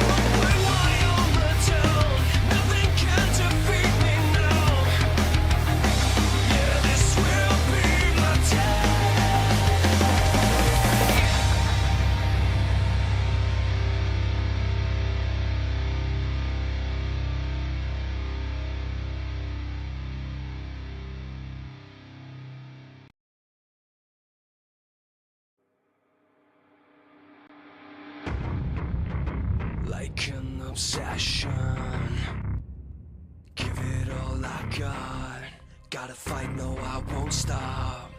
Won't bring my armor down. Nothing can defeat me now. Yeah, this will be my day. Like an obsession, give it all I got. Gotta fight, no, I won't stop.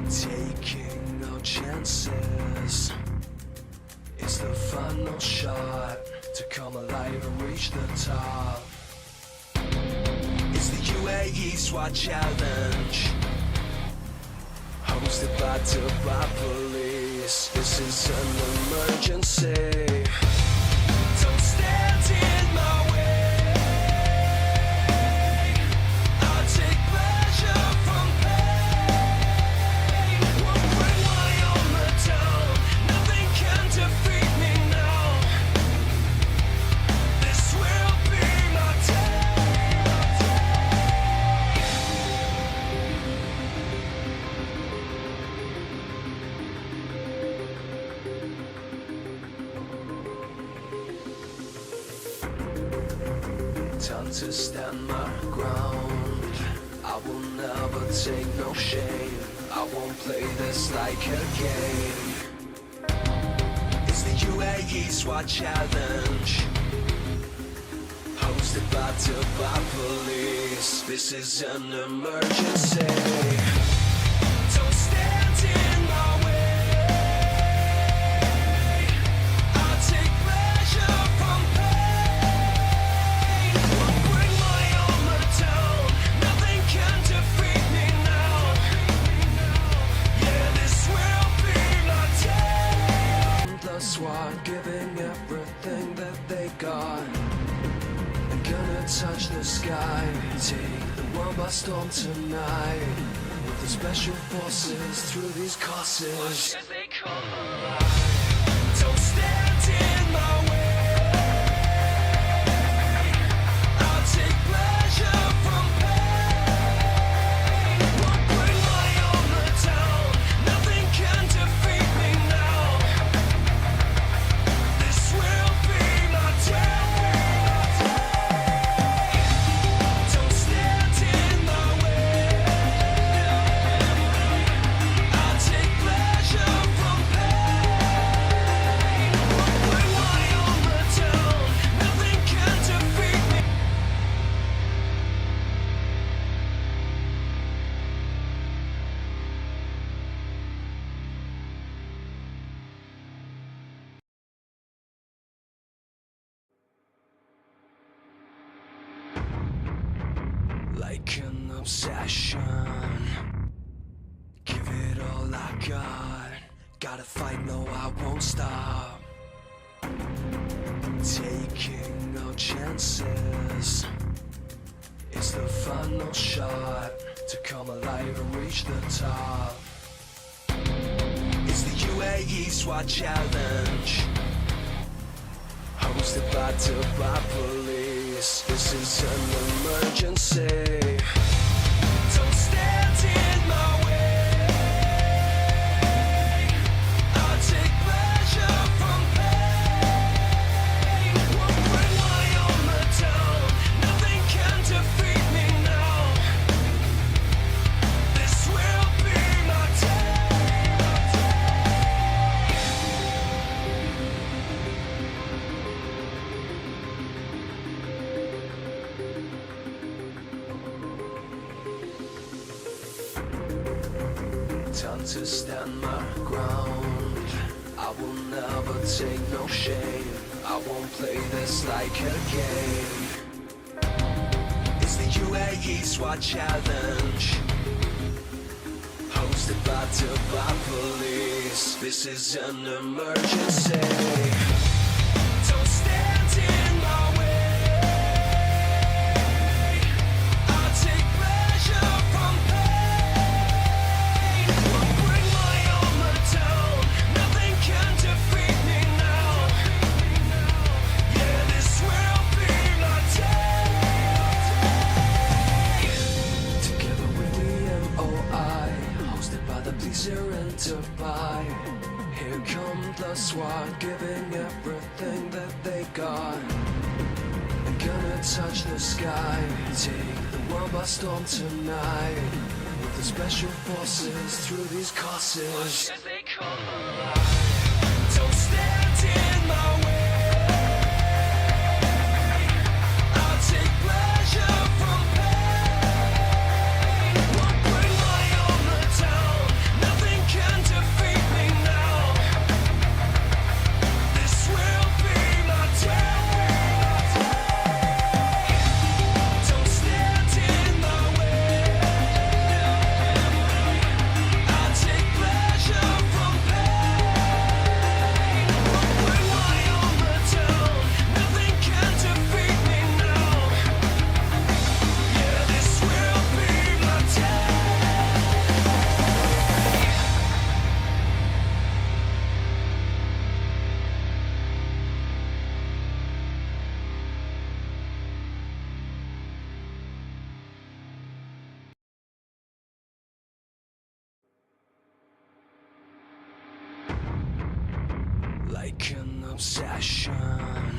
Taking no chances. It's the final shot to come alive and reach the top. It's the Uae Swat Challenge, hosted by Dubai Police. This is an emergency. Don't stand in my way. I'll take pleasure from pain. Won't bring my armor down. Nothing can defeat me now. This will be my day. Time to stand my ground. I will never take no shame. I won't play this like a game. It's the Uae Swat Challenge, hosted by Dubai Police. This is an emergency. Don't stand in my way. I'll take pleasure from pain. Won't bring my armor down. Nothing can defeat me now. Yeah, this will be my day. The SWAT giving everything that they got. I'm gonna touch the sky, take the world by storm tonight. With the special forces through these courses. Watch as they come alive. Don't stand in my way. I'll take pleasure from pain. Won't bring my armor down. Nothing can defeat me now. This will be my day. Don't stand in my way. I'll take pleasure from pain. Won't bring my armor down. Nothing can defeat me. Like an obsession, give it all all I got. Gotta fight, no, I won't stop. Taking no chances. It's the final shot to come alive and reach the top. It's the Uae Swat Challenge, hosted by Dubai Police. This is an emergency. Don't stand in my way. I'll take pleasure from pain. Won't bring my armor down. Nothing can defeat me now. This will be my day. Time to stand my ground. I will never take no shame. I won't play this like a game. It's the Uae Swat Challenge, hosted by Dubai Police. This is an emergency. Don't stand in my way. I'll take pleasure from pain. Won't bring my armor down. Nothing can defeat me now. Yeah, this will be my day. Together with the MOI, hosted by the police here in Dubai. Here come the SWAT, giving everything that they got. I'm gonna touch the sky, take the world by storm tonight. With the special forces through these courses. Watch as they come alive. Don't stand in my way. I'll take pleasure from pain. Won't bring my armor down. Nothing can defeat me now. This will be my day. Don't stand in my way. I'll take pleasure from pain. Won't bring my armor down. Nothing can defeat me now. Yeah, this will be my day. Like an obsession,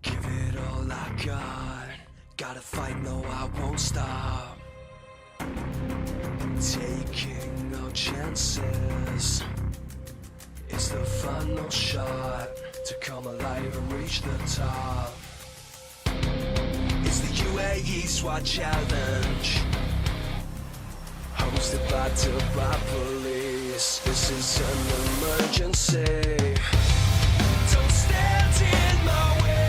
give it all I got. Gotta fight, no, I won't stop. Taking no chances. It's the final shot to come alive and reach the top. It's the Uae Swat Challenge, hosted by Dubai Police. This is an emergency. Don't stand in my way.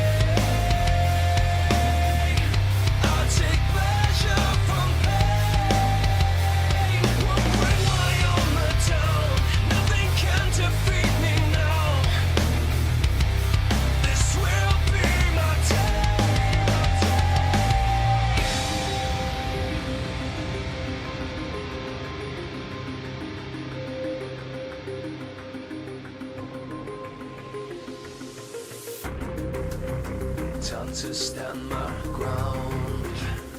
I'll take pleasure from pain. Won't bring my armor down. Nothing can defeat me now. This will be my day. Time to stand my ground.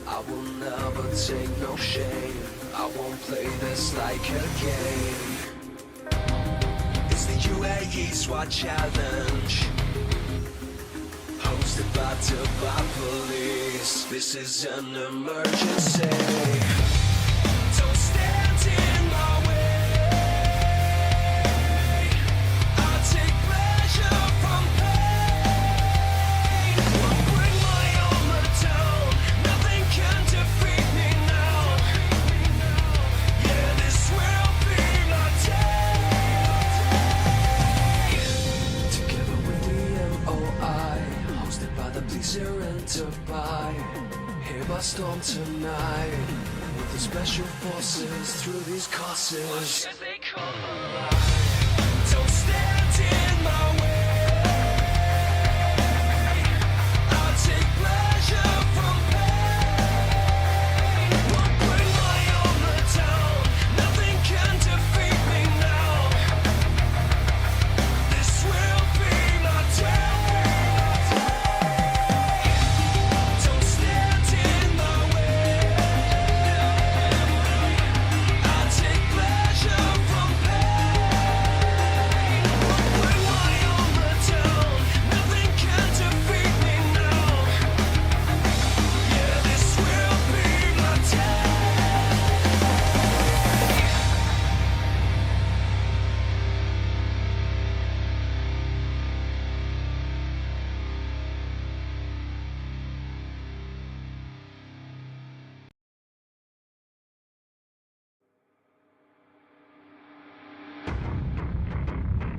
I will never take no shame. I won't play this like a game. It's the Uae Swat Challenge, hosted by Dubai Police. This is an emergency. Don't stand in my way. I'll take pleasure from pain. Won't bring my armor down. Nothing can defeat me now. Yeah, this will be my day. Together with the MOI, hosted by the police here in Dubai. Here by storm tonight. With with the special forces through these courses. Watch as they come alive. Don't stand in my way. I'll take pleasure from pain. Won't bring my armor down. Nothing can defeat me now. This will be my day. Don't stand in my way. I'll take pleasure from pain. Won't bring my armor down. Nothing can defeat me now. Yeah, this will be my day.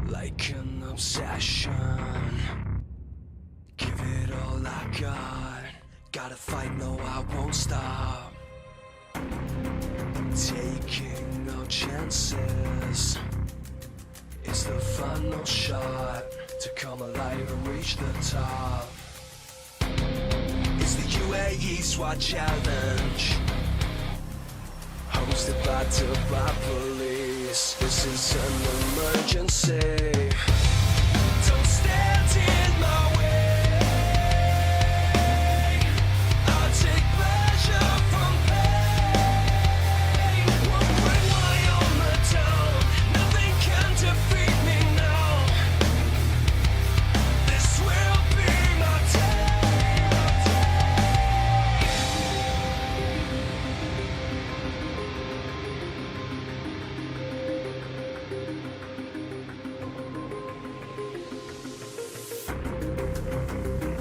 Like an obsession, give it all I got. Gotta fight, no, I won't stop. Taking no chances. It's the final shot to come alive and reach the top. It's the Uae Swat challenge, hosted by Dubai police. This is an emergency. Don't stand in my way. I'll take pleasure from pain. Won't bring my armor down. Nothing can defeat me now. This will be my day.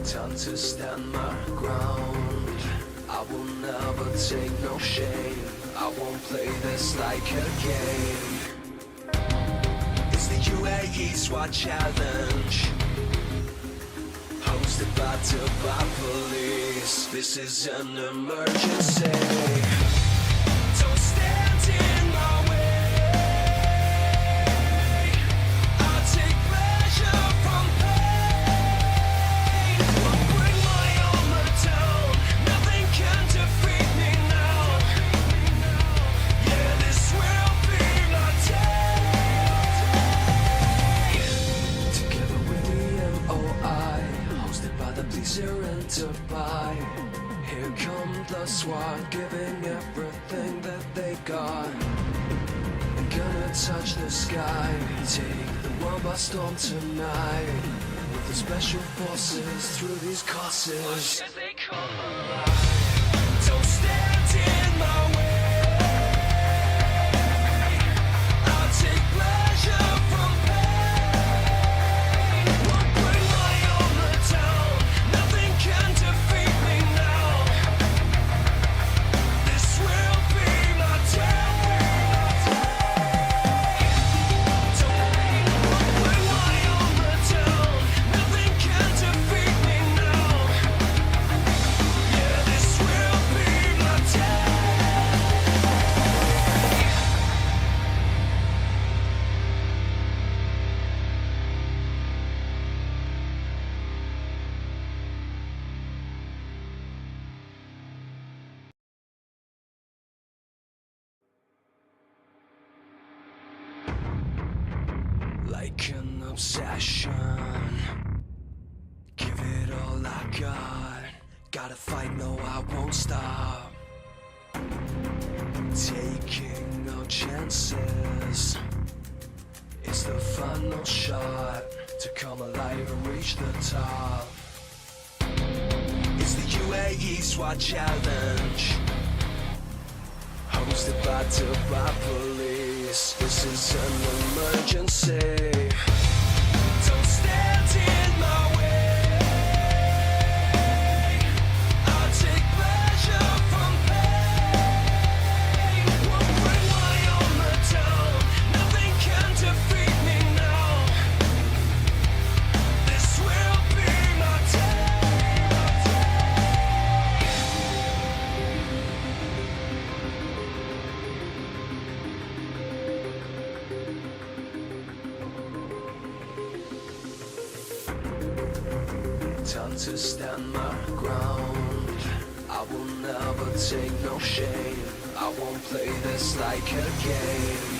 Time to stand my ground. I will never take no shame. I won't play this like a game. It's the Uae Swat challenge, hosted by Dubai police. This is an emergency. Don't stand in my way. I'll take pleasure from pain. Won't bring my armor down. Nothing can defeat me now. Yeah, this will be my day. Together with the MOI, hosted by the police here in Dubai. Here come the SWAT, giving everything that they got. I'm gonna touch the sky, take the world by storm tonight. With the special forces through these courses. Watch as they come alive. Don't stand in my way. I'll take pleasure from pain. Won't bring my armor down. Nothing can defeat me now. This will be my day. Won't bring my armor down. Nothing can defeat me now. Yeah, this will be my day. Like an obsession, give it all I got. Gotta fight, no, I won't stop. Taking no chances. It's the final shot to come alive and reach the top. It's the Uae Swat challenge, hosted by Dubai police. This is an emergency. Don't stand in my way. I'll take pleasure from pain. Won't bring my armor down. Nothing can defeat me now. This will be my day. Time to stand my ground. I will never take no shame. I won't play this like a game.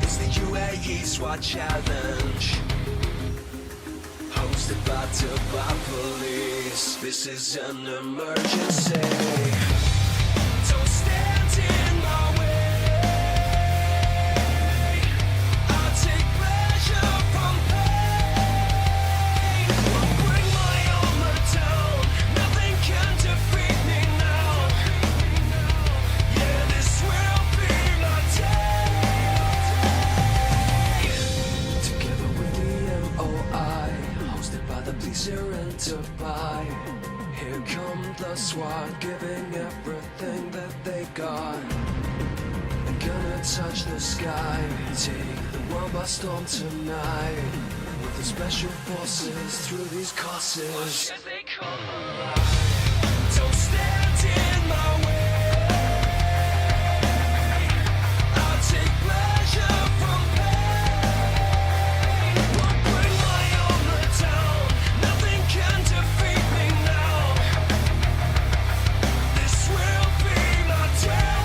It's the Uae Swat Challenge, hosted by Dubai Police. This is an emergency. Don't stand in my way. I take pleasure from pain. I'll bring my armor down. Nothing can defeat me now. Yeah, this will be my day. Together with the MOI, hosted by the police here in Dubai. Here come the SWAT, giving everything that they got. I'm gonna touch the sky, take the world by storm tonight. With the special forces through these courses. As they come alive. Don't stand in my way. I'll take pleasure from pain. I'll bring my armor down. Nothing can defeat me now. This will be my day.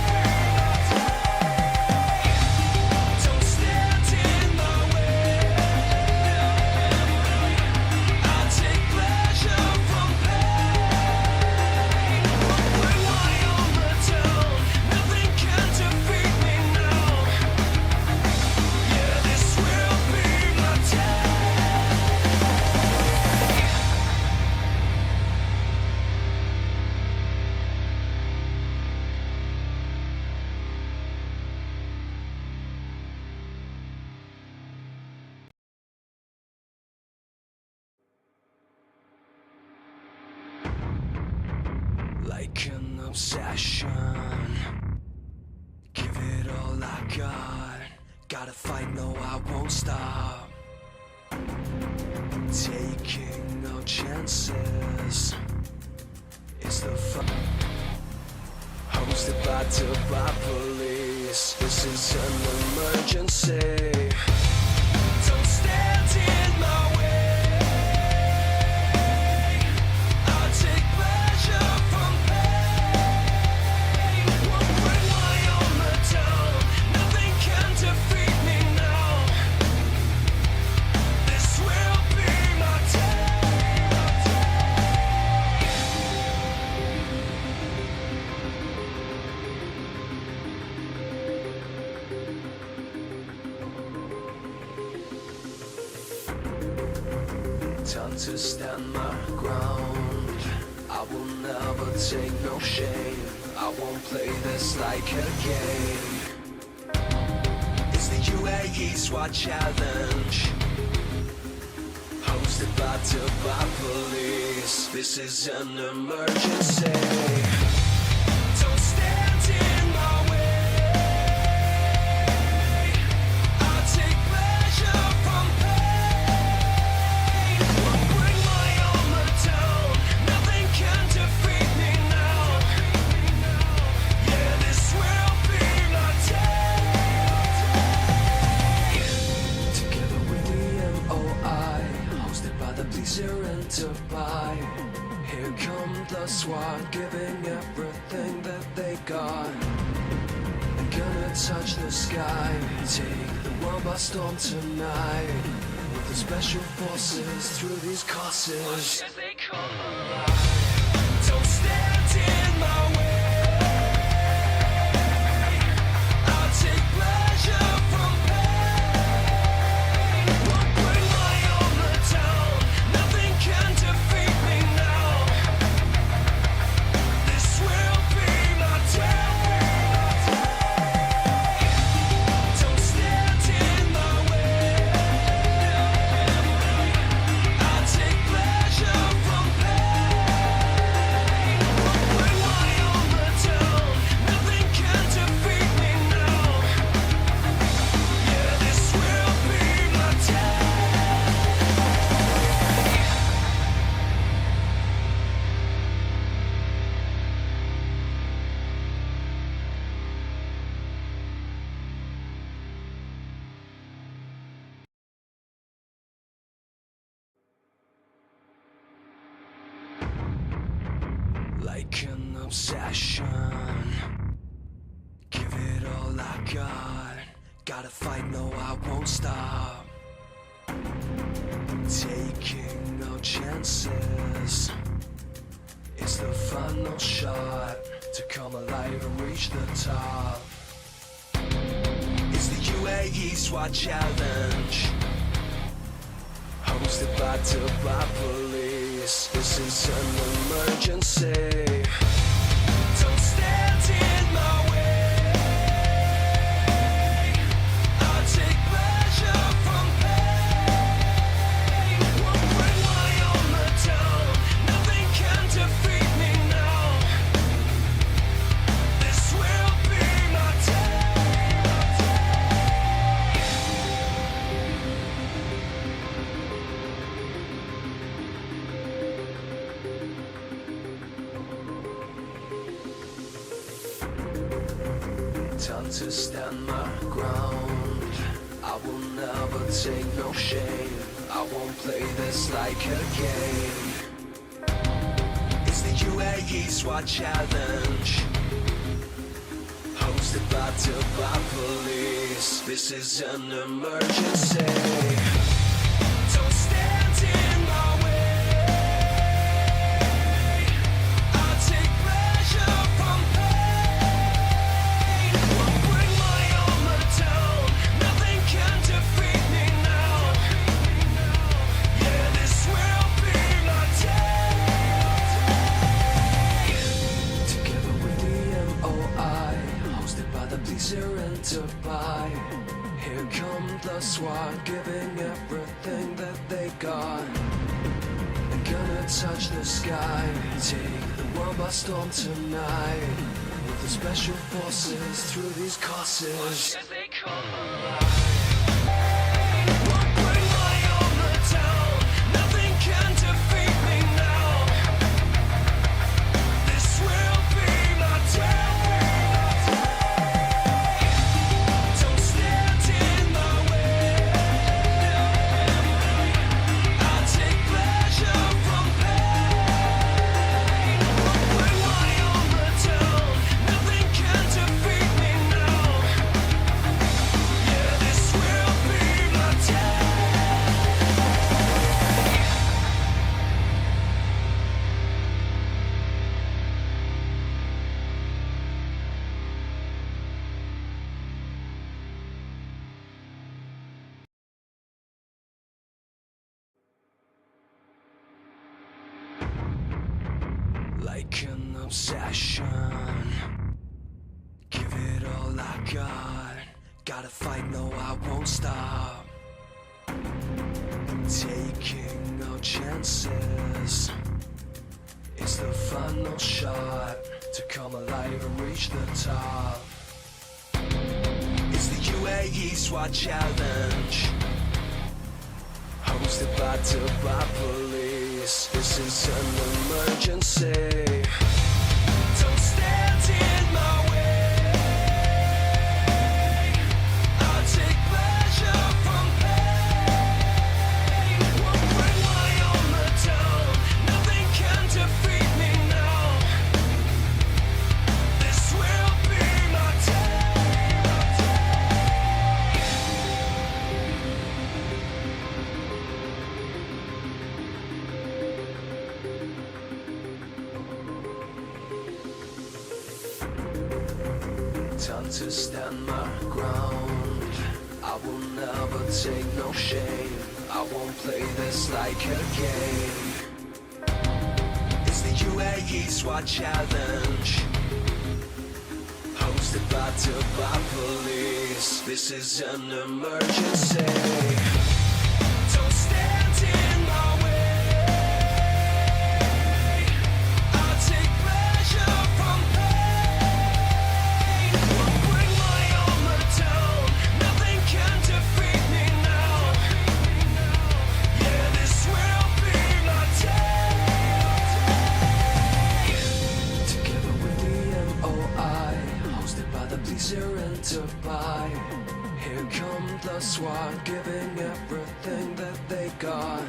Don't stand in my way. I'll take pleasure from pain. I'll bring my armor down. Nothing can defeat me now. Yeah, this will be my day. Like an obsession, give it all I got. Gotta fight, no, I won't stop. Taking no chances. It's the fun. Hosted by Dubai Police. This is an emergency. Don't stand in my way. I'll take pleasure from pain. I'll bring my armor down. Nothing can defeat me now. This will be my day. Time to stand my ground. I will never take no shame. I won't play this like a game. It's the Uae Swat Challenge, hosted by Dubai Police. This is an emergency. Don't stand in my way. I'll take pleasure from pain. I'll bring my armor down. Nothing can defeat me now. Yeah, this will be my day. Together with the MOI, hosted by the police here in Dubai. Here come the SWAT, giving everything that they got. I'm gonna touch the sky, take the world by storm tonight. With the special forces through these courses. As they come alive. Don't stand in my way. I'll take pleasure from pain. I'll bring my armor down. Nothing can defeat me now. This will be my day. Don't stand in my way. I'll take pleasure from pain. obsession. Give it all I got. Gotta fight, no, I won't stop. Taking no chances. It's the final shot to come alive and reach the top. It's the Uae Swat Challenge, hosted by Dubai Police. This is an emergency. Don't stand in my way. I take pleasure from pain. Won't bring my armor down. Nothing can defeat me now. This will be my day. Time to stand my ground. I will never take no shame. I won't play this like a game. It's the Uae Swat Challenge, hosted by Dubai Police. This is an emergency. Don't stand in my way. I take pleasure from pain. Won't bring my armor down. Nothing can defeat me now. Yeah, this will be my day. Together with the MOI, hosted by the police here in Dubai. Here come the SWAT, giving everything that they got. They're gonna touch the sky, take the world by storm tonight. With the special forces through these courses. As they come Won't bring my armor down. Nothing can defeat me now. This will be my day. Don't stand in my way. I take pleasure from pain. Won't bring my armor down. Nothing can defeat me now. Yeah, this will be my day. Like an obsession, give it all I got. Gotta fight, no, I won't stop. Taking no chances. It's the final shot to come alive and reach the top. It's the Uae Swat Challenge, hosted by Dubai Police. This is an emergency. Don't stand in my way. I take pleasure from pain. Won't bring my armor down. Nothing can defeat me now. This will be my day. Time to stand my ground. I will never take no shame. I won't play this like a game. It's the Uae Swat Challenge, hosted by Dubai Police. This is an emergency. Don't stand in my way. I take pleasure from pain. Won't bring my armor down. Nothing can defeat me now. Yeah, this will be my day. Together with the MOI, hosted by the police here in Dubai. Here come the SWAT, giving everything that they got.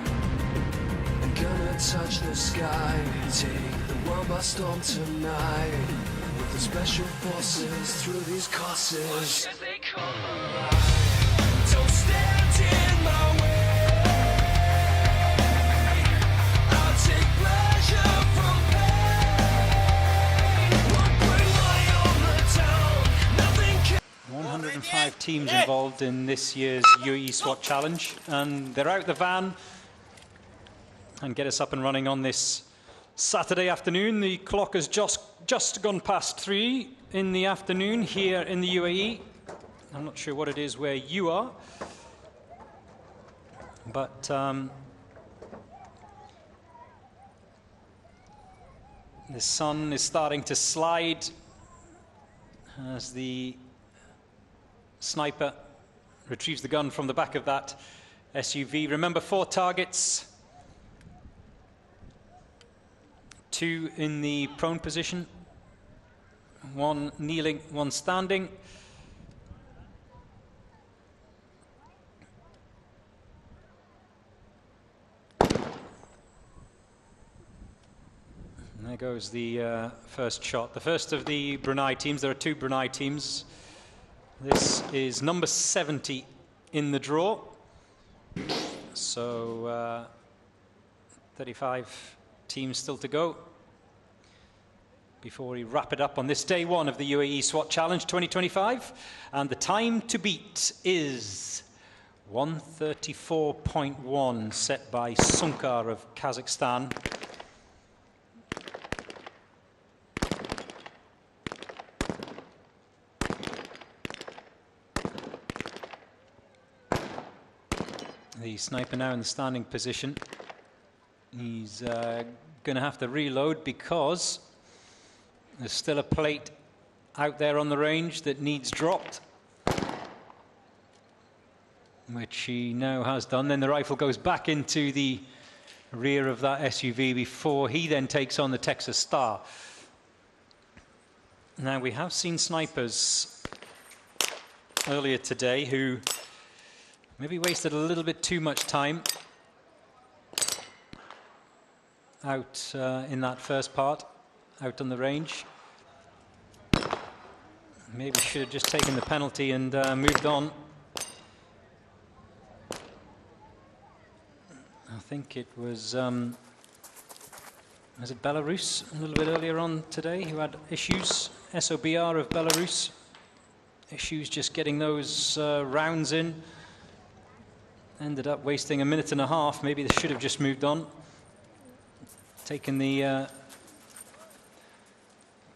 I'm gonna gonna touch the sky. Take the world by storm tonight. With the special forces through these courses. Watch as they come. Don't stand in my way. I'll take pleasure from pain. Won't bring my own town. Nothing can 105 teams involved in this year's Uae Swat Challenge, and they're out the van and get us up and running on this Saturday afternoon. The clock has just gone past 3 in the afternoon here in the UAE. I'm not sure what it is where you are, but the sun is starting to slide as the sniper retrieves the gun from the back of that SUV. Remember, 4 targets, 2 in the prone position, 1 kneeling, 1 standing. And there goes the first shot. The first of the Brunei teams. There are 2 Brunei teams. This is number 70 in the draw. So 35 teams still to go before we wrap it up on this day 1 of the UAE SWAT Challenge 2025. And the time to beat is 1:34.1, set by Sunkar of Kazakhstan. The sniper now in the standing position. He's going to have to reload because there's still a plate out there on the range that needs dropped, which he now has done. Then the rifle goes back into the rear of that SUV before he then takes on the Texas Star. Now, we have seen snipers earlier today who maybe wasted a little bit too much time out in that first part, out on the range. Maybe should have just taken the penalty and moved on. I think it was it Belarus a little bit earlier on today who had issues? SOBR of Belarus. Issues just getting those rounds in. Ended up wasting a minute and a half. Maybe they should have just moved on. Taken the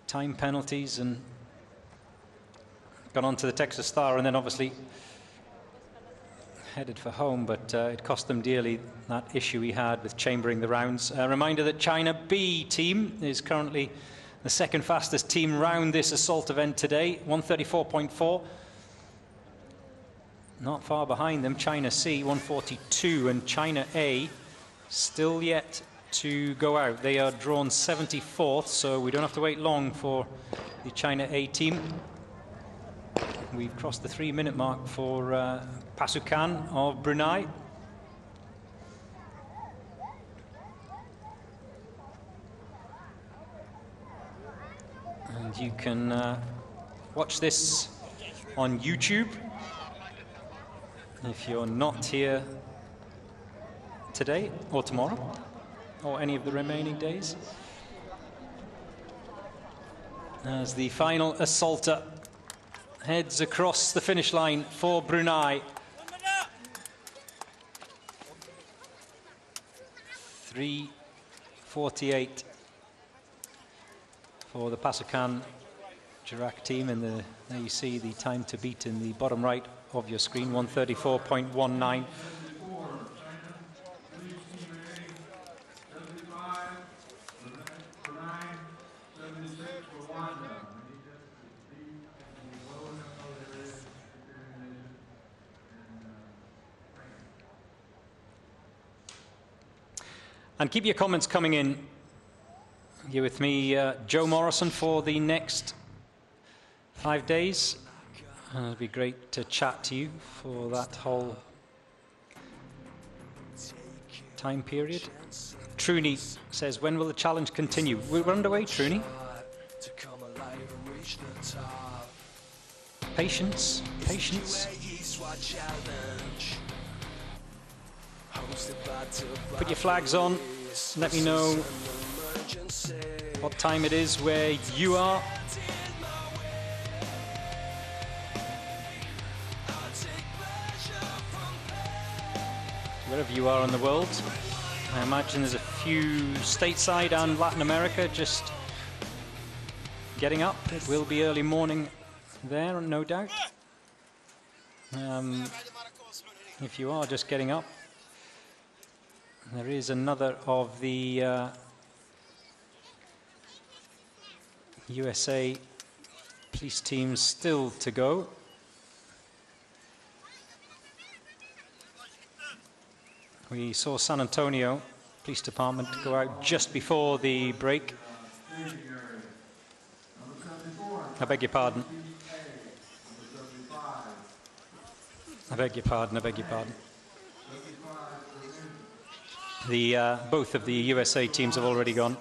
time penalties and gone on to the Texas Star, and then obviously headed for home, but it cost them dearly, that issue he had with chambering the rounds. A reminder that China B team is currently the second fastest team round this assault event today, 1:34.4. Not far behind them, China C, 1:42, and China A still yet to go out. They are drawn 74th, so we don't have to wait long for the China A team. We've crossed the 3-minute mark for Pasukan of Brunei. And you can watch this on YouTube if you're not here today or tomorrow or any of the remaining days. As the final assaulter heads across the finish line for Brunei. 3:48 for the Pasukan Jirak team, and there you see the time to beat in the bottom right of your screen, 1:34.19. And keep your comments coming in. You're with me, Joe Morrison, for the next 5 days. And it'll be great to chat to you for that whole time period. Truny says, when will the challenge continue? We're underway, Truny. to come alive and reach the top. Patience, patience. Uae Swat challenge. Hosted by Put your flags on. Let me know what time it is where you are. Wherever you are in the world. I imagine there's a few stateside and Latin America just getting up. It will be early morning there, no doubt. If you are just getting up, there is another of the USA police teams still to go. We saw San Antonio Police Department go out just before the break. I beg your pardon. I beg your pardon, I beg your pardon. Both of the USA teams have already gone.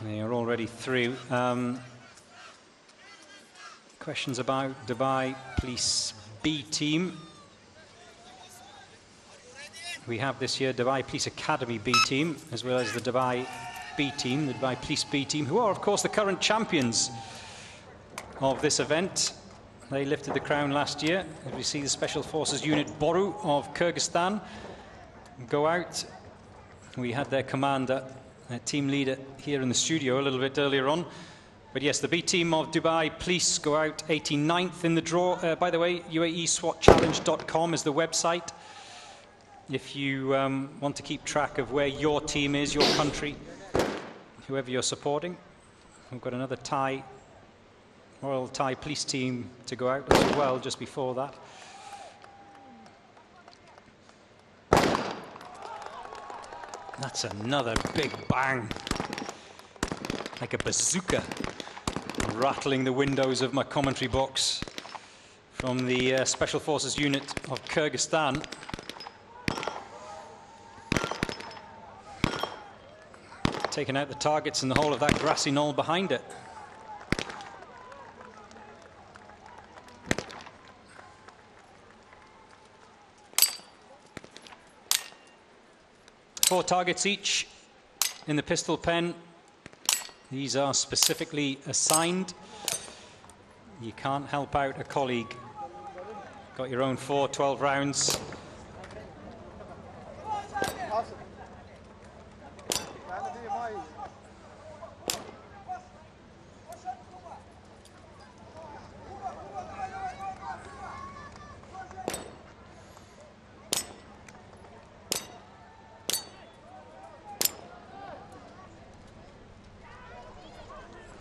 They are already through. Questions about Dubai Police B team. We have this year Dubai Police Academy B team, as well as the Dubai B team, the Dubai Police B team, who are of course the current champions of this event. They lifted the crown last year. As we see the Special Forces Unit Boru of Kyrgyzstan go out. We had their commander, their team leader here in the studio a little bit earlier on. But yes, the B team of Dubai Police go out 89th in the draw. By the way, uaeswatchallenge.com is the website. If you want to keep track of where your team is, your country, whoever you're supporting. We've got another Royal Thai Police team to go out as well just before that. That's another big bang, like a bazooka, rattling the windows of my commentary box from the Special Forces Unit of Kyrgyzstan. Taking out the targets and the whole of that grassy knoll behind it. Four targets each in the pistol pen. These are specifically assigned. You can't help out a colleague. Got your own 12 rounds.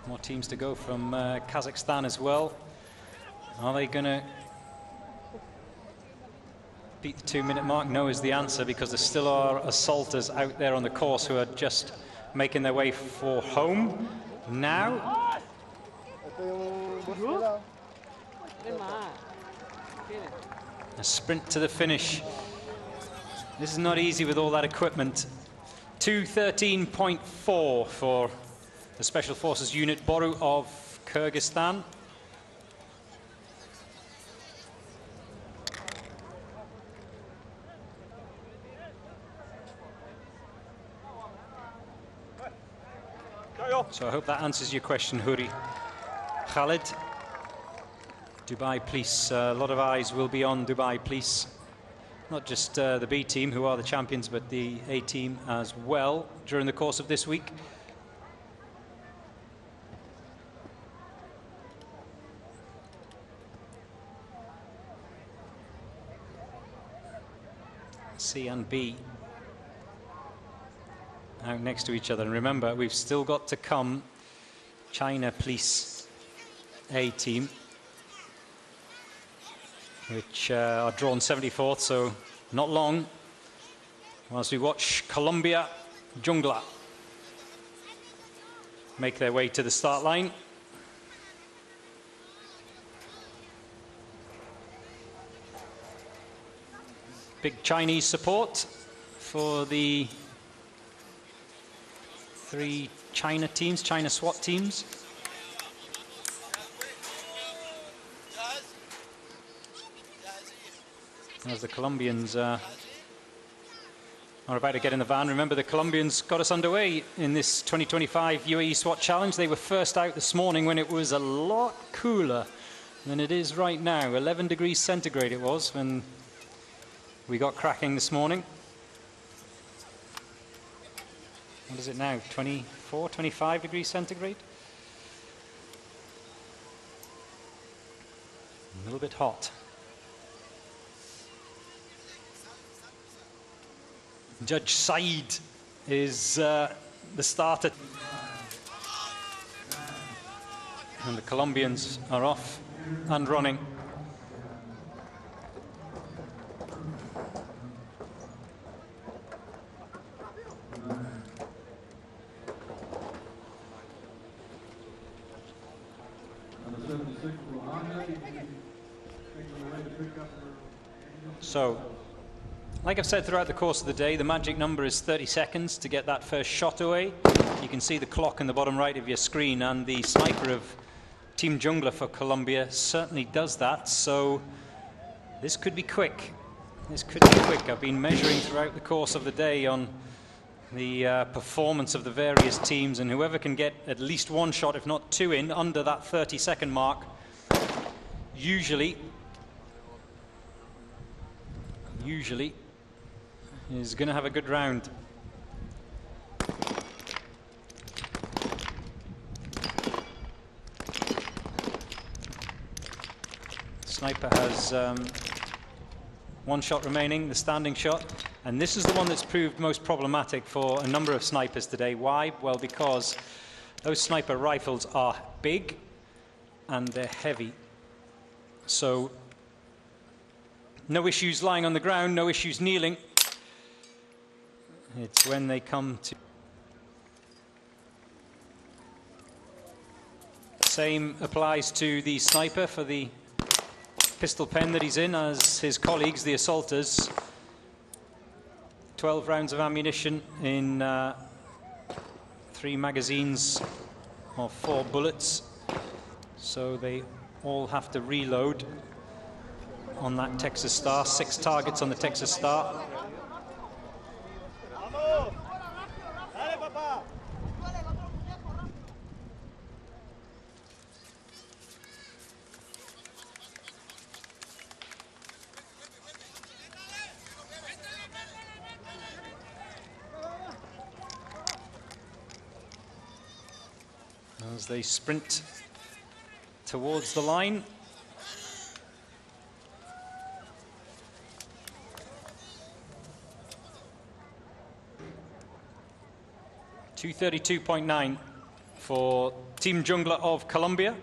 More teams to go from Kazakhstan as well. Are they going to beat the 2-minute mark? No is the answer, because there still are assaulters out there on the course who are just making their way for home now. A sprint to the finish. This is not easy with all that equipment. 2:13.4 for the Special Forces Unit Boru of Kyrgyzstan. So I hope that answers your question, Huri. Khalid, Dubai Police, a lot of eyes will be on Dubai Police. Not just the B team, who are the champions, but the A team as well during the course of this week. C and B out next to each other. And remember, we've still got to come China Police A team, which are drawn 74th, so not long, whilst we watch Colombia Jungla make their way to the start line. Big Chinese support for the 3 China teams, China SWAT teams. As the Colombians are about to get in the van. Remember, the Colombians got us underway in this 2025 UAE SWAT Challenge. They were first out this morning when it was a lot cooler than it is right now. 11 degrees centigrade it was when we got cracking this morning. What is it now? 24, 25 degrees centigrade? A little bit hot. Judge Said is the starter. And the Colombians are off and running. So, like I've said throughout the course of the day, the magic number is 30 seconds to get that first shot away. You can see the clock in the bottom right of your screen, and the sniper of Team Jungler for Colombia certainly does that, so this could be quick. This could be quick. I've been measuring throughout the course of the day on the performance of the various teams, and whoever can get at least 1 shot, if not 2 in, under that 30-second mark, usually is going to have a good round. Sniper has 1 shot remaining, the standing shot, and this is the one that's proved most problematic for a number of snipers today. Why? Well, because those sniper rifles are big and they're heavy. So no issues lying on the ground, no issues kneeling. It's when they come to... Same applies to the sniper for the pistol pen that he's in as his colleagues, the assaulters. 12 rounds of ammunition in 3 magazines of 4 bullets. So they all have to reload on that Texas Star. 6 targets on the Texas Star. As they sprint towards the line. .232.9 for Team Jungler of Colombia.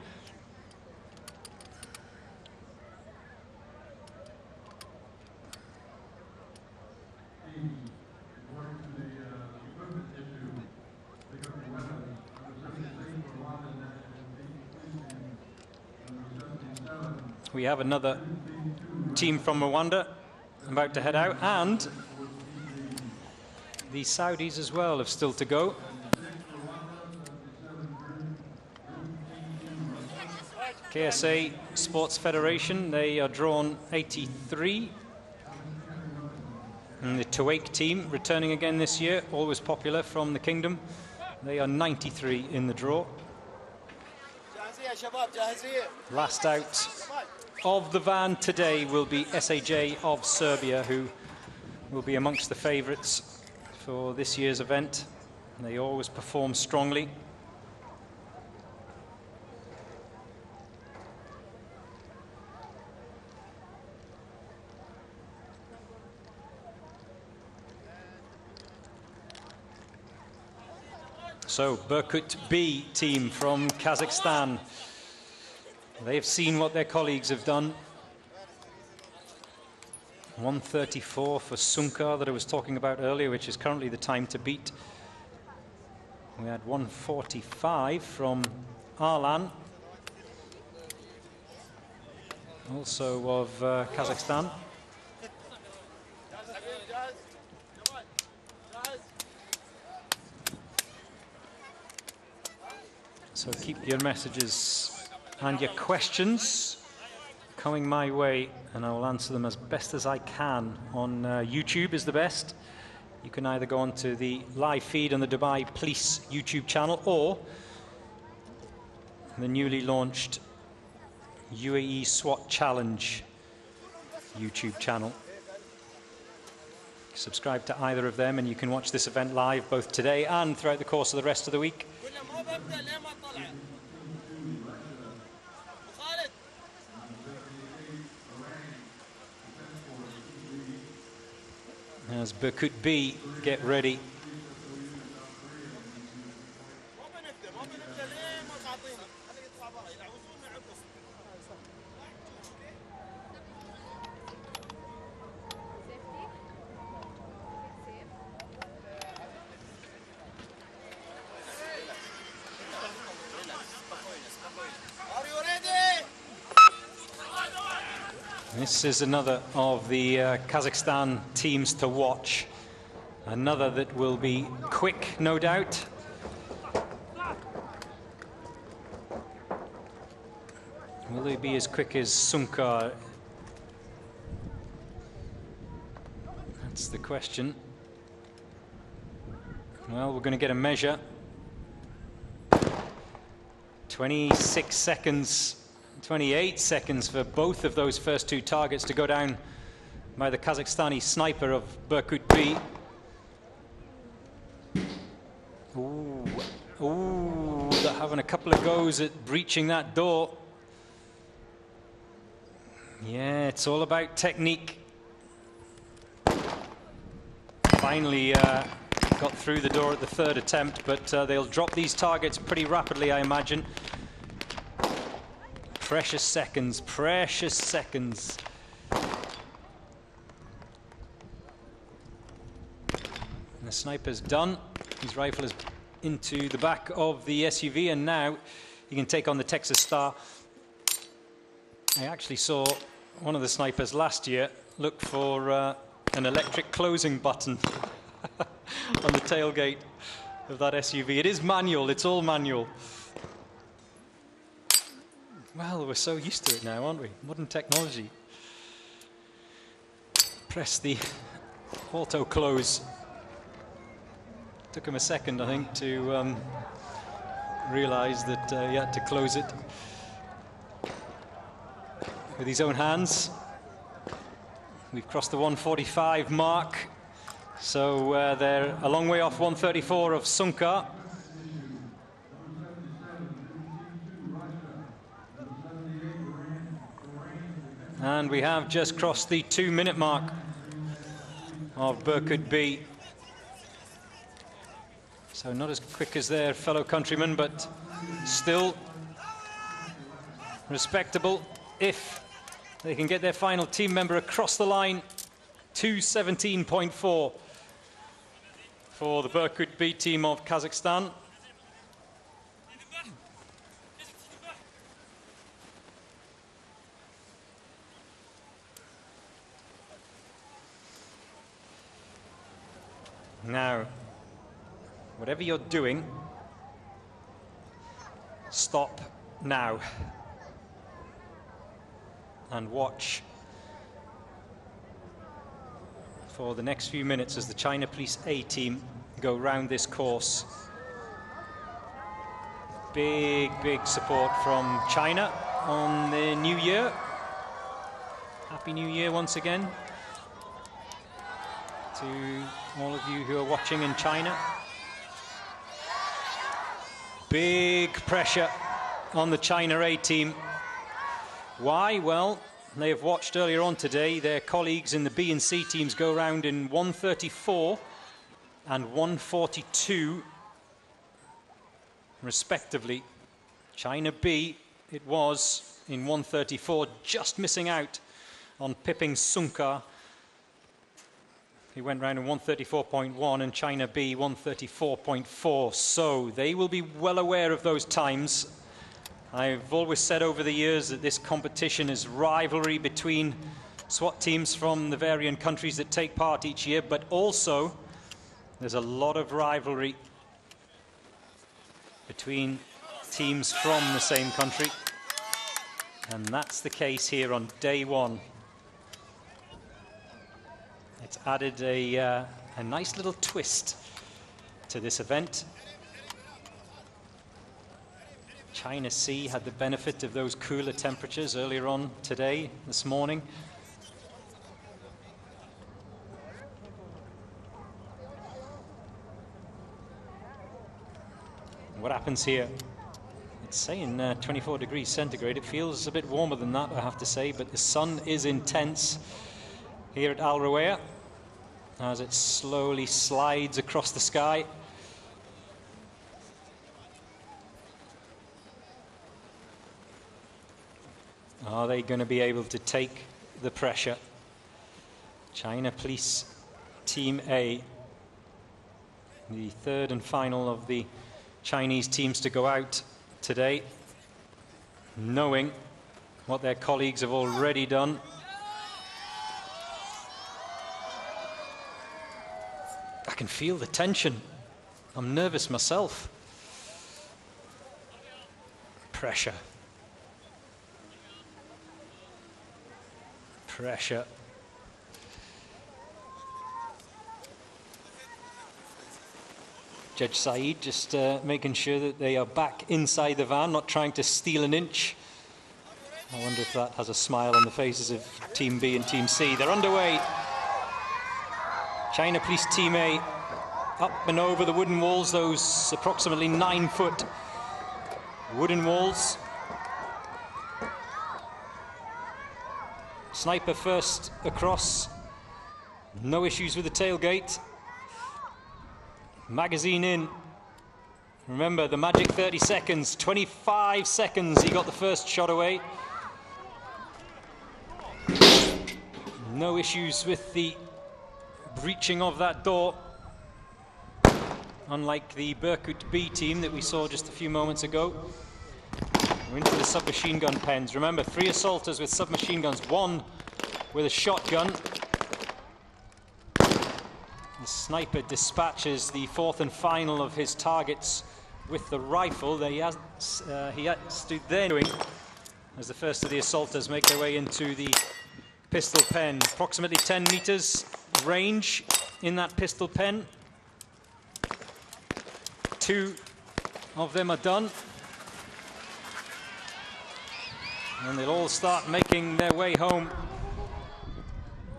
We have another team from Rwanda about to head out, and the Saudis as well have still to go. KSA Sports Federation, they are drawn 83. And the Tuwaiq team, returning again this year, always popular from the Kingdom. They are 93 in the draw. Last out of the van today will be SAJ of Serbia, who will be amongst the favourites for this year's event. They always perform strongly. So, Berkut B team from Kazakhstan. They've seen what their colleagues have done. 134 for Sunkar that I was talking about earlier, which is currently the time to beat. We had 145 from Arlan, also of Kazakhstan. So keep your messages and your questions coming my way, and I will answer them as best as I can. On YouTube is the best. You can either go onto the live feed on the Dubai Police YouTube channel or the newly launched Uae SWAT Challenge YouTube channel. Subscribe to either of them and you can watch this event live both today and throughout the course of the rest of the week. As Berkut B get ready. This is another of the Kazakhstan teams to watch. Another that will be quick, no doubt. Will they be as quick as Sunkar? That's the question. Well, we're going to get a measure. 26 seconds. 28 seconds for both of those first two targets to go down by the Kazakhstani sniper of Berkut B. Ooh, they're having a couple of goes at breaching that door. Yeah, it's all about technique. Finally got through the door at the third attempt, but they'll drop these targets pretty rapidly, I imagine. Precious seconds, precious seconds. And the sniper's done. His rifle is into the back of the SUV, and now he can take on the Texas Star. I actually saw one of the snipers last year look for an electric closing button on the tailgate of that SUV. It is manual, it's all manual. Well, we're so used to it now, aren't we? Modern technology. Press the auto close. Took him a second, I think, to realize that he had to close it with his own hands. We've crossed the 145 mark, so they're a long way off 134 of Sunkar. And we have just crossed the 2-minute mark of Berkut B. So not as quick as their fellow countrymen, but still respectable if they can get their final team member across the line. 2:17.4 for the Berkut B team of Kazakhstan. Now, whatever you're doing, stop now and watch for the next few minutes as the China Police A team go round this course. Big, big support from China on the New Year. Happy New Year once again to all of you who are watching in China. Big pressure on the China A team. Why? Well, they have watched earlier on today their colleagues in the B and C teams go around in 134 and 142 respectively. China B, it was in 134, just missing out on pipping Sunkar. He went round in 134.1 and China B 134.4. So they will be well aware of those times. I've always said over the years that this competition is rivalry between SWAT teams from the varying countries that take part each year, but also there's a lot of rivalry between teams from the same country. And that's the case here on day one. It's added a nice little twist to this event. China Sea had the benefit of those cooler temperatures earlier on today, this morning. What happens here? It's saying 24 degrees centigrade. It feels a bit warmer than that, I have to say, but the sun is intense here at Uae as it slowly slides across the sky. Are they going to be able to take the pressure? China Police Team A, the third and final of the Chinese teams to go out today, knowing what their colleagues have already done. I can feel the tension. I'm nervous myself. Pressure. Pressure. Judge Saeed just making sure that they are back inside the van, not trying to steal an inch. I wonder if that has a smile on the faces of Team B and Team C. They're underway. China Police Team A up and over the wooden walls, those approximately 9-foot wooden walls. Sniper first across. No issues with the tailgate. Magazine in. Remember the magic 30 seconds, 25 seconds he got the first shot away. No issues with the breaching of that door. Unlike the Berkut B team that we saw just a few moments ago. We're into the submachine gun pens. Remember, 3 assaulters with submachine guns, 1 with a shotgun. The sniper dispatches the 4th and final of his targets with the rifle that he stood there doing as the first of the assaulters make their way into the pistol pen. Approximately 10 meters range in that pistol pen. 2 of them are done. And they'll all start making their way home.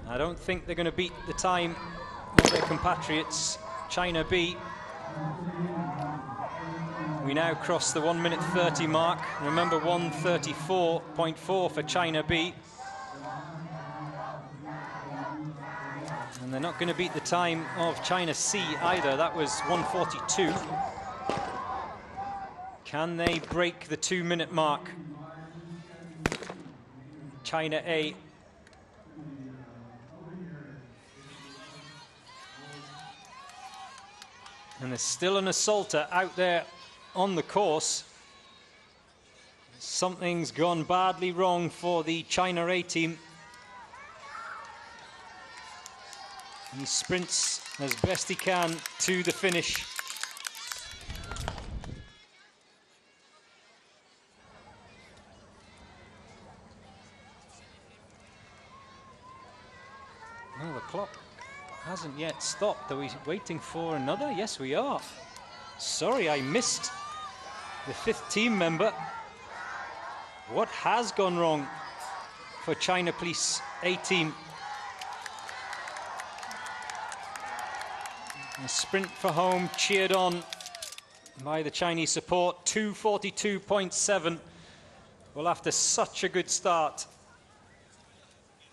I don't think they're going to beat the time of their compatriots, China B. We now cross the 1 minute 30 mark. Remember, 1:34.4 for China B. And they're not going to beat the time of China C either. That was 1:42. Can they break the 2 minute mark? China A. And there's still an assaulter out there on the course. Something's gone badly wrong for the China A team. He sprints as best he can to the finish. Well, the clock hasn't yet stopped. Are we waiting for another? Yes, we are. Sorry, I missed the 5th team member. What has gone wrong for China Police A team? A sprint for home, cheered on by the Chinese support. 2:42.7. Well, after such a good start.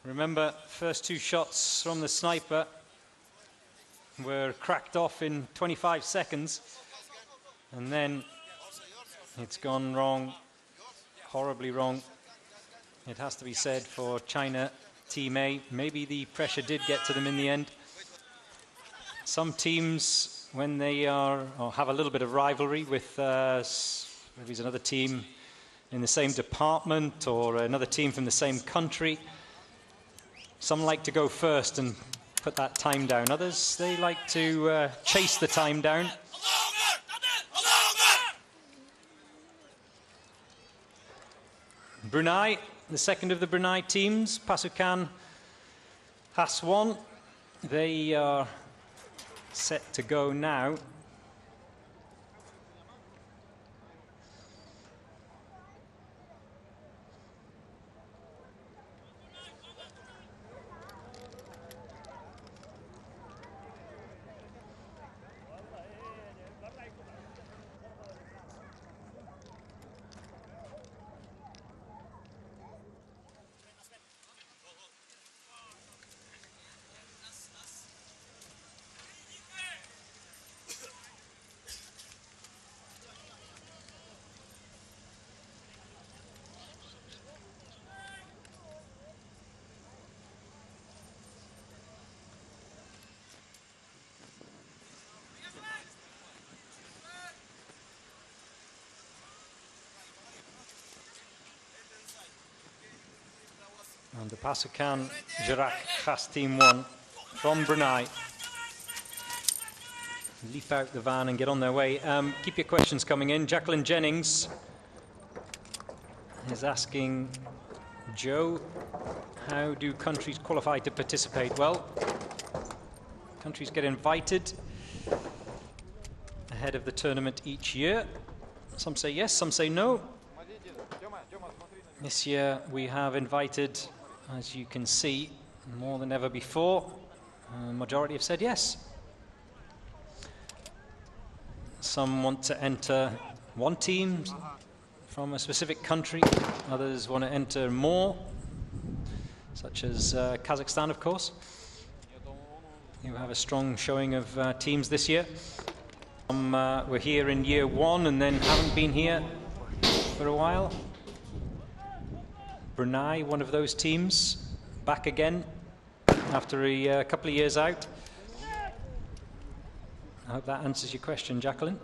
Remember, first 2 shots from the sniper were cracked off in 25 seconds. And then it's gone wrong, horribly wrong. It has to be said for China Team A. Maybe the pressure did get to them in the end. Some teams, when they are or have a little bit of rivalry with maybe there's another team in the same department or another team from the same country, some like to go first and put that time down. Others, they like to chase the time down. Brunei, the second of the Brunei teams, Pasukan Haswan. They are set to go now. And the Pasukan Jarak Khas Team 1 from Brunei leap out the van and get on their way. Keep your questions coming in. Jacqueline Jennings is asking Joe, how do countries qualify to participate? Well, countries get invited ahead of the tournament each year. Some say yes, some say no. This year we have invited, as you can see, more than ever before. The majority have said yes. Some want to enter one team from a specific country. Others want to enter more, such as Kazakhstan, of course. You have a strong showing of teams this year. We're here in year one and then haven't been here for a while. Brunei, one of those teams, back again after a couple of years out. I hope that answers your question, Jacqueline.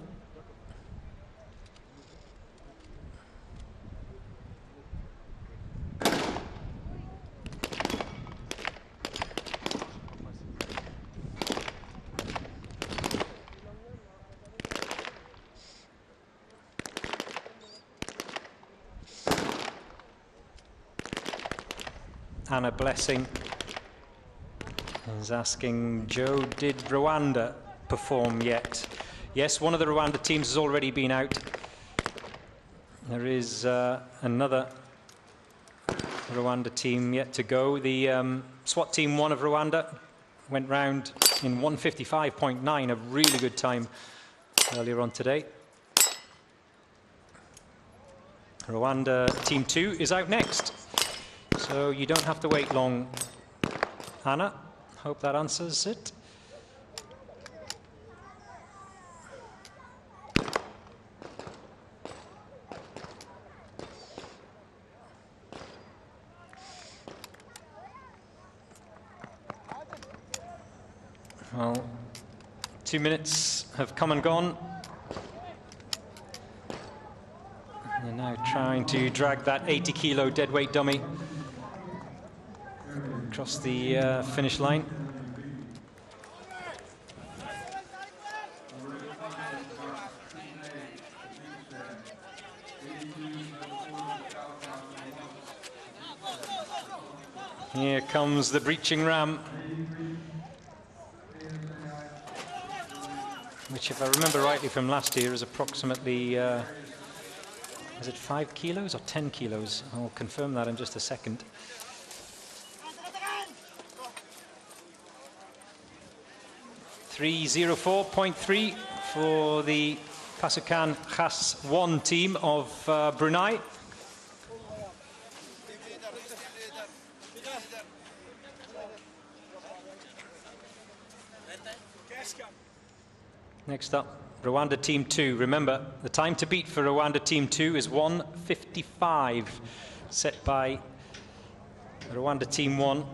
Anna Blessing is asking, Joe, did Rwanda perform yet? Yes, one of the Rwanda teams has already been out. There is another Rwanda team yet to go. The SWAT Team 1 of Rwanda went round in 1:55.9, a really good time earlier on today. Rwanda Team 2 is out next. So you don't have to wait long, Anna. Hope that answers it. Well, 2 minutes have come and gone. They're now trying to drag that 80-kilo deadweight dummy across the finish line. Here comes the breaching ram, which, if I remember rightly from last year, is approximately, is it 5 kilos or 10 kilos? I'll confirm that in just a second. .304.3 for the Pasukan Khas 1 team of Brunei. Next up, Rwanda Team 2. Remember, the time to beat for Rwanda Team 2 is 1:55, set by Rwanda Team 1.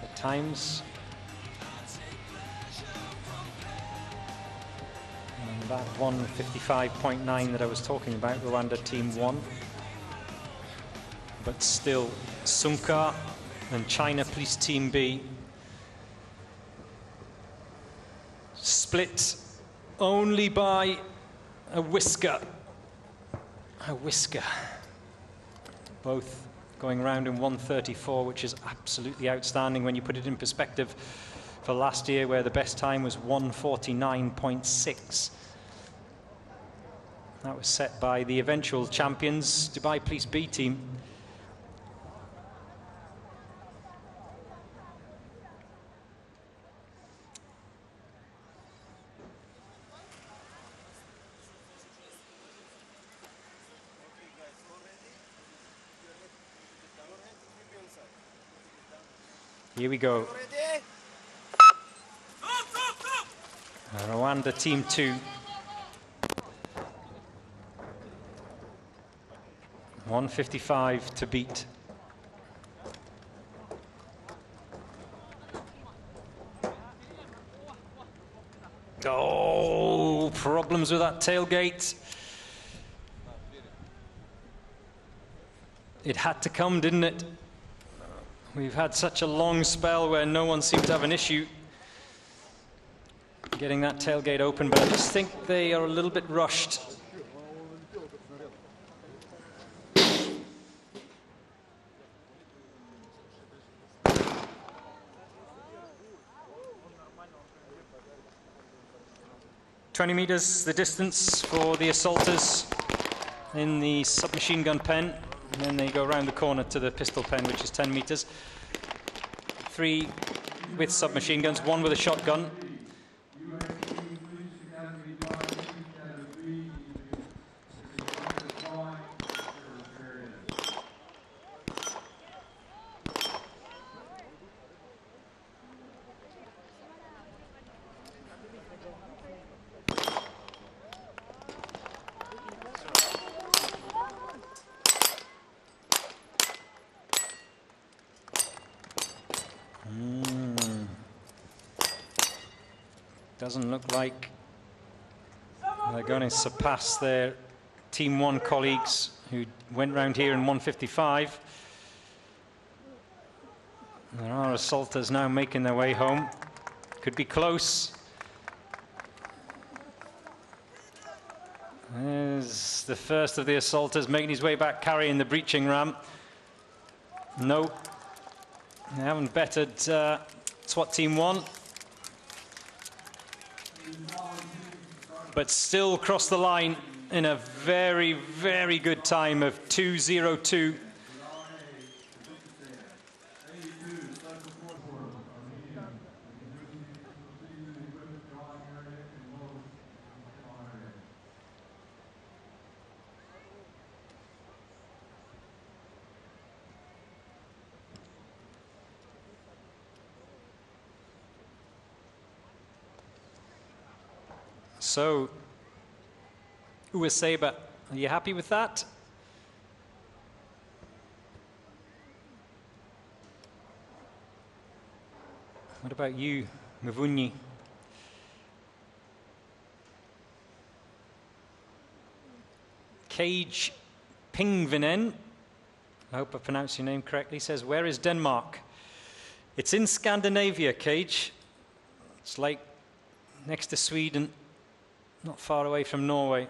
The times. And that 1:55.9 that I was talking about, Rwanda Team 1. But still, Sunka and China Police Team B split only by a whisker. A whisker. Both going around in 1:34, which is absolutely outstanding when you put it in perspective for last year, where the best time was 1:49.6. That was set by the eventual champions, Dubai Police B team. Here we go. Rwanda team 2. 1:55 to beat. Oh, problems with that tailgate. It had to come, didn't it? We've had such a long spell where no one seemed to have an issue getting that tailgate open, but I just think they are a little bit rushed. "20 meters the distance for the assaulters in the submachine gun pen. And then they go around the corner to the pistol pen, which is 10 meters. 3 with submachine guns, 1 with a shotgun. Doesn't look like they're going to surpass their Team 1 colleagues who went round here in 1:55. There are assaulters now making their way home. Could be close. There's the first of the assaulters making his way back, carrying the breaching ram. No, they haven't bettered SWAT Team 1. But still crossed the line in a very, very good time of 2:02. So, Uae Swat, are you happy with that? What about you, Mvunyi? Cage Pingvinen, I hope I pronounced your name correctly, says, "Where is Denmark?" It's in Scandinavia, Cage. It's like next to Sweden, not far away from Norway.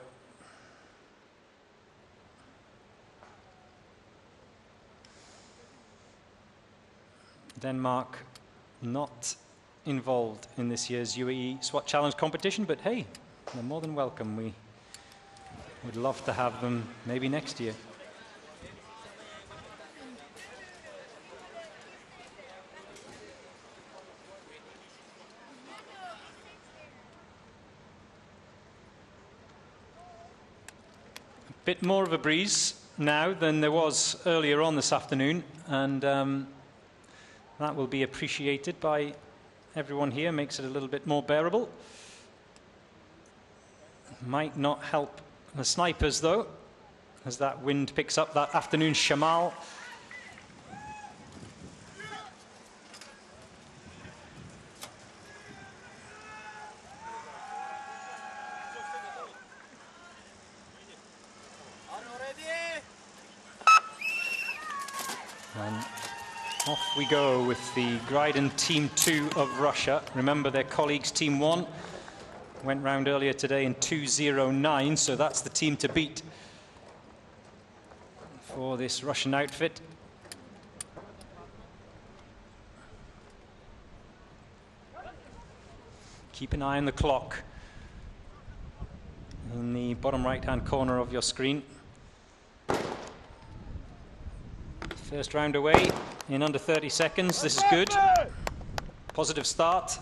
Denmark not involved in this year's UAE SWAT Challenge competition, but hey, they're more than welcome. We would love to have them maybe next year. Bit more of a breeze now than there was earlier on this afternoon, and that will be appreciated by everyone here, makes it a little bit more bearable. Might not help the snipers though, as that wind picks up, that afternoon shamal. And off we go with the Gryden Team 2 of Russia. Remember, their colleagues Team 1 went round earlier today in 2:09, so that's the team to beat for this Russian outfit. Keep an eye on the clock in the bottom right-hand corner of your screen. First round away in under 30 seconds. This is good. Positive start.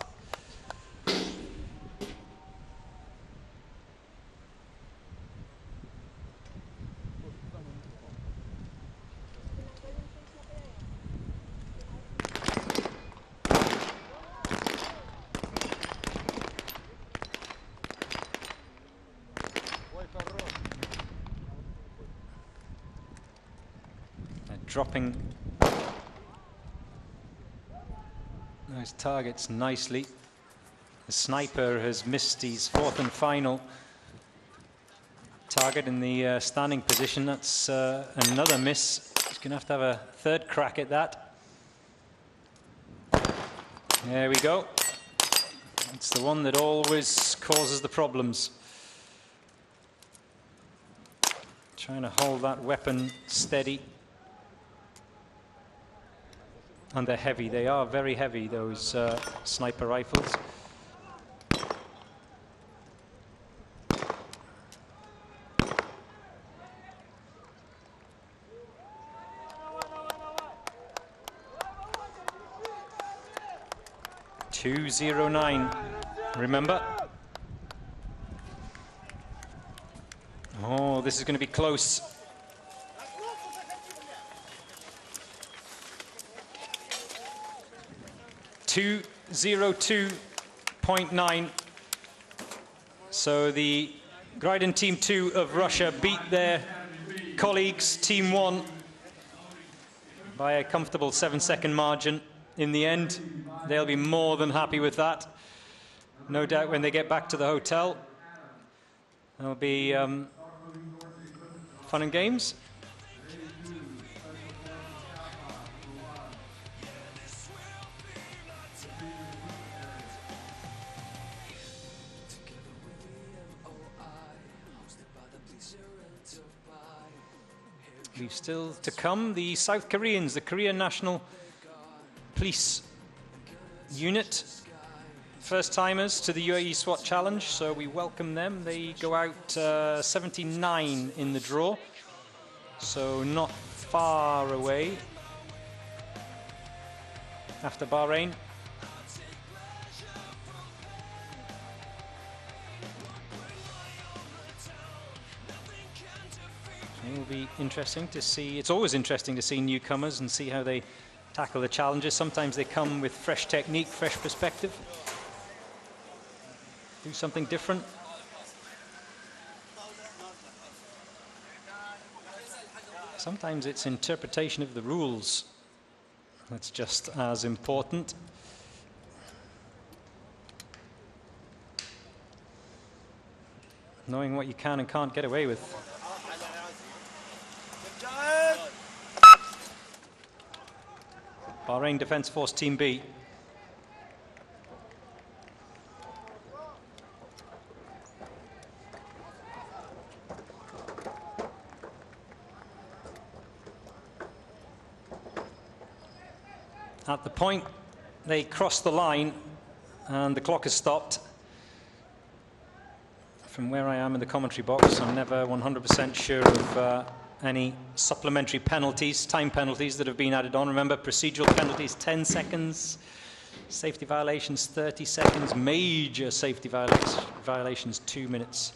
Dropping those targets nicely. The sniper has missed his fourth and final target in the standing position. That's another miss. He's going to have a third crack at that. There we go. It's the one that always causes the problems. Trying to hold that weapon steady. And they're heavy. They are very heavy, those sniper rifles. .209. Remember? Oh, this is going to be close. 2:02.9. So the Gryden Team 2 of Russia beat their colleagues Team 1 by a comfortable 7-second margin. In the end, they'll be more than happy with that. No doubt when they get back to the hotel, there'll be fun and games. We've still to come the South Koreans, the Korean National Police Unit, first-timers to the Uae Swat Challenge, so we welcome them. They go out 79 in the draw, so not far away after Bahrain. It will be interesting to see. It's always interesting to see newcomers and see how they tackle the challenges. Sometimes they come with fresh technique, fresh perspective. Do something different. Sometimes it's interpretation of the rules that's just as important. Knowing what you can and can't get away with. Bahrain Defence Force Team B. At the point they cross the line and the clock has stopped. From where I am in the commentary box, I'm never 100% sure of any supplementary penalties, time penalties that have been added on. Remember, procedural penalties 10 seconds, safety violations 30 seconds, major safety violations 2 minutes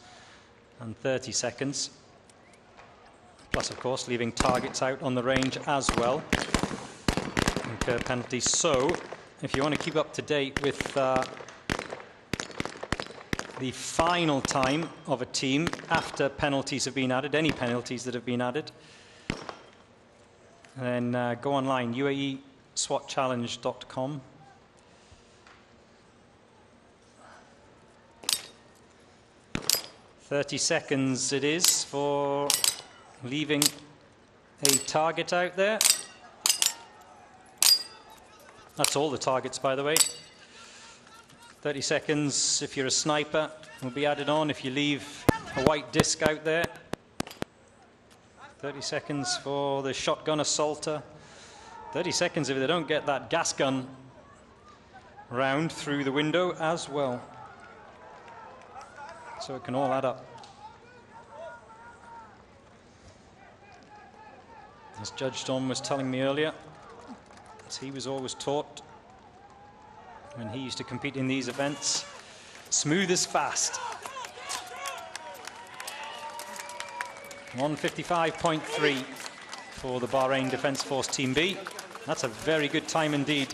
and 30 seconds. Plus, of course, leaving targets out on the range as well. Incur penalties. So, if you want to keep up to date with the final time of a team after penalties have been added, any penalties that have been added, then go online, uaeswatchallenge.com. .30 seconds it is for leaving a target out there. That's all the targets, by the way. 30 seconds if you're a sniper will be added on if you leave a white disc out there. 30 seconds for the shotgun assaulter. 30 seconds if they don't get that gas gun round through the window as well. So it can all add up. As Judge Don was telling me earlier, as he was always taught when he used to compete in these events, smooth is fast. 155.3 for the Bahrain Defence Force Team B. That's a very good time indeed.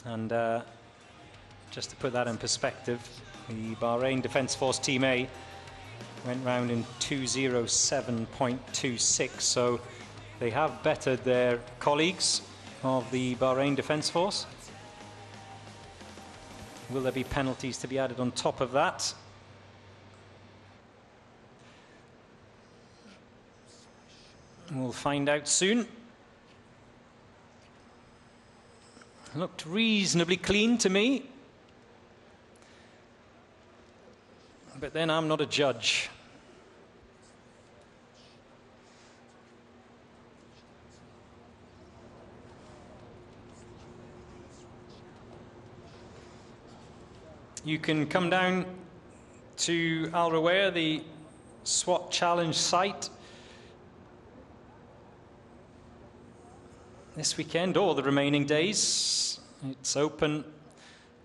And just to put that in perspective, the Bahrain Defence Force Team A went round in 2:07.26, so they have bettered their colleagues of the Bahrain Defence Force. Will there be penalties to be added on top of that? We'll find out soon. Looked reasonably clean to me. But then I'm not a judge. You can come down to Al Rawaya, the SWAT Challenge site, this weekend or the remaining days. It's open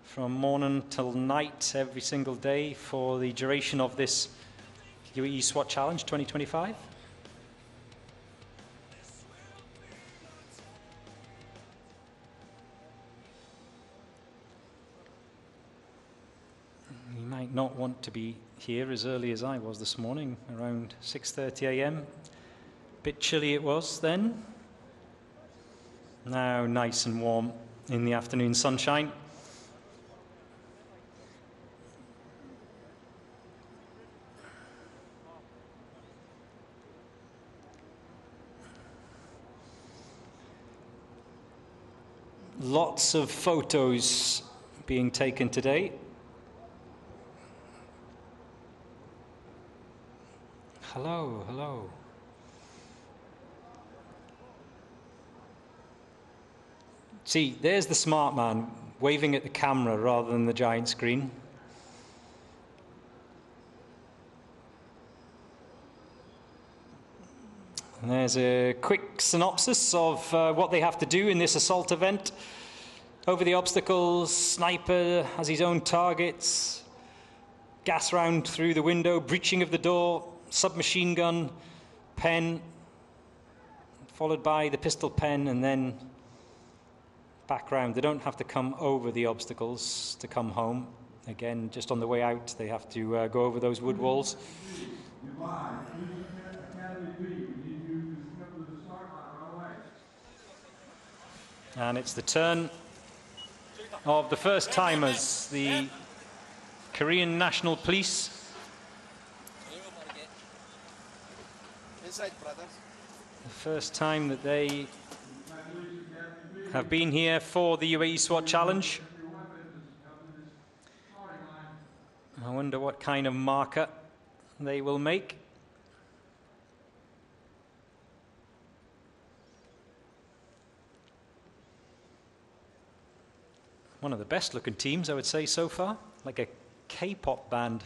from morning till night every single day for the duration of this Uae Swat Challenge 2025. You might not want to be here as early as I was this morning, around 6:30 a.m. Bit chilly it was then. Now nice and warm in the afternoon sunshine. Lots of photos being taken today. Hello, hello. See, there's the smart man waving at the camera rather than the giant screen. And there's a quick synopsis of what they have to do in this assault event. Over the obstacles, sniper has his own targets, gas round through the window, breaching of the door, submachine gun, pen, followed by the pistol pen, and then back round. They don't have to come over the obstacles to come home. Again, just on the way out, they have to go over those wood walls. And it's the turn of the first timers, the Korean National Police. The first time that they have been here for the Uae Swat Challenge. I wonder what kind of marker they will make. One of the best looking teams, I would say, so far. Like a K-pop band.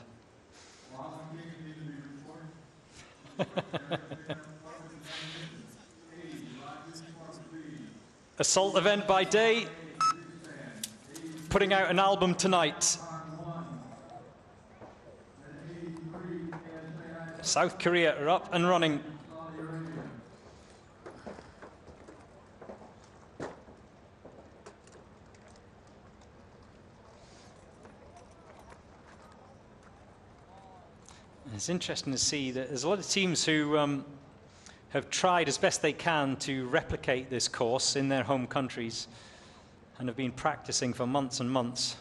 Assault event by day, putting out an album tonight. South Korea are up and running. It's interesting to see that there's a lot of teams who have tried as best they can to replicate this course in their home countries and have been practicing for months and months.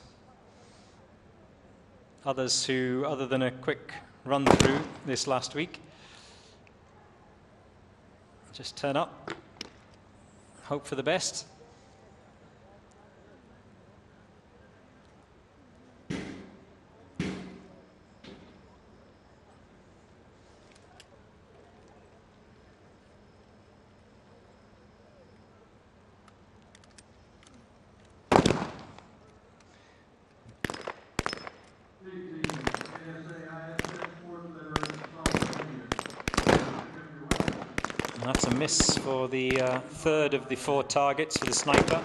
Others who, other than a quick run through this last week, just turn up, hope for the best. That's a miss for the third of the 4 targets for the sniper.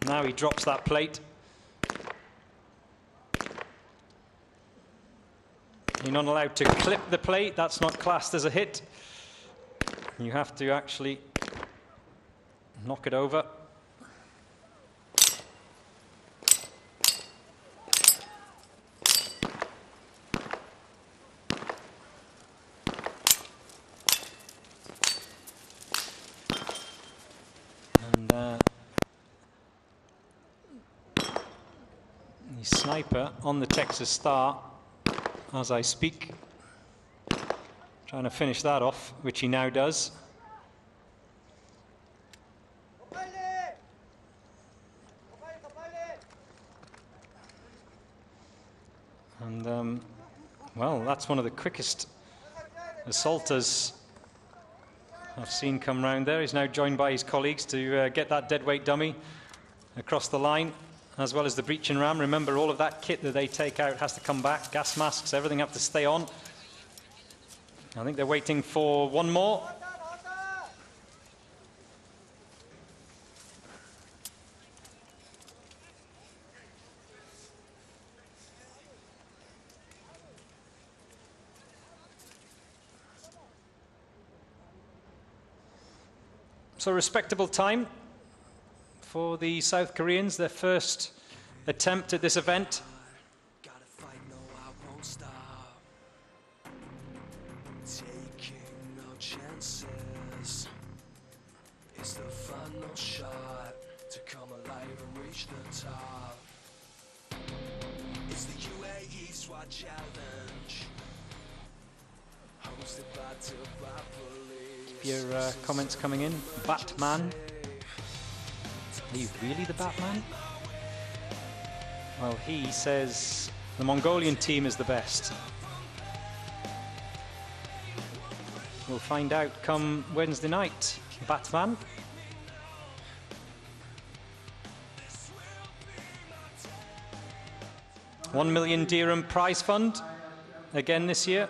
Now he drops that plate. You're not allowed to clip the plate. That's not classed as a hit. You have to actually knock it over. The sniper on the Texas Star as I speak, trying to finish that off, which he now does. And well, that's one of the quickest assaulters I've seen come round there. He's now joined by his colleagues to get that deadweight dummy across the line, as well as the breach and ram. Remember, all of that kit that they take out has to come back. Gas masks, everything have to stay on. I think they're waiting for one more. So respectable time for the South Koreans, their first attempt at this event. Gotta fight, no, I won't stop. Taking no chances. It's the final shot to come alive and reach the top. It's the Uae Swat challenge, hosted by Dubai police. Your comments coming in. Batman. Are you really the Batman? Well, he says the Mongolian team is the best. We'll find out come Wednesday night. Batman. $1 million dirham prize fund again this year.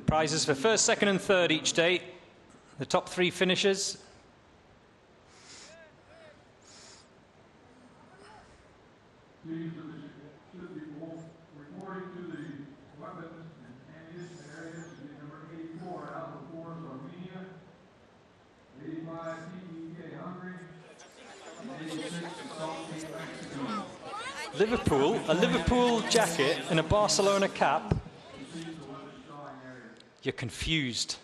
Prizes for first, second and third each day. The top 3 finishers. Please should be reporting to the weapons and ammunition areas to be number 84 Alpha Force Armenia, 85 PEK Hungary, and 86 South Mexico. Liverpool, a Liverpool jacket and a Barcelona cap. You're confused.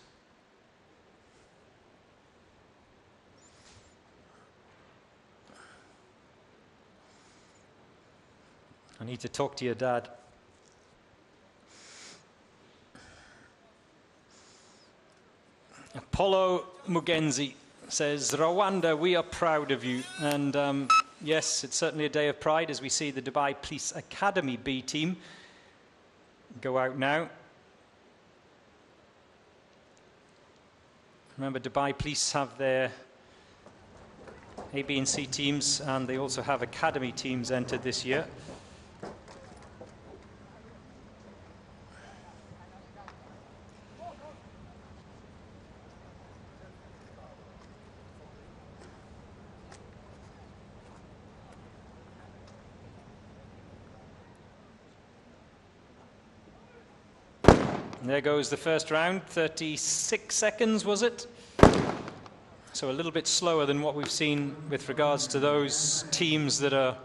I need to talk to your dad. Apollo Mugenzi says, Rwanda, we are proud of you. And yes, it's certainly a day of pride as we see the Dubai Police Academy B team go out now. Remember, Dubai Police have their A, B and C teams, and they also have academy teams entered this year. There goes the first round, 36 seconds, was it? So a little bit slower than what we've seen with regards to those teams that are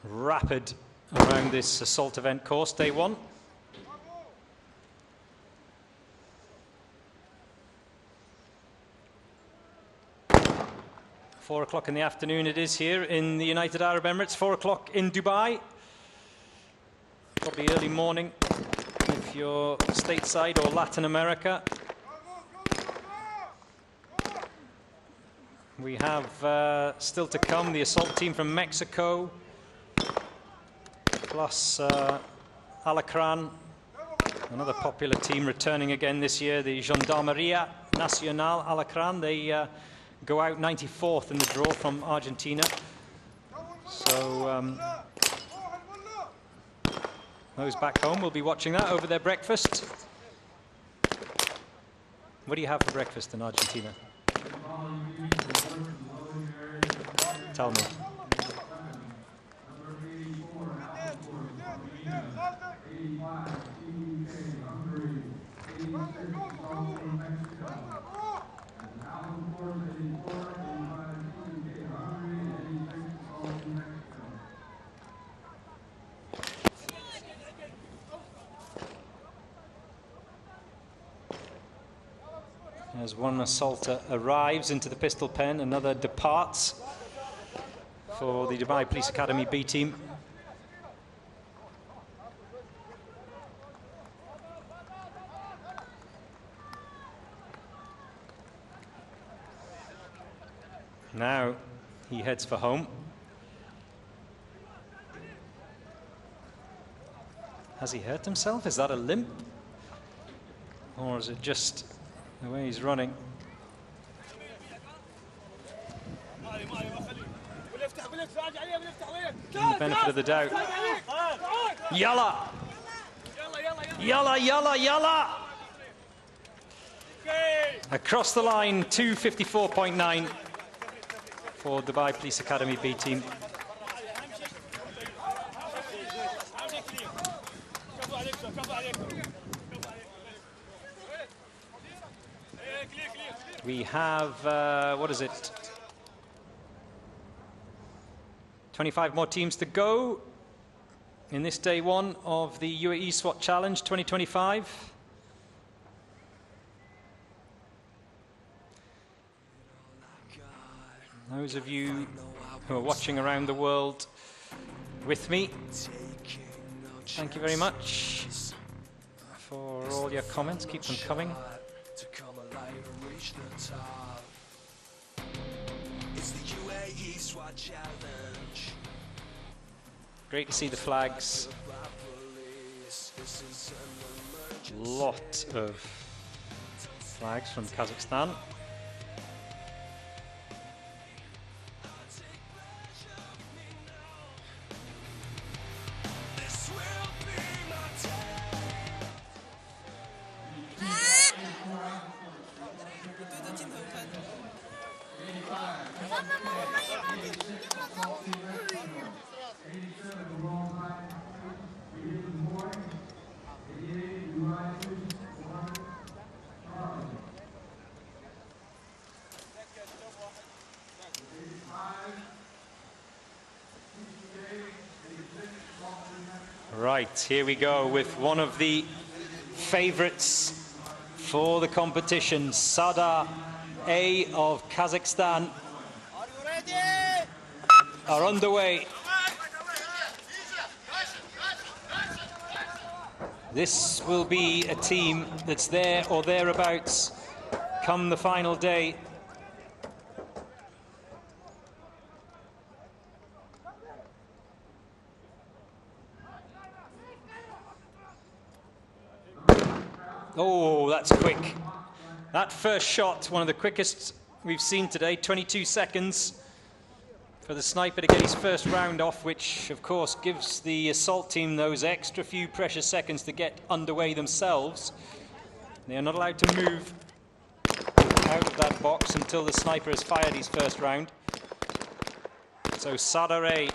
rapid around this assault event course, day one. Four o'clock in the afternoon it is here in the United Arab Emirates, 4 o'clock in Dubai. Probably early morning if you're stateside or Latin America. We have still to come the assault team from Mexico, plus Alacran, another popular team returning again this year, the Gendarmeria Nacional Alacran. They go out 94th in the draw from Argentina. So those back home will be watching that over their breakfast. What do you have for breakfast in Argentina? Tell me. As one assaulter arrives into the pistol pen, another departs for the Dubai Police Academy B team. Now he heads for home. Has he hurt himself? Is that a limp? Or is it just the way he's running? Give him the benefit of the doubt. Yalla! Yalla, yalla, yalla! Across the line, 2:54.9 for Dubai Police Academy B team. We have, what is it? 25 more teams to go in this day one of the Uae Swat Challenge 2025. Those of you who are watching around the world with me, thank you very much for all your comments. Keep them coming. It's the Uae Swat Challenge. Great to see the flags. Lot of flags from Kazakhstan. Right, here we go with one of the favorites for the competition, Sada A of Kazakhstan are underway. This will be a team that's there or thereabouts come the final day. Oh, that's quick. That first shot, one of the quickest we've seen today, 22 seconds for the sniper to get his first round off, which of course gives the assault team those extra few precious seconds to get underway themselves. They are not allowed to move out of that box until the sniper has fired his first round. So Sadare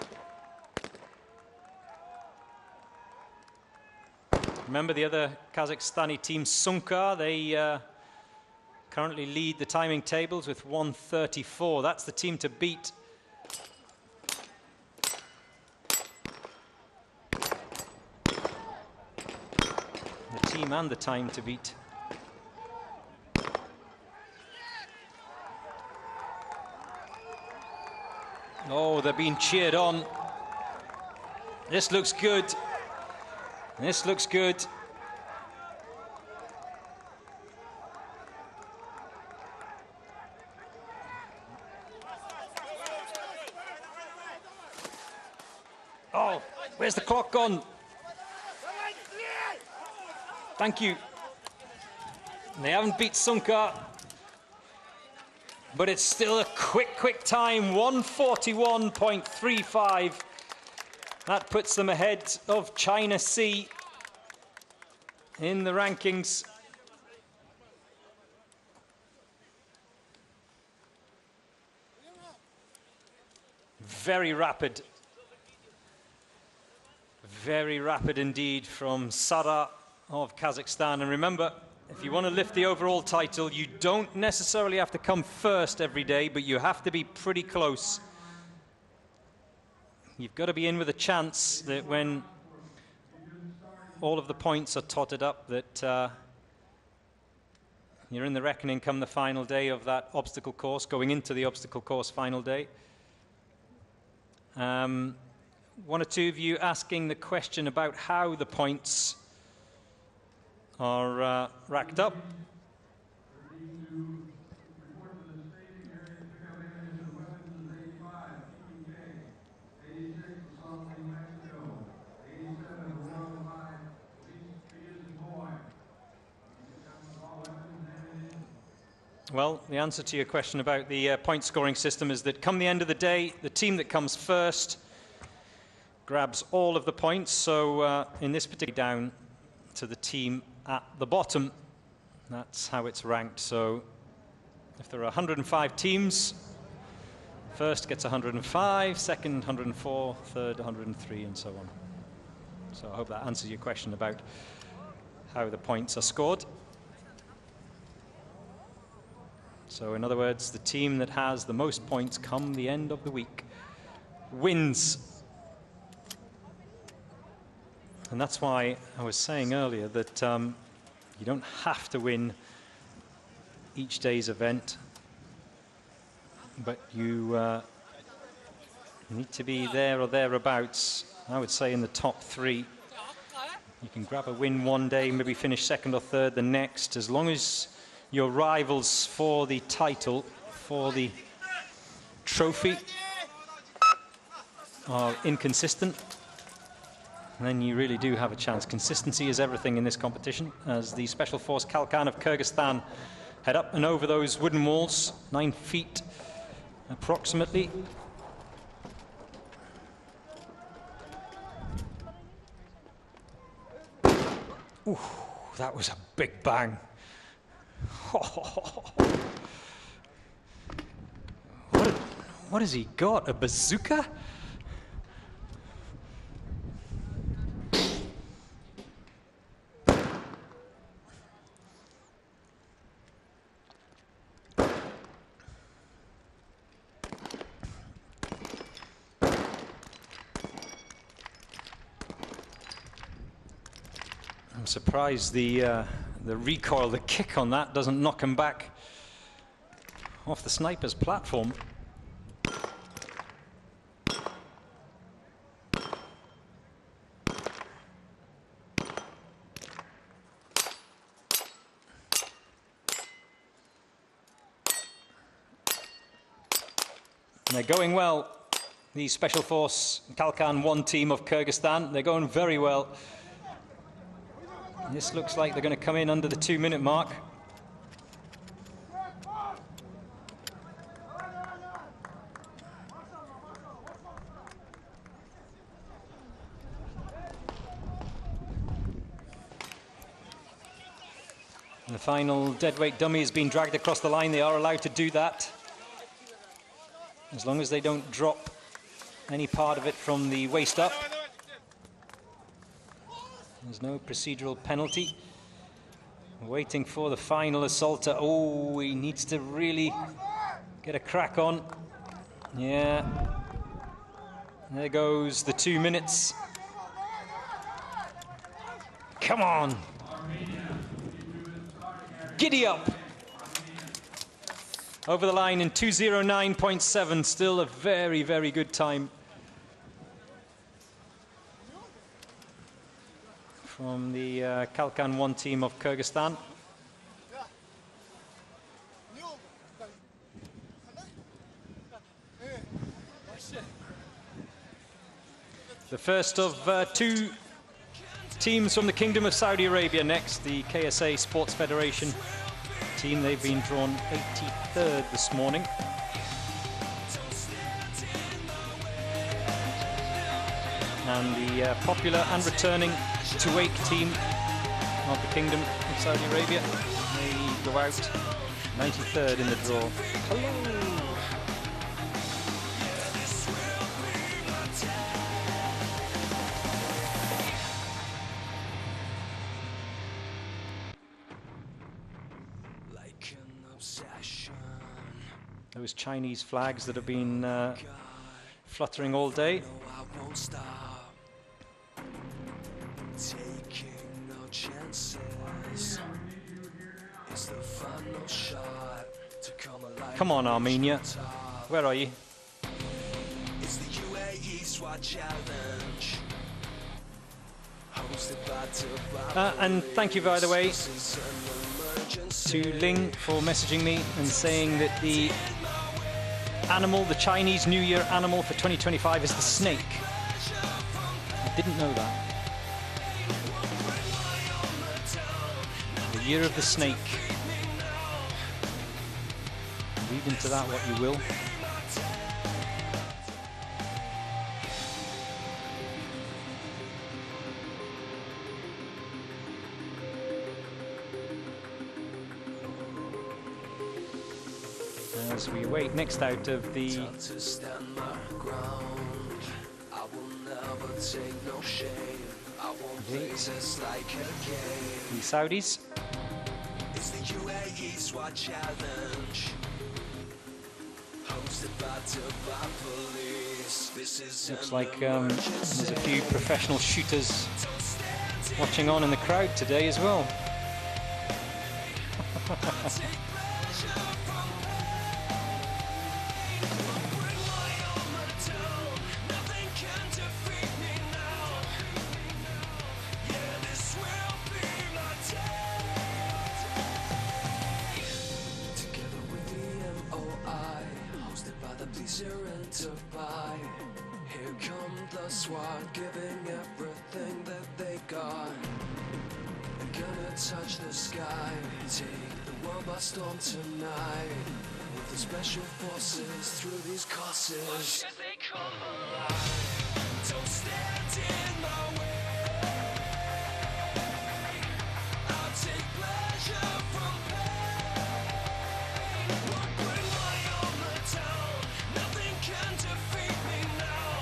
Remember the other Kazakhstani team, Sunkar, they currently lead the timing tables with 1:34. That's the team to beat. The team and the time to beat. Oh, they're being cheered on. This looks good. This looks good. Oh, where's the clock gone? Thank you. They haven't beat Sunkar, but it's still a quick time, 1:41.35. That puts them ahead of China Sea in the rankings. Very rapid indeed from Sara of Kazakhstan. And remember, if you want to lift the overall title, you don't necessarily have to come first every day, but you have to be pretty close. You've got to be in with a chance that when all of the points are totted up, that you're in the reckoning come the final day of that obstacle course, going into the obstacle course final day. One or two of you asking the question about how the points are racked up. Well, the answer to your question about the point scoring system is that come the end of the day, the team that comes first grabs all of the points. So in this particular down to the team at the bottom, that's how it's ranked. So if there are 105 teams, first gets 105, second 104, third 103, and so on. So I hope that answers your question about how the points are scored. So in other words, the team that has the most points come the end of the week wins. And that's why I was saying earlier that you don't have to win each day's event, but you need to be there or thereabouts, I would say in the top three. You can grab a win one day, maybe finish second or third the next, as long as your rivals for the title, for the trophy, are inconsistent, then you really do have a chance. Consistency is everything in this competition, as the Special Force Kalkan of Kyrgyzstan head up and over those wooden walls, 9 feet approximately. Ooh, that was a big bang. What has he got? A bazooka? I'm surprised the recoil, the kick on that doesn't knock him back off the sniper's platform. And they're going well. The Special Force Kalkan 1 team of Kyrgyzstan, they're going very well. This looks like they're going to come in under the 2-minute mark. The final deadweight dummy has been dragged across the line. They are allowed to do that, as long as they don't drop any part of it from the waist up. There's no procedural penalty. Waiting for the final assaulter. Oh, he needs to really get a crack on. Yeah. There goes the 2 minutes. Come on. Giddy up. Over the line in 2:09.7. Still a very, very good time from the Kalkan 1 team of Kyrgyzstan. The first of 2 teams from the Kingdom of Saudi Arabia next, the KSA Sports Federation team. They've been drawn 83rd this morning. And the popular and returning Tuwaiq team of the Kingdom of Saudi Arabia, they go out 93rd in the draw. Hello. Those Chinese flags that have been fluttering all day. Come on, Armenia. Where are you? It's the Uae Swat challenge. And thank you, by the way, to Ling for messaging me and saying that the animal, the Chinese New Year animal for 2025 is the snake. I didn't know that. The year of the snake. Read into that what you will. As we await next out of the Saudis. It's the Uae Swat challenge. Looks like there's a few professional shooters watching on in the crowd today as well. Here come the SWAT, giving everything that they got. I'm gonna touch the sky, take the world by storm tonight. With the special forces through these courses. Don't stand in my way. I'll take pleasure from pain. Won't bring my armor down. Nothing can defeat me now.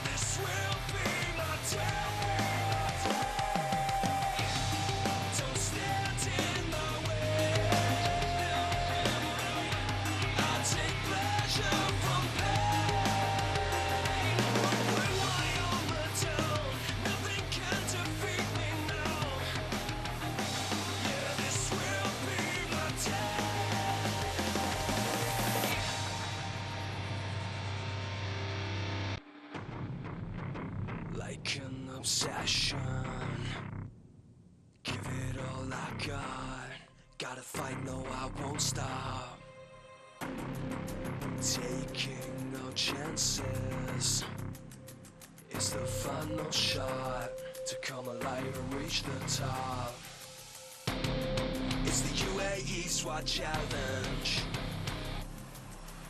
This will be my day. Don't stand in my way. I'll take pleasure from pain. Won't bring my armor down. Nothing can defeat me now. Yeah, this will be my day. Like an obsession, give it all I got. Gotta fight, no, I won't stop. Taking no chances. It's the final shot to come alive and reach the top. It's the Uae Swat challenge.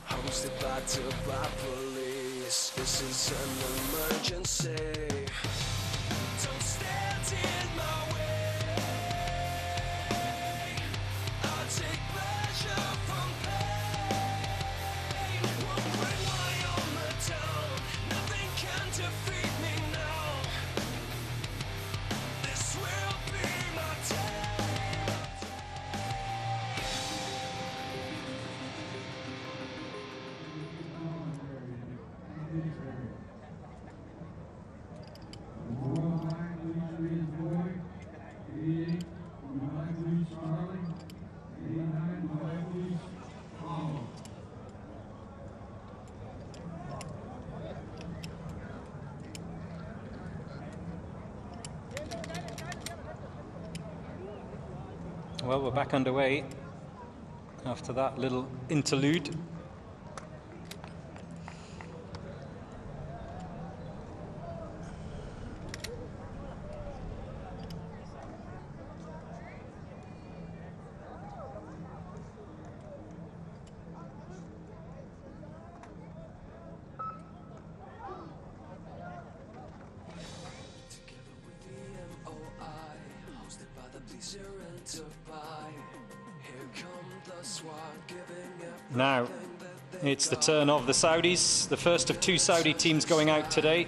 Hosted by Dubai police. This is an emergency. Don't stand in my way. I'll take pleasure from pain. Won't bring my armor down. Nothing can defeat me now. Well, we're back underway after that little interlude. Now, it's the turn of the Saudis, the first of 2 Saudi teams going out today.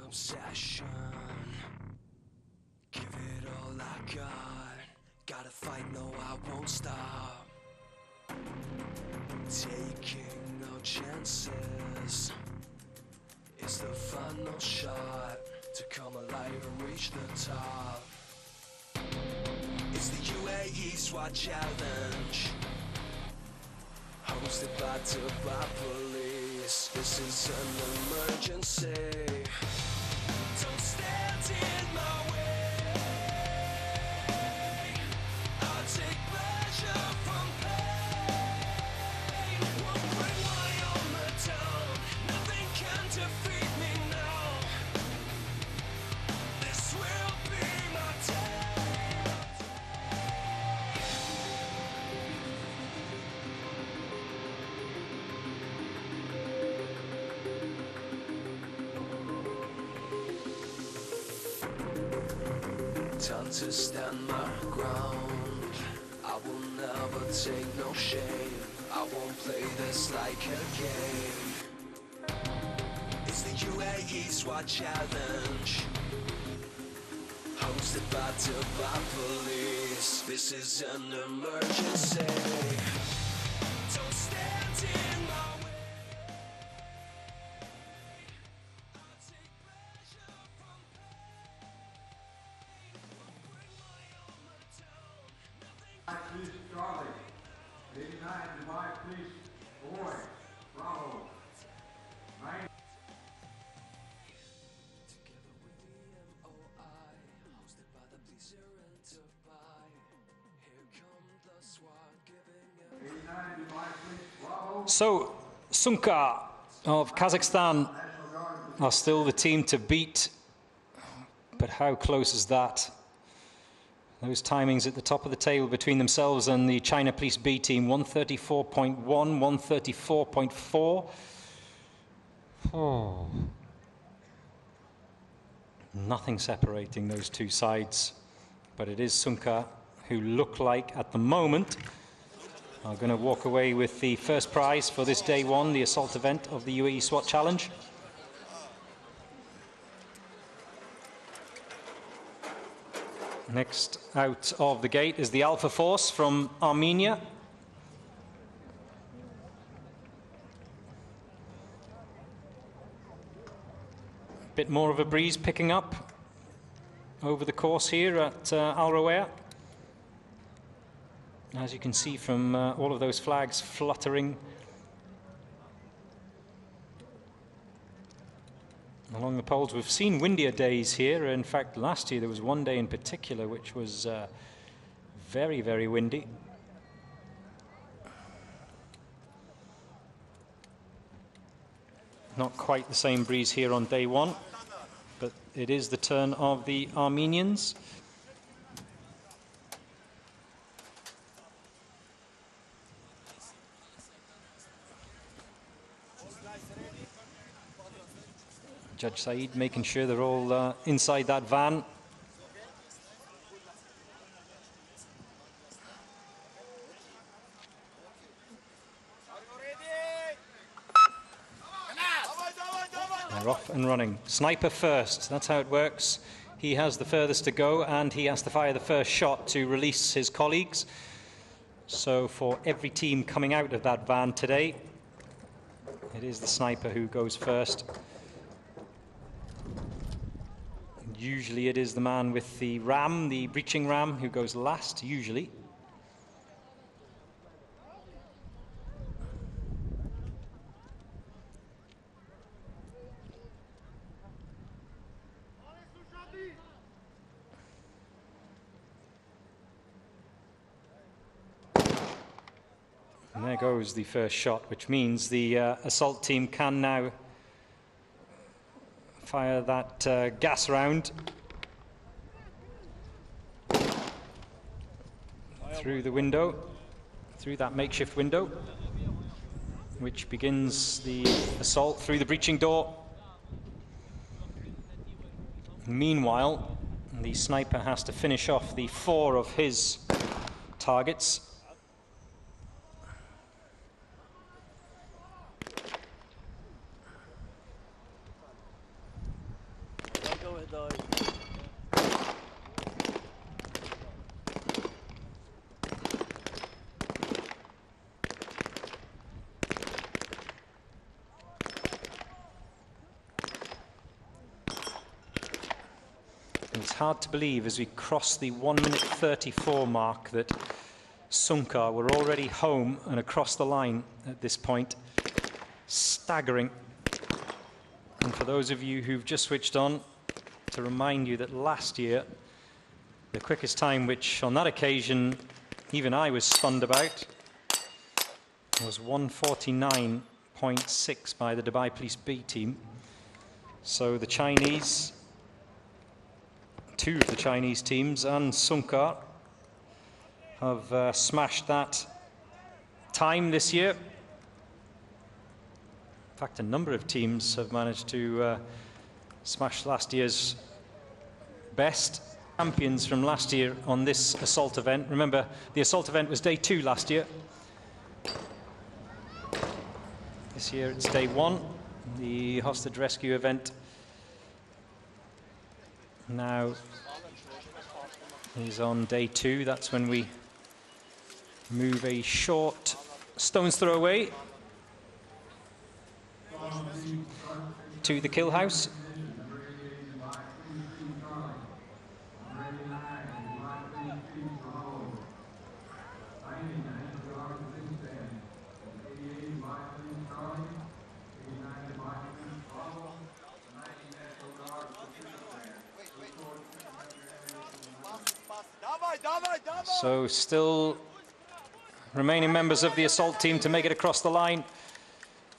Obsession, give it all I got. Gotta fight, no, I won't stop. Taking no chances. It's the final shot to come alive and reach the top. It's the Uae Swat challenge, hosted by Dubai police. This is an emergency. Don't stand in my way. I'll take pleasure from pain. Won't bring my armor down. Nothing can defeat me now. This will be my day. Time to stand my ground. I will never take no shame. I won't play this like a game. It's the Uae Swat challenge, hosted by Dubai police. This is an emergency. Don't stand in my way. I'll take pleasure from Please, Charlie. 89, Dubai, please. Boy, bravo. 90. Together with the MOI, hosted by the Pleaser and Dubai. Here come the SWAT giving it. 89, Dubai, please. Bravo. So, Sunka of Kazakhstan are still the team to beat, but how close is that? Those timings at the top of the table between themselves and the China Police B team, 134.1, 134.4. Oh. Nothing separating those 2 sides, but it is Sunka who look like, at the moment, are going to walk away with the first prize for this day 1, the assault event of the Uae Swat Challenge. Next out of the gate is the Alpha Force from Armenia. A bit more of a breeze picking up over the course here at Al Rawaya. As you can see from all of those flags fluttering along the poles. We've seen windier days here. In fact, last year there was one day in particular which was very, very windy. Not quite the same breeze here on day 1, but it is the turn of the Armenians. Judge Saeed making sure they're all inside that van. They're off and running. Sniper first, that's how it works. He has the furthest to go and he has to fire the first shot to release his colleagues. So for every team coming out of that van today, it is the sniper who goes first. Usually it is the man with the ram, the breaching ram, who goes last, usually. And there goes the first shot, which means the assault team can now fire that gas round through the window, through that makeshift window, which begins the assault through the breaching door. Meanwhile, the sniper has to finish off the 4 of his targets. It's hard to believe as we cross the 1 minute 34 mark that Sunkar were already home and across the line at this point. Staggering. And for those of you who've just switched on, to remind you that last year, the quickest time, which on that occasion even I was stunned about, was 1:49.6 by the Dubai Police B team. So the Chinese, 2 of the Chinese teams and Sunkar have smashed that time this year. In fact, a number of teams have managed to smash last year's best. Champions from last year on this assault event. Remember, the assault event was day 2 last year. This year it's day 1, the hostage rescue event. Now is on day 2. That's when we move a short stone's throw away to the kill house. So still remaining members of the assault team to make it across the line.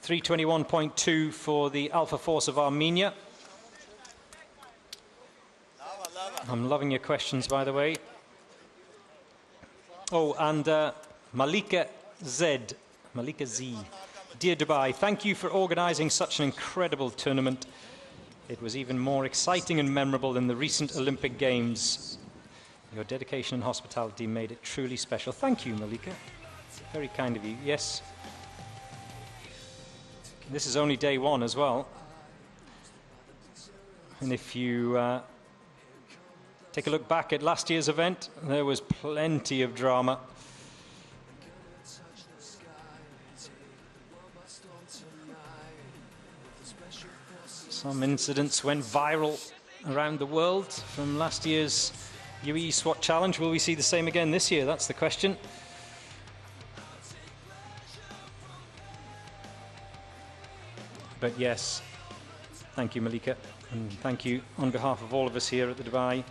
3:21.2 for the Alpha Force of Armenia. I'm loving your questions, by the way. Oh, and Malika Z. Dear Dubai, thank you for organizing such an incredible tournament. It was even more exciting and memorable than the recent Olympic Games. Your dedication and hospitality made it truly special. Thank you, Malika. Very kind of you. Yes. This is only day 1 as well. And if you take a look back at last year's event, there was plenty of drama. Some incidents went viral around the world from last year's Uae Swat challenge. Will we see the same again this year? That's the question. But yes, thank you, Malika, and thank you on behalf of all of us here at the Dubai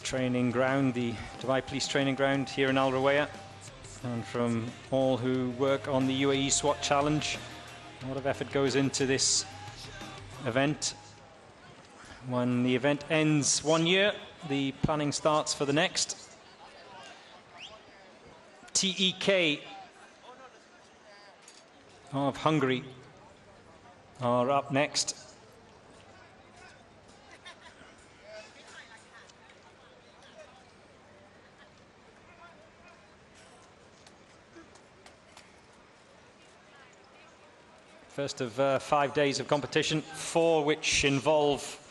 training ground, the Dubai Police Training Ground here in Al Rawaya, and from all who work on the Uae Swat challenge. A lot of effort goes into this event. When the event ends 1 year, the planning starts for the next. TEK of Hungary are up next. First of 5 days of competition, 4 which involve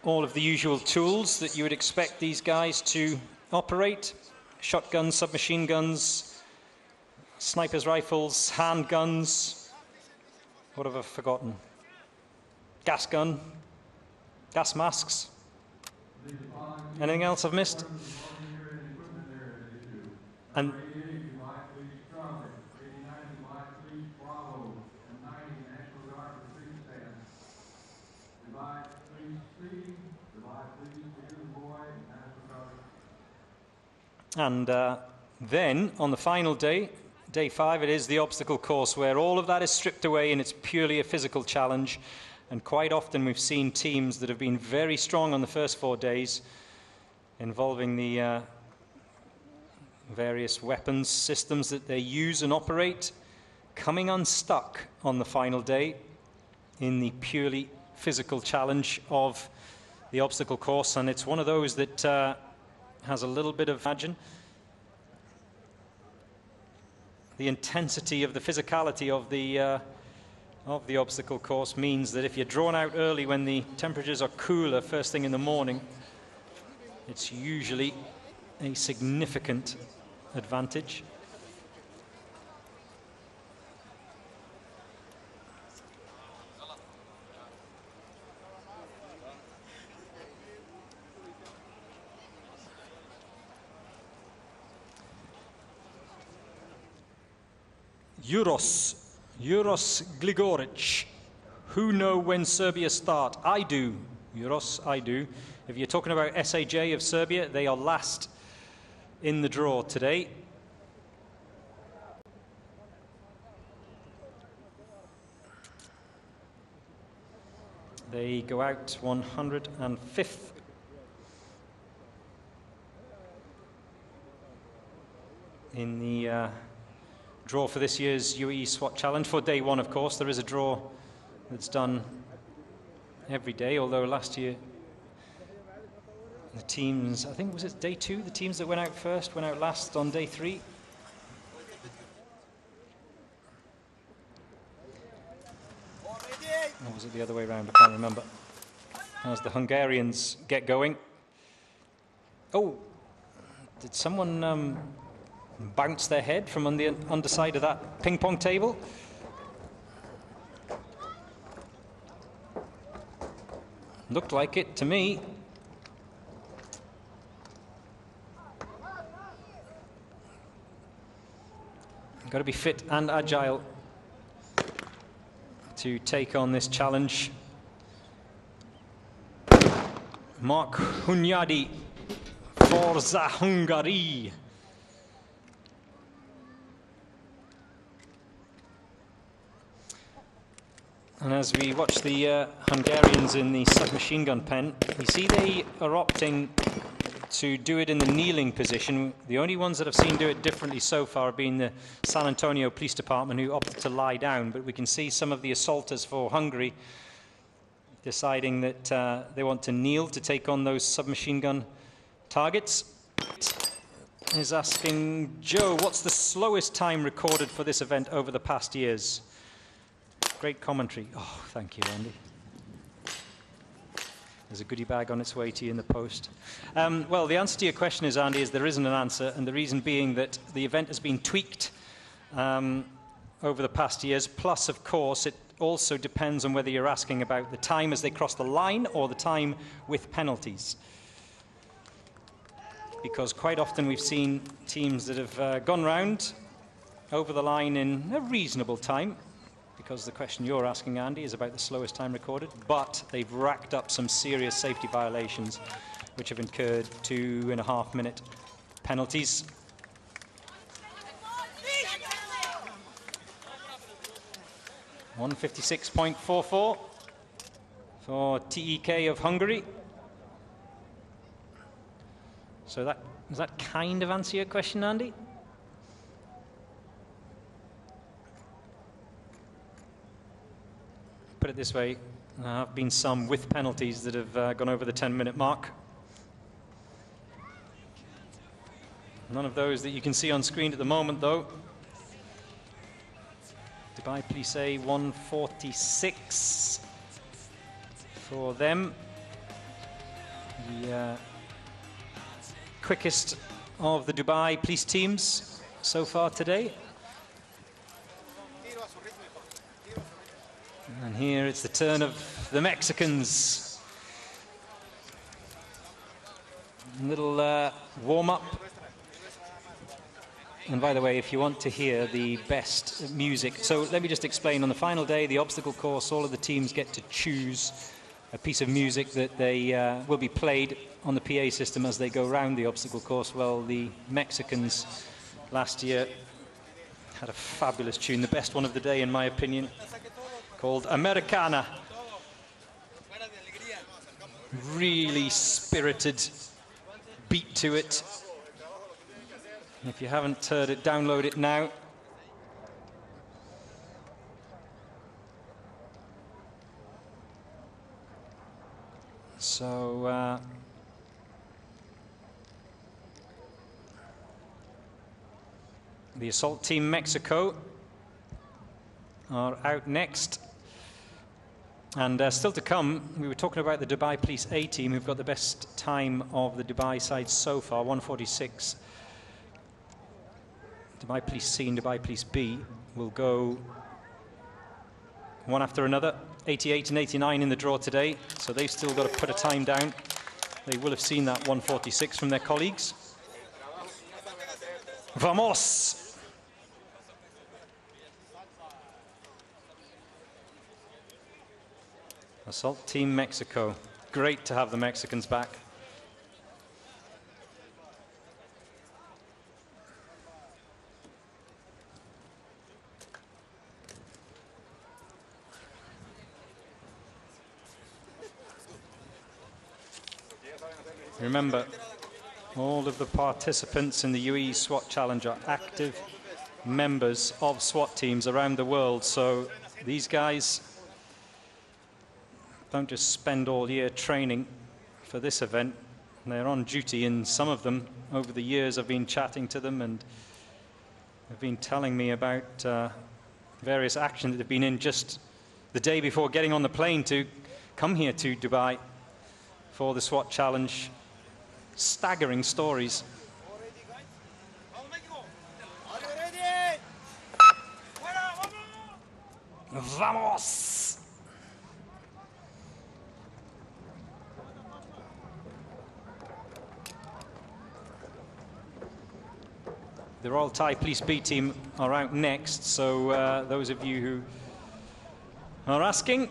all of the usual tools that you would expect these guys to operate. Shotguns, submachine guns, snipers' rifles, handguns. What have I forgotten? Gas gun, gas masks. Anything else I've missed? And then, on the final day, day 5, it is the obstacle course, where all of that is stripped away and it's purely a physical challenge. And quite often we've seen teams that have been very strong on the first 4 days, involving the various weapons systems that they use and operate, coming unstuck on the final day in the purely physical challenge of the obstacle course. And it's one of those that has a little bit of margin. The intensity of the physicality of the obstacle course means that if you're drawn out early when the temperatures are cooler first thing in the morning, it's usually a significant advantage. Uros Gligoric. Who know when Serbia start? I do. Uros, I do. If you're talking about SAJ of Serbia, they are last in the draw today. They go out 105th. In the draw for this year's Uae Swat Challenge. For day 1, of course, there is a draw that's done every day, although last year the teams, I think, was it day 2? The teams that went out first went out last on day 3. Or was it the other way around? I can't remember. As the Hungarians get going. Oh, did someone bounce their head from on the underside of that ping pong table? Looked like it to me. Got to be fit and agile to take on this challenge. Mark Hunyadi, Forza Hungary. And as we watch the Hungarians in the submachine gun pen, you see they are opting to do it in the kneeling position. The only ones that I've seen do it differently so far have been the San Antonio Police Department, who opted to lie down. But we can see some of the assaulters for Hungary deciding that they want to kneel to take on those submachine gun targets. Is asking, Joe, what's the slowest time recorded for this event over the past years? Great commentary. Oh, thank you, Andy. There's a goodie bag on its way to you in the post. Well, the answer to your question is, Andy, is there isn't an answer, and the reason being that the event has been tweaked over the past years. Plus, of course, it also depends on whether you're asking about the time as they cross the line or the time with penalties. Because quite often we've seen teams that have gone round over the line in a reasonable time, because the question you're asking, Andy, is about the slowest time recorded, but they've racked up some serious safety violations which have incurred 2.5-minute penalties. $156.44 for TEK of Hungary. So does that kind of answer your question, Andy? put it this way, there have been some with penalties that have gone over the 10-minute mark. None of those that you can see on screen at the moment, though. Dubai Plissé 146 for them. The quickest of the Dubai police teams so far today. And here it's the turn of the Mexicans. A little warm-up. And by the way, if you want to hear the best music, so let me just explain. On the final day, the obstacle course, all of the teams get to choose a piece of music that they will be played on the PA system as they go round the obstacle course. Well, the Mexicans last year had a fabulous tune, the best one of the day in my opinion, called Americana. Really spirited beat to it. If you haven't heard it, download it now. So the assault team Mexico are out next. And still to come, we were talking about the Dubai Police A team, who've got the best time of the Dubai side so far, 146. Dubai Police C and Dubai Police B will go one after another. 88 and 89 in the draw today, so they've still got to put a time down. They will have seen that 146 from their colleagues. Vamos! Assault Team Mexico. Great to have the Mexicans back. Remember, all of the participants in the Uae Swat Challenge are active members of SWAT teams around the world, so these guys don't just spend all year training for this event. They're on duty, and some of them, over the years, I've been chatting to them and have been telling me about various actions that they've been in just the day before getting on the plane to come here to Dubai for the SWAT Challenge. Staggering stories. Vamos! The Royal Thai Police B team are out next, so those of you who are asking,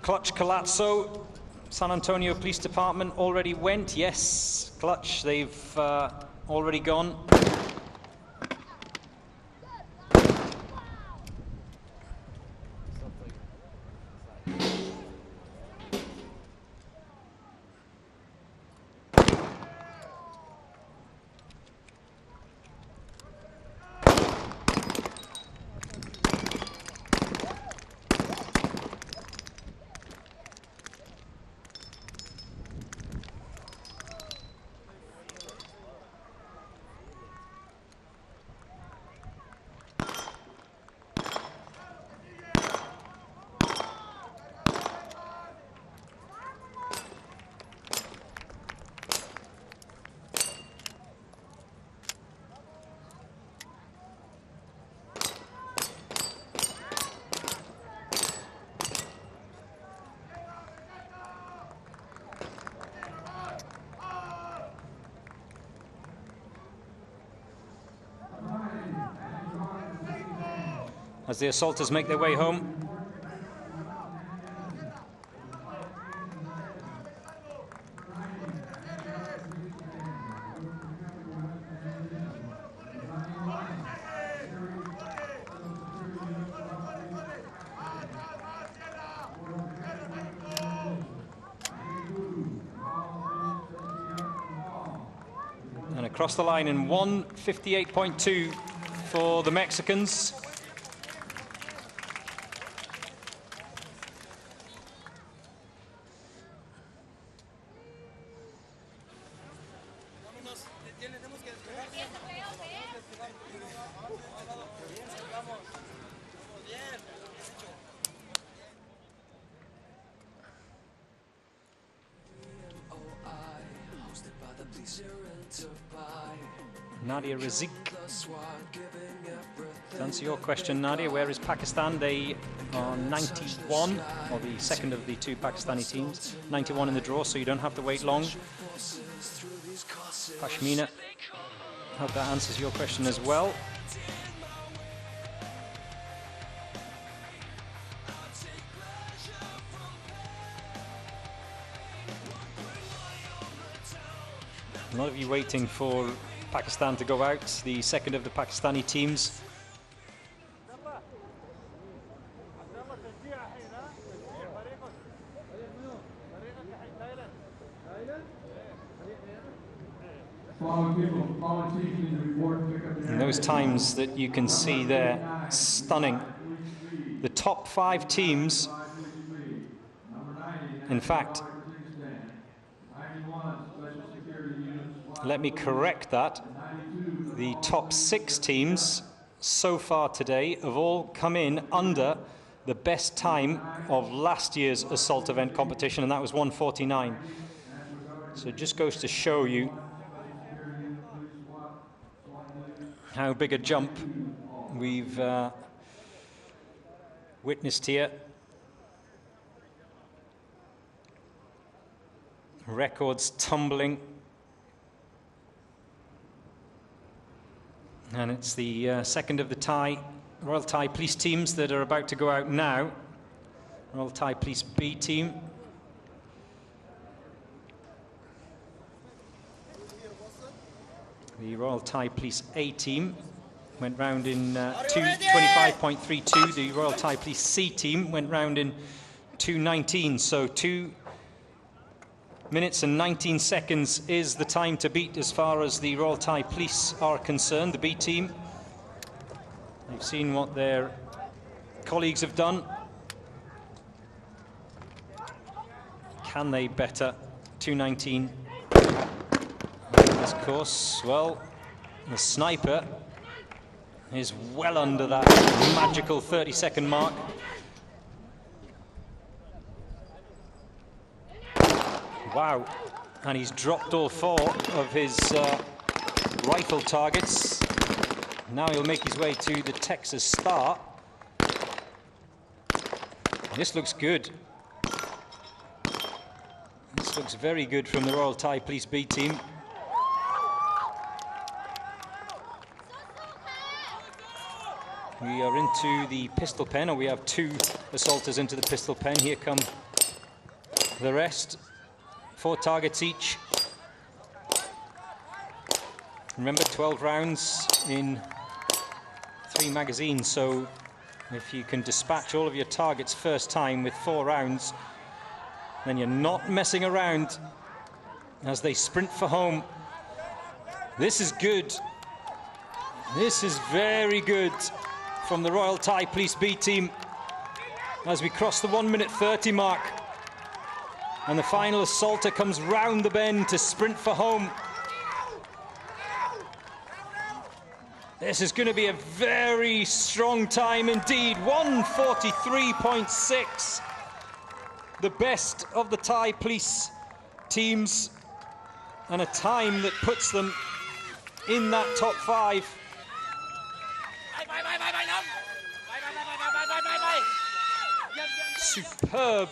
Clutch Colazzo, San Antonio Police Department already went. Yes, Clutch, they've already gone. As the assaulters make their way home. And across the line in 1:58.2. for the Mexicans. Nadia Razik. To answer your question, Nadia, where is Pakistan? They are 91, or the second of the two Pakistani teams. 91 in the draw, so you don't have to wait long. Pashmina, hope that answers your question as well. A lot of you waiting for Pakistan to go out, the second of the Pakistani teams. And those times that you can see there, stunning. The top 5 teams, in fact, let me correct that. The top 6 teams so far today have all come in under the best time of last year's assault event competition, and that was 1:49. So it just goes to show you how big a jump we've witnessed here. Records tumbling. And it's the second of the Royal Thai Police teams that are about to go out now. Royal Thai Police B team. The Royal Thai Police A team went round in 2:25.32. The Royal Thai Police C team went round in 2:19. So 2 minutes and 19 seconds is the time to beat as far as the Royal Thai Police are concerned, the B team. You've seen what their colleagues have done. Can they better 2:19 in this course? Well, the sniper is well under that magical 30-second mark. Wow, and he's dropped all 4 of his rifle targets. Now he'll make his way to the Texas Star. This looks good. This looks very good from the Royal Thai Police B team. We are into the pistol pen, or we have 2 assaulters into the pistol pen. Here come the rest. 4 targets each. Remember, 12 rounds in 3 magazines, so if you can dispatch all of your targets first time with 4 rounds, then you're not messing around as they sprint for home. This is good. This is very good from the Royal Thai Police B team as we cross the 1:30 mark. And the final assaulter comes round the bend to sprint for home. This is going to be a very strong time indeed. 1:43.6. The best of the Thai Police teams, and a time that puts them in that top 5. Superb.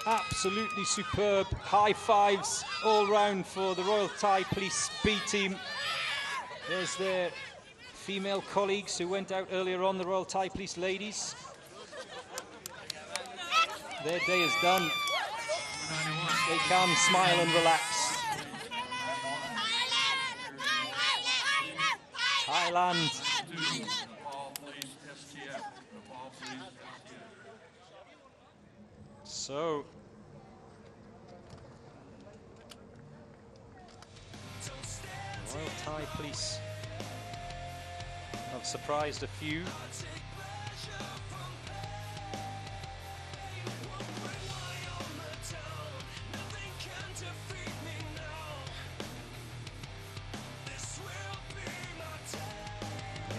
Absolutely superb. High fives all round for the Royal Thai Police B team. There's their female colleagues who went out earlier on, the Royal Thai Police ladies. Their day is done. They can smile and relax. Thailand. So, Royal Thai Police I've surprised a few.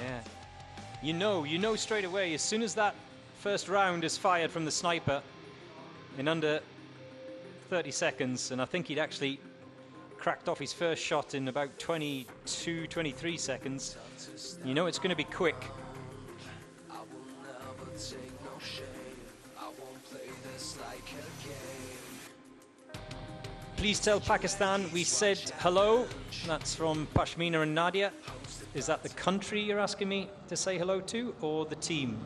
Yeah. You know straight away, as soon as that first round is fired from the sniper in under 30 seconds, and I think he'd actually cracked off his first shot in about 22, 23 seconds. You know it's going to be quick. I will never take no shame. I won't play this like a game. Please tell Pakistan we said hello. That's from Pashmina and Nadia. Is that the country you're asking me to say hello to, or the team?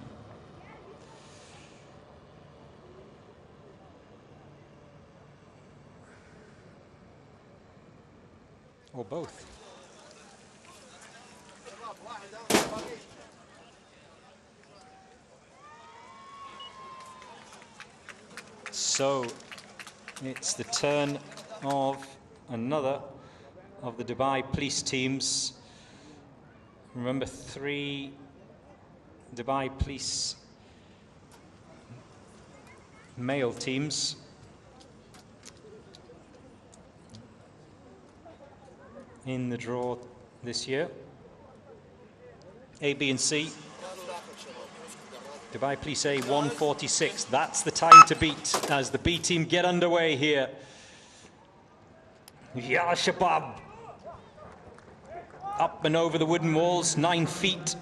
Or both? So it's the turn of another of the Dubai police teams. Remember, 3 Dubai police male teams. In the draw this year. A, B and C. Dubai Police A 146. That's the time to beat as the B team get underway here. Ya Shabab. Up and over the wooden walls, 9 feet.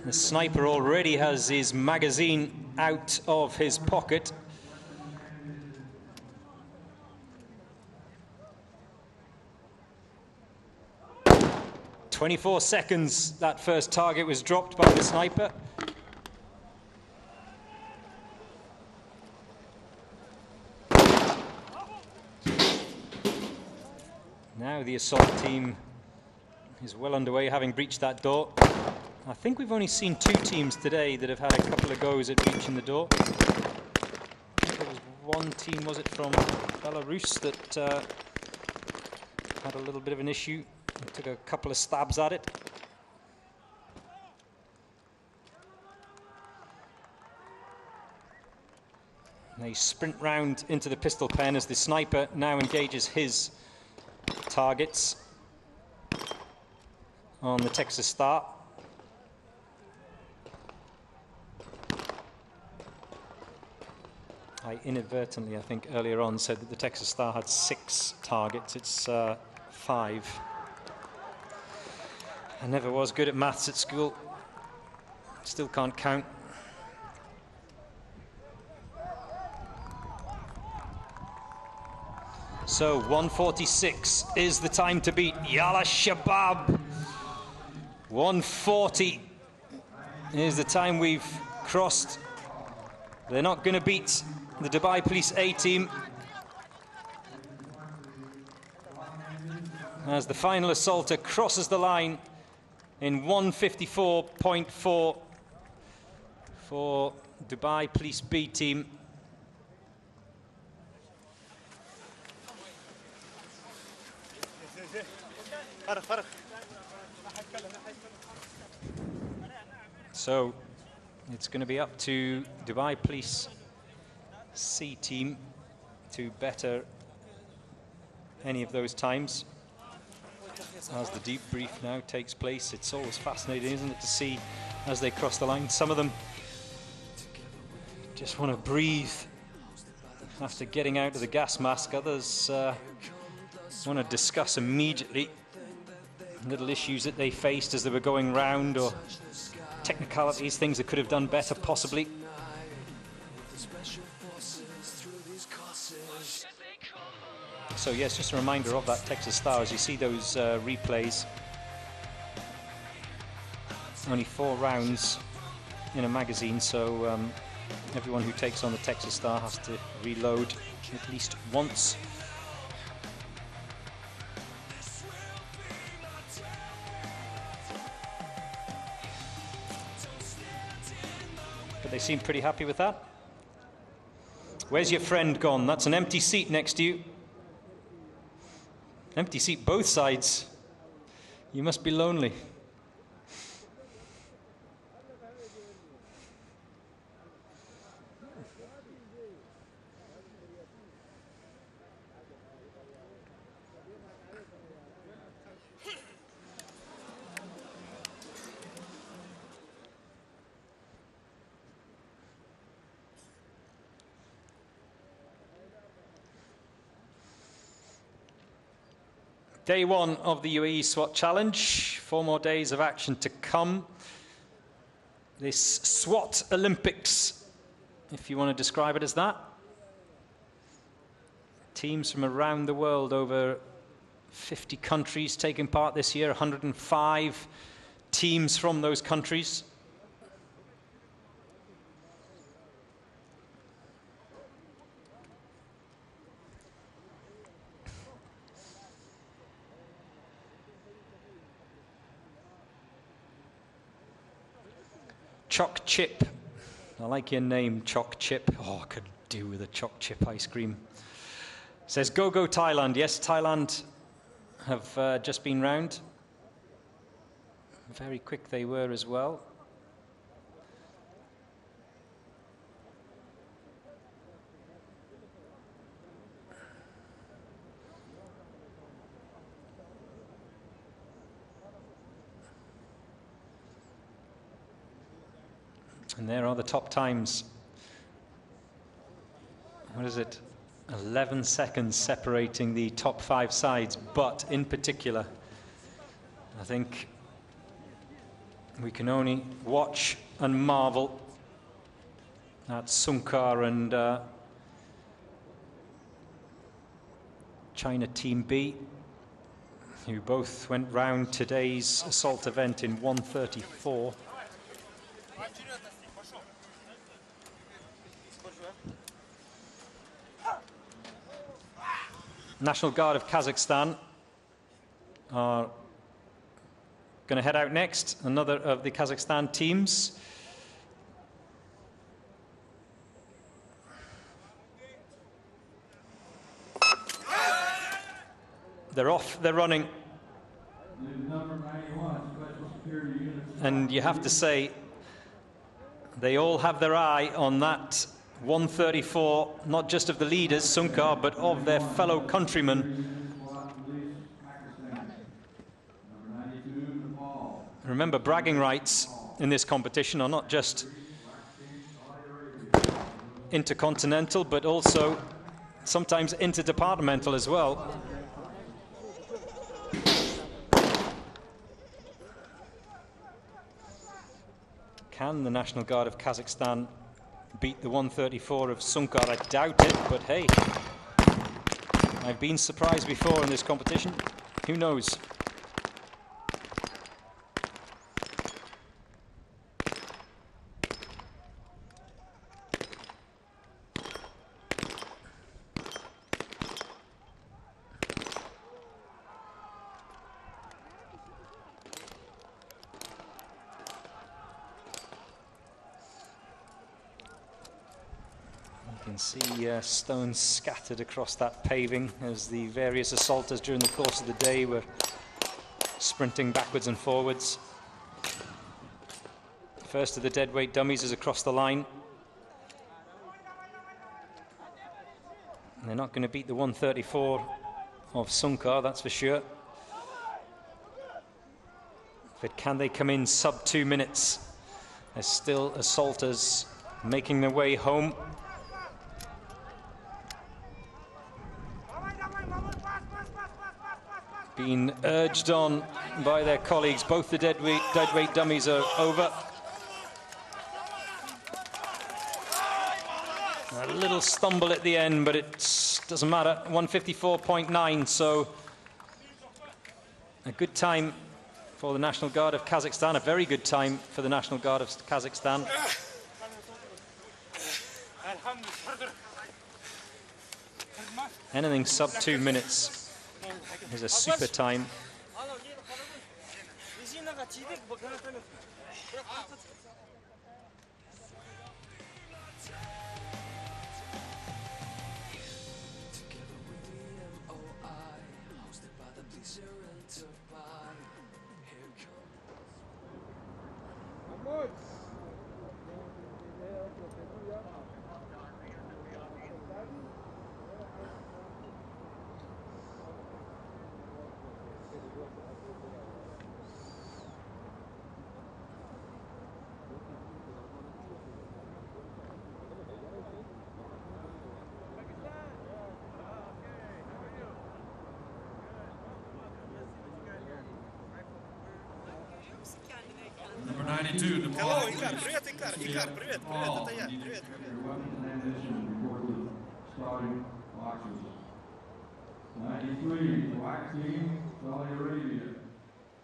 The sniper already has his magazine out of his pocket. "24 seconds, that first target was dropped by the sniper. Now the assault team is well underway, having breached that door. I think we've only seen 2 teams today that have had a couple of goes at breaching the door. I think there was one team, was it from Belarus, that had a little bit of an issue. Took a couple of stabs at it. They sprint round into the pistol pen as the sniper now engages his targets on the Texas Star. I inadvertently, I think, earlier on said that the Texas Star had 6 targets. It's 5. I never was good at maths at school. Still can't count. So 146 is the time to beat. Yalla Shabab. 140 is the time we've crossed. They're not going to beat the Dubai Police A team. As the final assaulter crosses the line in 154.4 for Dubai Police B team. So it's going to be up to Dubai Police C team to better any of those times. As the debrief now takes place, it's always fascinating, isn't it, to see as they cross the line. Some of them just want to breathe after getting out of the gas mask. Others want to discuss immediately little issues that they faced as they were going round, or technicalities, things that could have done better possibly. So yes, just a reminder of that Texas Star as you see those replays. Only 4 rounds in a magazine, so everyone who takes on the Texas Star has to reload at least once. But they seem pretty happy with that. Where's your friend gone? That's an empty seat next to you. Empty seat both sides. You must be lonely. Day one of the Uae Swat Challenge. 4 more days of action to come. This SWAT Olympics, if you want to describe it as that. Teams from around the world, over 50 countries taking part this year, 105 teams from those countries. Choc chip. I like your name, Choc chip. Oh, I could do with a choc chip ice cream. Says go Thailand. Yes, Thailand have just been round. Very quick they were as well. And there are the top times. What is it? 11 seconds separating the top 5 sides, but in particular, I think we can only watch and marvel at Sunkar and China Team B, who both went round today's assault event in 1:34. National Guard of Kazakhstan are going to head out next, another of the Kazakhstan teams. They're off, they're running. And you have to say, they all have their eye on that 134, not just of the leaders, Sunkar, but of their fellow countrymen. Remember, bragging rights in this competition are not just intercontinental, but also sometimes interdepartmental as well. Can the National Guard of Kazakhstan beat the 134 of Sunkar? I doubt it, but hey, I've been surprised before in this competition. Who knows? You can see stones scattered across that paving as the various assaulters during the course of the day were sprinting backwards and forwards. First of the deadweight dummies is across the line. And they're not going to beat the 134 of Sunkar, that's for sure. But can they come in sub 2 minutes? There's still assaulters making their way home. Being urged on by their colleagues. Both the deadweight dummies are over. A little stumble at the end, but it doesn't matter. 154.9, so a good time for the National Guard of Kazakhstan, a very good time for the National Guard of Kazakhstan. Anything sub 2 minutes is a super time. 92. Hello, Икар, привет, Икар, Икар, привет, привет, это я, привет. Your weapons and ammunition report to the starting boxes. 93, black team, Saudi Arabia.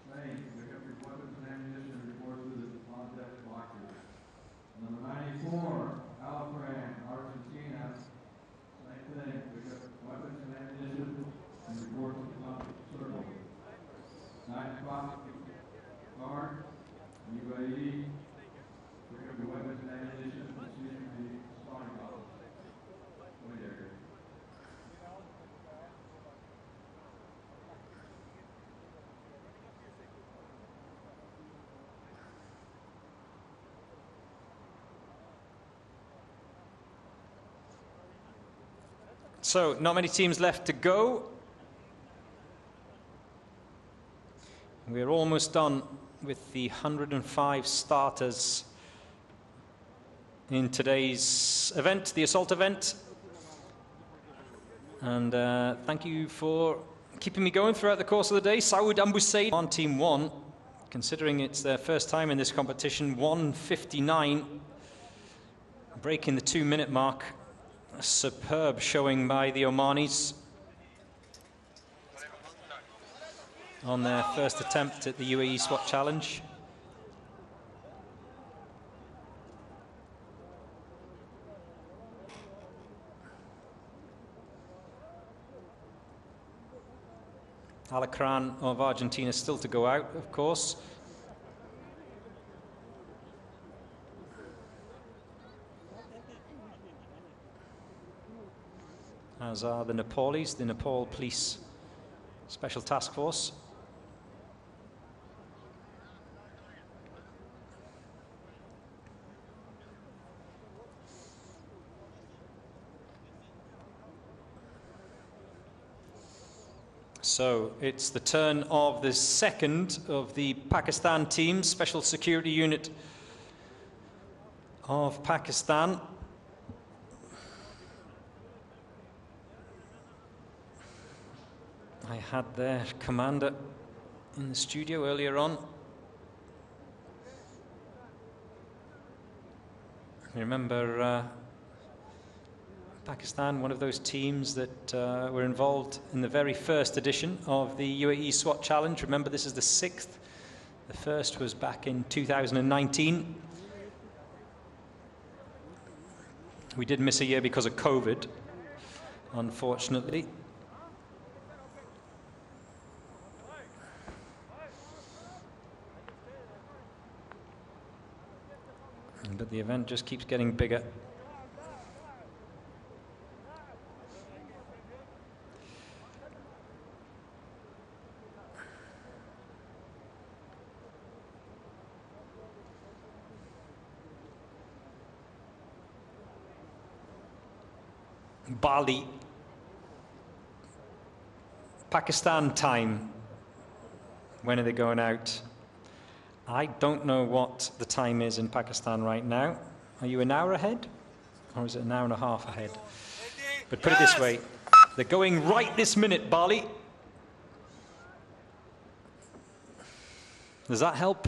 Same, pick up your weapons and ammunition report to the on-deck boxes. Number 94, Alfred, Argentina. Same thing, pick up weapons and ammunition and report to the top circle. 95, guard, UAE. Pick up your weapons and ammunition and see if the starting box. Wait there. So, not many teams left to go. We're almost done with the 105 starters in today's event, the assault event. And thank you for keeping me going throughout the course of the day. Saud Ambusaid on Team 1, considering it's their first time in this competition, 1:59, breaking the 2-minute mark. A superb showing by the Omanis on their first attempt at the UAE SWAT Challenge. Alacran of Argentina still to go out, of course. As are the Nepalis, the Nepal Police Special Task Force. So it's the turn of the second of the Pakistan team, Special Security Unit of Pakistan. I had their commander in the studio earlier on. You remember Pakistan, one of those teams that were involved in the very first edition of the UAE SWAT Challenge. Remember, this is the 6th. The first was back in 2019. We did miss a year because of COVID, unfortunately. But the event just keeps getting bigger. Bali, Pakistan time. When are they going out? I don't know what the time is in Pakistan right now. Are you an hour ahead? Or is it an hour and a half ahead? But put it this way, they're going right this minute, Bali. Does that help?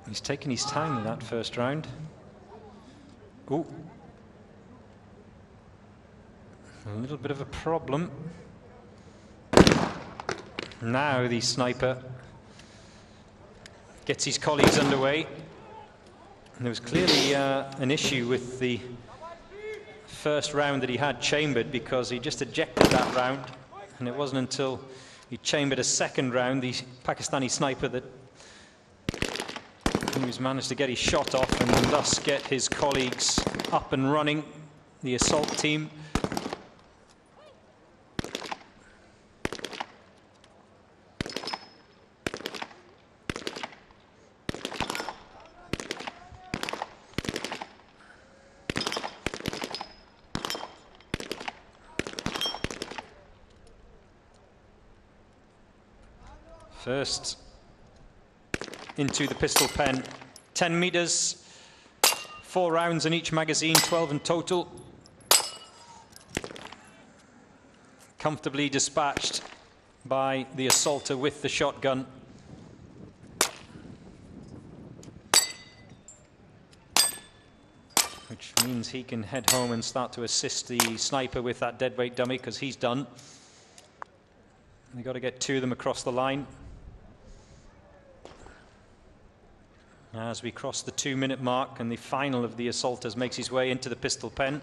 He's taken his time in that first round. Ooh. A little bit of a problem. Now the sniper gets his colleagues underway. And there was clearly an issue with the first round that he had chambered, because he just ejected that round. And it wasn't until he chambered a second round, the Pakistani sniper, that he's managed to get his shot off and thus get his colleagues up and running, the assault team. First into the pistol pen, 10 meters, 4 rounds in each magazine, 12 in total. Comfortably dispatched by the assaulter with the shotgun. Which means he can head home and start to assist the sniper with that deadweight dummy, because he's done. They've got to get 2 of them across the line. As we cross the 2-minute mark and the final of the assaulters makes his way into the pistol pen.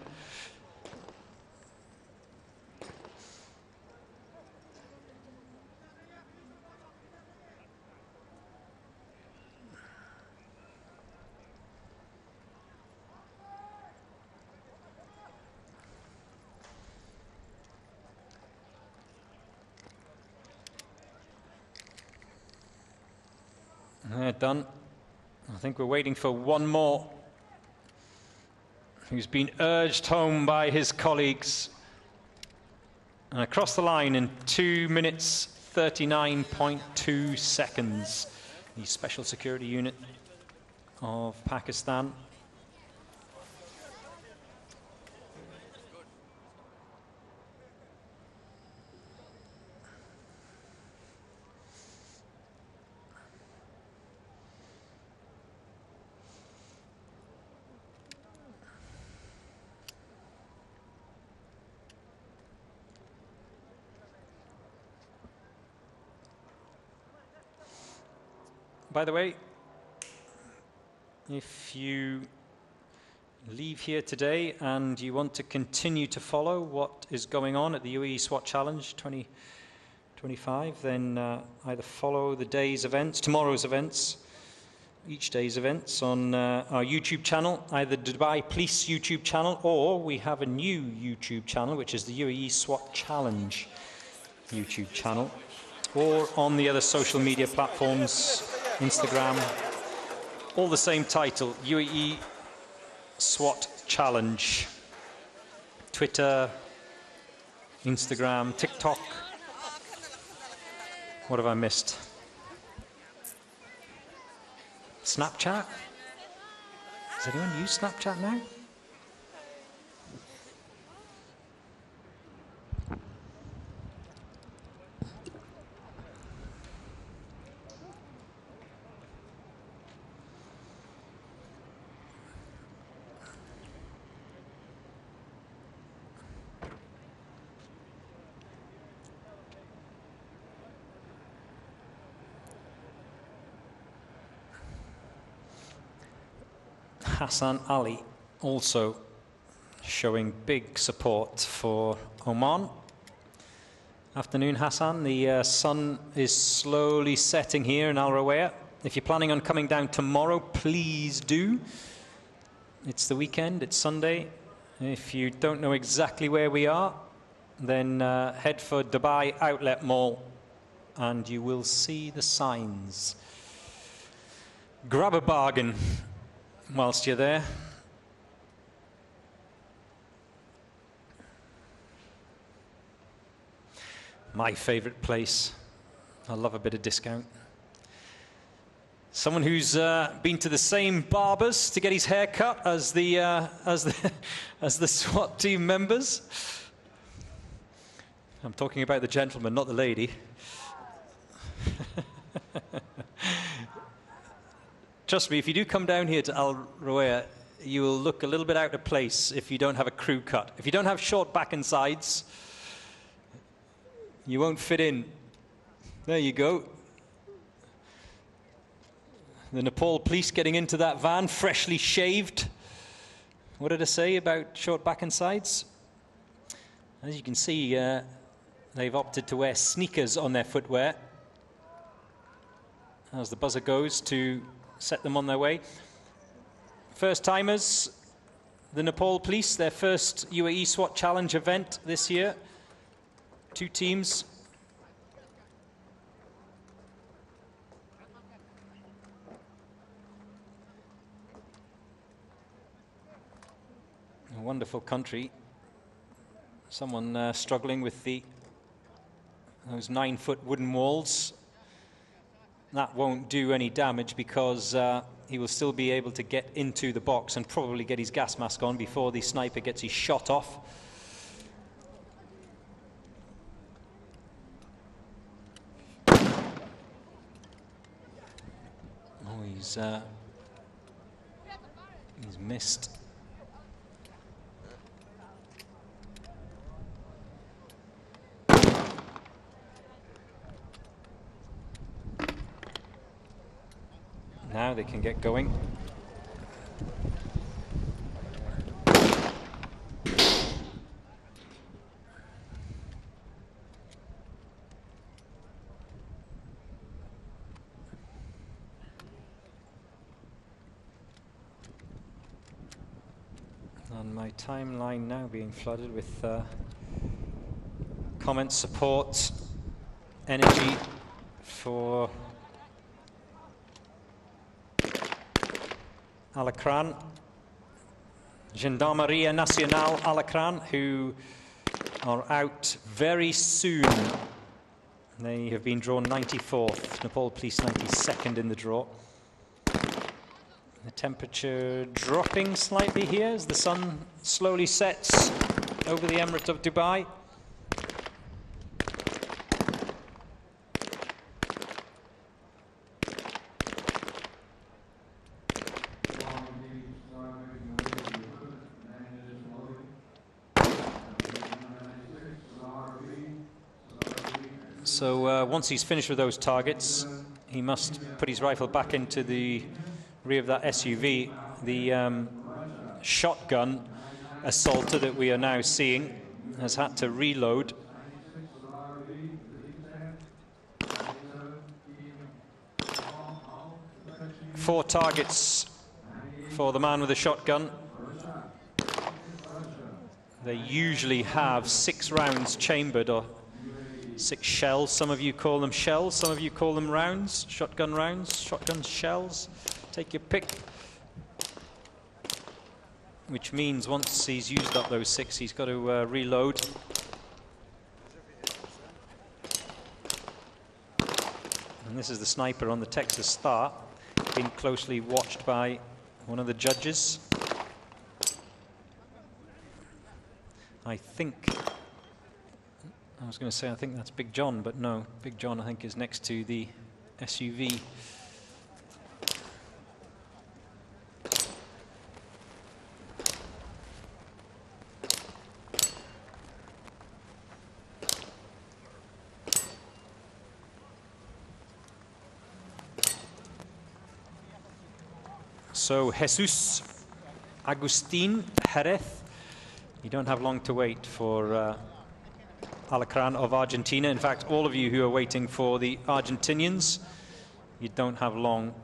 They're done. I think we're waiting for one more, who's been urged home by his colleagues. And across the line in 2 minutes 39.2 seconds. The Special Security Unit of Pakistan. By the way, if you leave here today and you want to continue to follow what is going on at the Uae Swat Challenge 2025, then either follow the day's events, tomorrow's events, each day's events on our YouTube channel, either the Dubai Police YouTube channel, or we have a new YouTube channel, which is the Uae Swat Challenge YouTube channel, or on the other social media platforms, Instagram, all the same title, Uae SWAT Challenge. Twitter, Instagram, TikTok. What have I missed? Snapchat? Does anyone use Snapchat now? Hassan Ali also showing big support for Oman. Afternoon, Hassan. The sun is slowly setting here in Al Rawaya. If you're planning on coming down tomorrow, please do. It's the weekend, it's Sunday. If you don't know exactly where we are, then head for Dubai Outlet Mall and you will see the signs. Grab a bargain whilst you're there. My favorite place. I love a bit of discount. Someone who's been to the same barbers to get his hair cut as the SWAT team members. I'm talking about the gentleman, not the lady. Trust me, if you do come down here to Al Rawaya, you will look a little bit out of place if you don't have a crew cut. If you don't have short back and sides, you won't fit in. There you go. The Nepal police getting into that van, freshly shaved. What did I say about short back and sides? As you can see, they've opted to wear sneakers on their footwear. As the buzzer goes to set them on their way. First timers, the Nepal police, their first Uae SWAT Challenge event this year. 2 teams. A wonderful country. Someone struggling with those 9-foot wooden walls. that won't do any damage because he will still be able to get into the box and probably get his gas mask on before the sniper gets his shot off. Oh, he's missed. Now they can get going. And my timeline now being flooded with comments, support, energy for Alacran, Gendarmeria Nacional Alacran, who are out very soon. They have been drawn 94th, Nepal Police 92nd in the draw. The temperature dropping slightly here as the sun slowly sets over the Emirate of Dubai. So once he's finished with those targets, he must put his rifle back into the rear of that SUV. The shotgun assaulter that we are now seeing has had to reload. Four targets for the man with the shotgun. They usually have 6 rounds chambered, or 6 shells. Some of you call them shells, some of you call them rounds, shotgun shells. Take your pick. Which means once he's used up those 6, he's got to reload. And this is the sniper on the Texas Star, being closely watched by one of the judges. I think that's Big John, but no, Big John I think is next to the SUV. So Jesus Agustin Jerez, you don't have long to wait for Alacran of Argentina. In fact, all of you who are waiting for the Argentinians, you don't have long.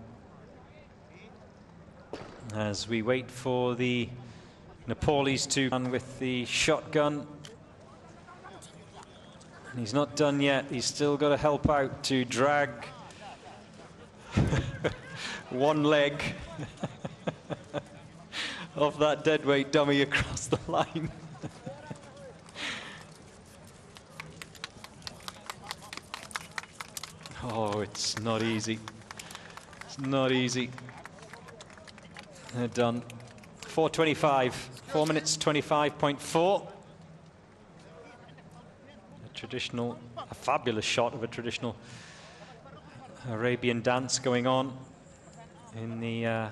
As we wait for the Nepalese to run with the shotgun. And he's not done yet. He's still got to help out to drag one leg of that deadweight dummy across the line. Oh, it's not easy. It's not easy. They're done. 4:25, 4 minutes 25.4. A fabulous shot of a traditional Arabian dance going on in the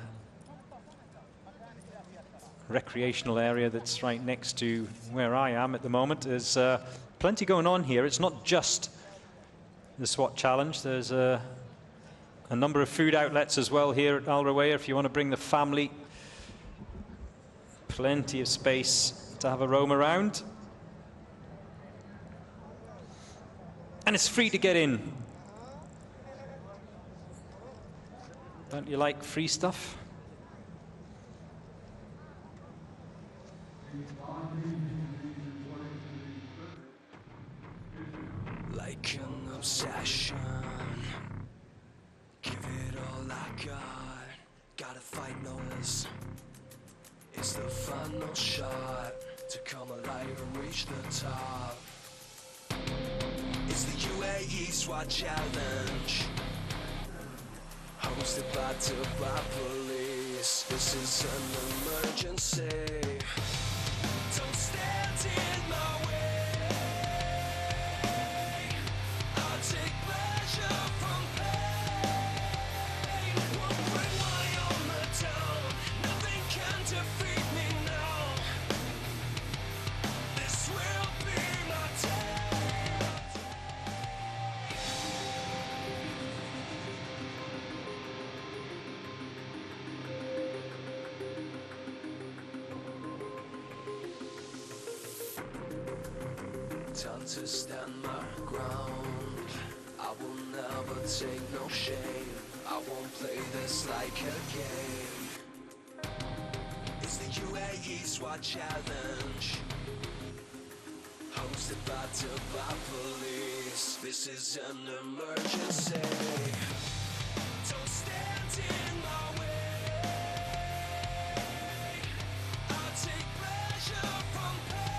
recreational area that's right next to where I am at the moment. There's plenty going on here. It's not just the SWAT challenge. There's a number of food outlets as well here at Al Ruwayah if you want to bring the family. Plenty of space to have a roam around. And it's free to get in. Don't you like free stuff? Like an obsession, give it all I got. Gotta fight noise. It's the final shot to come alive and reach the top. It's the Uae Swat challenge. hosted by Dubai police. This is an emergency. Don't stand in my way. I take pleasure from pain. Won't bring my armor down. Nothing can defeat me now. This will be my day. Time to stand my ground. I will never take no shame. I won't play this like a game. It's the Uae Swat challenge, hosted by Dubai police. This is an emergency. Don't stand in my way. I take pleasure from pain.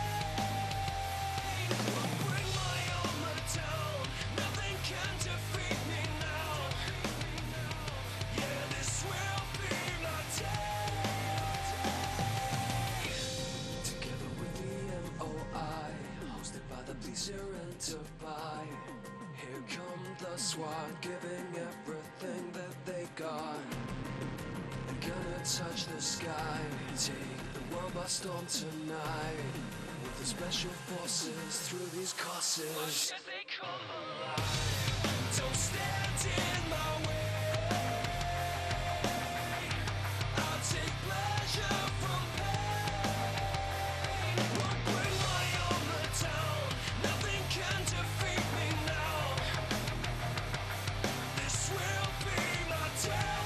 Won't bring my armor down. Nothing can defeat me now. Yeah, this will be my day. Together with the MOI, hosted by the police here in Dubai. Here come the SWAT, giving everything that they got. I'm gonna touch the sky, take the world by storm tonight. With the special forces through these courses. Watch as they come alive. Don't stand in my way. I'll take pleasure from pain. Won't bring my armor down. Nothing can defeat me now. This will be my day.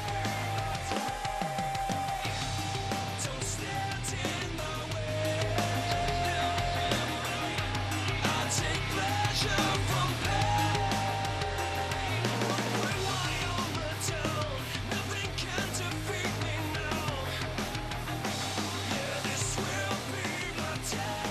Don't stand in my way. I'll take pleasure from pain. Won't bring my armor down. Nothing can defeat me now. Yeah, this will be my day.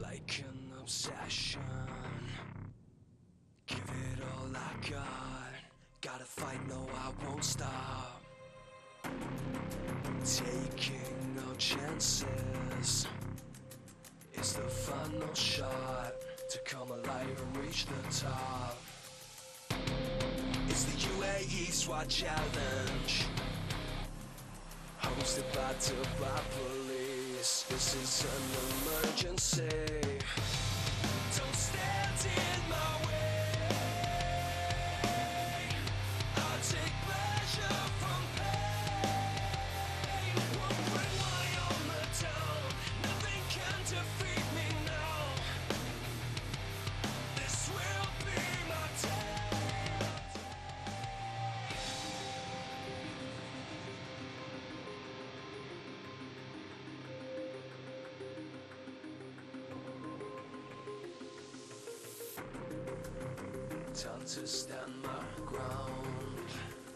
Like an obsession, give it all I got. Gotta fight, no, I won't stop. Taking no chances is the final shot to come alive and reach the top. It's the Uae Swat challenge, hosted by Dubai police. This is an emergency. Don't stand in my way. I'll take pleasure from pain. Won't bring my armor down. Nothing can defeat me now. This will be my day. Time to stand my ground.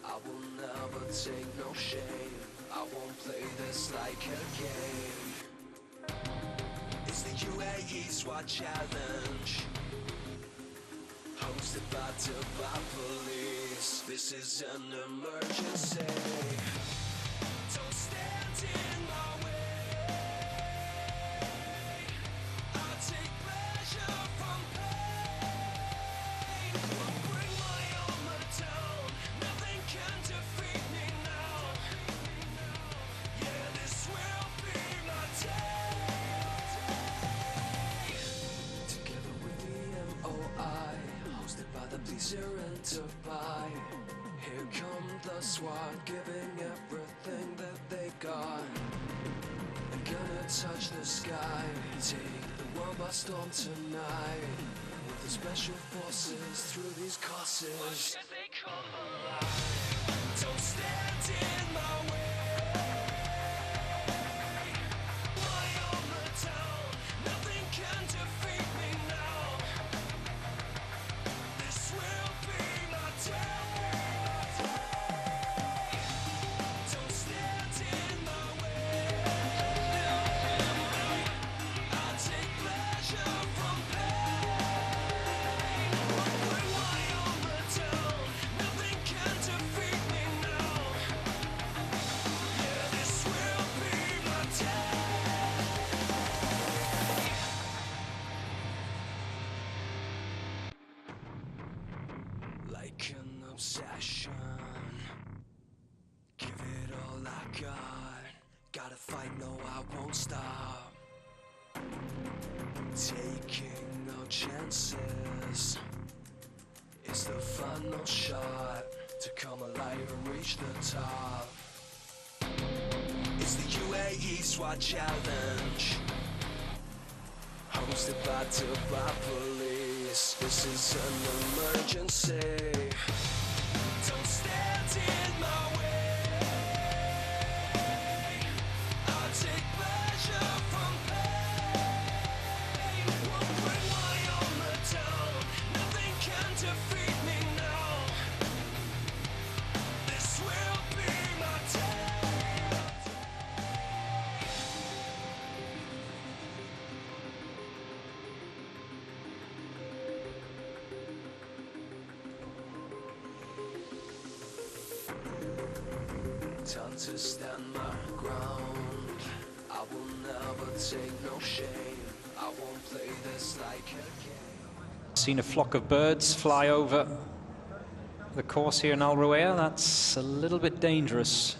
I will never take no shame. I won't play this like a game. It's the Uae Swat challenge, hosted by Dubai police. This is an emergency. Don't stand in my way. I'll take pleasure from pain. Won't bring my armor down. Nothing can defeat me now. Yeah, this will be my day. Together with the MOI, hosted by the police here in Dubai. Here come the SWAT, giving everything that they got. I'm gonna touch the sky, take the world by storm tonight. With the special forces through these courses. Watch as they come alive. Don't stand in my way. My armor down. Nothing can defeat me now. This will be my day. Don't stand in my way. I'll take pleasure from possession. Give it all I got. Gotta fight, no, I won't stop. Taking no chances. It's the final shot to come alive and reach the top. It's the Uae Swat challenge, hosted by Dubai police. This is an emergency. Don't stand in my way. I'll take pleasure from pain. One quick lie on the town. Nothing can defeat me now. This will be my day. Time to stand my ground. I will never take no shame. I won't play this like a game. Seen a flock of birds fly over the course here in Al Ruwayah. That's a little bit dangerous.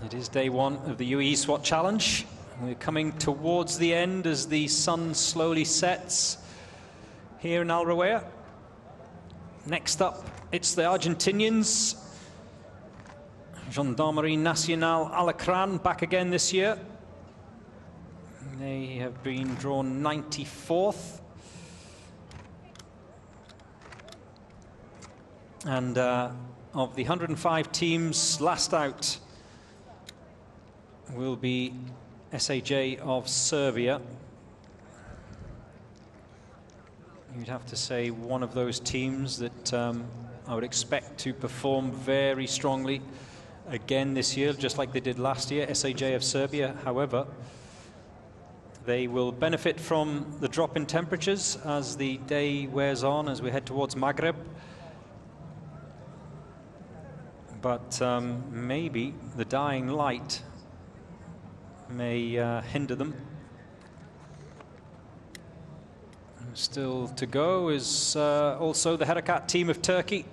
It is day one of the Uae Swat Challenge. We're coming towards the end as the sun slowly sets here in Al Ruwayah. Next up, it's the Argentinians. Gendarmerie Nacional Alacran back again this year. They have been drawn 94th. And of the 105 teams, last out will be SAJ of Serbia. You'd have to say one of those teams that I would expect to perform very strongly again this year, just like they did last year, SAJ of Serbia. However, they will benefit from the drop in temperatures as the day wears on, as we head towards Maghreb. But maybe the dying light may hinder them. Still to go is also the Harekat team of Turkey.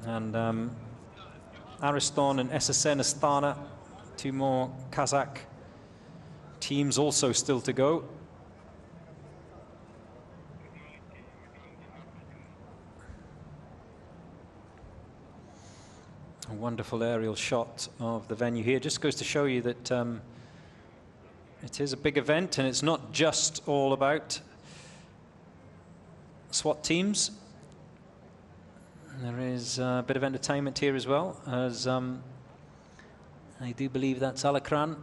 And Ariston and SSN Astana, two more Kazakh teams also still to go. A wonderful aerial shot of the venue here. Just goes to show you that it is a big event, and it's not just all about SWAT teams. There is a bit of entertainment here as well, as I do believe that's Alacran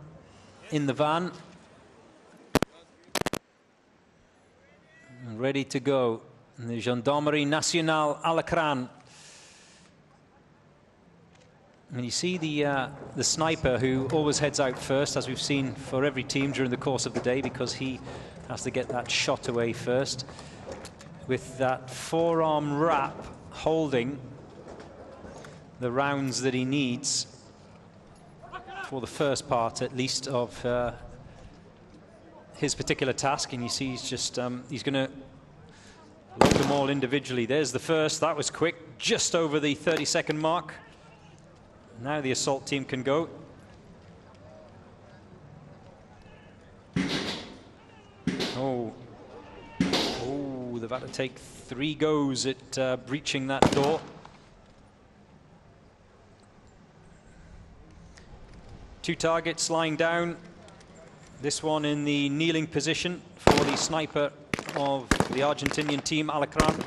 in the van, ready to go. The Gendarmerie Nationale Alacran. And you see the sniper who always heads out first, as we've seen for every team during the course of the day, because he has to get that shot away first, with that forearm wrap holding the rounds that he needs for the first part, at least, of his particular task. And you see he's just he's going to load them all individually. There's the first. That was quick, just over the 30-second mark. Now the assault team can go. Oh, they've had to take 3 goes at breaching that door. Two targets lying down. This one in the kneeling position for the sniper of the Argentinian team, Alacran.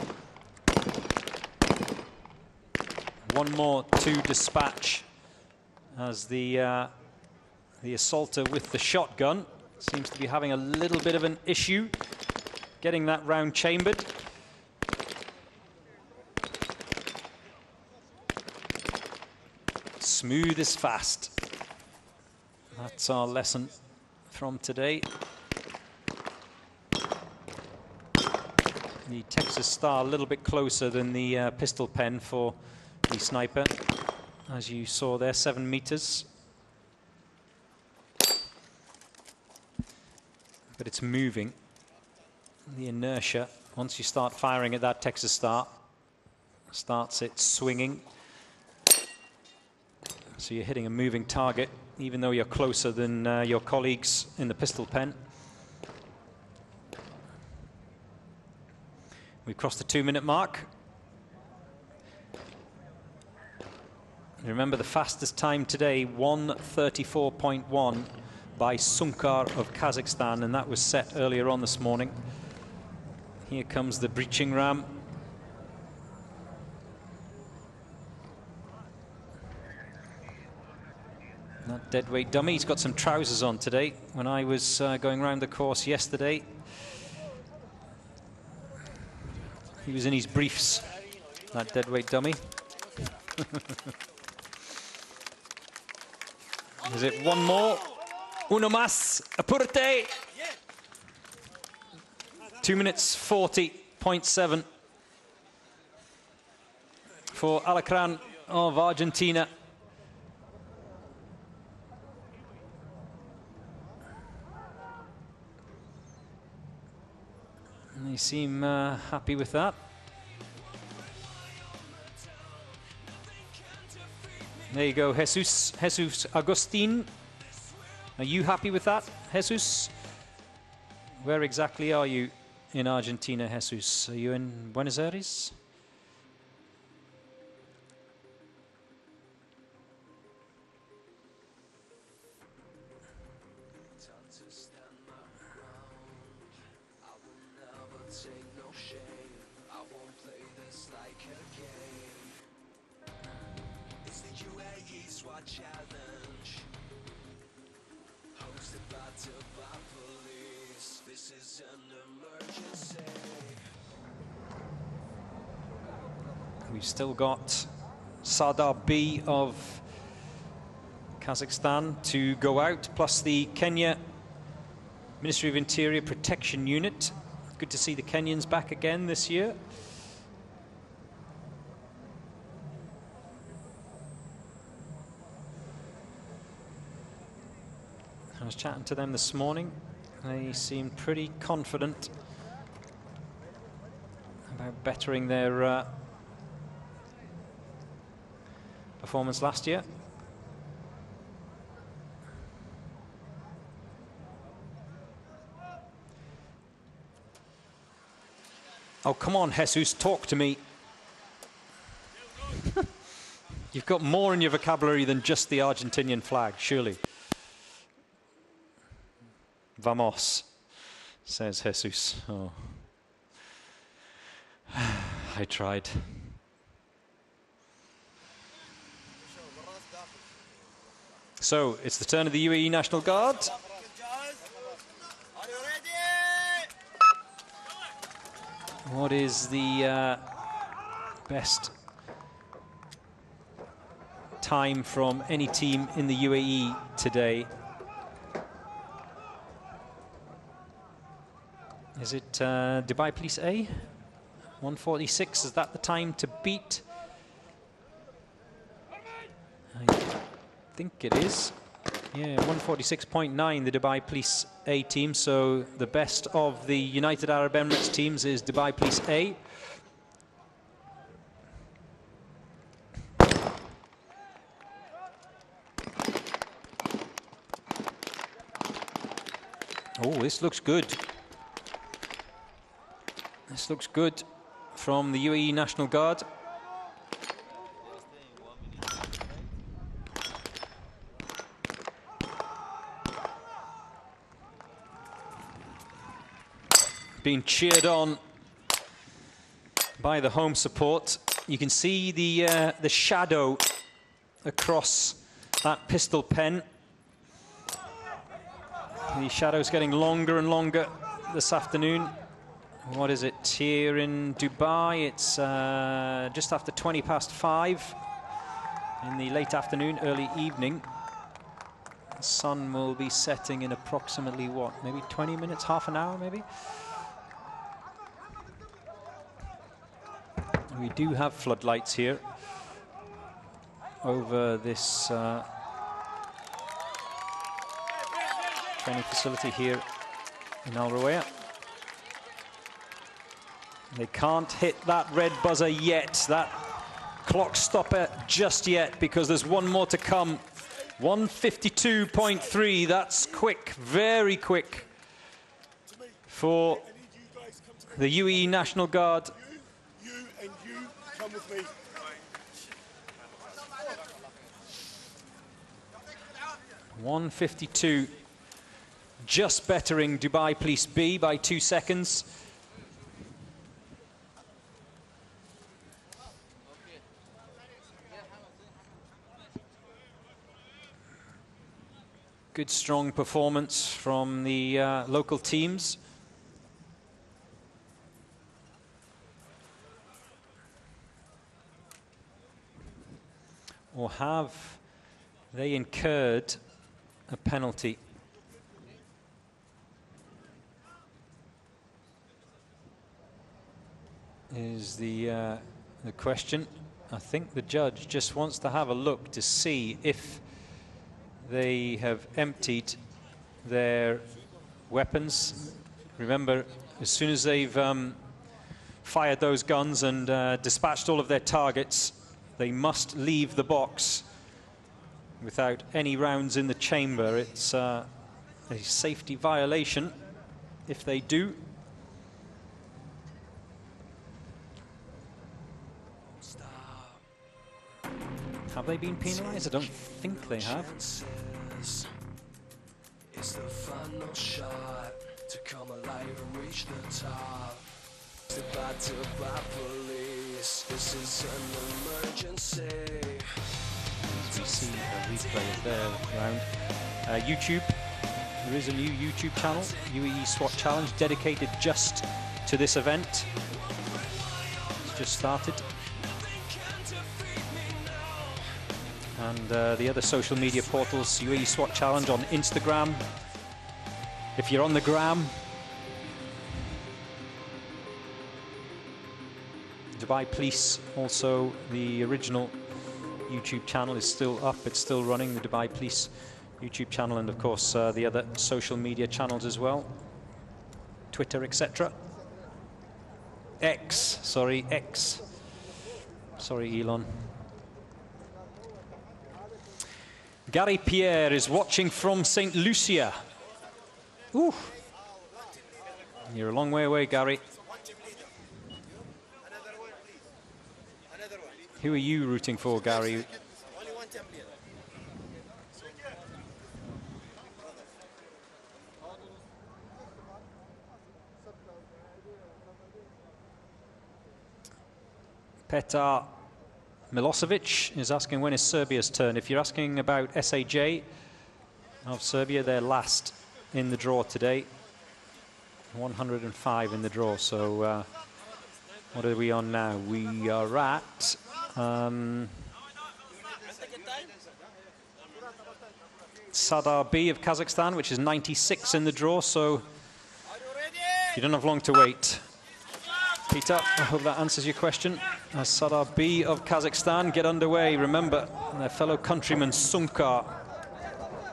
One more to dispatch, as the assaulter with the shotgun seems to be having a little bit of an issue getting that round chambered. Smooth is fast. That's our lesson from today. The Texas Star a little bit closer than the pistol pen for the sniper, as you saw there, 7 meters. but it's moving. The inertia, once you start firing at that Texas start, starts it swinging. So you're hitting a moving target, even though you're closer than your colleagues in the pistol pen. We've crossed the 2-minute mark. Remember the fastest time today, 1:34.1 by Sunkar of Kazakhstan, and that was set earlier on this morning. Here comes the breaching ram. That deadweight dummy, he's got some trousers on today. When I was going around the course yesterday, he was in his briefs, that deadweight dummy. Is it one more? Uno más, apurte! 2 minutes 40.7 for Alacran of Argentina. And they seem happy with that. There you go, Jesus Agustin. Are you happy with that, Jesus? Where exactly are you in Argentina, Jesus? Are you in Buenos Aires? It's the Uae Swat challenge, hosted by police. This is an emergency. We've still got Sardar B of Kazakhstan to go out, plus the Kenya Ministry of Interior Protection Unit. Good to see the Kenyans back again this year. I was chatting to them this morning. They seemed pretty confident about bettering their performance last year. Oh, come on, Jesus, talk to me. You've got more in your vocabulary than just the Argentinian flag, surely. Vamos, says Jesus. Oh. I tried. So, it's the turn of the UAE National Guard. What is the best time from any team in the UAE today? Is it Dubai Police A? 1:46, is that the time to beat? I think it is. Yeah, 1:46.9, the Dubai Police A team. So the best of the United Arab Emirates teams is Dubai Police A. Oh, this looks good. This looks good from the UAE National Guard. Being cheered on by the home support. You can see the shadow across that pistol pen. The shadow's getting longer and longer this afternoon. What is it here in Dubai? It's just after 5:20 in the late afternoon, early evening. The sun will be setting in approximately, what, maybe 20 minutes, half an hour maybe? We do have floodlights here over this training facility here in Al Ruwaya. They can't hit that red buzzer yet, that clock stopper just yet, because there's one more to come. 152.3, that's quick, very quick for the UAE National Guard. You and you come with me. 152, just bettering Dubai Police B by 2 seconds. Good, strong performance from the local teams. Or have they incurred a penalty? Is the question. I think the judge just wants to have a look to see if they have emptied their weapons. Remember, as soon as they've fired those guns and dispatched all of their targets, they must leave the box without any rounds in the chamber. It's a safety violation if they do. Have they been penalised? I don't think they have. It's the final shot to come alive and reach the top. It's battered by police. This is an emergency. As we see a replay of their round. YouTube, there is a new YouTube channel, Uae Swat Challenge, dedicated just to this event. It's just started. And the other social media portals, Uae Swat Challenge on Instagram. If you're on the gram, Dubai Police, also the original YouTube channel is still up, it's still running, the Dubai Police YouTube channel, and of course the other social media channels as well, Twitter, etc. X, sorry, Elon. Gary Pierre is watching from St. Lucia. Ooh. You're a long way away, Gary. Who are you rooting for, Gary? Petar Milosevic is asking when is Serbia's turn. If you're asking about SAJ of Serbia, they're last in the draw today. 105 in the draw. So what are we on now? We are at Sadar B of Kazakhstan, which is 96 in the draw. So you don't have long to wait. Peter, I hope that answers your question. As Sadar B of Kazakhstan get underway, remember, their fellow countrymen Sunkar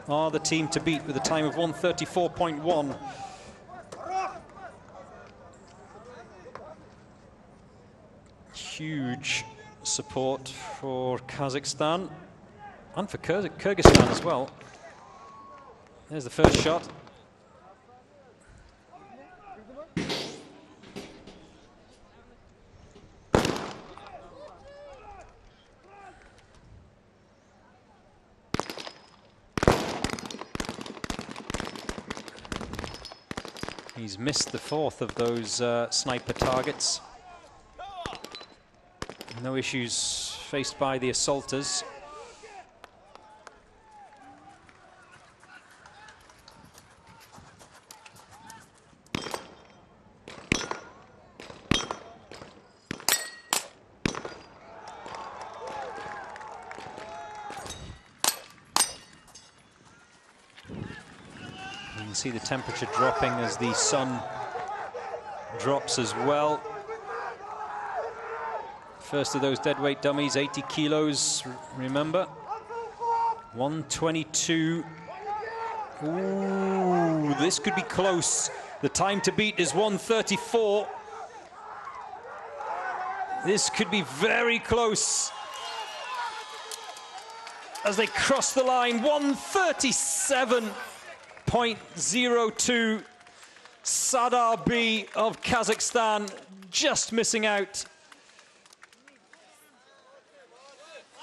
are the team to beat with a time of 1:34.1. Huge support for Kazakhstan and for Kyrgyzstan as well. There's the first shot. He's missed the fourth of those sniper targets. No issues faced by the assaulters. See the temperature dropping as the sun drops as well. First of those deadweight dummies, 80 kilos, remember. 122. Ooh, this could be close. The time to beat is 1:34. This could be very close as they cross the line. 1:37.02. Sadar B of Kazakhstan just missing out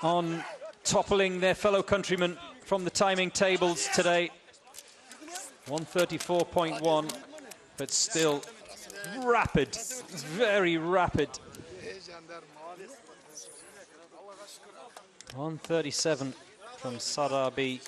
on toppling their fellow countrymen from the timing tables today. 1:34.1, but still rapid, very rapid. 1:37 from Sadar B.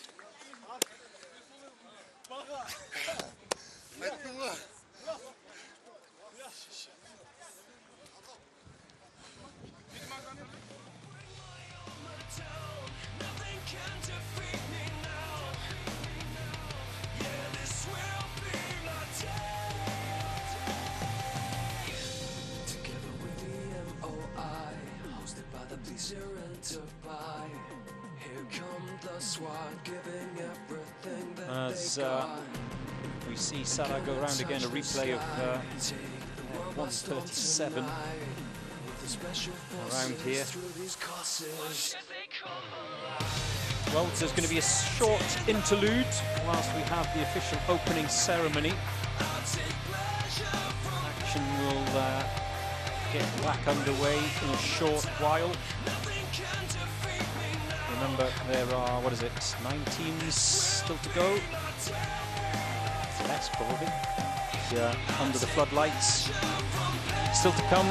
As we see Sadar go around again, a replay of 1:37 around here. Well, there's going to be a short interlude whilst we have the official opening ceremony. Action will get back underway in a short while. Remember, there are, 9 teams still to go? Less, probably. Yeah, under the floodlights. Still to come.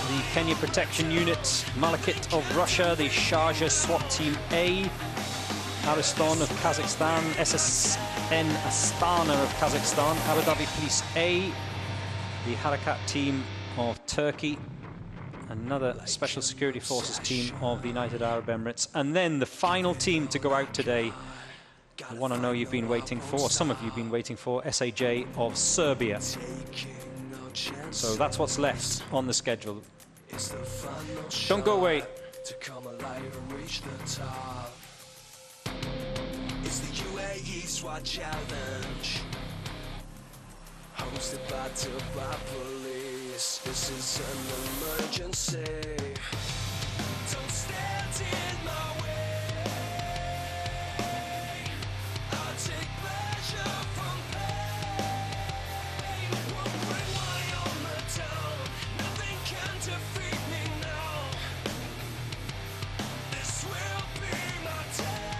The Kenya Protection Unit, Malakit of Russia, the Uae Swat Team A, Ariston of Kazakhstan, SSN Astana of Kazakhstan, Abu Dhabi Police A, the Harakat Team of Turkey, another Special Security Forces team of the United Arab Emirates, and then the final team to go out today, the one I know you've been waiting for, some of you have been waiting for, SAJ of Serbia. So that's what's left on the schedule. Don't go away. It's the Uae Swat Challenge, hosted by Dubai Police. This is an emergency. Don't stand in my way. I take pleasure from pain. Won't rely on the town. Nothing can defeat me now. This will be my day.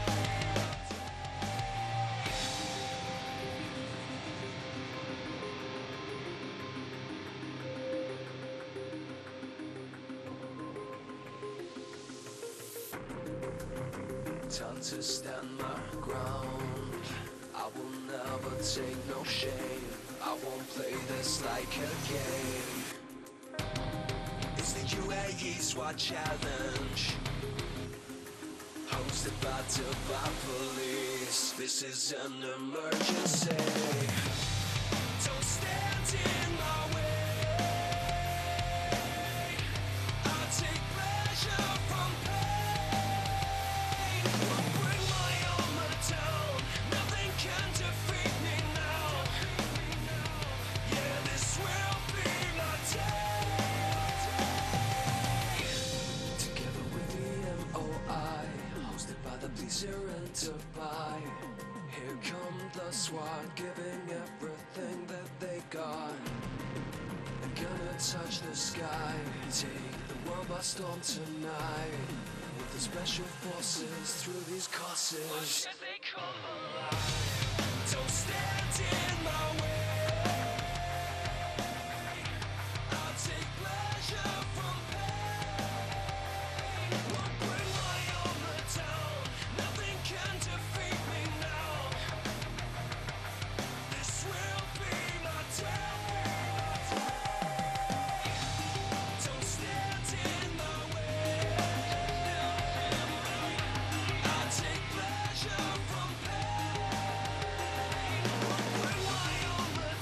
Time to stand my ground. I will never take no shame. I won't play this like a game. It's the Uae Swat Challenge, hosted by Dubai Police. This is an emergency. Don't stand in my way. I take pleasure from pain. Won't rely on the town. Nothing can defeat me now. Yeah, this will be my day. Together with the MOI, hosted by the police here in Dubai. Here come the SWAT, giving everything that they got. They're gonna touch the sky, take the world by storm tonight. With the special forces through these courses. Don't stand in my way. I'll take pleasure from pain. Won't rely on the town. Nothing can defeat me now. This will be my day. Don't stand in my way. I'll take pleasure from pain. Won't rely on the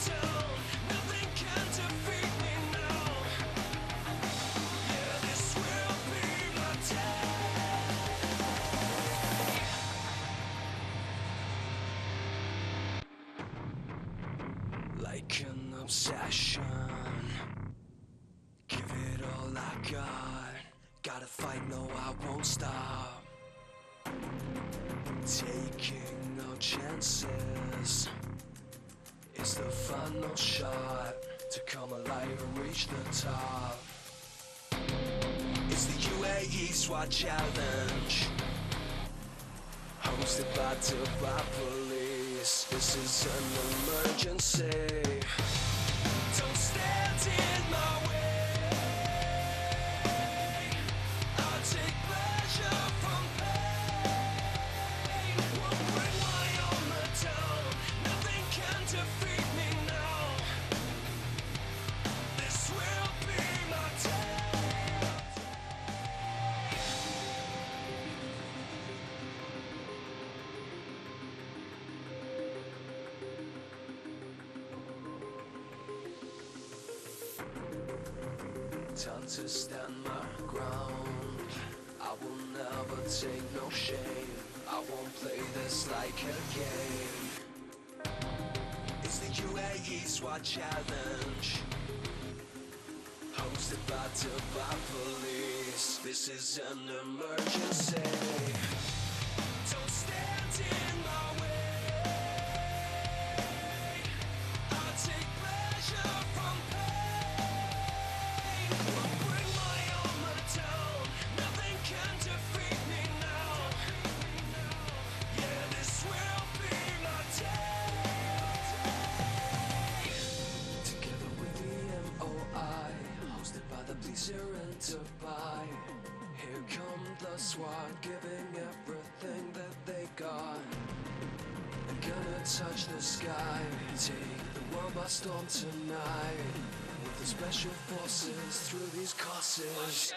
like an obsession. Give it all I got. Gotta fight, no, I won't stop. Taking no chances. It's the final shot to come alive and reach the top. It's the Uae Swat challenge, hosted by Dubai police. This is an emergency. Don't stand in my way. I take pleasure from pain. Won't bring my armor down. Nothing can defeat me now. This will be my day. Time to stand my ground. I will never take no shame. I won't play this like a game. It's the Uae Swat challenge, hosted by Dubai police. This is an emergency. Don't stand in my way. I take pleasure from pain. Won't bring my armor down. Nothing can defeat me now. Yeah, this will be my day. Together with the MOI, hosted by the police here in Dubai. Here come the SWAT, giving everything that they got. I'm gonna touch the sky, take the world by storm tonight. With the special forces through these courses.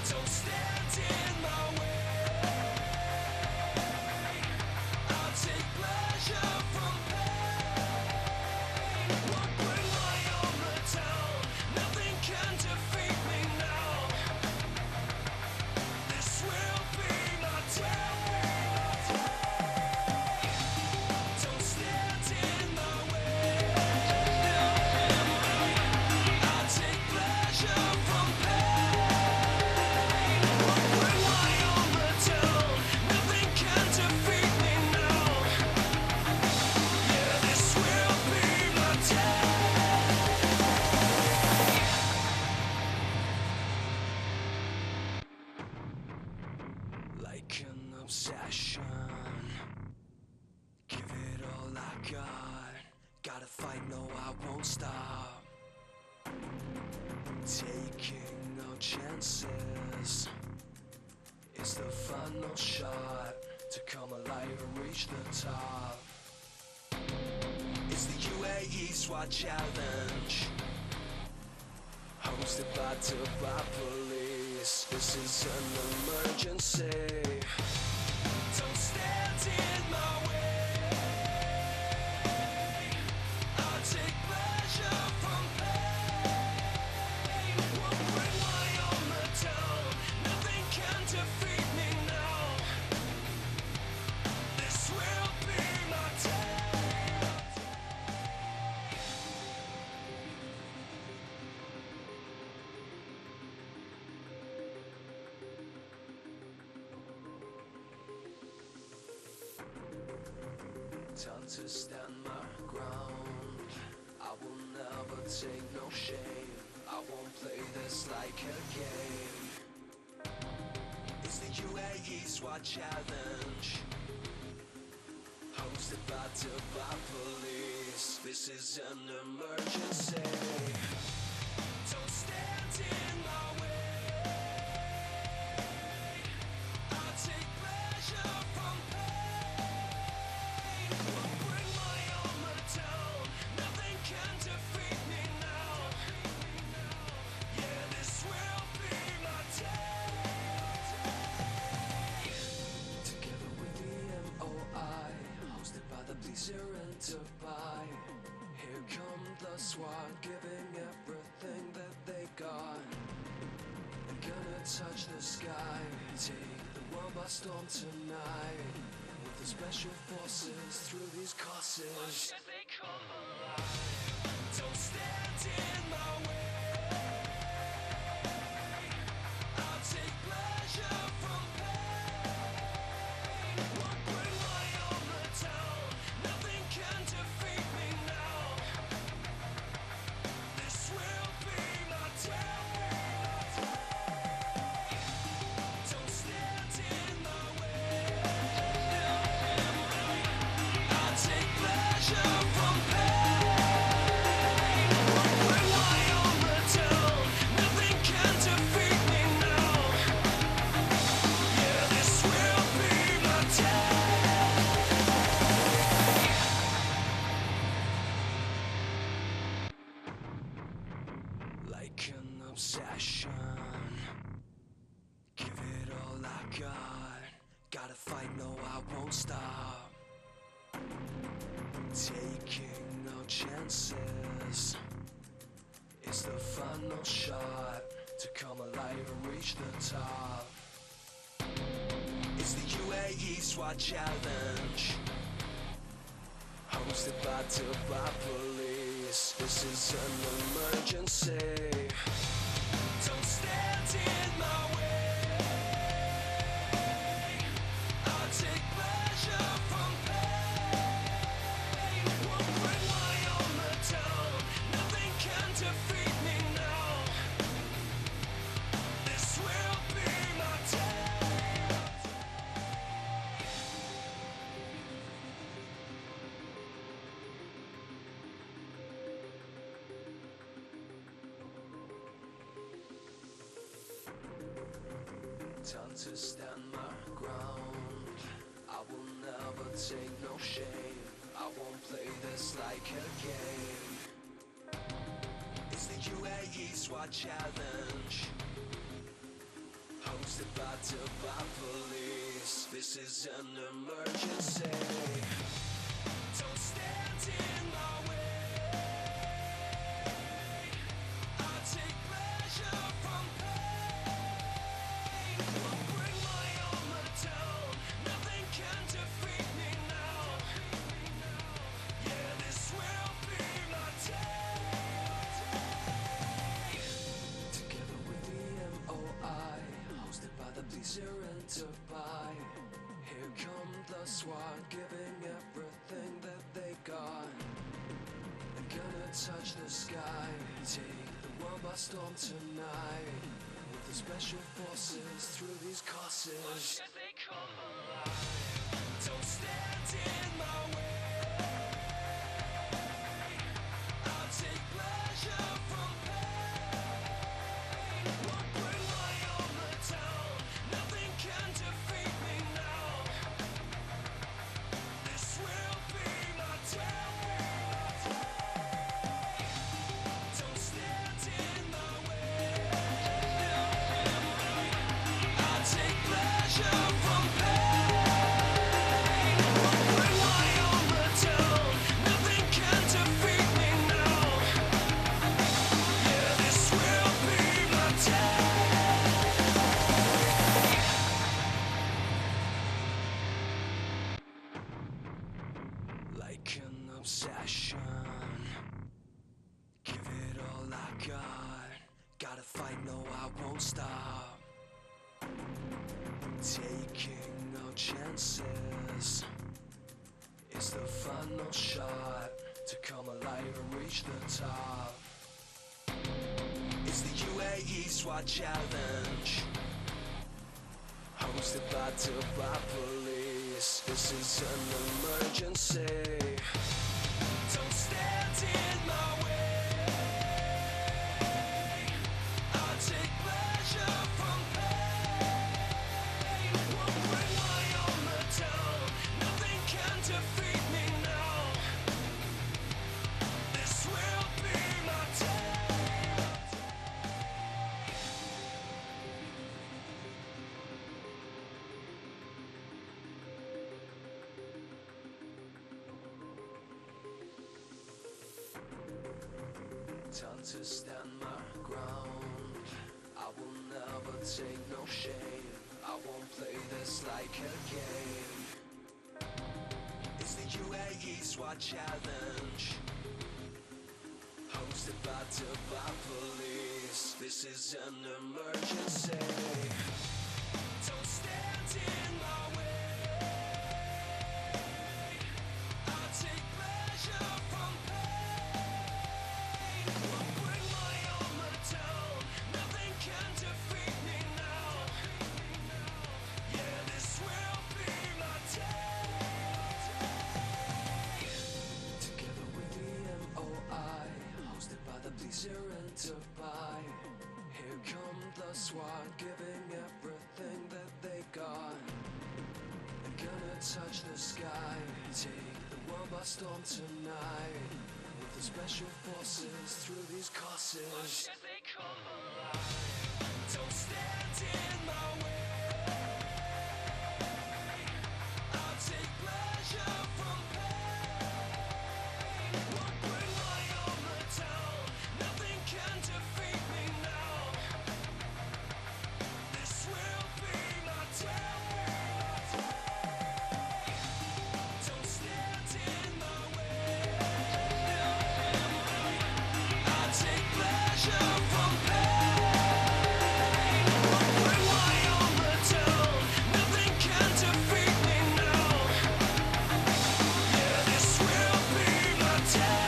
Don't stand in my way. I'll take pleasure from pain. Won't bring my armor down. Nothing can defeat me now. This will be my day. Don't stand in my way. I'll take pleasure from pain. Won't bring my armor down. Nothing can defeat me now. Yeah, this will be my day. Like an obsession. Give it all I got. Gotta fight, no, I won't stop. Taking no chances. It's the final shot to come alive and reach the top. It's the Uae Swat challenge, hosted by Dubai police. This is an emergency. Don't stand in my way. I take pleasure from pain. Won't bring my armor down. Nothing can defeat me now. This will be my day. Time to stand my ground. I will never take no shame. I won't play this like a game. It's the Uae Swat challenge, hosted by Dubai police. This is an emergency. Don't stand in my way. I take pleasure from pain. Won't bring my armor down. Nothing can defeat me now. Yeah, this will be my day. Together with the MOI, hosted by the police here in Dubai. Here come the SWAT, giving everything that they got. I'm gonna touch the sky, take the world by storm tonight. With the special forces through these courses. come alive. Don't stand in my way. I'll take pleasure from pain. Won't bring my armor down. Nothing can defeat me now. This will be my day. Don't stand in my way. I'll take pleasure from pain. Won't bring my armor down. Nothing can defeat me now. Yeah, this will be my day. Like an obsession, give it all I got. Gotta fight, no, I won't stop. Taking no chances. It's the final shot to come alive and reach the top. It's the Uae Swat challenge, hosted by Dubai police. This is an emergency. Don't stand in my way. I'll take pleasure from pain. Won't bring my armor down. Nothing can defeat me now. This will be my day. Time to stand my ground. I will never take no shame. I won't play this like a game. It's the Uae Swat challenge, hosted by Dubai police. This is an emergency. Don't stand in my way. I'll take pleasure from pain. Won't bring my armor down. Nothing can defeat me now. Yeah, this will be my day. Together with the MOI, hosted by the police here in Dubai. Here come the SWAT, giving everything that they got. They're gonna touch the sky, take the world by storm tonight. With the special forces through these courses. Watch as they come alive. Don't stand in my way. I'll take pleasure from pain. Won't bring my armor down. Nothing can defeat me now. This will be my day. Don't stand in my way. I'll take pleasure from pain. Won't bring my armor down. Nothing can defeat me now. Yeah, this will be my day. Like an obsession, give it all I got. Gotta fight, no, I won't stop. Taking no chances. It's the final shot to come alive and reach the top. It's the Uae Swat challenge, hosted by Dubai police. This is an emergency. Don't stand in my way. I'll take pleasure from pain. Won't bring my armor down. Nothing can defeat me now. This will be my day. Time to stand my ground. I will never take no shame. I won't play this like a game. It's the Uae Swat challenge, hosted by Dubai police. This is an emergency. Don't stand in my way. I take pleasure from pain. I'll bring my armor down. Nothing can defeat me now. Yeah, this will be my day. Together with the MOI, hosted by the police here in Dubai. Here come the SWAT, giving everything that they got. They're gonna touch the sky, take the world by storm tonight. With the special forces through these courses. Don't stand in my way. I'll take pleasure from pain. Won't bring my armor down. Nothing can defeat me now. This will be my day. Don't stand in my way. I take pleasure from pain. Won't bring my armor down. Nothing can defeat me now. Yeah, this will be my day.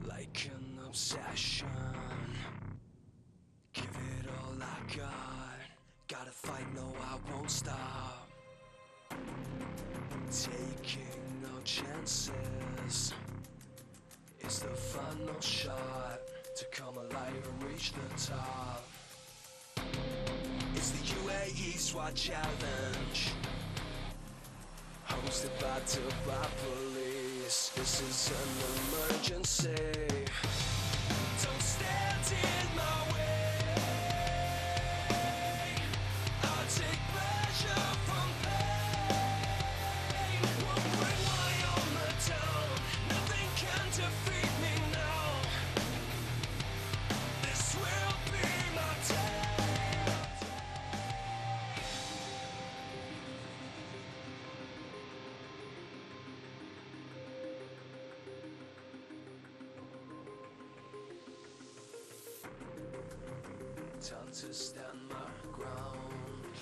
Like an obsession, give it all I got. Gotta fight, no, I won't stop. Taking no chances. It's the final shot to come alive and reach the top. It's the Uae Swat challenge, hosted by Dubai police. This is an emergency. Don't stand in my way. I'll take pleasure from pain. Won't bring my armor down. Nothing can defeat me now. This will be my day. Time to stand my ground.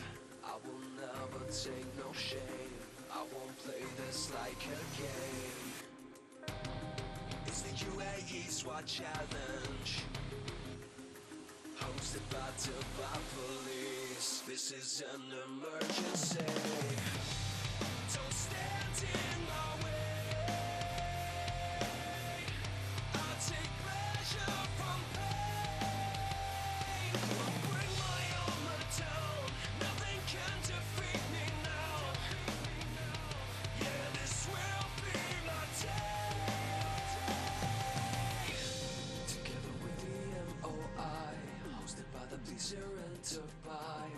I will never take no shame. I won't play this like a game. It's the Uae Swat challenge, hosted by Dubai police. This is an emergency. Don't stand in my way. I take pleasure from pain. Won't bring my armor down. Nothing can defeat me now. Yeah, this will be my day. Together with the MOI, hosted by the police here in Dubai.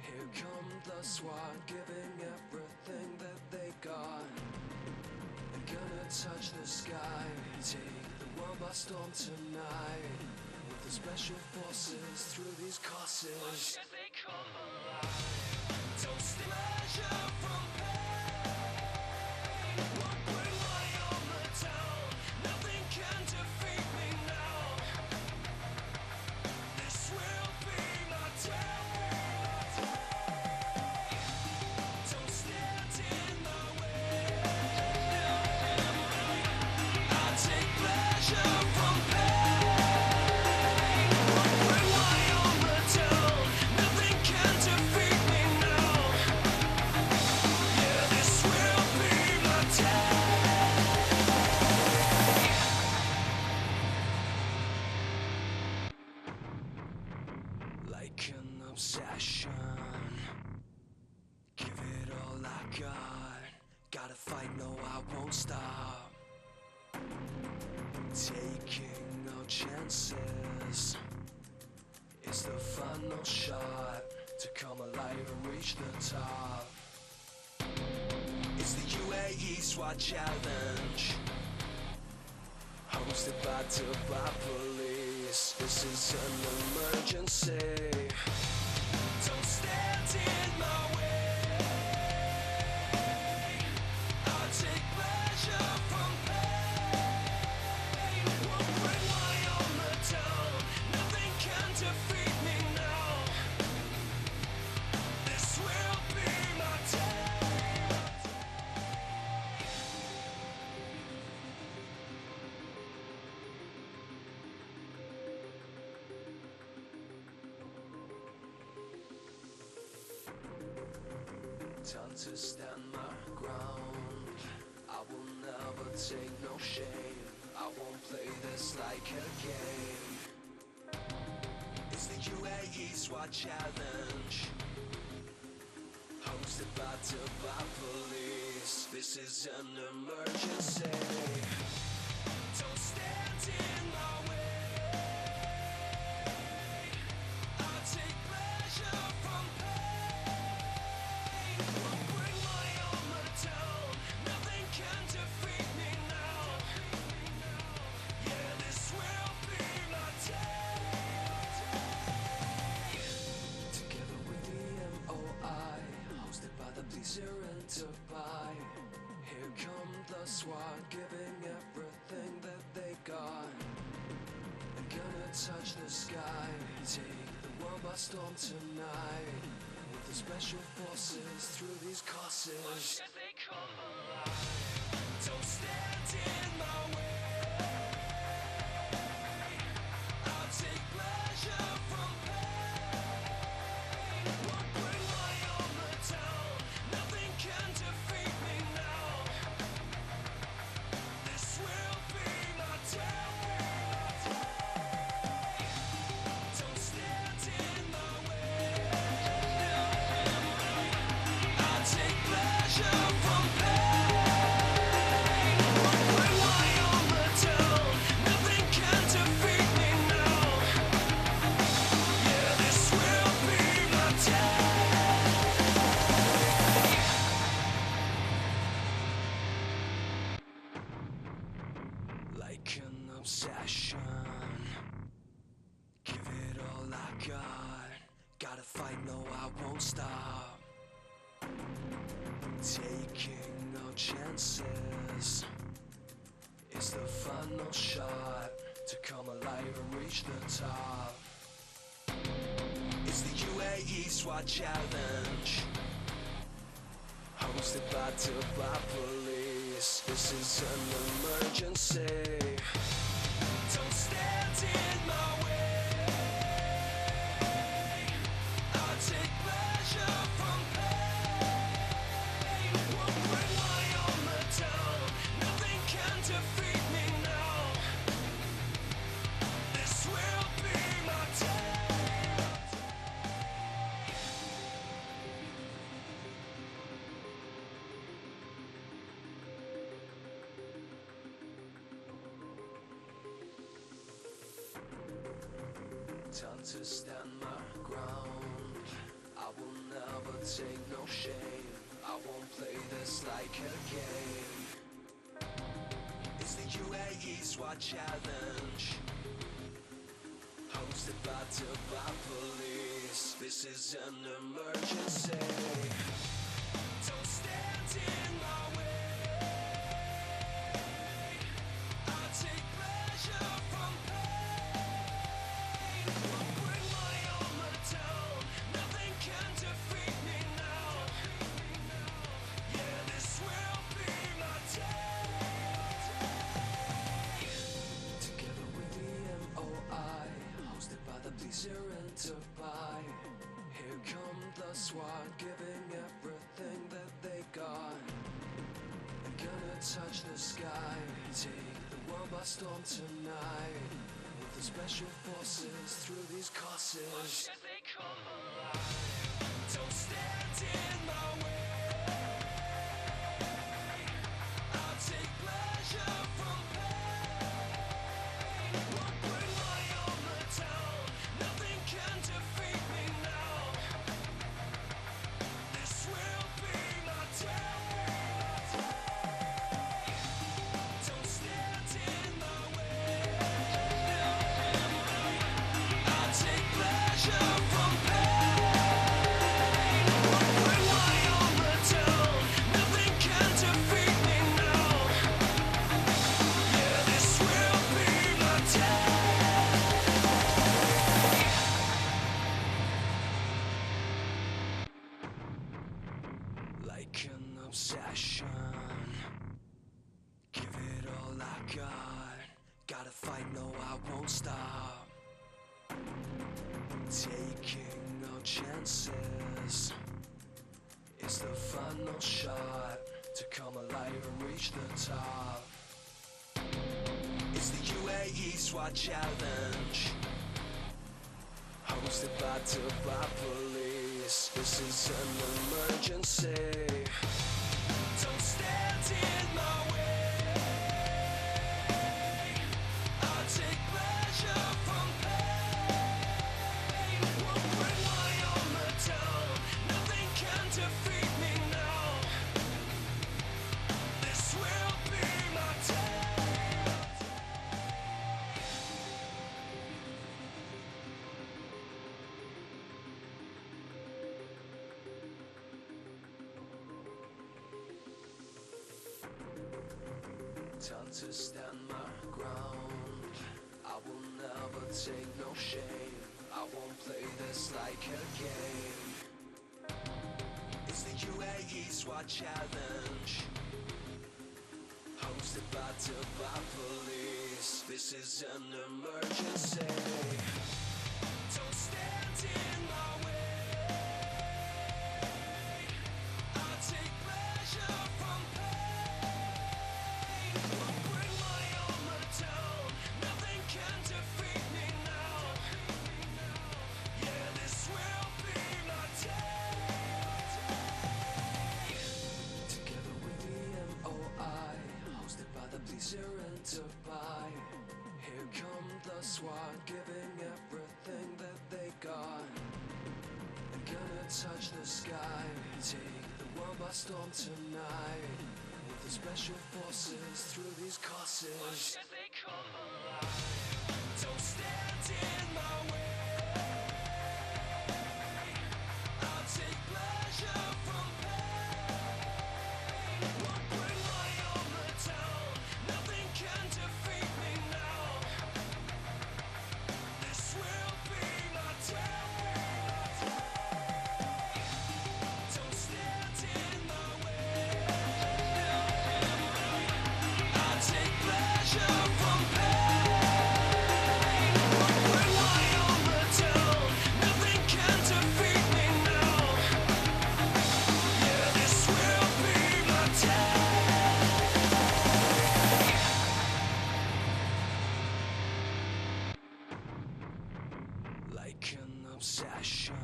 Here come the SWAT, giving everything that they got. They're gonna touch the sky, take the world by storm tonight. With the special forces through these courses. Don't steal pleasure from pain. Won't bring my armor down. Nothing can defeat me now. This will be my day. Don't stand in my way. I take pleasure from pain. Won't bring my armor down. Nothing can defeat me now. Yeah, this will be my day. Like an obsession, give it all I got. Gotta fight, no, I won't stop. Taking no chances. It's the final shot to come alive and reach the top. It's the Uae Swat challenge, hosted by Dubai police. This is an emergency. Time to stand my ground. I will never take no shame. I won't play this like a game. It's the Uae Swat Challenge, hosted by Dubai Police. This is an emergency. Don't stand in my way. I take pleasure from pain. I'll bring my armor down. Nothing can defeat me now. Yeah, this will be my day. Together with the MOI, hosted by the police here in Dubai. Here come the SWAT, giving everything that they got. I'm gonna touch the sky, take the world by storm tonight. With the special forces through these courses. Don't stand in my way. I'll take pleasure from pain. Won't bring my armor down. Nothing can defeat me now. This will be my day. Don't stand in my way. I'll take pleasure from pain. Won't bring my armor down. Nothing can defeat me now. Yeah, this will be my day. Like an obsession, give it all I got. Gotta fight, no, I won't stop. Taking no chances. It's the final shot to come alive and reach the top. It's the Uae Swat Challenge, hosted by Dubai Police. This is an emergency. Don't stand in my way. I'll take pleasure from pain. Won't bring my armor down. Nothing can defeat me now. This will be my day. Time to stand my ground. I will never take no shame. I won't play this like a game. It's the Uae Swat Challenge, hosted by Dubai Police. This is an emergency. Don't stand in my way. I'll take pleasure from pain. Won't bring my armor down. Nothing can defeat me now. Yeah, this will be my day. Together with the MOI, hosted by the police here in Dubai. Here come the SWAT, giving everything that they got. I'm gonna touch the sky, take the world by storm tonight. With the special forces through these courses. Don't stand in my way. I'll take pleasure from pain. Won't bring my armor down. Nothing can defeat me now. This will be my day. Don't stand in my way. I'll take pleasure from pain. Won't bring my armor down. Nothing can defeat me now. Yeah, this will be my day. Like an obsession, give it all I got. Gotta fight, no, I won't stop. Taking no chances. It's the final shot to come alive and reach the top. It's the Uae Swat challenge, hosted by Dubai police. This is an emergency. Don't stand in my way. I take pleasure from pain. Won't bring my armor down. Nothing can defeat me now. This will be my day. Time to stand my ground. I will never take no shame. I won't play this like a game. It's the Uae Swat challenge, hosted by Dubai police. This is an emergency. Don't stand in my way. I take pleasure from pain. Won't bring my armor down. Nothing can defeat me now. Yeah, this will be my day. Together with the MOI, hosted by the police here in Dubai. Here come the SWAT, giving everything that they got. I'm gonna touch the sky, take the world by storm tonight. With the special forces through these courses. Don't stand in my way. I'll take pleasure from pain. Won't bring my armor down. Nothing can defeat me now. This will be my day. Don't stand in my way. I'll take pleasure from pain. Won't bring my armor down. Nothing can defeat me now. Yeah, this will be my day. Like an obsession,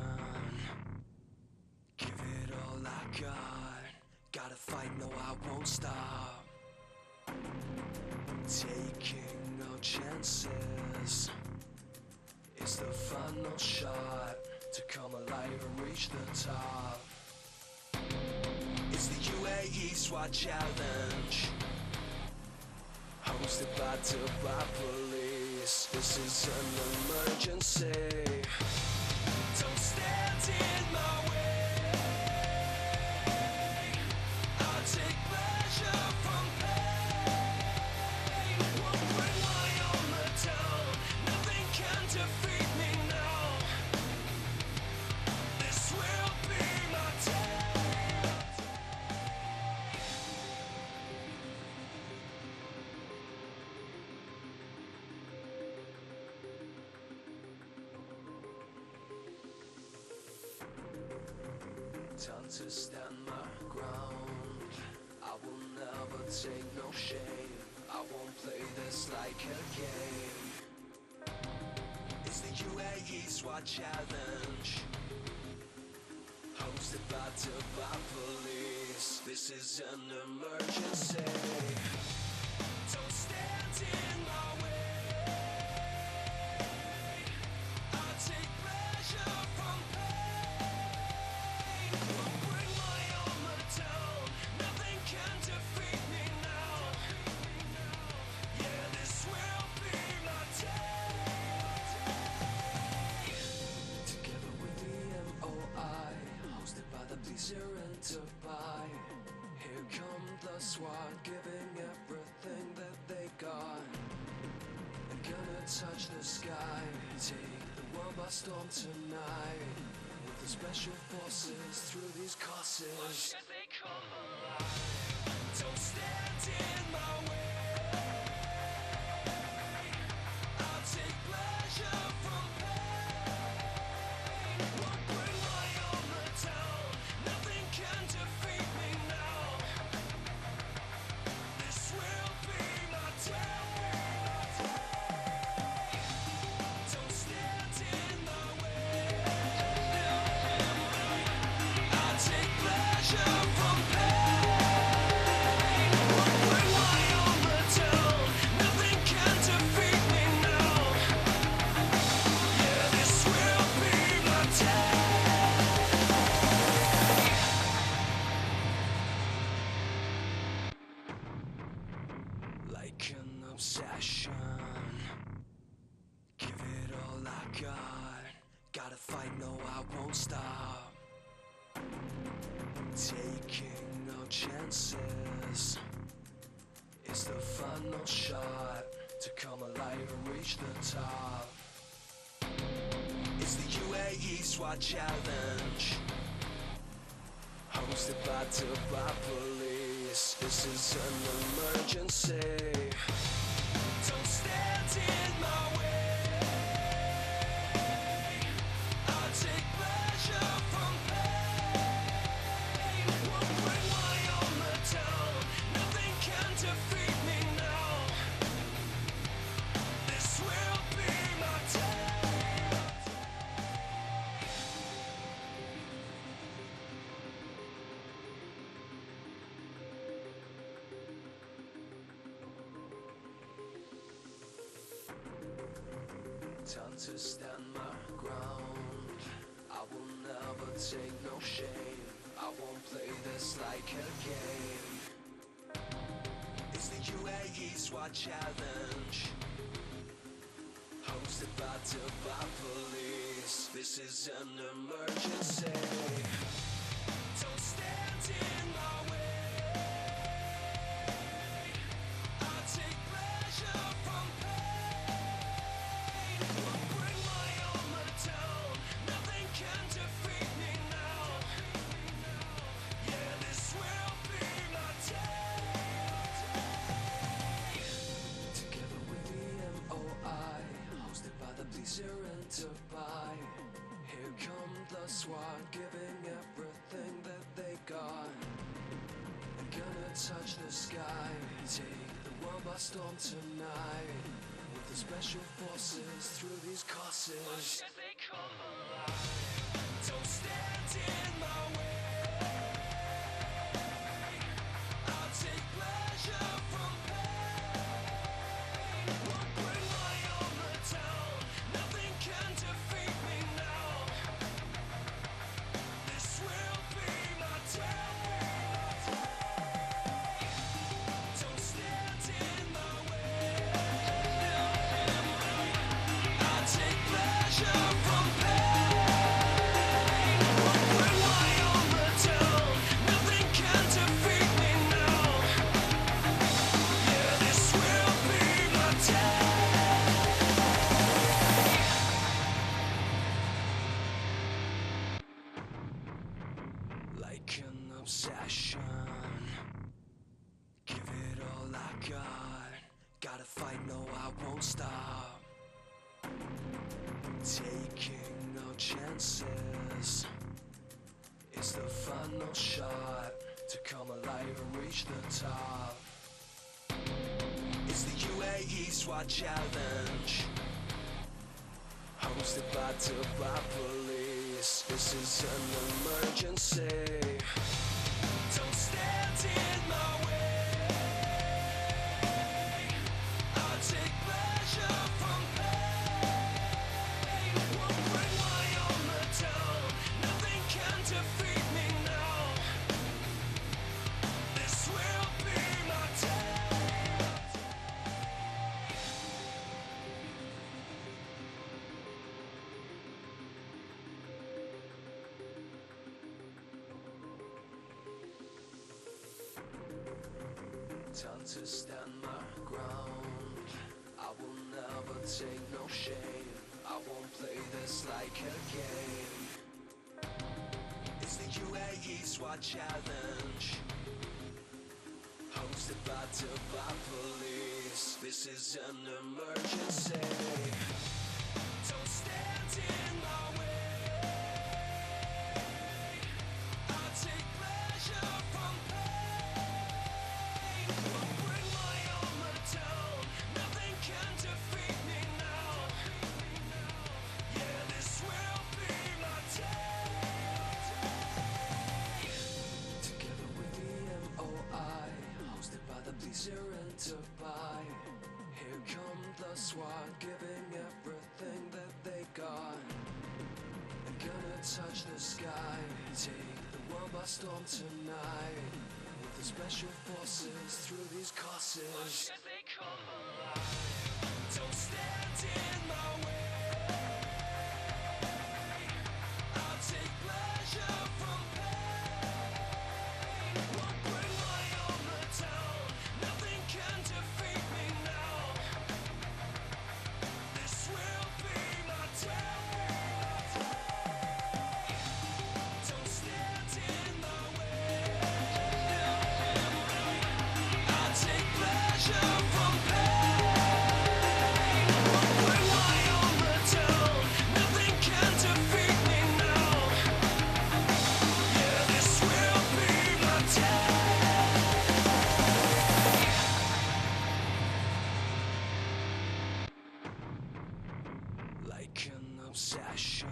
give it all I got. Gotta fight, no, I won't stop. Taking no chances. It's the final shot to come alive and reach the top. It's the Uae Swat challenge, hosted by Dubai police. This is an emergency. Don't stand in my way. I'll take pleasure from pain. Won't bring my armor down. Nothing can defeat me now. This will be my day. Time to stand my ground. I will never take no shame. I won't play this like a game. It's the Uae Swat challenge, hosted by Dubai police. This is an emergency. Don't stand in my way. I'll take pleasure from pain. Won't bring my armor down. Nothing can defeat me now. Yeah, this will be my day. Together with the MOI, hosted by the police here in Dubai. Here come the SWAT, giving everything that they got. I'm gonna touch the sky, take the world by storm tonight. With the special forces through these courses. Don't stand in my way. I'll take pleasure from pain. Won't bring my armor down. Nothing can do got. Gotta fight, no, I won't stop. Taking no chances. It's the final shot to come alive and reach the top. It's the Uae Swat challenge, hosted by Dubai police. This is an emergency. Don't stand in my way. I take pleasure from pain. Won't bring my armor down. Nothing can defeat me now. This will be my day. Time to stand my ground. I will never take no shame. I won't play this like a game. It's the Uae Swat challenge, hosted by Dubai police. This is an emergency. Don't stand in my way. I take pleasure from pain. Won't bring my armor down. Nothing can defeat me now. Yeah, this will be my day. Together with the MOI, hosted by the police here in Dubai. Here come the SWAT, giving everything that they got. I'm gonna touch the sky, take the world by storm tonight. With the special forces through these courses. Watch as they come alive. Don't stand in my way. I'll take pleasure from pain. Won't bring my armor down. Nothing can defeat me now. This will be my day. Don't stand in my way. I'll take pleasure from pain. Won't bring my armor down. Nothing can defeat me now. Yeah, this will be my day. Like an obsession, give it all I got. Gotta fight, no, I won't stop. Taking no chances. It's the final shot to come alive and reach the top. It's the Uae Swat challenge, hosted by Dubai police. This is an emergency. Don't stand in my way. I take pleasure from pain. Won't bring my armor down. Nothing can defeat me now. This will be my day. Time to stand my ground. I will never take no shame. I won't play this like a game. It's the Uae Swat challenge, hosted by Dubai police. This is an emergency. Don't stand in my way. I take pleasure from pain. Won't bring my armor down. Nothing can defeat me now. Yeah, this will be my day. Together with the MOI, hosted by the police here in Dubai. Here come the SWAT, giving everything that they got. I'm gonna touch the sky, take the world by storm tonight. With the special forces through these courses. Watch as they come alive. Don't stand in my way. like an obsession.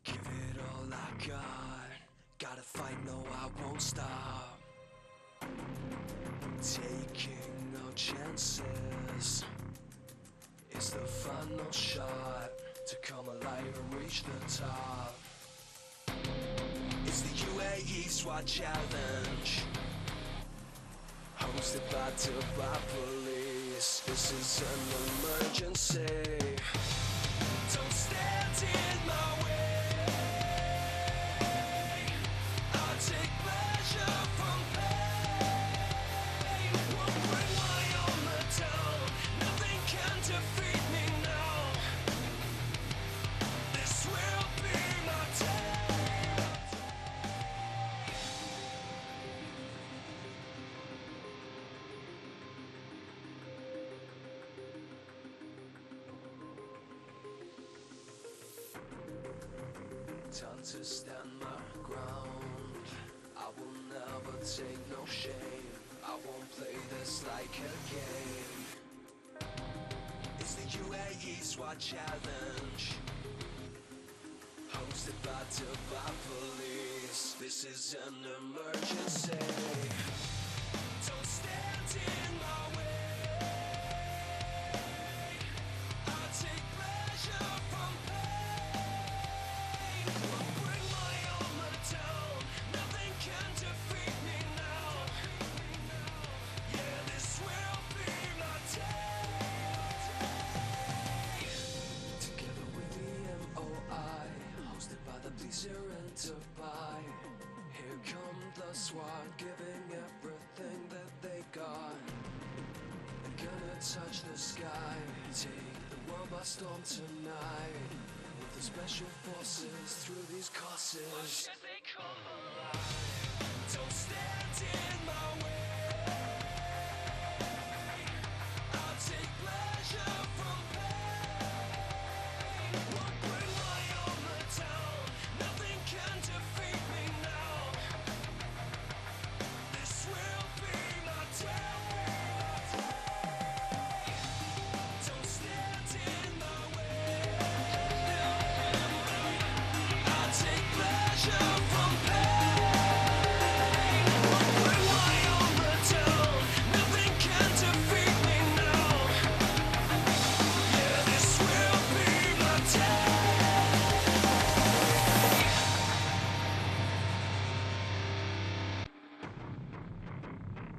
Give it all I got. Gotta fight, no, I won't stop. Taking no chances. It's the final shot to come alive and reach the top. It's the Uae Swat challenge, hosted by Dubai police. This is an emergency. Don't stand in my way. I take pleasure from pain. Won't bring my armor down. Nothing can defeat me now. This will be my day. Time to stand my ground. I will never take no shame. I won't play this like a game. It's the Uae Swat challenge, hosted by Dubai police. This is an emergency. Don't stand in my way. I take pleasure from pain. Won't bring my armor down. Nothing can defeat me now. Yeah, this will be my day. Together with the MOI, hosted by the police here in Dubai. Here come the SWAT, giving everything that they got. They're gonna touch the sky, take the world by storm tonight. With the special forces through these courses. Watch as they come alive. Don't stand in my way. I'll take pleasure from pain. Won't bring my armor down. Nothing can defeat me now. This will be my day. Don't stand in my way. I'll take pleasure from pain. Won't bring my armor down. Nothing can defeat me now. Yeah, this will be my day.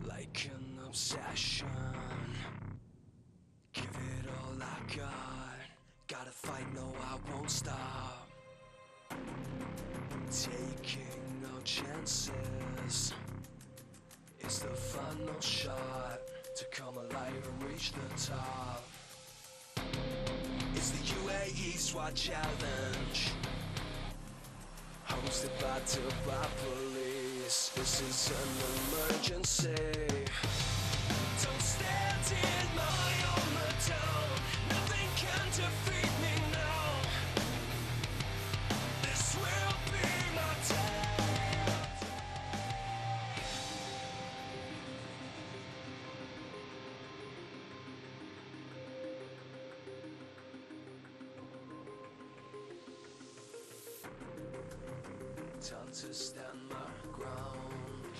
Like an obsession. Give it all I got. Gotta fight, no, I won't stop. Taking no chances. It's the final shot to come alive and reach the top. It's the Uae Swat challenge, hosted by Dubai police. This is an emergency. Don't stand in my armor down. Nothing can defeat me now. This will be my day. Time to stand my ground.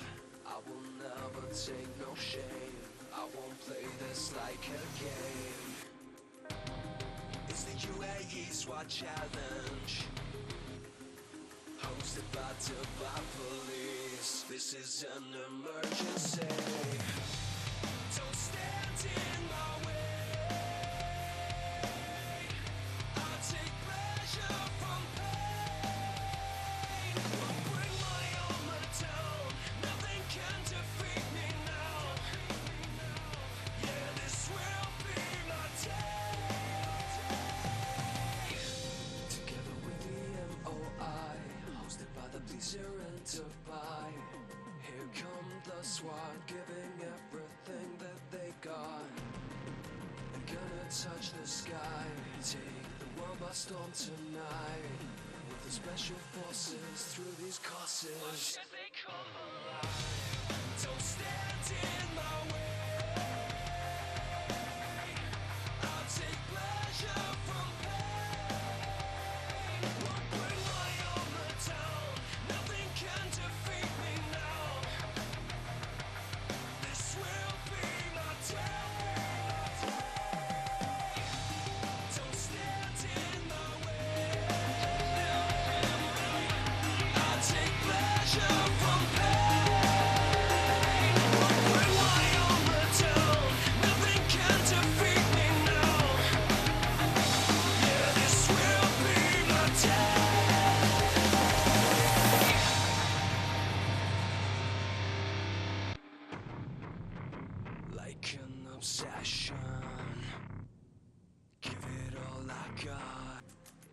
I will never take no shame. I won't play this like a game. It's the Uae Swat challenge, hosted by Dubai police. This is an emergency. Don't stand in my way. I'll take pleasure from pain. Won't bring my armor down. Nothing can defeat me now. Yeah, this will be my day. Together with the MOI, hosted by the police here in Dubai. Here come the SWAT, giving everything that they got. They're gonna touch the sky, take the world by storm tonight. With the special forces through these courses. Watch as they come alive. Don't stand in my way. I'll take pleasure from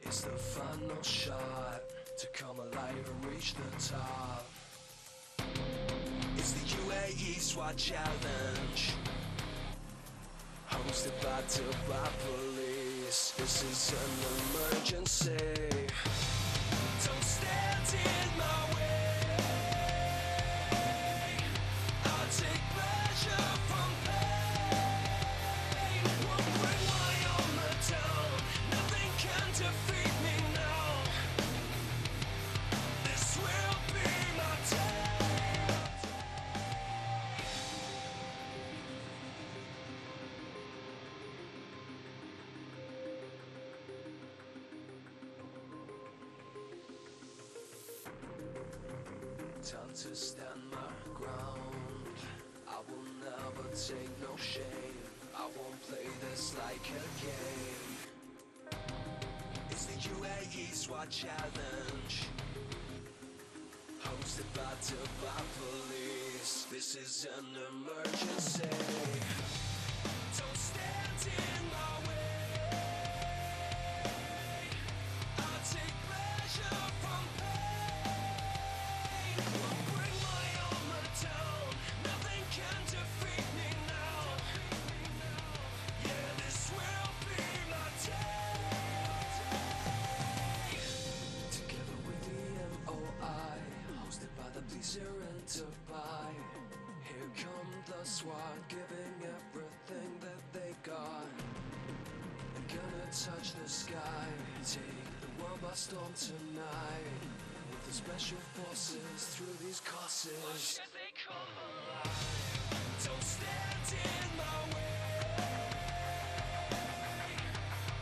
It's the final shot to come alive and reach the top. It's the Uae Swat Challenge, hosted by Dubai Police. This is an emergency. Don't stand in my way. I'll take pleasure from pain. Won't bring my armor down. Nothing can defeat me now. This will be my day. Time to stand my ground. I will never take no shame. I won't play this like a game. It's the Uae Swat Challenge, hosted by Dubai Police. This is an emergency. Don't stand in my way. I'll take pleasure from pain. Won't bring my armor down. Nothing can defeat me now. Yeah, this will be my day. Together with the MOI, hosted by the police here in Dubai. Here come the SWAT, giving everything that they got. I'm gonna touch the sky, take the world by storm tonight. With the special forces through these courses. Watch as they come alive. Don't stand in my way.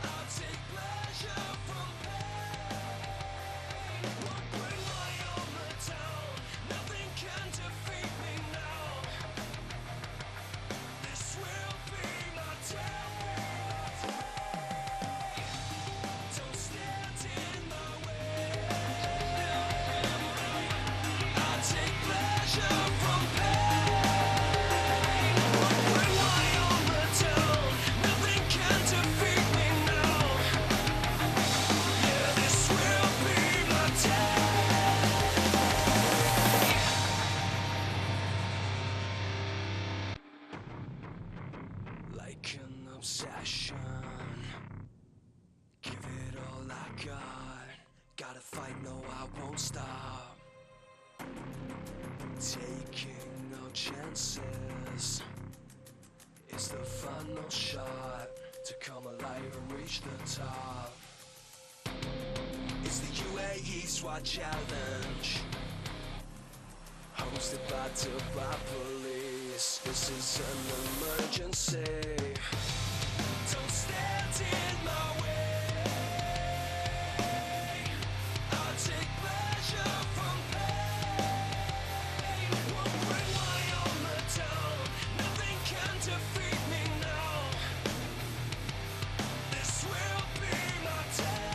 I'll take pleasure from pain. Won't bring my armor down. Nothing can defeat me now. This will be my day. Don't stand in my way. I'll take pleasure from pain. Won't bring my armor down. Nothing can defeat me now. Yeah, this will be my day. Like an obsession, give it all I got. Gotta fight, no, I won't stop. Taking no chances. It's the final shot to come alive and reach the top. It's the Uae Swat Challenge, hosted by Dubai Police. This is an emergency. Don't stand in my way. I'll take pleasure from pain. Won't bring my armor down. Nothing can defeat me now. This will be my day.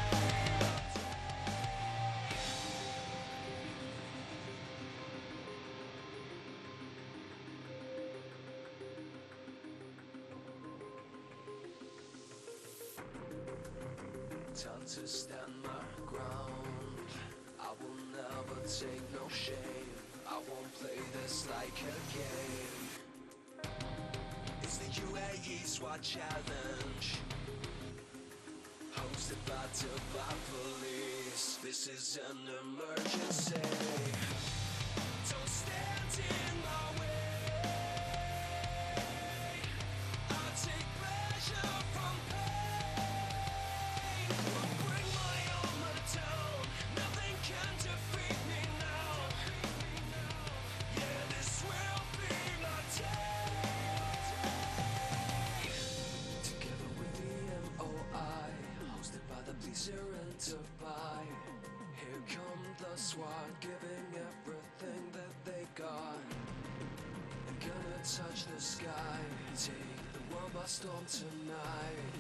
Time to stand my ground. I will never take no shame. I won't play this like a game. It's the Uae Swat Challenge, hosted by Dubai Police. This is an emergency. Don't stand in my way. I'll take pleasure from pain. Won't bring my armor down. Nothing can defeat me now. Yeah, this will be my day. Together with the MOI, hosted by the police here in Dubai. Here come the SWAT, giving everything that they got. I'm gonna touch the sky, take the world by storm tonight.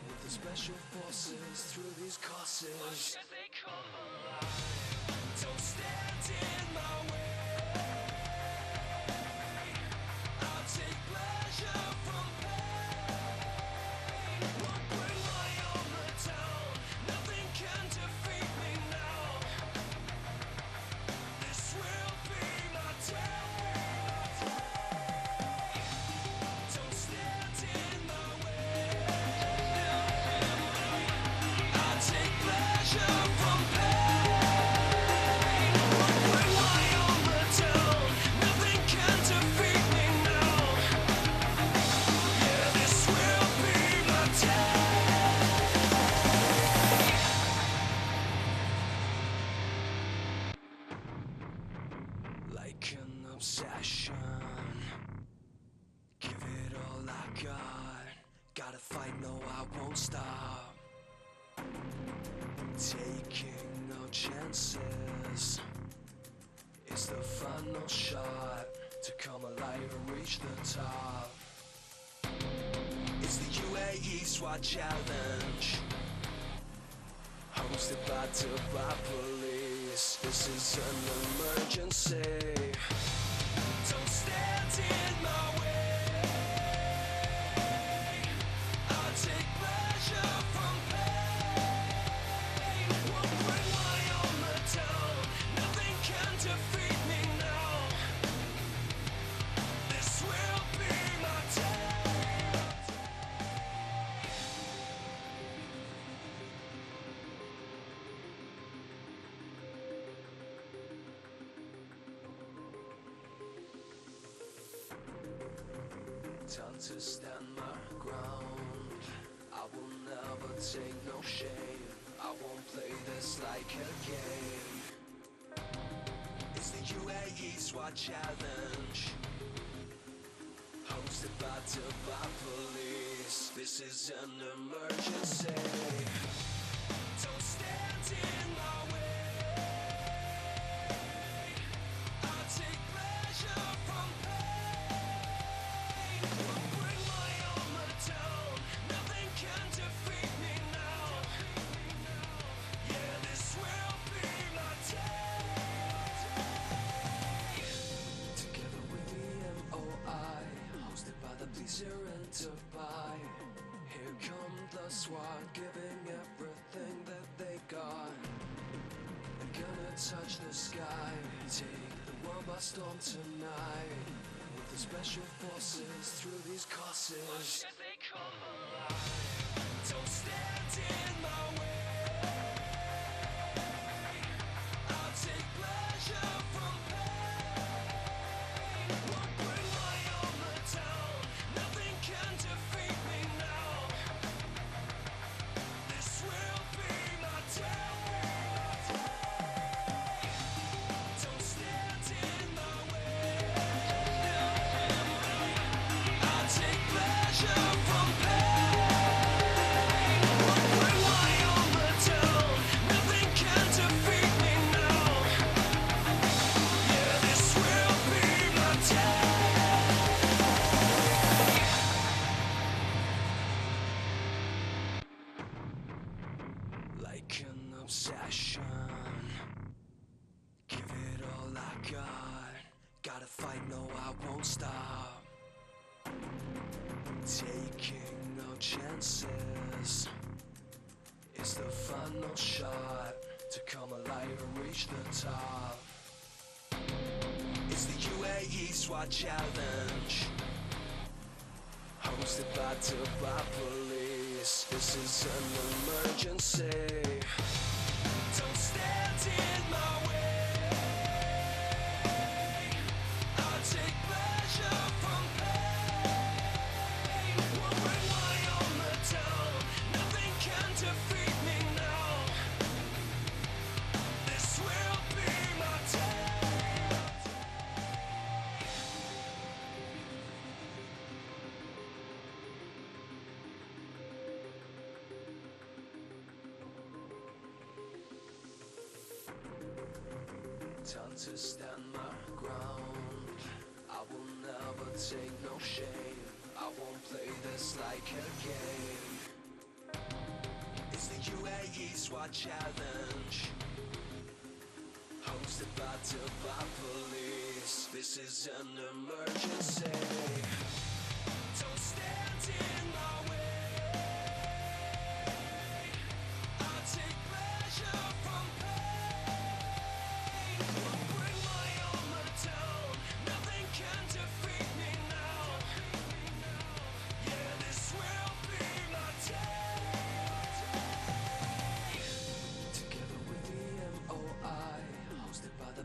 With the special forces through these courses. Watch as they come alive. Don't stand in my way. I'll take pleasure from pain. Won't bring my armor down. Nothing can Taking no chances. It's the final shot to come alive and reach the top. It's the Uae Swat Challenge, hosted by Dubai Police. This is an emergency. Don't stand in my way. I take pleasure from pain. Won't bring my armor down. Nothing can defeat me now. This will be my day. Time to stand my ground. I will never take no shame. I won't play this like a game. It's the Uae Swat Challenge, hosted by Dubai Police. This is an emergency. Don't stand in my way. I take pleasure from pain. Won't bring my armor down. Nothing can defeat me now. Yeah, this will be my day. Together with the MOI, hosted by the police here in Dubai. Here come the SWAT, giving everything that they got. They're gonna touch the sky, take the world by storm tonight. With the special forces through these courses. Watch as they come alive. Don't stand in my way. I'll take pleasure from pain. Won't bring my armor down. Nothing can defeat me now. This will be my day. Don't stand in my way. I'll take pleasure from pain. Won't bring my armor down. Nothing can defeat me now. Yeah, this will be my day. Like an obsession, give it all I got. Gotta fight, no, I won't stop. Taking no chances. It's the final shot to come alive and reach the top. It's the Uae Swat Challenge, hosted by Dubai Police. This is an emergency. Don't stand in my way. I take pleasure from pain. Won't bring my armor down. Nothing can defeat me now. This will be my day. Time to stand my ground. I will never take no shame. I won't play this like a game. It's the Uae Swat Challenge, hosted by Dubai Police. This is an emergency. Don't stand in my way. I take pleasure from pain. Won't bring my armor down. Nothing can defeat me now. Yeah, this will be my day. Together with the MOI, hosted by the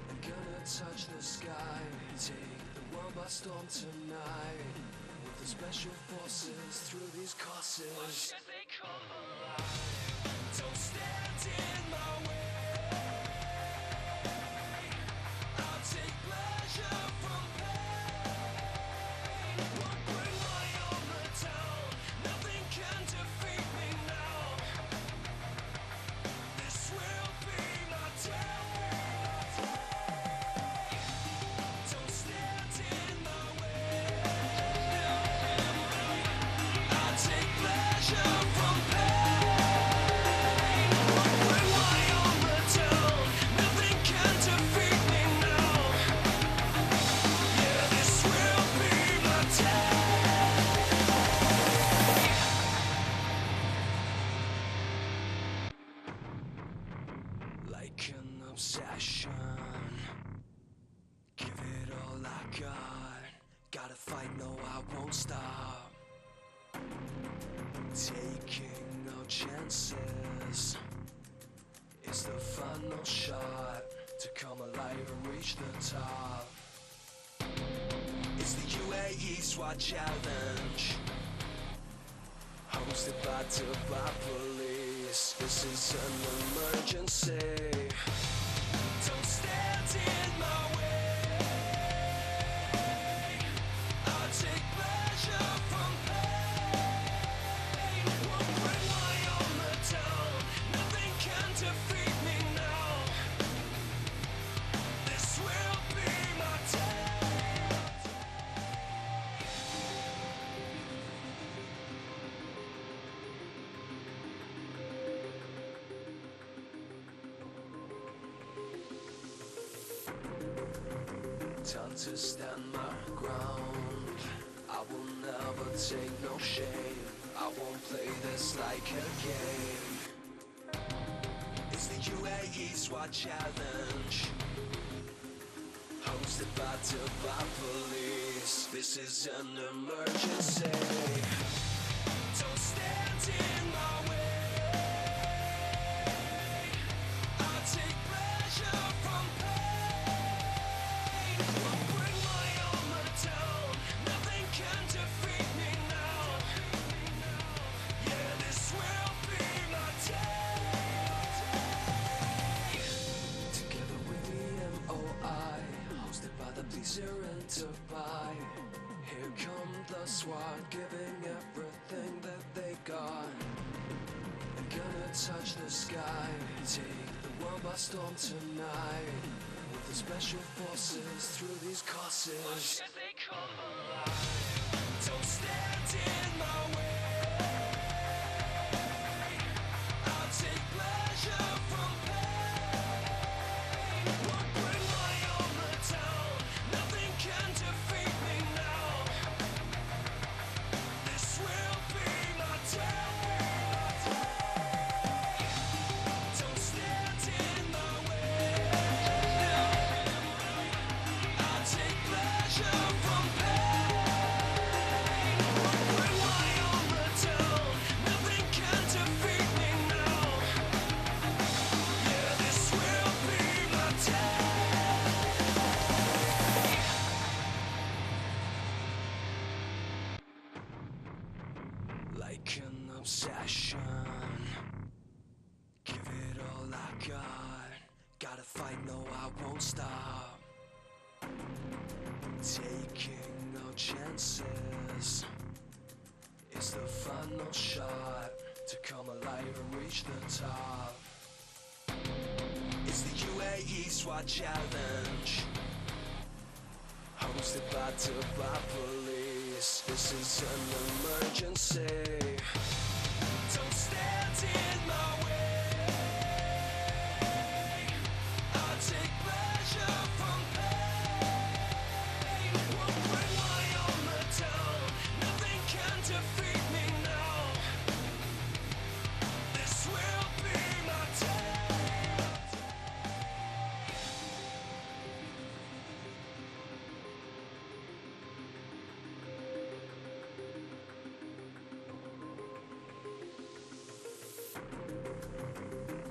I'm gonna touch the sky. Take the world by storm tonight. With the special forces through these courses. Watch as they come alive. Don't stand in my way. I'll take pleasure from pain. Won't bring my armor down. Nothing can defeat me now. obsession. Give it all I got. Gotta fight, no, I won't stop. Taking no chances. It's the final shot to come alive and reach the top. It's the Uae Swat challenge, hosted by Dubai police. This is an emergency. Don't stand in my way. I'll take pleasure from pain. Won't bring my armor down. Nothing can defeat me now. This will be my day. Time to stand my ground. I will never take no shame. I won't play this like a game. It's the Uae Swat challenge, hosted by Dubai police. This is an emergency. Don't stand in my way. I'll take pleasure from pain. Won't bring my armor down. Nothing can defeat me now. Yeah, this will be my day. Together with the MOI, hosted by the Pleaser and Dubai. Here come the SWAT, giving everything that they got. I'm gonna touch the sky, take the world by storm tonight. With the special forces through these courses. Watch as they come alive. Don't stand in my way. I'll take pleasure from pain. Won't bring my armor down. Nothing can defeat me now. This will be my day. Don't stand in my way. I'll take pleasure from pain. Won't bring my armor down. Nothing can defeat me now. Yeah, this will be my day. Like an obsession. Give it all I got. Gotta fight, no, I won't stop. Taking no chances. It's the final shot to come alive and reach the top. It's the Uae Swat challenge, hosted by Dubai police. This is an emergency. Don't stand in my way. I'll take pleasure from pain. Won't bring my armor down. Nothing can defeat me now. This will be my day.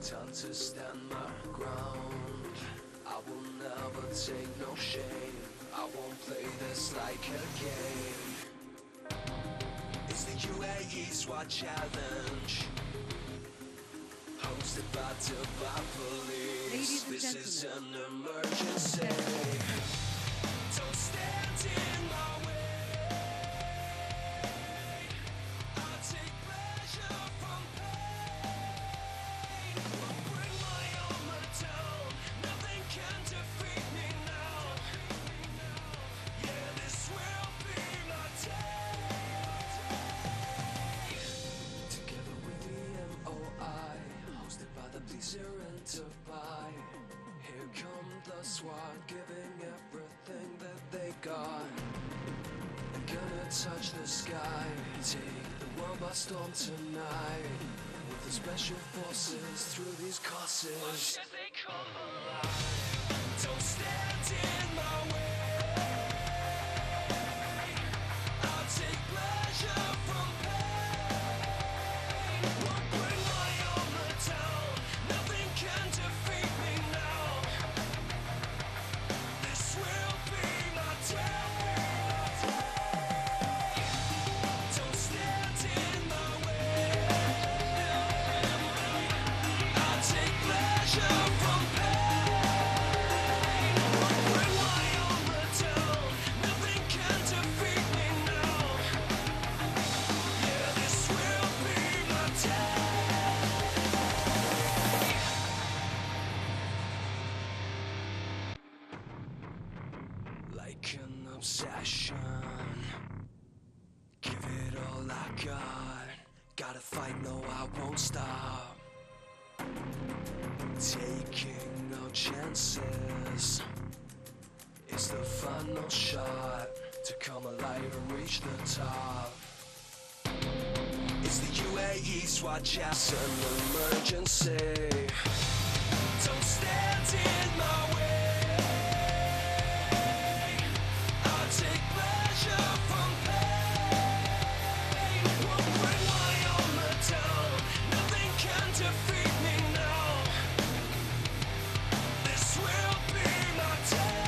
Time to stand my ground. I will never take no shame. I won't play this like a game. It's the Uae Swat challenge, hosted by Dubai police. Ladies and This is an gentlemen. emergency. Don't stand in my way. I'll take pleasure from pain. Won't bring my armor down. Nothing can defeat me now. Yeah, this will be my day. Together with the MOI, hosted by the Pleaser and Dubai. Here come the SWAT, giving everything that they got. I'm gonna touch the sky, take the world by storm tonight. With the special forces through these courses. Watch as they come alive. Don't stand in my way. I'll take pleasure from pain. Won't bring my armor down. Nothing can defeat me now. This will be my day. Don't stand in my way. I'll take pleasure from pain. Won't bring my armor down. Nothing can defeat me now. Yeah, this will be my day. Like an obsession, give it all I got. Gotta fight, no, I won't stop. Taking no chances is the final shot to come alive and reach the top. It's the Uae Swat chance, an emergency. Don't stand in my way. I'll take pleasure from pain. Won't bring my armor down. Nothing can defeat me now. This will be my day.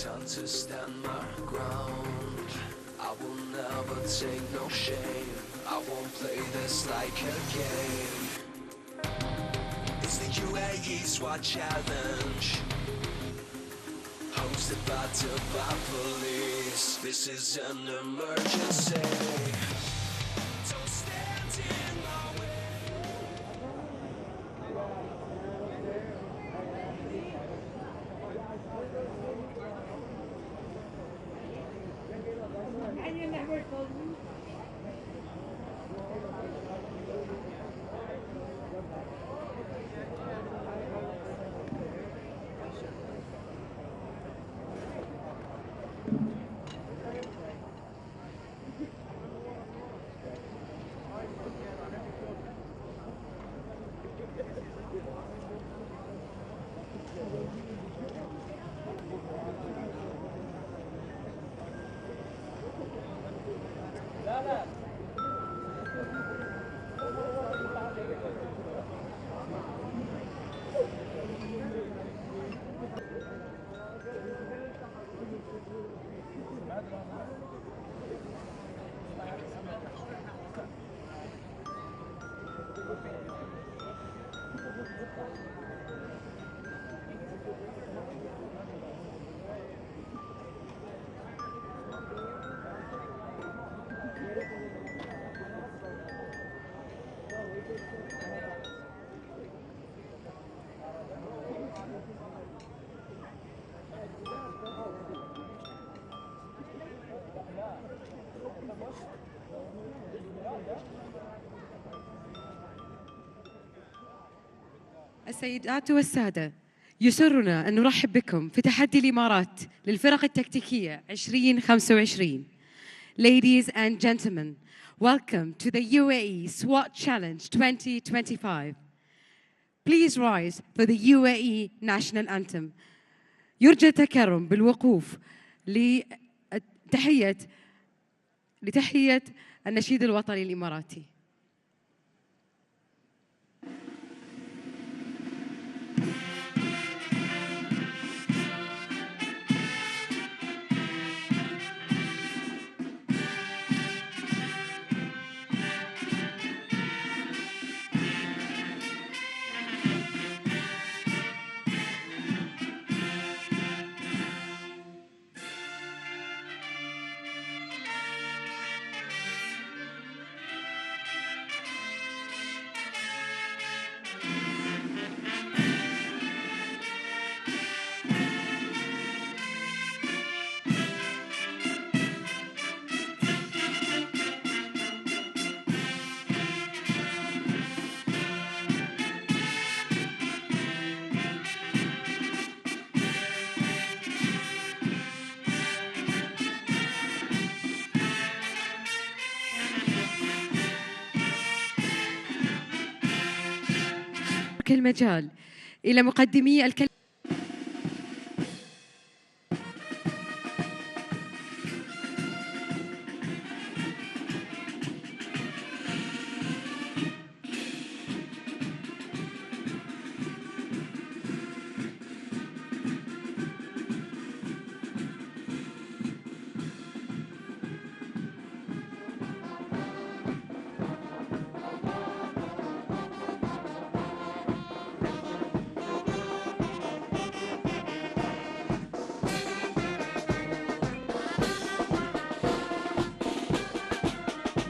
Time to stand my ground. I will never take no shame. I won't play this like a game. It's the Uae Swat challenge, hosted by Dubai police. This is an emergency. Don't stand in my way. السيدات والسادة، يسرنا أن نرحب بكم في تحدي الإمارات للفرق التكتيكية 2025. Ladies and gentlemen, welcome to the Uae SWAT Challenge 2025. Please rise for the Uae National Anthem. يرجى التكرم بالوقوف لتحية النشيد الوطني الإماراتي. أترك المجال إلى مقدمي الكلمة.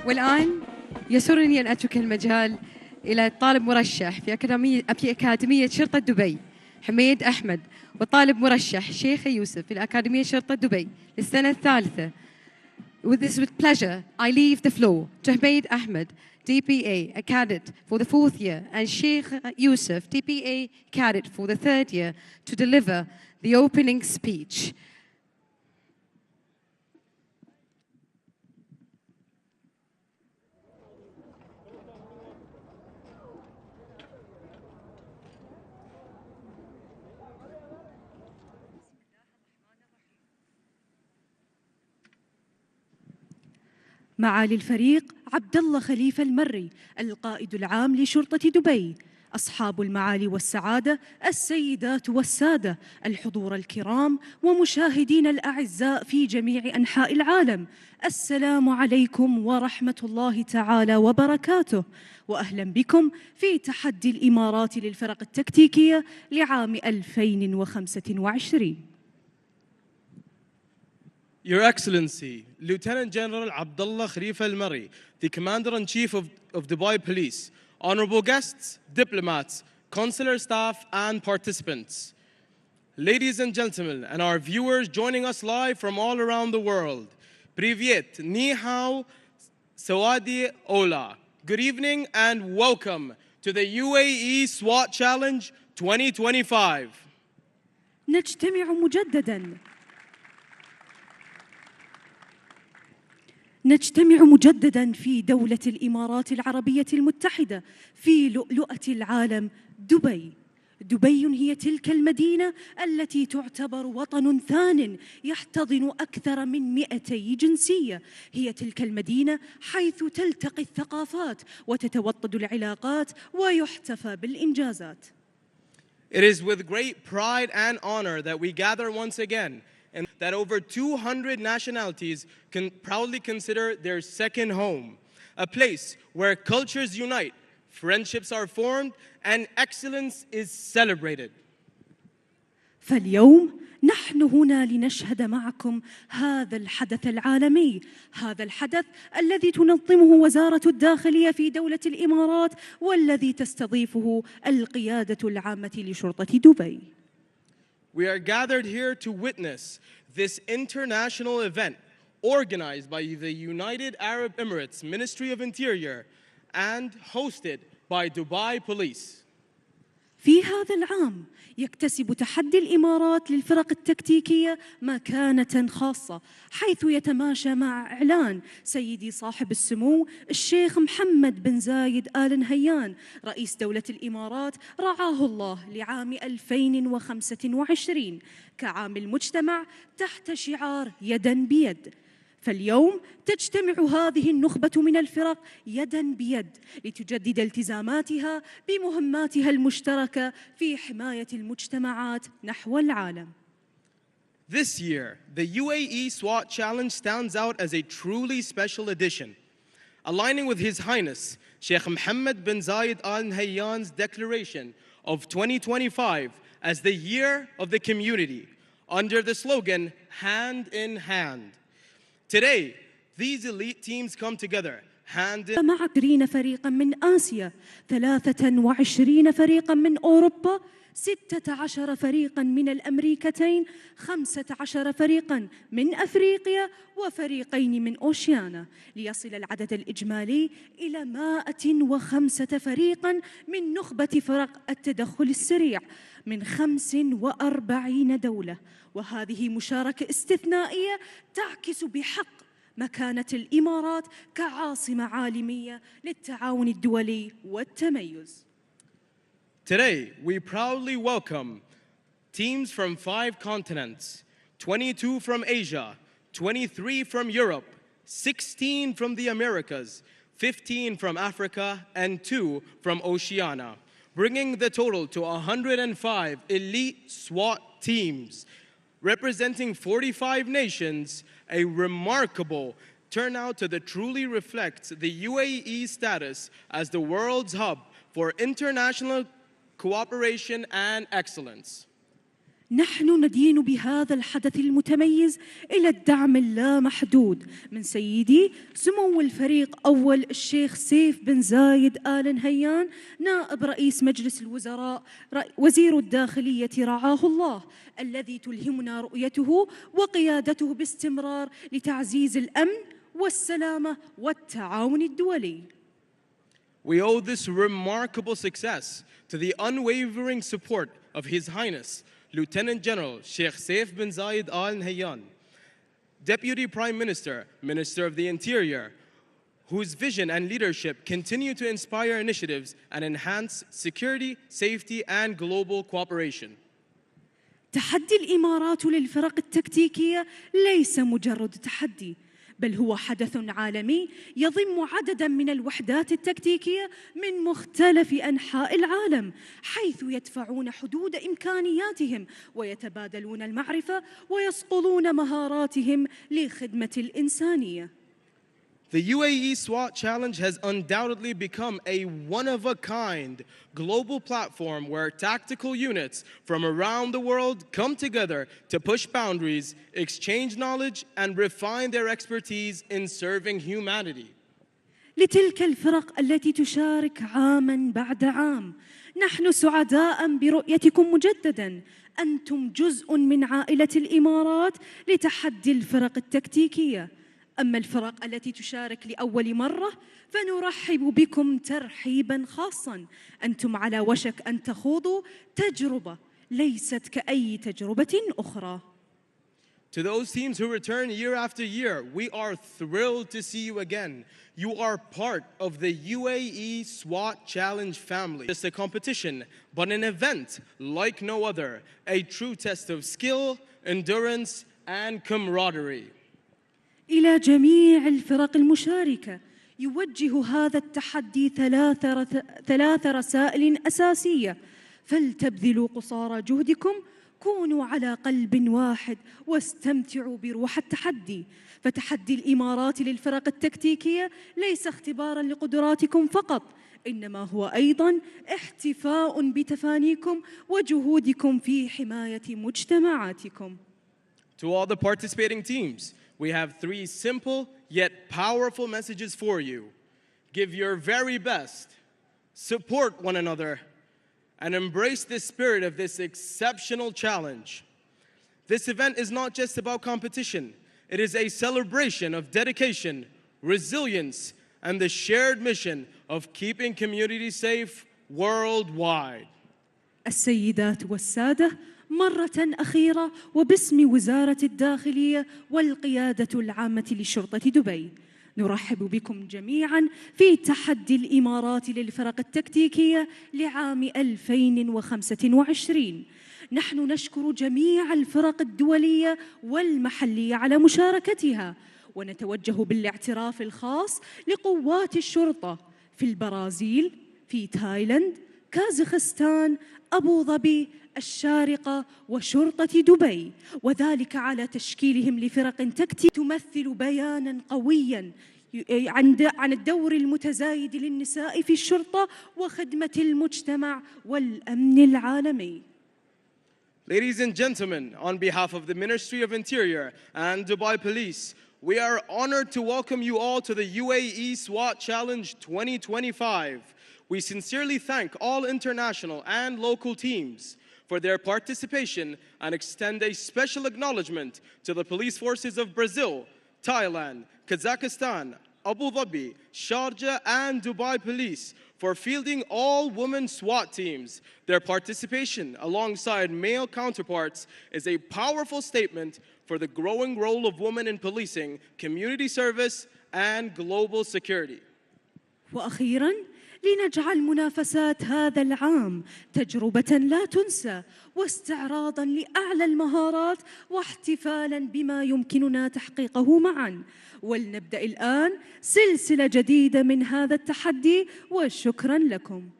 والآن يسرني أن أترك المجال إلى طالب مرشح في أكاديمية شرطة دبي حميد أحمد، وطالب مرشح شيخ يوسف في الأكاديمية شرطة دبي للسنة الثالثة. With pleasure, I leave the floor to Hameed Ahmed, DPA, a cadet for the 4th year, and Sheikh Yusuf, DPA cadet for the 3rd year, to deliver the opening speech. معالي الفريق عبد الله خليفة المري، القائد العام لشرطة دبي، أصحاب المعالي والسعادة، السيدات والسادة، الحضور الكرام ومشاهدين الأعزاء في جميع أنحاء العالم، السلام عليكم ورحمة الله تعالى وبركاته، وأهلا بكم في تحدي الإمارات للفرق التكتيكية لعام 2025. Your Excellency, Lieutenant General Abdullah Khalifa Al-Mari, the Commander-in-Chief of Dubai Police, honorable guests, diplomats, consular staff, and participants. Ladies and gentlemen, and our viewers joining us live from all around the world, Privyet, Ni hao, Sawadi Ola. Good evening and welcome to the UAE SWAT Challenge 2025. نجتمع مجدداً في دولة الإمارات العربية المتحدة في لؤلؤة العالم دبي. دبي هي تلك المدينة التي تعتبر وطن ثان يحتضن أكثر من 200 جنسية. هي تلك المدينة حيث تلتقي الثقافات وتتوطد العلاقات ويحتفى بالإنجازات. It is with great pride and honor that we gather once again, and that over 200 nationalities can proudly consider their second home, a place where cultures unite, friendships are formed, and excellence is celebrated. فاليوم نحن هنا لنشهد معكم هذا الحدث العالمي، هذا الحدث الذي تنظمه وزارة الداخلية في دولة الإمارات والذي تستضيفه القيادة العامة لشرطة دبي. We are gathered here to witness this international event organized by the United Arab Emirates Ministry of Interior and hosted by Dubai Police. في هذا العام يكتسب تحدي الإمارات للفرق التكتيكية مكانة خاصة، حيث يتماشى مع إعلان سيدي صاحب السمو الشيخ محمد بن زايد آل نهيان رئيس دولة الإمارات رعاه الله لعام 2025 كعام المجتمع تحت شعار يداً بيد. فاليوم تجتمع هذه النخبة من الفرق يداً بيد لتجدد التزاماتها بمهماتها المشتركة في حماية المجتمعات نحو العالم. This year, the UAE SWAT Challenge stands out as a truly special edition, aligning with His Highness Sheikh Mohammed bin Zayed Al Nahyan's declaration of 2025 as the year of the community, under the slogan, Hand in Hand. Today, these elite teams come together hand in مع 20 فريقاً من آسيا، 23 فريقاً من أوروبا، 16 فريقاً من الأمريكتين، 15 فريقاً من أفريقيا وفريقين من أوشيانا، ليصل العدد الإجمالي إلى 105 فريقاً من نخبة فرق التدخل السريع من 45 دولة. وهذه مشاركة استثنائية تعكس بحق مكانة الإمارات كعاصمة عالمية للتعاون الدولي والتميز. Today, we proudly welcome teams from 5 continents, 22 from Asia, 23 from Europe, 16 from the Americas, 15 from Africa, and 2 from Oceania, bringing the total to 105 elite SWAT teams, representing 45 nations, a remarkable turnout that truly reflects the UAE status as the world's hub for international cooperation and excellence. نحن ندين بهذا الحدث المتميز إلى الدعم اللامحدود من سيدي سمو الفريق أول الشيخ سيف بن زايد آل نهيان نائب رئيس مجلس الوزراء وزير الداخلية رعاه الله، الذي تلهمنا رؤيته وقيادته باستمرار لتعزيز الأمن والسلامة والتعاون الدولي. We owe this remarkable success to the unwavering support of His Highness Lieutenant General Sheikh Saif bin Zayed Al Nahyan, Deputy Prime Minister, Minister of the Interior, whose vision and leadership continue to inspire initiatives and enhance security, safety, and global cooperation. تحدي الإمارات للفرق التكتيكية ليس مجرد تحدي، بل هو حدث عالمي يضم عدداً من الوحدات التكتيكية من مختلف أنحاء العالم، حيث يدفعون حدود إمكانياتهم ويتبادلون المعرفة ويصقلون مهاراتهم لخدمة الإنسانية. The UAE SWAT Challenge has undoubtedly become a one-of-a-kind global platform where tactical units from around the world come together to push boundaries, exchange knowledge, and refine their expertise in serving humanity. لتلك الفرق التي تشارك عاماً بعد عام، نحن سعداء برؤيتكم مجدداً. أنتم جزء من عائلة الإمارات لتحدي الفرق التكتيكية. أما الفرق التي تشارك لأول مرة فنرحب بكم ترحيباً خاصاً. أنتم على وشك أن تخوضوا تجربة ليست كأي تجربة أخرى. To those teams who return year after year, we are thrilled to see you again. You are part of the UAE SWAT Challenge family. Just a competition, but an event like no other, a true test of skill, endurance, and camaraderie. إلى جميع الفرق المشاركة يوجه هذا التحدي ثلاث رسائل أساسية: فلتبذلوا قصارى جهدكم، كونوا على قلب واحد، واستمتعوا بروح التحدي. فتحدي الإمارات للفرق التكتيكية ليس اختباراً لقدراتكم فقط، إنما هو أيضاً احتفاء بتفانيكم وجهودكم في حماية مجتمعاتكم. To all the participating teams, we have 3 simple yet powerful messages for you. Give your very best, support one another, and embrace the spirit of this exceptional challenge. This event is not just about competition. It is a celebration of dedication, resilience, and the shared mission of keeping communities safe worldwide. السيدات والسادة، مرة أخيرة وباسم وزارة الداخلية والقيادة العامة لشرطة دبي، نرحب بكم جميعاً في تحدي الإمارات للفرق التكتيكية لعام 2025. نحن نشكر جميع الفرق الدولية والمحلية على مشاركتها، ونتوجه بالاعتراف الخاص لقوات الشرطة في البرازيل، في تايلاند، كازاخستان، أبو ظبي، الشارقة وشرطة دبي، وذلك على تشكيلهم لفرق تكتيكية تمثل بياناً قوياً عن الدور المتزايد للنساء في الشرطة وخدمة المجتمع والأمن العالمي. Ladies and gentlemen, on behalf of the Ministry of Interior and Dubai Police, we are honored to welcome you all to the UAE SWAT Challenge 2025. We sincerely thank all international and local teams for their participation and extend a special acknowledgement to the police forces of Brazil, Thailand, Kazakhstan, Abu Dhabi, Sharjah, and Dubai Police for fielding all women SWAT teams. Their participation alongside male counterparts is a powerful statement for the growing role of women in policing, community service, and global security. وأخيراً لنجعل منافسات هذا العام تجربة لا تنسى واستعراضاً لأعلى المهارات واحتفالاً بما يمكننا تحقيقه معاً. ولنبدأ الآن سلسلة جديدة من هذا التحدي وشكراً لكم.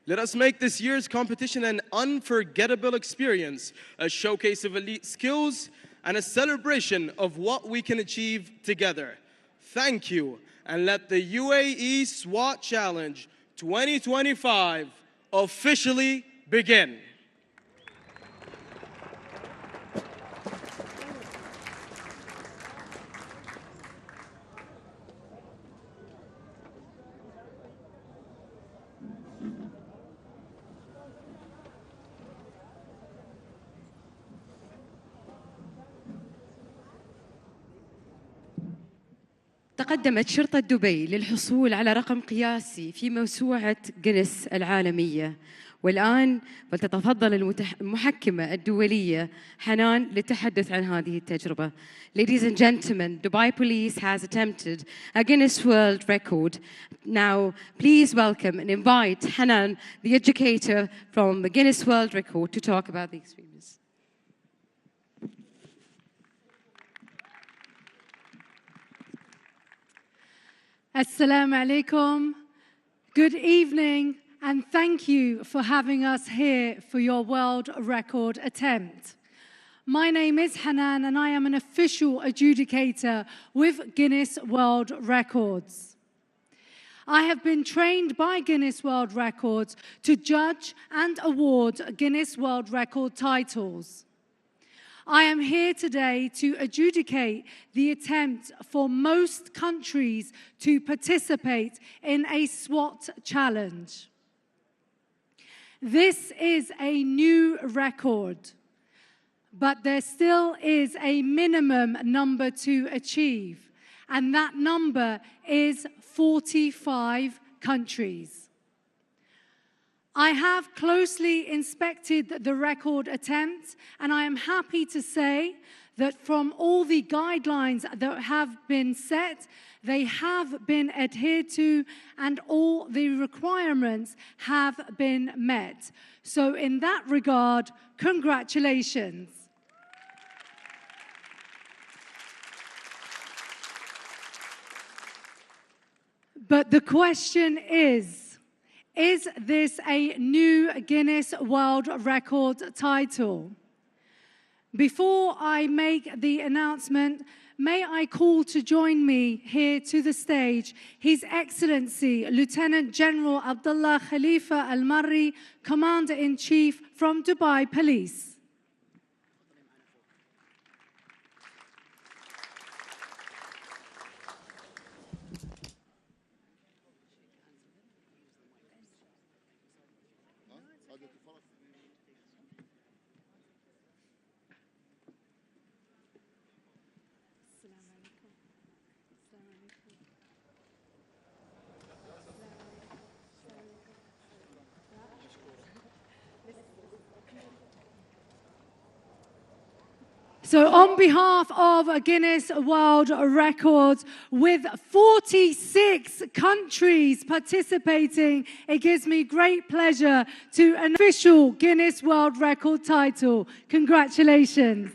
Let us make this year's competition an unforgettable experience, a showcase of elite skills, and a celebration of what we can achieve together. Thank you, and let the UAE SWAT Challenge 2025 officially begin. تقدمت شرطة دبي للحصول على رقم قياسي في موسوعة جينيس العالمية، والآن فلتتفضل المحكمة الدولية حنان للتحدث عن هذه التجربة. Ladies and gentlemen, Dubai Police has attempted a Guinness World Record. Now, please welcome and invite Hanan, the educator from the Guinness World Record, to talk about the experience. Assalamu alaikum. Good evening, and thank you for having us here for your world record attempt. My name is Hanan, and I am an official adjudicator with Guinness World Records. I have been trained by Guinness World Records to judge and award Guinness World Record titles. I am here today to adjudicate the attempt for most countries to participate in a SWAT challenge. This is a new record, but there still is a minimum number to achieve, and that number is 45 countries. I have closely inspected the record attempt, and I am happy to say that from all the guidelines that have been set, they have been adhered to and all the requirements have been met. So in that regard, congratulations. But the question is this a new Guinness World Record title? Before I make the announcement, may I call to join me here to the stage His Excellency Lieutenant General Abdullah Khalifa Al-Marri, Commander-in-Chief from Dubai Police. So on behalf of Guinness World Records, with 46 countries participating, it gives me great pleasure to an official Guinness World Record title. Congratulations.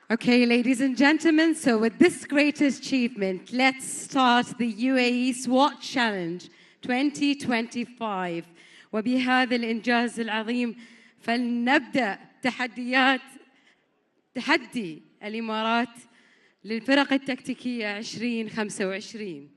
Okay, ladies and gentlemen, so with this great achievement, let's start the UAE SWAT Challenge 2025. وبهذا الإنجاز العظيم فلنبدأ تحدي الإمارات للفرق التكتيكية 2025.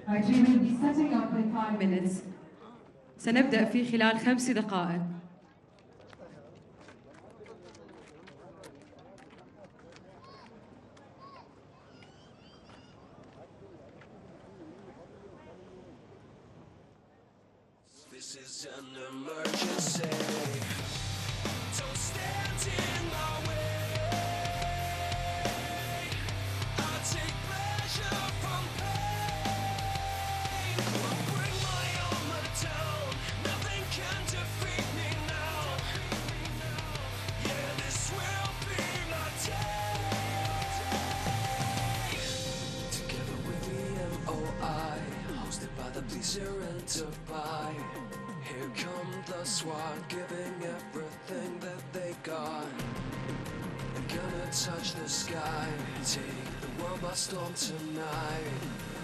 Actually, we'll be setting up in 5 minutes. سنبدأ في خلال 5 دقائق. This is an emergency. Don't stand in my way. I take pleasure from pain. I'll bring my armor down. Nothing can defeat me now. Yeah, this will be my day. Together with the MOI, hosted by the Pleaser and Dubai. Here come the SWAT, giving everything that they got. They're gonna touch the sky, take the world by storm tonight.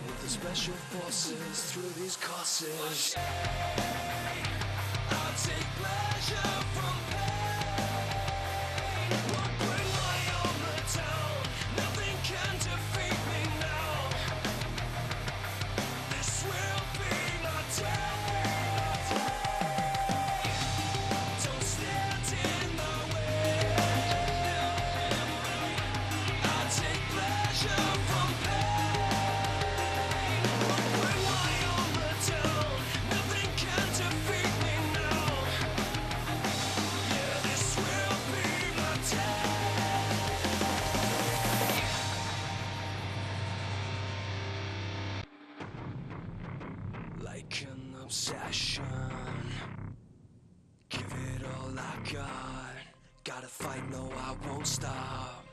With the special forces through these courses. I'll take pleasure from pain. Won't bring my armor down. Nothing can defeat me now. This will be my day. Don't stand in my way. I take pleasure from pain. Won't bring my armor down. Nothing can defeat me now. Yeah, this will be my day. Like an obsession, give it all I got. Gotta fight, no, I won't stop.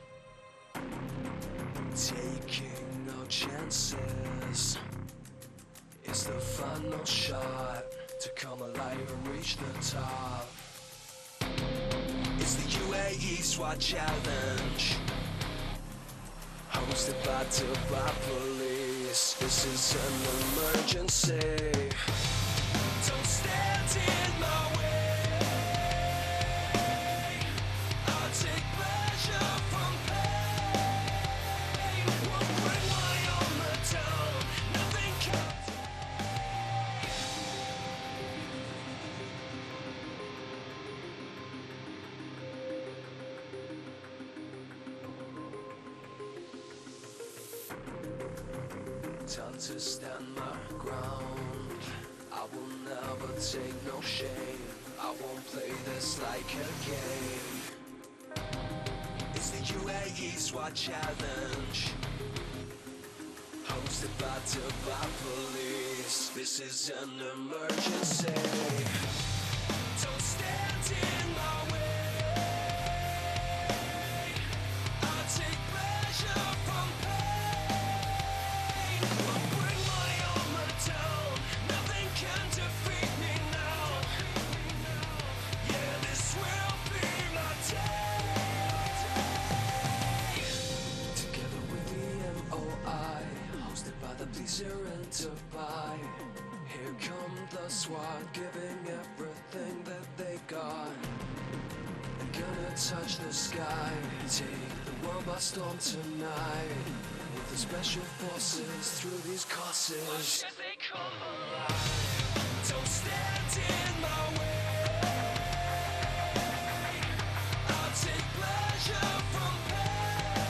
Taking no chances is the final shot to come alive and reach the top. It's the Uae Swat Challenge, hosted by Dubai Police. This is an emergency. Don't stand in my way. I'll take pleasure from pain. Won't bring my armor down. Nothing can. Time to stand my ground. I will never take no shame. I won't play this like a game. It's the Uae Swat Challenge, hosted by Dubai Police. This is an emergency. Don't stand in my way. I take pleasure from pain. Won't bring my armor down. Nothing can defeat me now. Yeah, this will be my day. Together with the MOI, hosted by the Pleaser and Dubai. Here come the SWAT, giving everything that they got. They're gonna touch the sky, take the world by storm tonight. With the special forces through these courses. Don't stand in my way. I'll take pleasure from pain.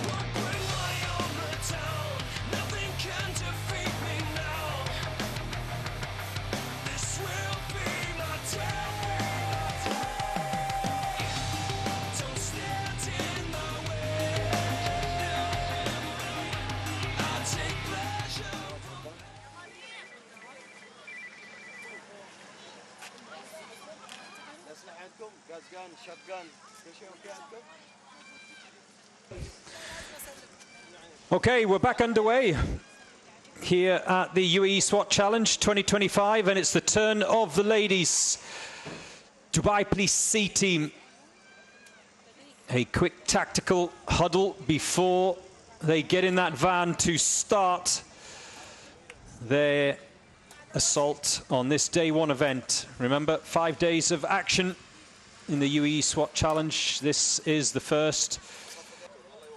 Won't bring my armor down. Nothing can defeat me now. This will be my day. Don't stand in my way. I'll take pleasure from الأسلحة عندكم؟ غاز جان، شوت جان، كل شيء أوكي عندكم؟ Okay, we're back underway here at the Uae Swat Challenge 2025, and it's the turn of the ladies. Dubai Police C team. A quick tactical huddle before they get in that van to start their assault on this day one event. Remember, 5 days of action in the Uae Swat Challenge. This is the first.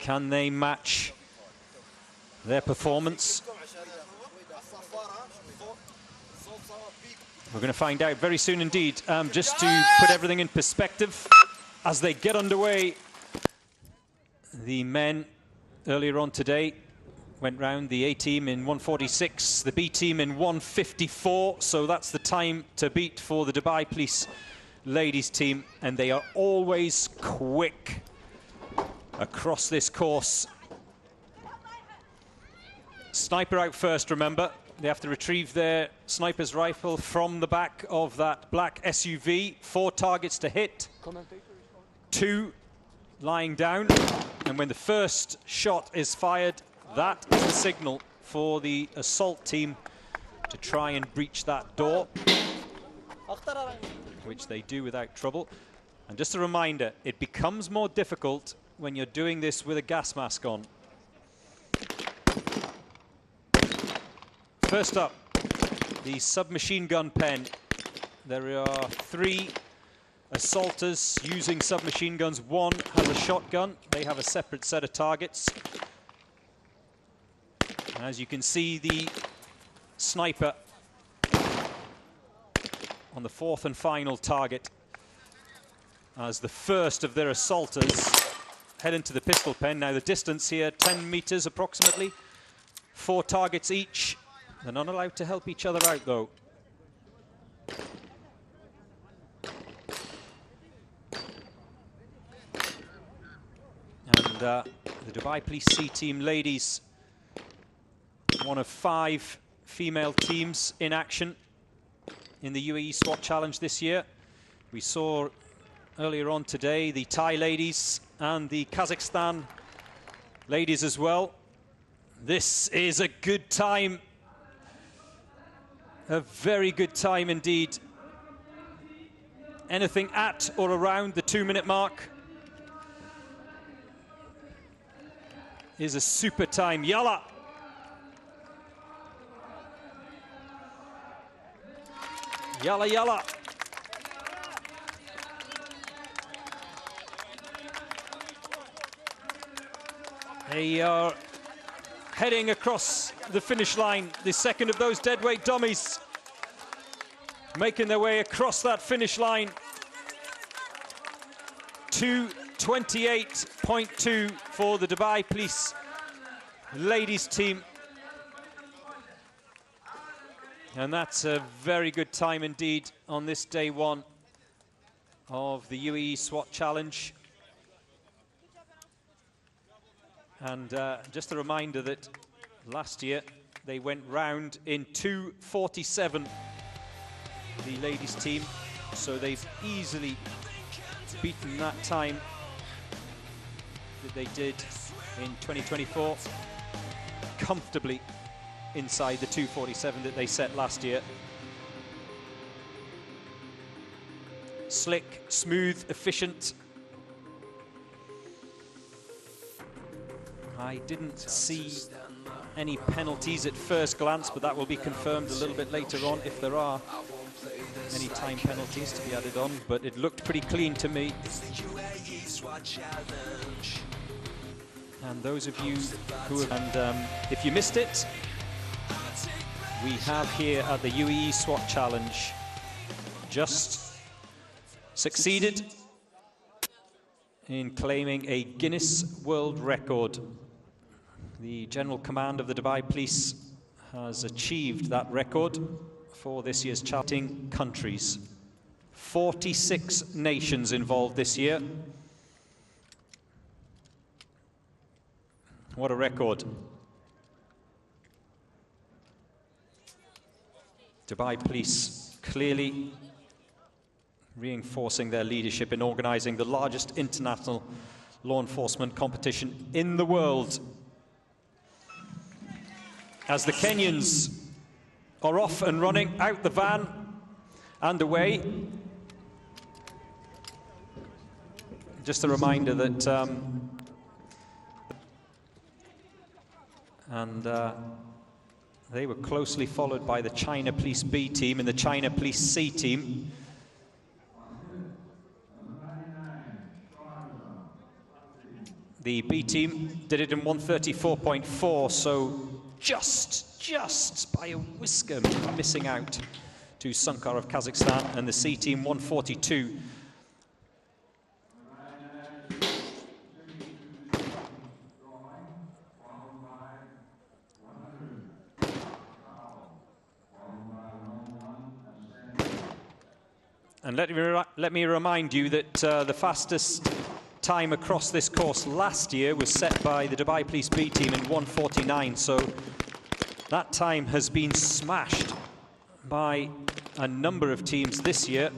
Can they match their performance We're going to find out very soon indeed. Just to put everything in perspective, as they get underway, the men earlier on today went round, the A team in 1:46, the B team in 1:54, so that's the time to beat for the Dubai Police ladies team, and they are always quick across this course. Sniper out first, remember. They have to retrieve their sniper's rifle from the back of that black SUV. 4 targets to hit, 2 lying down, and when the first shot is fired, that is the signal for the assault team to try and breach that door, which they do without trouble. And just a reminder, it becomes more difficult when you're doing this with a gas mask on. First up, the submachine gun pen. There are 3 assaulters using submachine guns. 1 has a shotgun. They have a separate set of targets. And as you can see, the sniper on the 4th and final target as the first of their assaulters head into the pistol pen. Now the distance here, 10 meters approximately, 4 targets each. They're not allowed to help each other out, though. And the Dubai Police C Team ladies, one of 5 female teams in action in the UAE SWAT Challenge this year. We saw earlier on today the Thai ladies and the Kazakhstan ladies as well. This is a good time. A very good time indeed. Anything at or around the 2-minute mark is a super time. Yalla! Yalla, yalla! They are heading across the finish line. The second of those deadweight dummies making their way across that finish line. 2:28.2 for the Dubai Police ladies team. And that's a very good time indeed on this day 1 of the UAE SWAT Challenge. And just a reminder that last year they went round in 2:47, the ladies team, so they've easily beaten that time that they did in 2024, comfortably inside the 2:47 that they set last year. Slick, smooth, efficient. I didn't see any penalties at first glance, but that will be confirmed a little bit later on if there are any time penalties to be added on, but it looked pretty clean to me. And those of you who have, and if you missed it, we have here at the UAE SWAT Challenge just succeeded in claiming a Guinness World Record. The General Command of the Dubai Police has achieved that record for this year's challenge. Countries, 46 nations involved this year. What a record. Dubai Police clearly reinforcing their leadership in organizing the largest international law enforcement competition in the world. As the Kenyans are off and running out the van and away. Just a reminder that they were closely followed by the China Police B team and the China Police C team. The B team did it in 1:34.4, so just by a whisker missing out to Sunkar of Kazakhstan and the C team 142. And let me remind you that the fastest time across this course last year was set by the Dubai Police B team in 1:49. So that time has been smashed by a number of teams this year.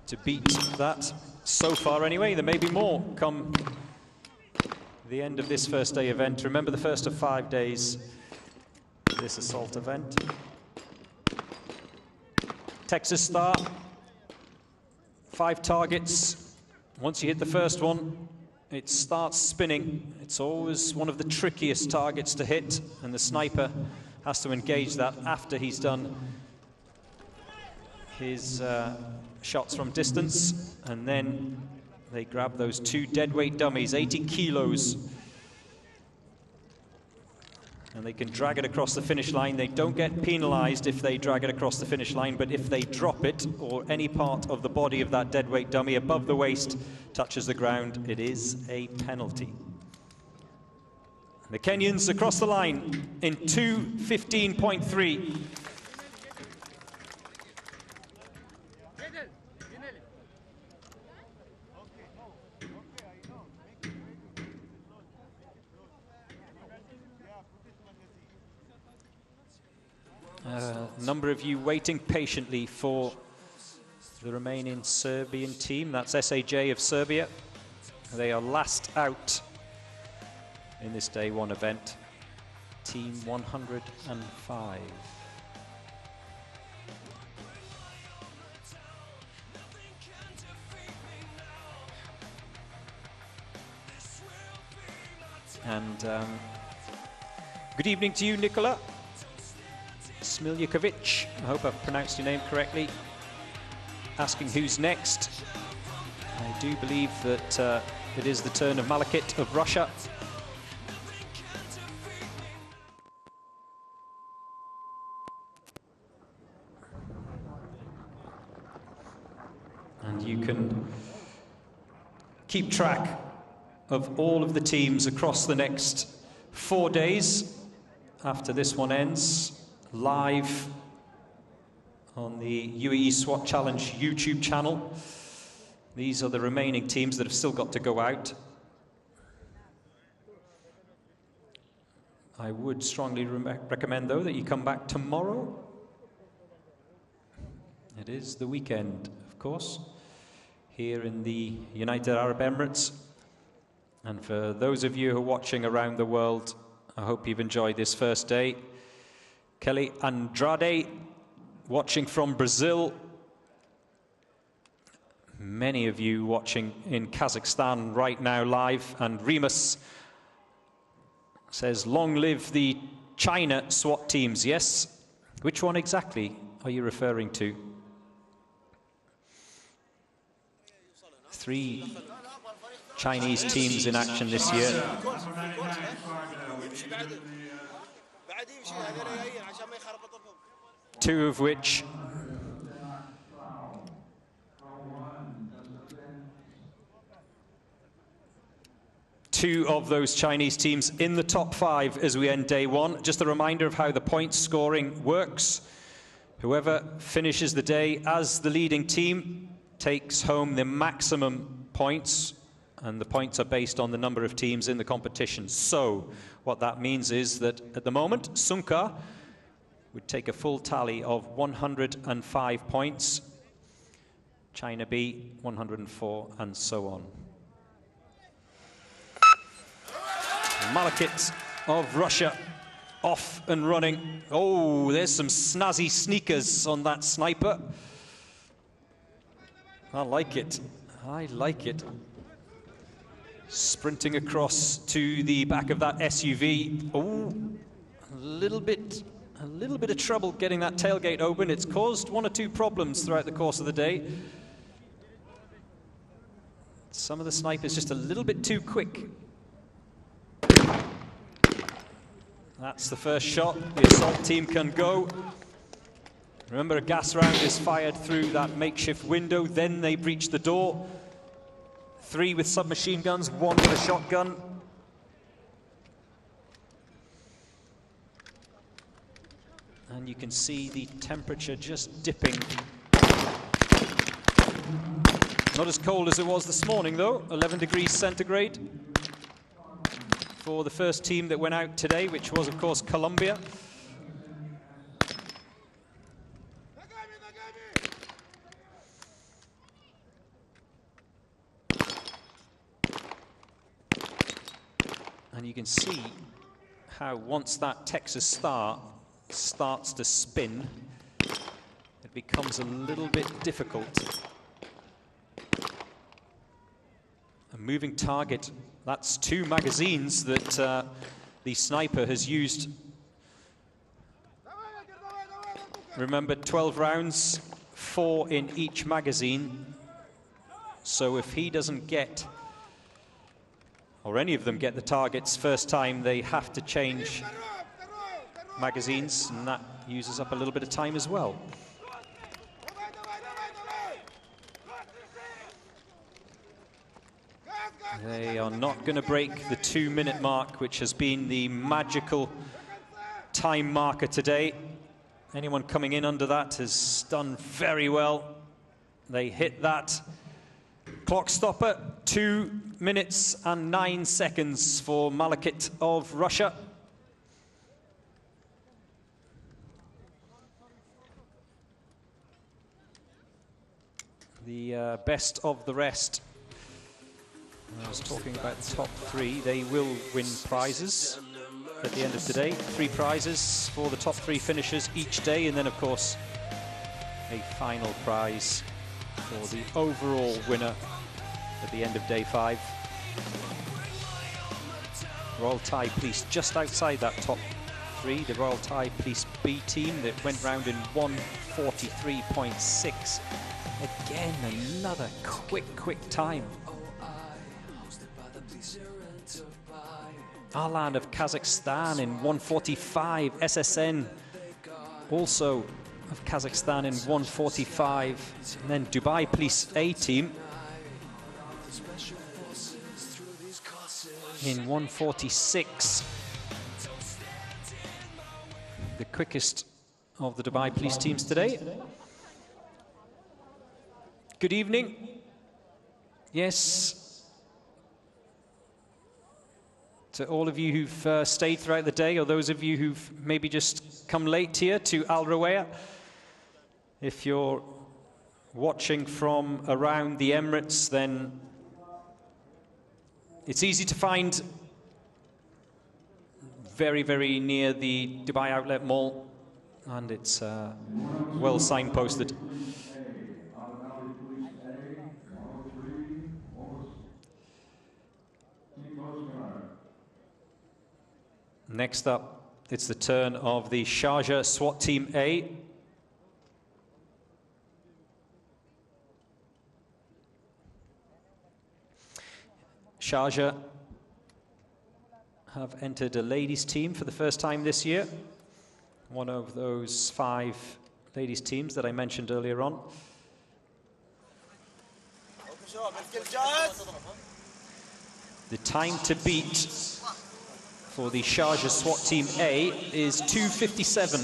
To beat that so far anyway. There may be more come the end of this first day event. Remember, the first of 5 days, this assault event. Texas start, 5 targets. Once you hit the first one, it starts spinning. It's always one of the trickiest targets to hit, and the sniper has to engage that after he's done his shots from distance, and then they grab those 2 deadweight dummies, 80 kilos, and they can drag it across the finish line. They don't get penalized if they drag it across the finish line, but if they drop it, or any part of the body of that deadweight dummy above the waist touches the ground, it is a penalty. The Kenyans across the line in 2:15.3. A number of you waiting patiently for the remaining Serbian team. That's SAJ of Serbia. They are last out in this day 1 event. Team 105. And good evening to you, Nikola Smiljakovic. I hope I've pronounced your name correctly. Asking who's next. I do believe that it is the turn of Malakit of Russia. And you can keep track of all of the teams across the next 4 days after this one ends, live on the Uae Swat Challenge YouTube channel. These are the remaining teams that have still got to go out. I would strongly recommend, though, that you come back tomorrow. It is the weekend, of course, here in the United Arab Emirates. And for those of you who are watching around the world, I hope you've enjoyed this first day. Kelly Andrade, watching from Brazil. Many of you watching in Kazakhstan right now live. And Remus says, long live the China SWAT teams. Yes. Which one exactly are you referring to? 3 Chinese teams in action this year. 2 of which of those Chinese teams in the top 5 as we end day 1. Just a reminder of how the point scoring works. Whoever finishes the day as the leading team takes home the maximum points, and the points are based on the number of teams in the competition. So what that means is that at the moment, Sunkar would take a full tally of 105 points, China B 104, and so on. Malakit of Russia off and running. Oh, there's some snazzy sneakers on that sniper. I like it. I like it. Sprinting across to the back of that SUV. Oh, a little bit of trouble getting that tailgate open. It's caused 1 or 2 problems throughout the course of the day. Some of the snipers just a little bit too quick. That's the first shot. The assault team can go. Remember, a gas round is fired through that makeshift window, then they breach the door. 3 with submachine guns, 1 with a shotgun. And you can see the temperature just dipping. Not as cold as it was this morning, though. 11 degrees centigrade for the first team that went out today, which was, of course, Colombia. And you can see how once that Texas star starts to spin, it becomes a little bit difficult. A moving target, that's 2 magazines that the sniper has used. Remember, 12 rounds, 4 in each magazine. So if he doesn't get, or any of them get the targets first time, they have to change magazines, and that uses up a little bit of time as well. They are not going to break the 2-minute mark, which has been the magical time marker today. Anyone coming in under that has done very well. They hit that clock stopper. 2 minutes and 9 seconds for Malakit of Russia. The best of the rest. I was talking about the top 3. They will win prizes at the end of today. 3 prizes for the top 3 finishers each day, and then, of course, a final prize for the overall winner at the end of day 5. Royal Thai Police just outside that top 3. The Royal Thai Police B team that went round in 1:43.6. Again, another quick time. Alan of Kazakhstan in 1:45. SSN also of Kazakhstan in 1:45. And then Dubai Police A team in 1:46. The quickest of the Dubai Police teams today. Good evening. Yes. To all of you who've stayed throughout the day, or those of you who've maybe just come late here to Al Ruwaya. If you're watching from around the Emirates, then it's easy to find very, very near the Dubai Outlet Mall, and it's well signposted. Next up, it's the turn of the Sharjah SWAT Team A. Sharjah have entered a ladies team for the first time this year. One of those 5 ladies teams that I mentioned earlier on. The time to beat for the Sharjah SWAT Team A is 2:57.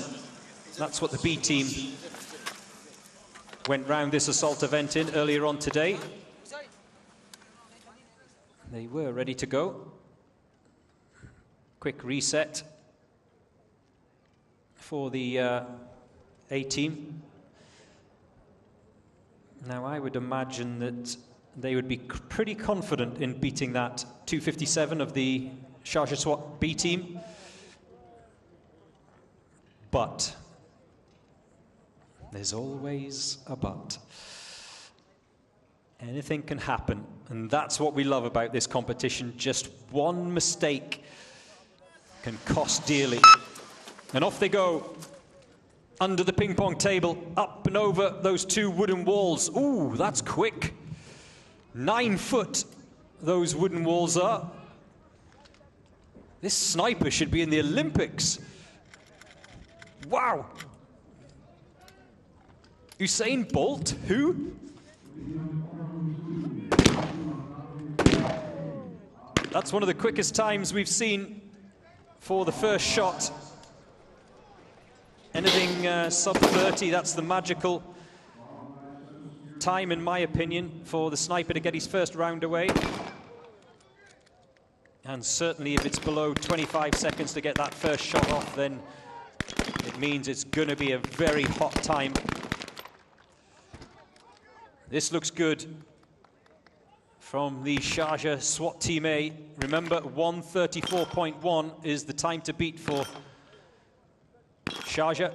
That's what the B team went round this assault event in earlier on today. They were ready to go. Quick reset for the A team. Now, I would imagine that they would be pretty confident in beating that 2:57 of the Sharjah SWAT B team. But there's always a but. Anything can happen, and that's what we love about this competition. Just one mistake can cost dearly. And off they go, under the ping pong table, up and over those 2 wooden walls. Ooh, that's quick. 9 foot those wooden walls are. This sniper should be in the Olympics. Wow. Usain Bolt, who? That's one of the quickest times we've seen for the first shot. Anything sub 30, that's the magical time, in my opinion, for the sniper to get his first round away. And certainly if it's below 25 seconds to get that first shot off, then it means it's going to be a very hot time. This looks good from the Sharjah SWAT Team A. Remember, 1:34.1 is the time to beat for Sharjah.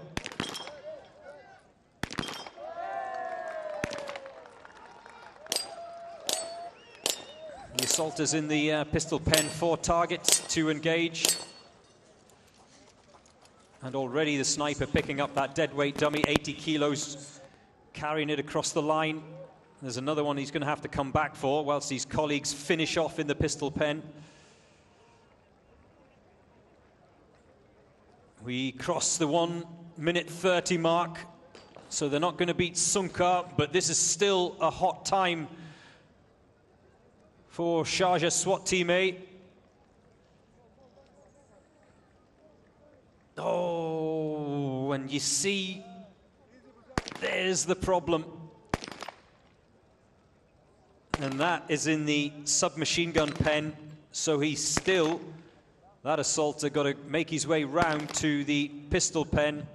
The assaulters in the pistol pen, 4 targets to engage. And already the sniper picking up that deadweight dummy, 80 kilos, carrying it across the line. There's another one he's going to have to come back for whilst his colleagues finish off in the pistol pen. We cross the 1:30 mark, so they're not going to beat Sunkar, but this is still a hot time for Sharjah SWAT Team A. Oh, and you see, there's the problem. And that is in the submachine gun pen, so he's still, that assaulter, got to make his way round to the pistol pen.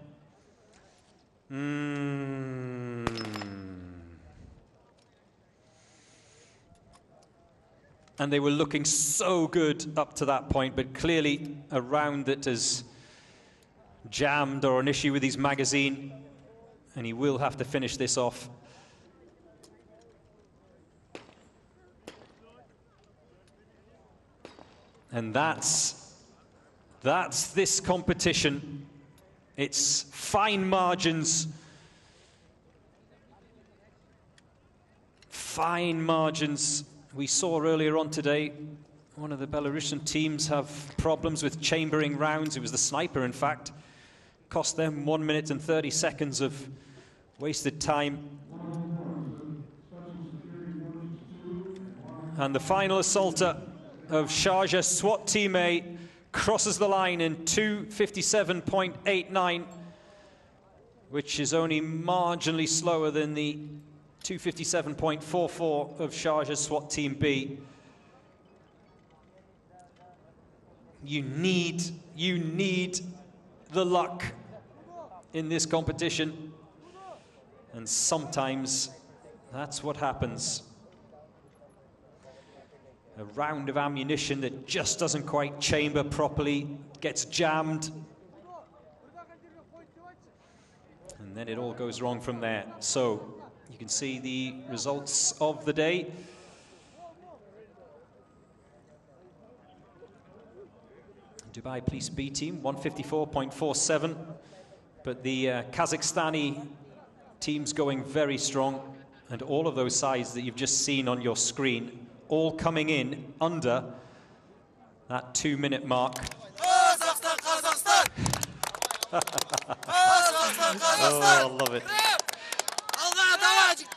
And they were looking so good up to that point, but clearly a round that has jammed or an issue with his magazine, and he will have to finish this off. And that's this competition. It's fine margins. Fine margins. We saw earlier on today, one of the Belarusian teams have problems with chambering rounds. It was the sniper, in fact. Cost them 1 minute and 30 seconds of wasted time. And the final assaulter of Sharjah SWAT Team A crosses the line in 2:57.89, which is only marginally slower than the 2:57.44 of Sharjah SWAT Team B. You need the luck in this competition, and sometimes that's what happens. A round of ammunition that just doesn't quite chamber properly, gets jammed, and then it all goes wrong from there. So you can see the results of the day. Dubai Police B team, 154.47, but the Kazakhstani team's going very strong, and all of those sides that you've just seen on your screen all coming in under that 2-minute mark. Oh, I love it.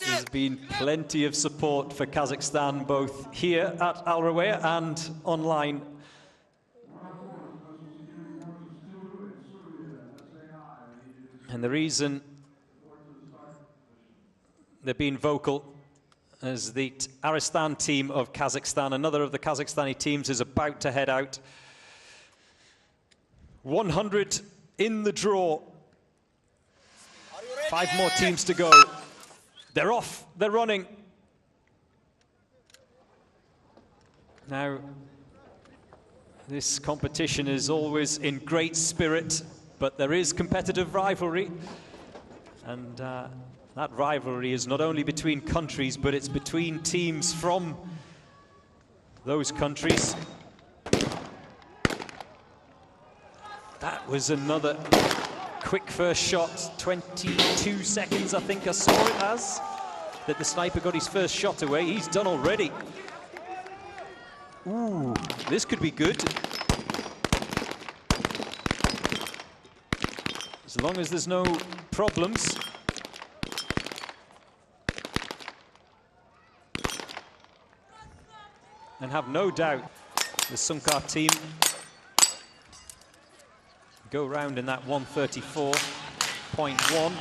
There's been plenty of support for Kazakhstan, both here at Al Rawaya and online. And the reason they've been vocal as the Aristan team of Kazakhstan, another of the Kazakhstani teams, is about to head out. 100 in the draw. 5 more teams to go. They're off, they're running. Now, this competition is always in great spirit, but there is competitive rivalry. And that rivalry is not only between countries, but it's between teams from those countries. That was another quick first shot, 22 seconds I think I saw it as, that the sniper got his first shot away. He's done already. Ooh, this could be good. As long as there's no problems. And have no doubt the Sunkar team go round in that 134.1.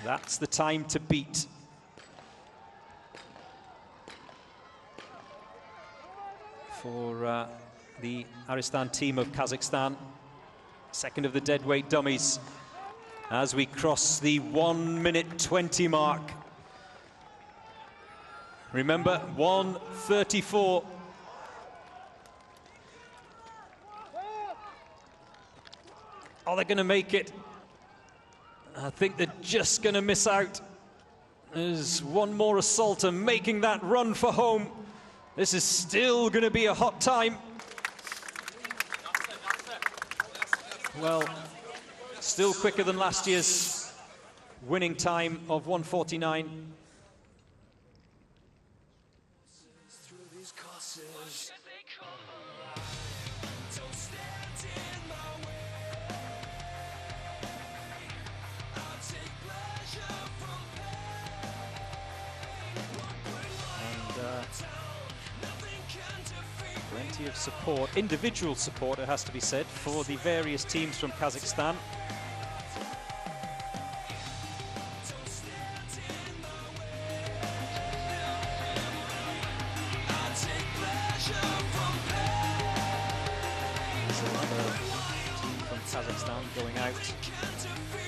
That's the time to beat. For the Aristan team of Kazakhstan, second of the deadweight dummies, as we cross the 1 minute 20 mark. Remember, 134. Are they going to make it? I think they're just going to miss out. There's one more assaulter making that run for home. This is still going to be a hot time. Well, still quicker than last year's winning time of 149. Plenty of support, individual support, it has to be said, for the various teams from Kazakhstan. There's another team from Kazakhstan going out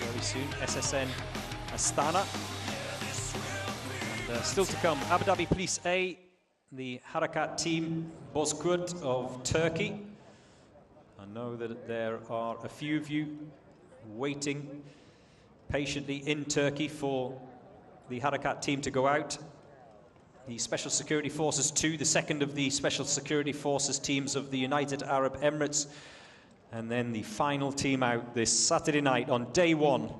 very soon, SSN Astana. And still to come, Abu Dhabi Police A, the Harakat team, Bozkurt of Turkey. I know that there are a few of you waiting patiently in Turkey for the Harakat team to go out. The Special Security Forces 2, the second of the Special Security Forces teams of the United Arab Emirates. And then the final team out this Saturday night on day one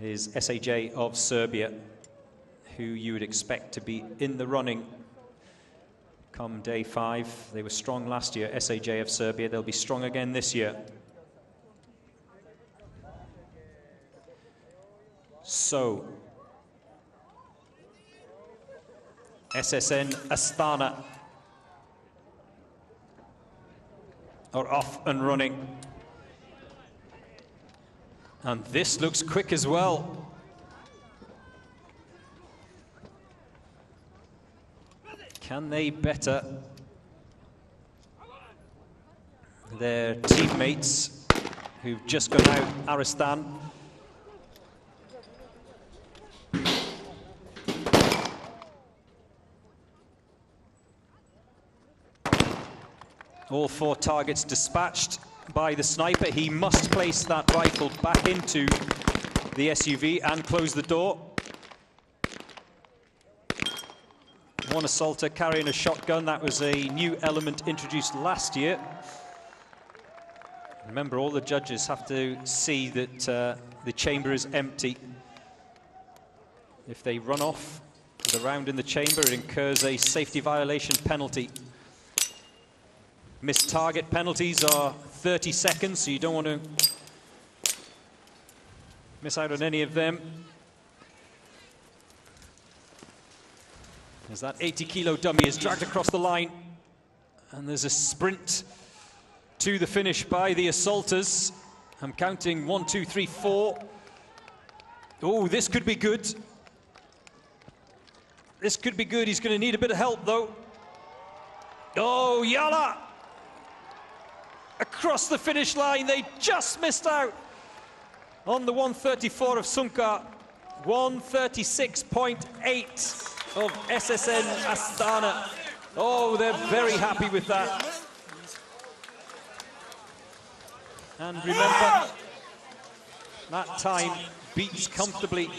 is SAJ of Serbia, who you would expect to be in the running come day 5. They were strong last year, SAJ of Serbia. They'll be strong again this year. So, SSN Astana are off and running. And this looks quick as well. Can they better their teammates who've just gone out, Aristan? All 4 targets dispatched by the sniper. He must place that rifle back into the SUV and close the door. One assaulter carrying a shotgun. That was a new element introduced last year. Remember, all the judges have to see that the chamber is empty. If they run off with a round in the chamber, it incurs a safety violation penalty. Missed target penalties are 30 seconds, so you don't want to miss out on any of them. As that 80-kilo dummy is dragged across the line, and there's a sprint to the finish by the assaulters. I'm counting 1, 2, 3, 4. Oh, this could be good. This could be good. He's going to need a bit of help, though. Oh, Yala! Across the finish line, they just missed out on the 134 of Sunkar. 136.8 of SSN Astana. Oh, they're very happy with that. And remember, that time beats comfortably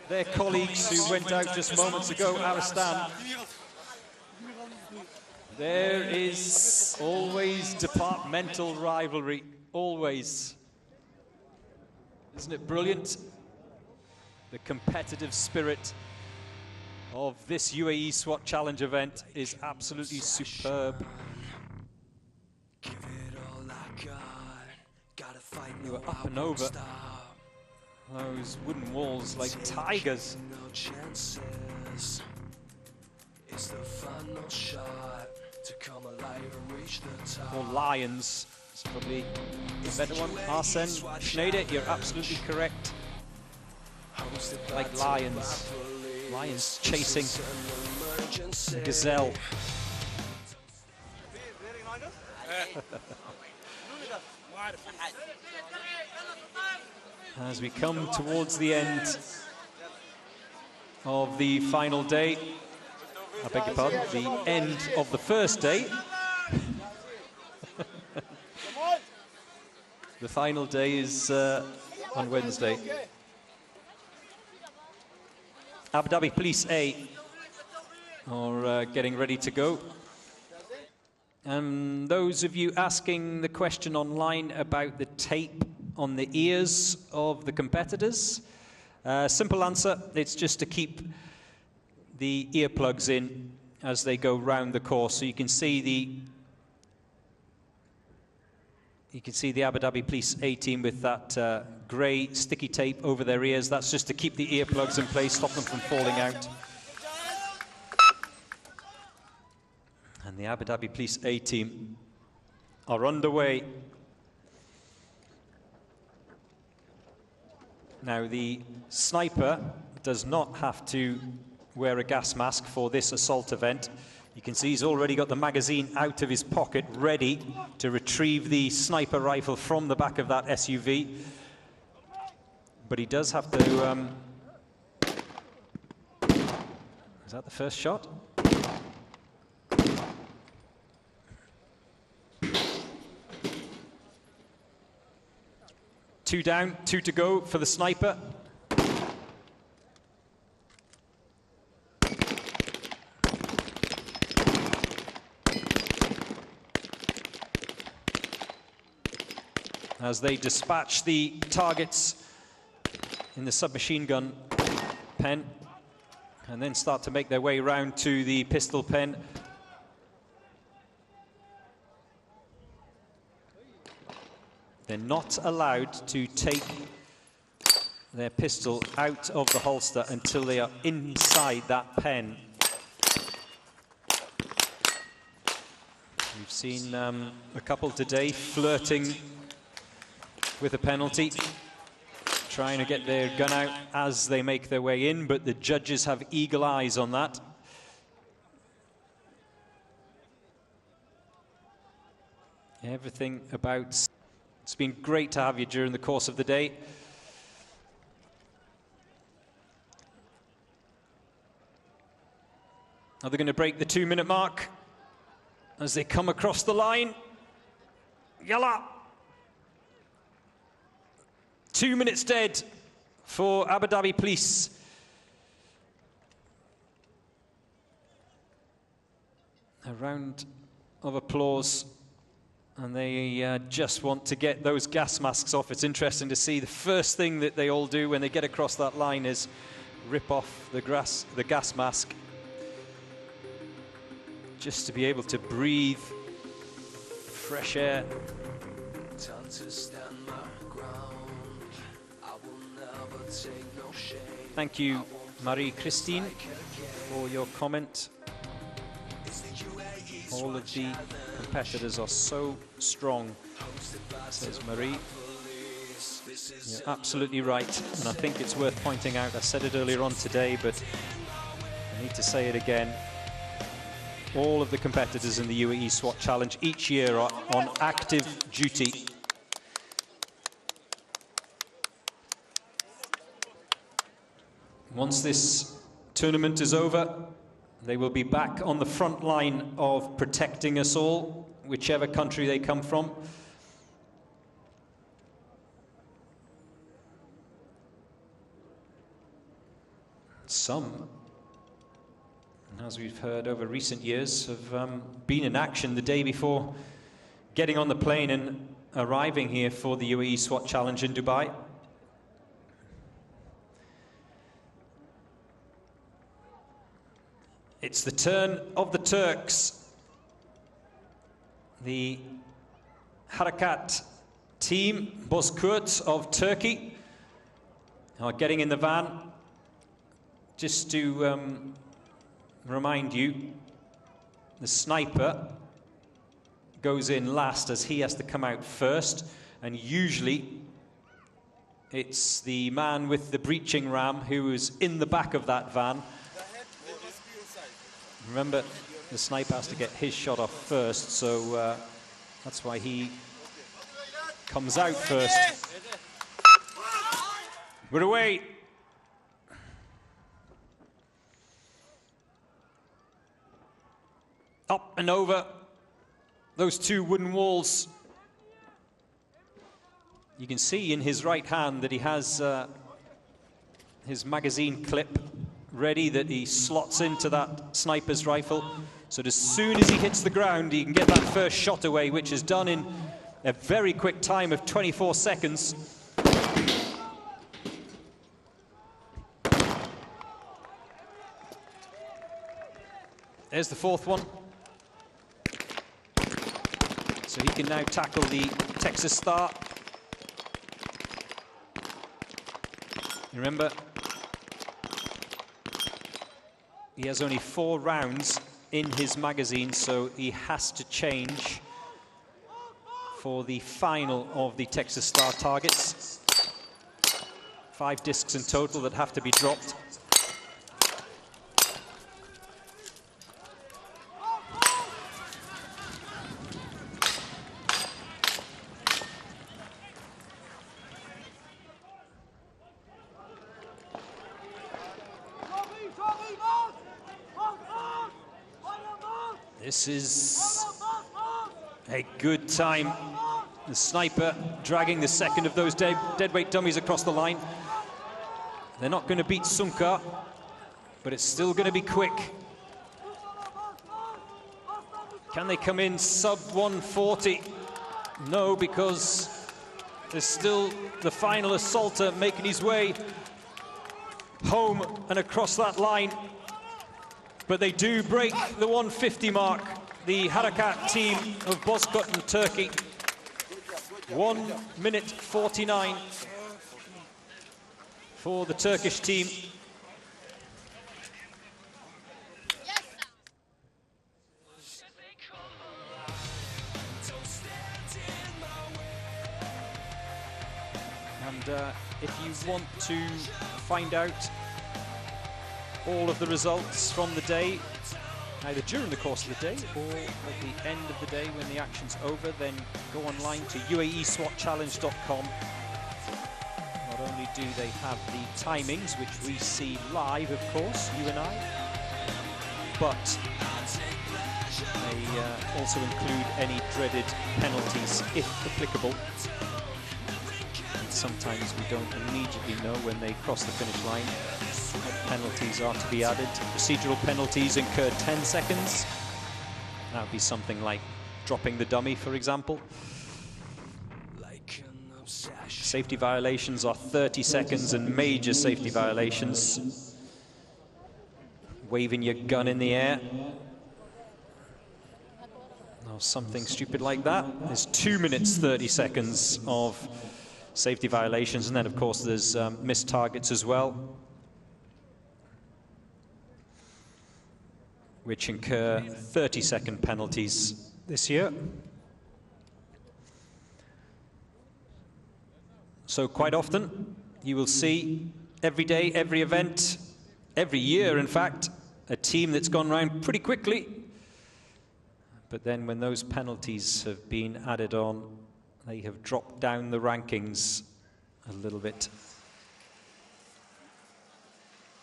their colleagues who went out just moments ago, Aristan. There is always departmental rivalry, always. Isn't it brilliant? The competitive spirit of this Uae Swat Challenge event is absolutely superb. Give it all I got. Gotta fight They were up and over those wooden walls like tigers. No chances. It's the final shot to come alive and reach the top. Or lions. It's probably a better one. Arsene Schneider, you're absolutely correct. Like lions. Lions chasing a gazelle. As we come towards the end of the final day, I beg your pardon, the end of the first day. The final day is on Wednesday. Abu Dhabi Police A are getting ready to go. And those of you asking the question online about the tape on the ears of the competitors, simple answer, it's just to keep the earplugs in as they go round the course. So you can see the Abu Dhabi Police A team with that grey sticky tape over their ears. That's just to keep the earplugs in place, stop them from falling out. And the Abu Dhabi Police A team are underway. Now, the sniper does not have to wear a gas mask for this assault event. You can see he's already got the magazine out of his pocket, ready to retrieve the sniper rifle from the back of that SUV. But he does have to... Is that the first shot? Two down, two to go for the sniper. As they dispatch the targets in the submachine gun pen and then start to make their way round to the pistol pen. They're not allowed to take their pistol out of the holster until they are inside that pen. We've seen a couple today flirting with a penalty, trying to get their gun out as they make their way in, but the judges have eagle eyes on that. Everything about... It's been great to have you during the course of the day. Are they going to break the 2-minute mark as they come across the line? Yalla! 2 minutes dead for Abu Dhabi Police. A round of applause. And they just want to get those gas masks off. It's interesting to see the first thing that they all do when they get across that line is rip off the gas mask. Just to be able to breathe fresh air. Time to stand my ground. I will never take no shame. Thank you, Marie-Christine, for your comment. All of the competitors are so strong, says Marie. You're absolutely right, and I think it's worth pointing out, I said it earlier on today, but I need to say it again. All of the competitors in the UAE SWAT Challenge each year are on active duty. Once this tournament is over, they will be back on the front line of protecting us all, whichever country they come from. Some, as we've heard over recent years, have been in action the day before getting on the plane and arriving here for the UAE SWAT Challenge in Dubai. It's the turn of the Turks. The Harakat team, Bozkurt of Turkey, are getting in the van. Just to remind you, the sniper goes in last as he has to come out first, and usually it's the man with the breaching ram who is in the back of that van. Remember, the sniper has to get his shot off first, so that's why he comes out first. We're away. Up and over those two wooden walls. You can see in his right hand that he has his magazine clip ready that he slots into that sniper's rifle. So as soon as he hits the ground, he can get that first shot away, which is done in a very quick time of 24 seconds. There's the fourth one. So he can now tackle the Texas Star. Remember, he has only 4 rounds in his magazine, so he has to change for the final of the Texas Star targets. 5 discs in total that have to be dropped. This is a good time. The sniper dragging the second of those deadweight dummies across the line. They're not going to beat Sunkar, but it's still going to be quick. Can they come in sub 140? No, because there's still the final assaulter making his way home and across that line. But they do break the 150 mark, the Harakat team of Bozkurt in Turkey. 1 minute 49 for the Turkish team. And if you want to find out all of the results from the day, either during the course of the day or at the end of the day when the action's over, then go online to uaeswatchallenge.com. Not only do they have the timings, which we see live, of course, you and I, but they also include any dreaded penalties, if applicable. And sometimes we don't immediately know when they cross the finish line what penalties are to be added. Procedural penalties incur 10 seconds. That would be something like dropping the dummy, for example. Safety violations are 30 seconds, and major safety violations, waving your gun in the air, or something stupid like that, is 2 minutes 30 seconds of safety violations. And then, of course, there's missed targets as well, which incur 30-second penalties this year. So quite often, you will see every day, every event, every year, in fact, a team that's gone round pretty quickly. But then when those penalties have been added on, they have dropped down the rankings a little bit.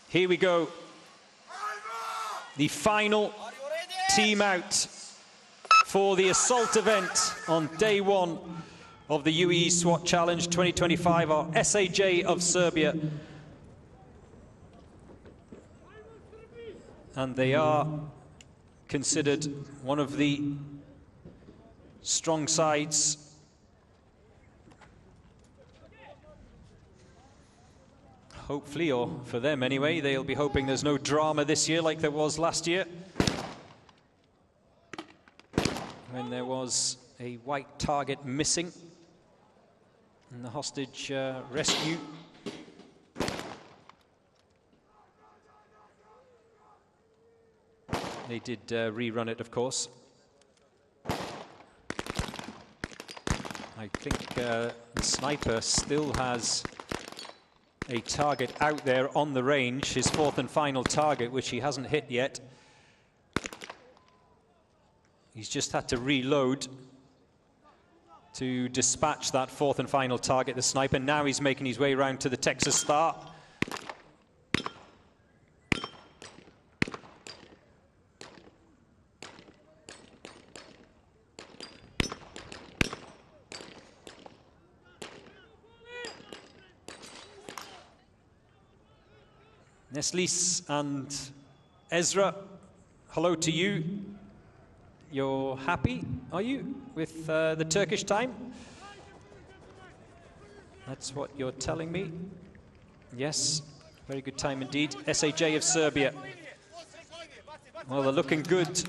Here we go. The final team out for the assault event on day 1 of the Uae Swat Challenge 2025 are SAJ of Serbia. And they are considered one of the strong sides. Hopefully, or for them anyway, they'll be hoping there's no drama this year like there was last year, when there was a white target missing. And the hostage rescue. They did rerun it, of course. I think the sniper still has a target out there on the range, his fourth and final target, which he hasn't hit yet. He's just had to reload to dispatch that fourth and final target, the sniper. Now he's making his way around to the Texas Star. Neslis and Ezra, hello to you. You're happy, are you, with the Turkish time? That's what you're telling me. Yes, very good time indeed. SAJ of Serbia. Well, they're looking good.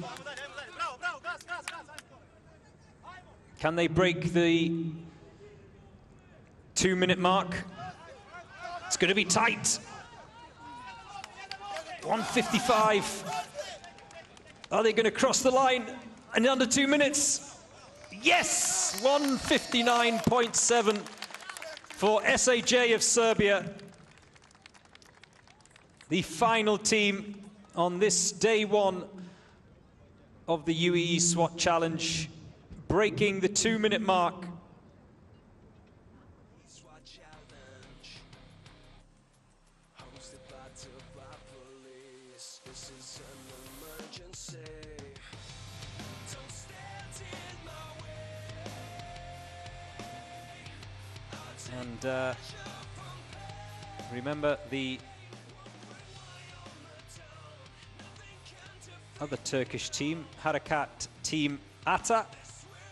Can they break the 2-minute mark? It's going to be tight. 1:55. Are they going to cross the line in under 2 minutes? Yes! 1:59.7 for SAJ of Serbia. The final team on this day one of the Uae Swat Challenge, breaking the 2-minute mark. And remember the other Turkish team, Harekat Team Ata,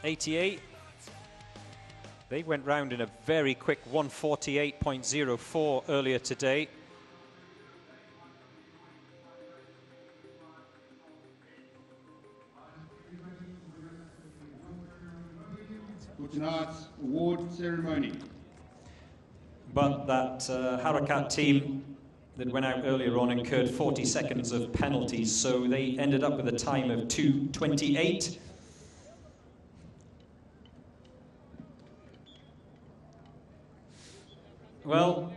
88. They went round in a very quick 1:48.04 earlier today. For tonight's award ceremony. But that Harekat team that went out earlier on incurred 40 seconds of penalties, so they ended up with a time of 2:28. Well,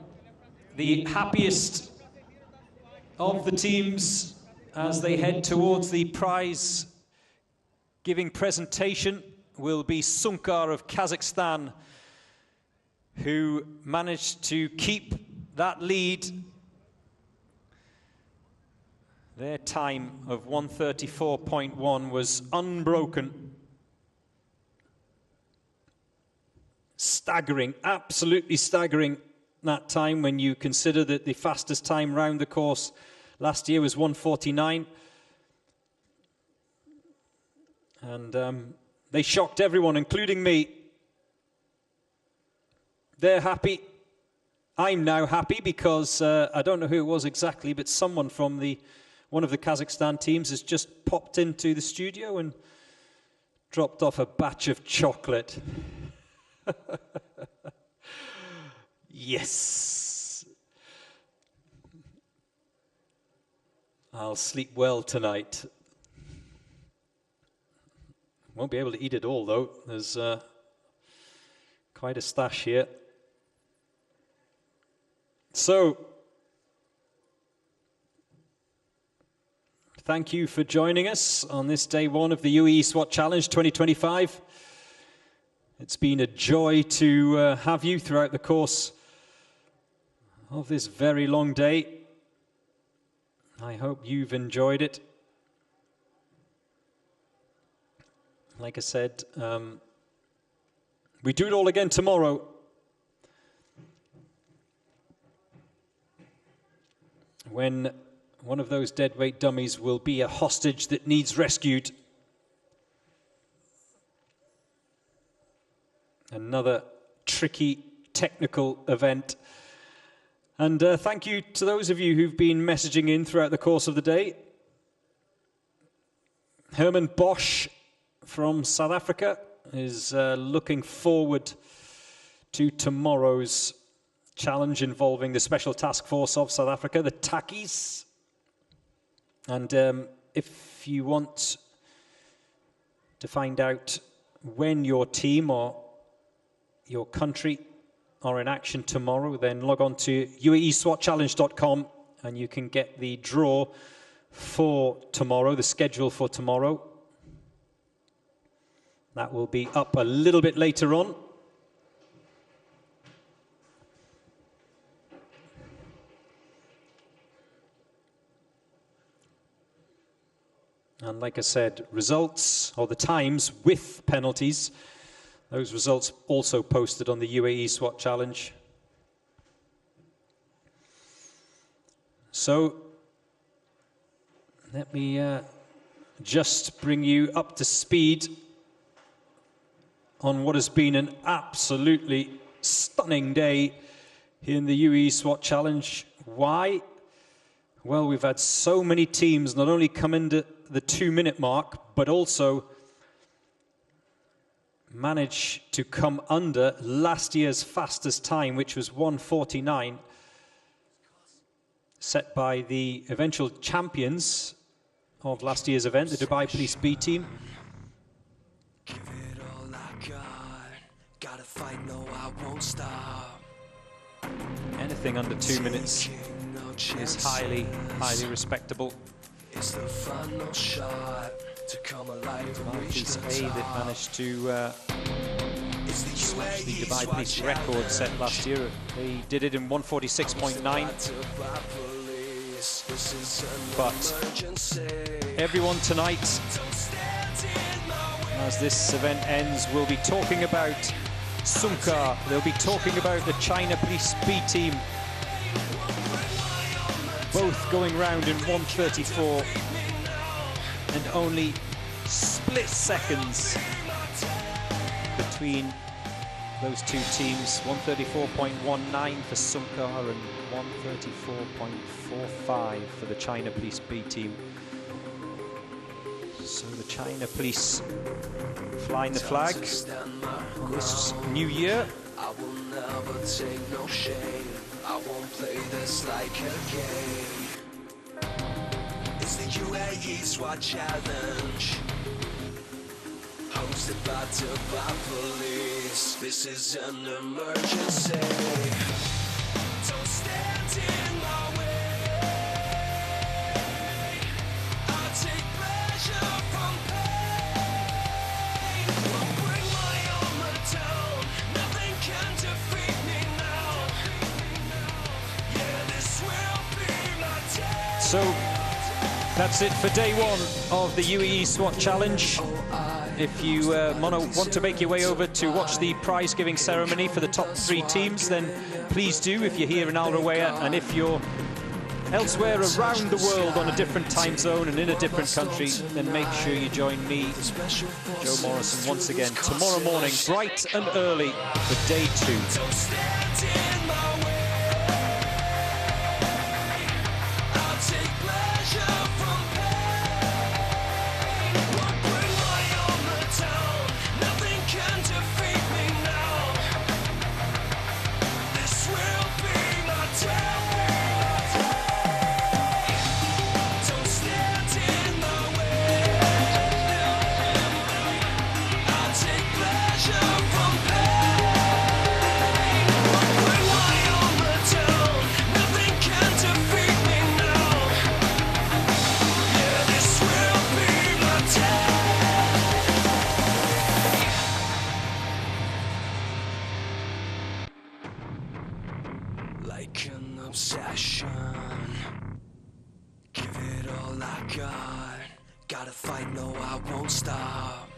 the happiest of the teams as they head towards the prize-giving presentation will be Sunkar of Kazakhstan, who managed to keep that lead. Their time of 1:34.1 was unbroken. Staggering, absolutely staggering, that time, when you consider that the fastest time round the course last year was 1:49. And they shocked everyone, including me. They're happy. I'm now happy because I don't know who it was exactly, but someone from one of the Kazakhstan teams has just popped into the studio and dropped off a batch of chocolate. Yes. I'll sleep well tonight. Won't be able to eat it all, though. There's quite a stash here. So, thank you for joining us on this day one of the Uae Swat Challenge 2025. It's been a joy to have you throughout the course of this very long day. I hope you've enjoyed it. Like I said, we do it all again tomorrow. When one of those deadweight dummies will be a hostage that needs rescued. Another tricky technical event. And thank you to those of you who've been messaging in throughout the course of the day. Herman Bosch from South Africa is looking forward to tomorrow's challenge involving the Special Task Force of South Africa, the Takis. And if you want to find out when your team or your country are in action tomorrow, then log on to uaeswatchallenge.com and you can get the draw for tomorrow, the schedule for tomorrow. That will be up a little bit later on. And like I said, results, or the times with penalties, those results also posted on the UAE SWAT Challenge. So, let me just bring you up to speed on what has been an absolutely stunning day here in the UAE SWAT Challenge. Why? Well, we've had so many teams not only come into the 2-minute mark, but also manage to come under last year's fastest time, which was 1:49, set by the eventual champions of last year's event, the Dubai Police B team. Give it all I got. Gotta fight, no, I won't stop. Anything under 2 minutes is highly, highly respectable. It's the final shot to come alive and reach the A top. that managed to smash the Dubai Police record set last year. They did it in 1:46.9. But everyone tonight, as this event ends, will be talking about Sumka. They'll be talking about the China Police B team. Both going round in 1:34 and only split seconds between those two teams. 1:34.19 for Sumka and 1:34.45 for the China Police B team. So the China Police flying the flag on this new year. I will never take no shame. I won't play this like a game. It's the UAE SWAT Challenge, hosted by Dubai Police. This is an emergency. Don't stand in my way. I take pleasure from pain. I'll bring my armor down. Nothing can defeat me now. Yeah, this will be my day. So that's it for day one of the UAE SWAT Challenge. If you want to make your way over to watch the prize-giving ceremony for the top 3 teams, then please do if you're here in Al Ruwayah. And if you're elsewhere around the world on a different time zone and in a different country, then make sure you join me, Joe Morrison, once again tomorrow morning, bright and early for day 2. Like an obsession, give it all I got. Gotta fight, no, I won't stop.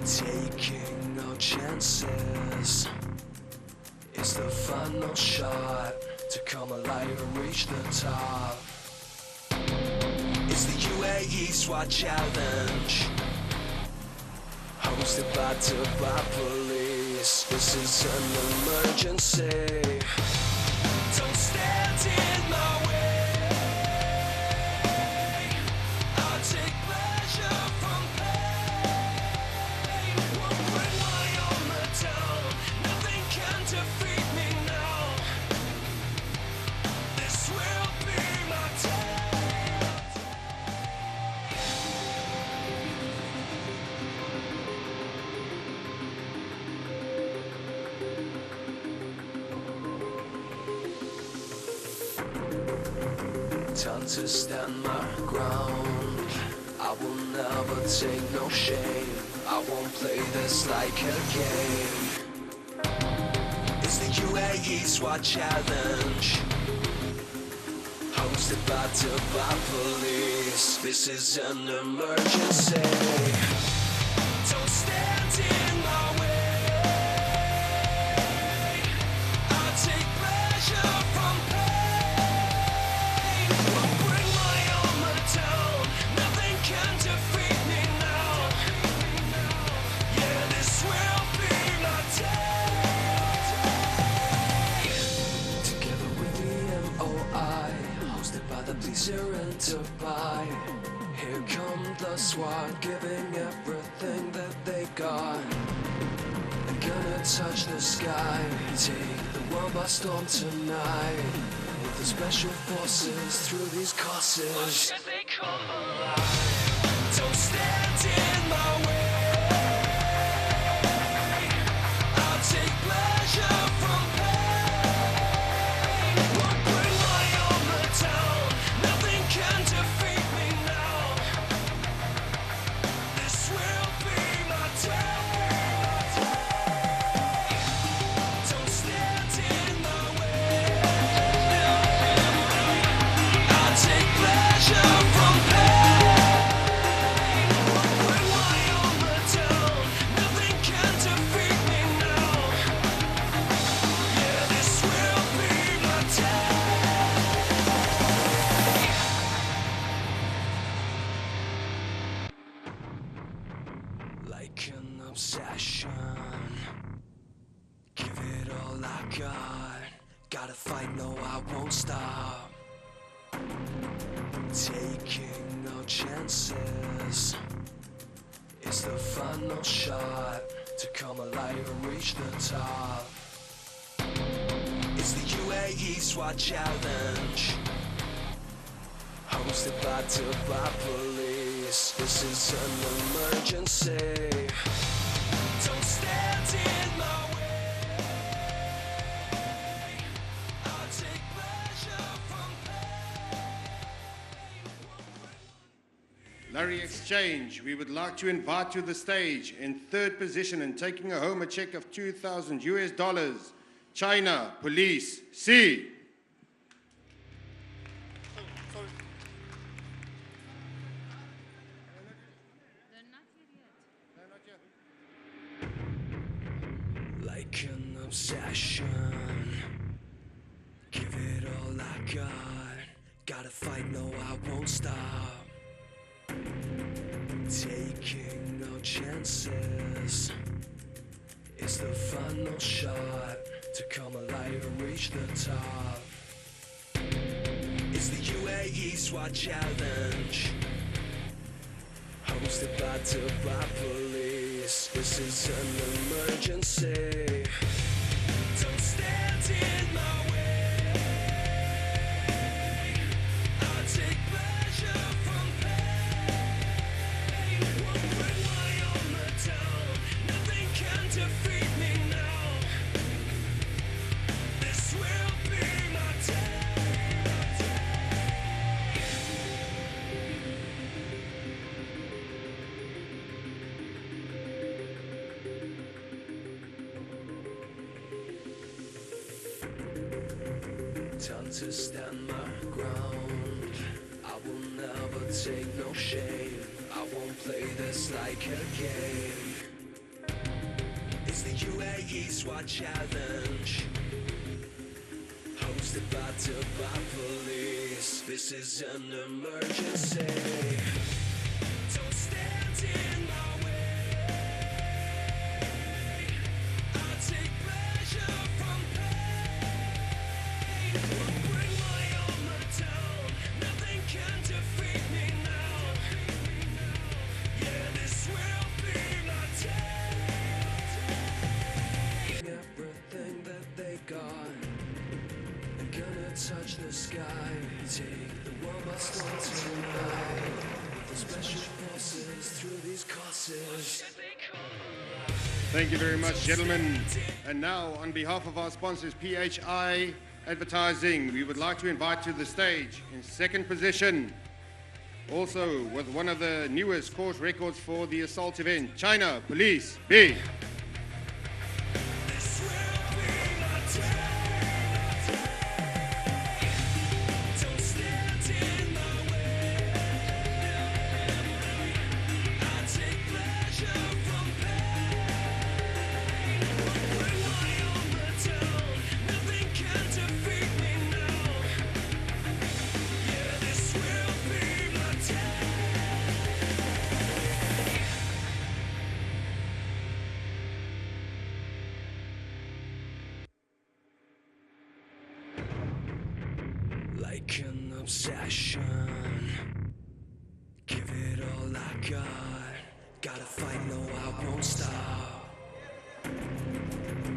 Taking no chances. It's the final shot to come alive and reach the top. It's the UAE SWAT Challenge, hosted by Dubai Police. This is an emergency. Don't stand in my way. I take pleasure from pain. Won't bring my armor down. Time to stand my ground. I will never take no shame. I won't play this like a game. It's the Uae Swat Challenge, hosted by Dubai Police. This is an emergency. Don't stand in my way. I take pleasure from pain. I'll bring my armor down. Nothing can defeat me now. Yeah, this will be my day. Together with the MOI, hosted by the police here in Dubai. Here come the SWAT, giving everything that they got. They're gonna touch the sky, take the world by storm tonight. With the special forces through these courses. What should they come alive? Don't stand in my way. I'll take pleasure from pain. Won't bring my armor down. Nothing can defeat me now. This will be my day. Don't stand in my way. I'll take pleasure from pain. Won't bring my armor down. Nothing can defeat me now. Yeah, this will be my day. Like an obsession, give it all I got. Gotta fight, no, I won't stop. Taking no chances. It's the final shot to come alive and reach the top. It's the Uae Swat Challenge, hosted by Dubai Police. This is an emergency. Don't stand in my way. I'll take pleasure from Larry Exchange, we would like to invite to the stage in third position and taking home a check of $2,000, China Police C. Like an obsession, give it all I got. Gotta fight, no, I won't stop. Taking no chances. It's the final shot to come alive and reach the top. It's the Uae Swat Challenge, hosted by Dubai Police. This is an emergency. Don't stand in my way. I'll take pleasure from pain. Won't bring my armor down. Nothing can defeat me now. This will be my day. Time to stand my ground. I will never take no shame. I won't play this like a game. It's the Uae Swat Challenge, hosted by Dubai Police. This is an emergency. Don't stand in my way. I'll take pleasure from pain. Won't bring my armor down. Nothing can defeat me now. Yeah, this will be my day. Everything that they got, they're gonna touch the sky. Take the world by storm tonight. The special forces through these courses. Thank you very much, gentlemen. And now, on behalf of our sponsors, PHI Advertising, we would like to invite to the stage in second position, also with one of the newest course records for the assault event, China Police B. Like an obsession, give it all I got. Gotta fight, no, I won't stop.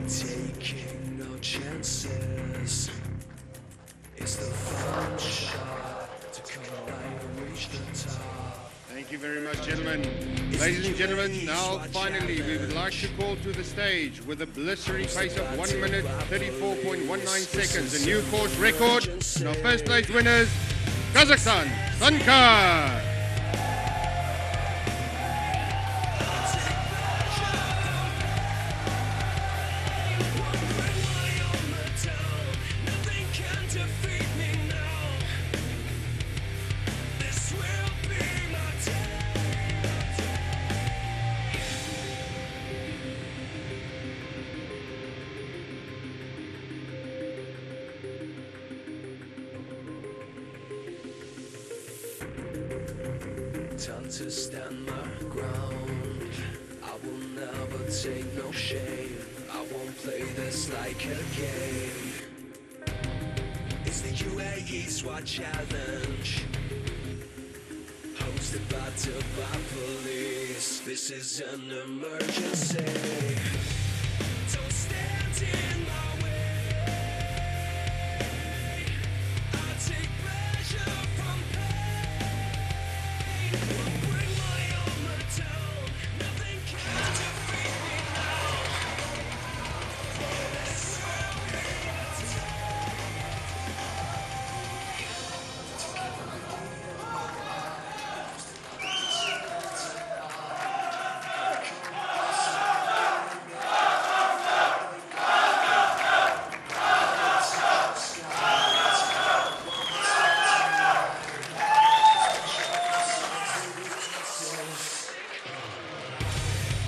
Taking no chances. It's the final shot to come alive and reach the top. Thank you very much, gentlemen. Ladies and gentlemen, now finally we would like to call to the stage with a blistering pace of 1 minute 34.19 seconds, a new course record. And our first place winners, Kazakhstan, Sankar. Time to stand my ground. I will never take no shame. I won't play this like a game. It's the Uae Swat challenge, hosted by Dubai police. This is an emergency. Don't stand in my way. I take pleasure from pain. Bring my armor down. Nothing can defeat me now. This will be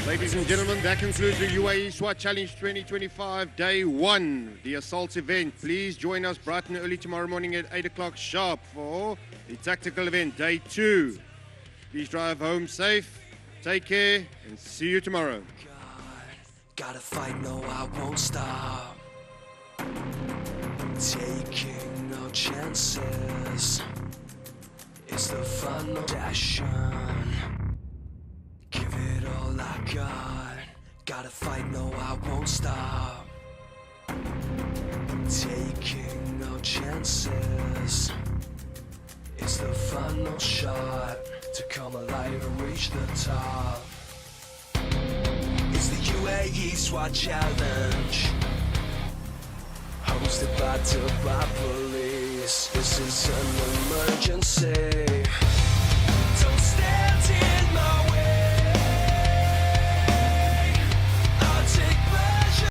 Ladies and gentlemen, that concludes the Uae Swat Challenge 2025 Day 1, the assault event. Please join us bright and early tomorrow morning at 8 o'clock sharp for the tactical event, Day 2. Please drive home safe, take care, and see you tomorrow. gotta fight, no, I won't stop. Taking no chances. It's the final session. Give it all I got. Gotta fight, no, I won't stop. Taking no chances. It's the final shot to come alive and reach the top. It's the Uae Swat challenge, hosted by Dubai police. This is an emergency.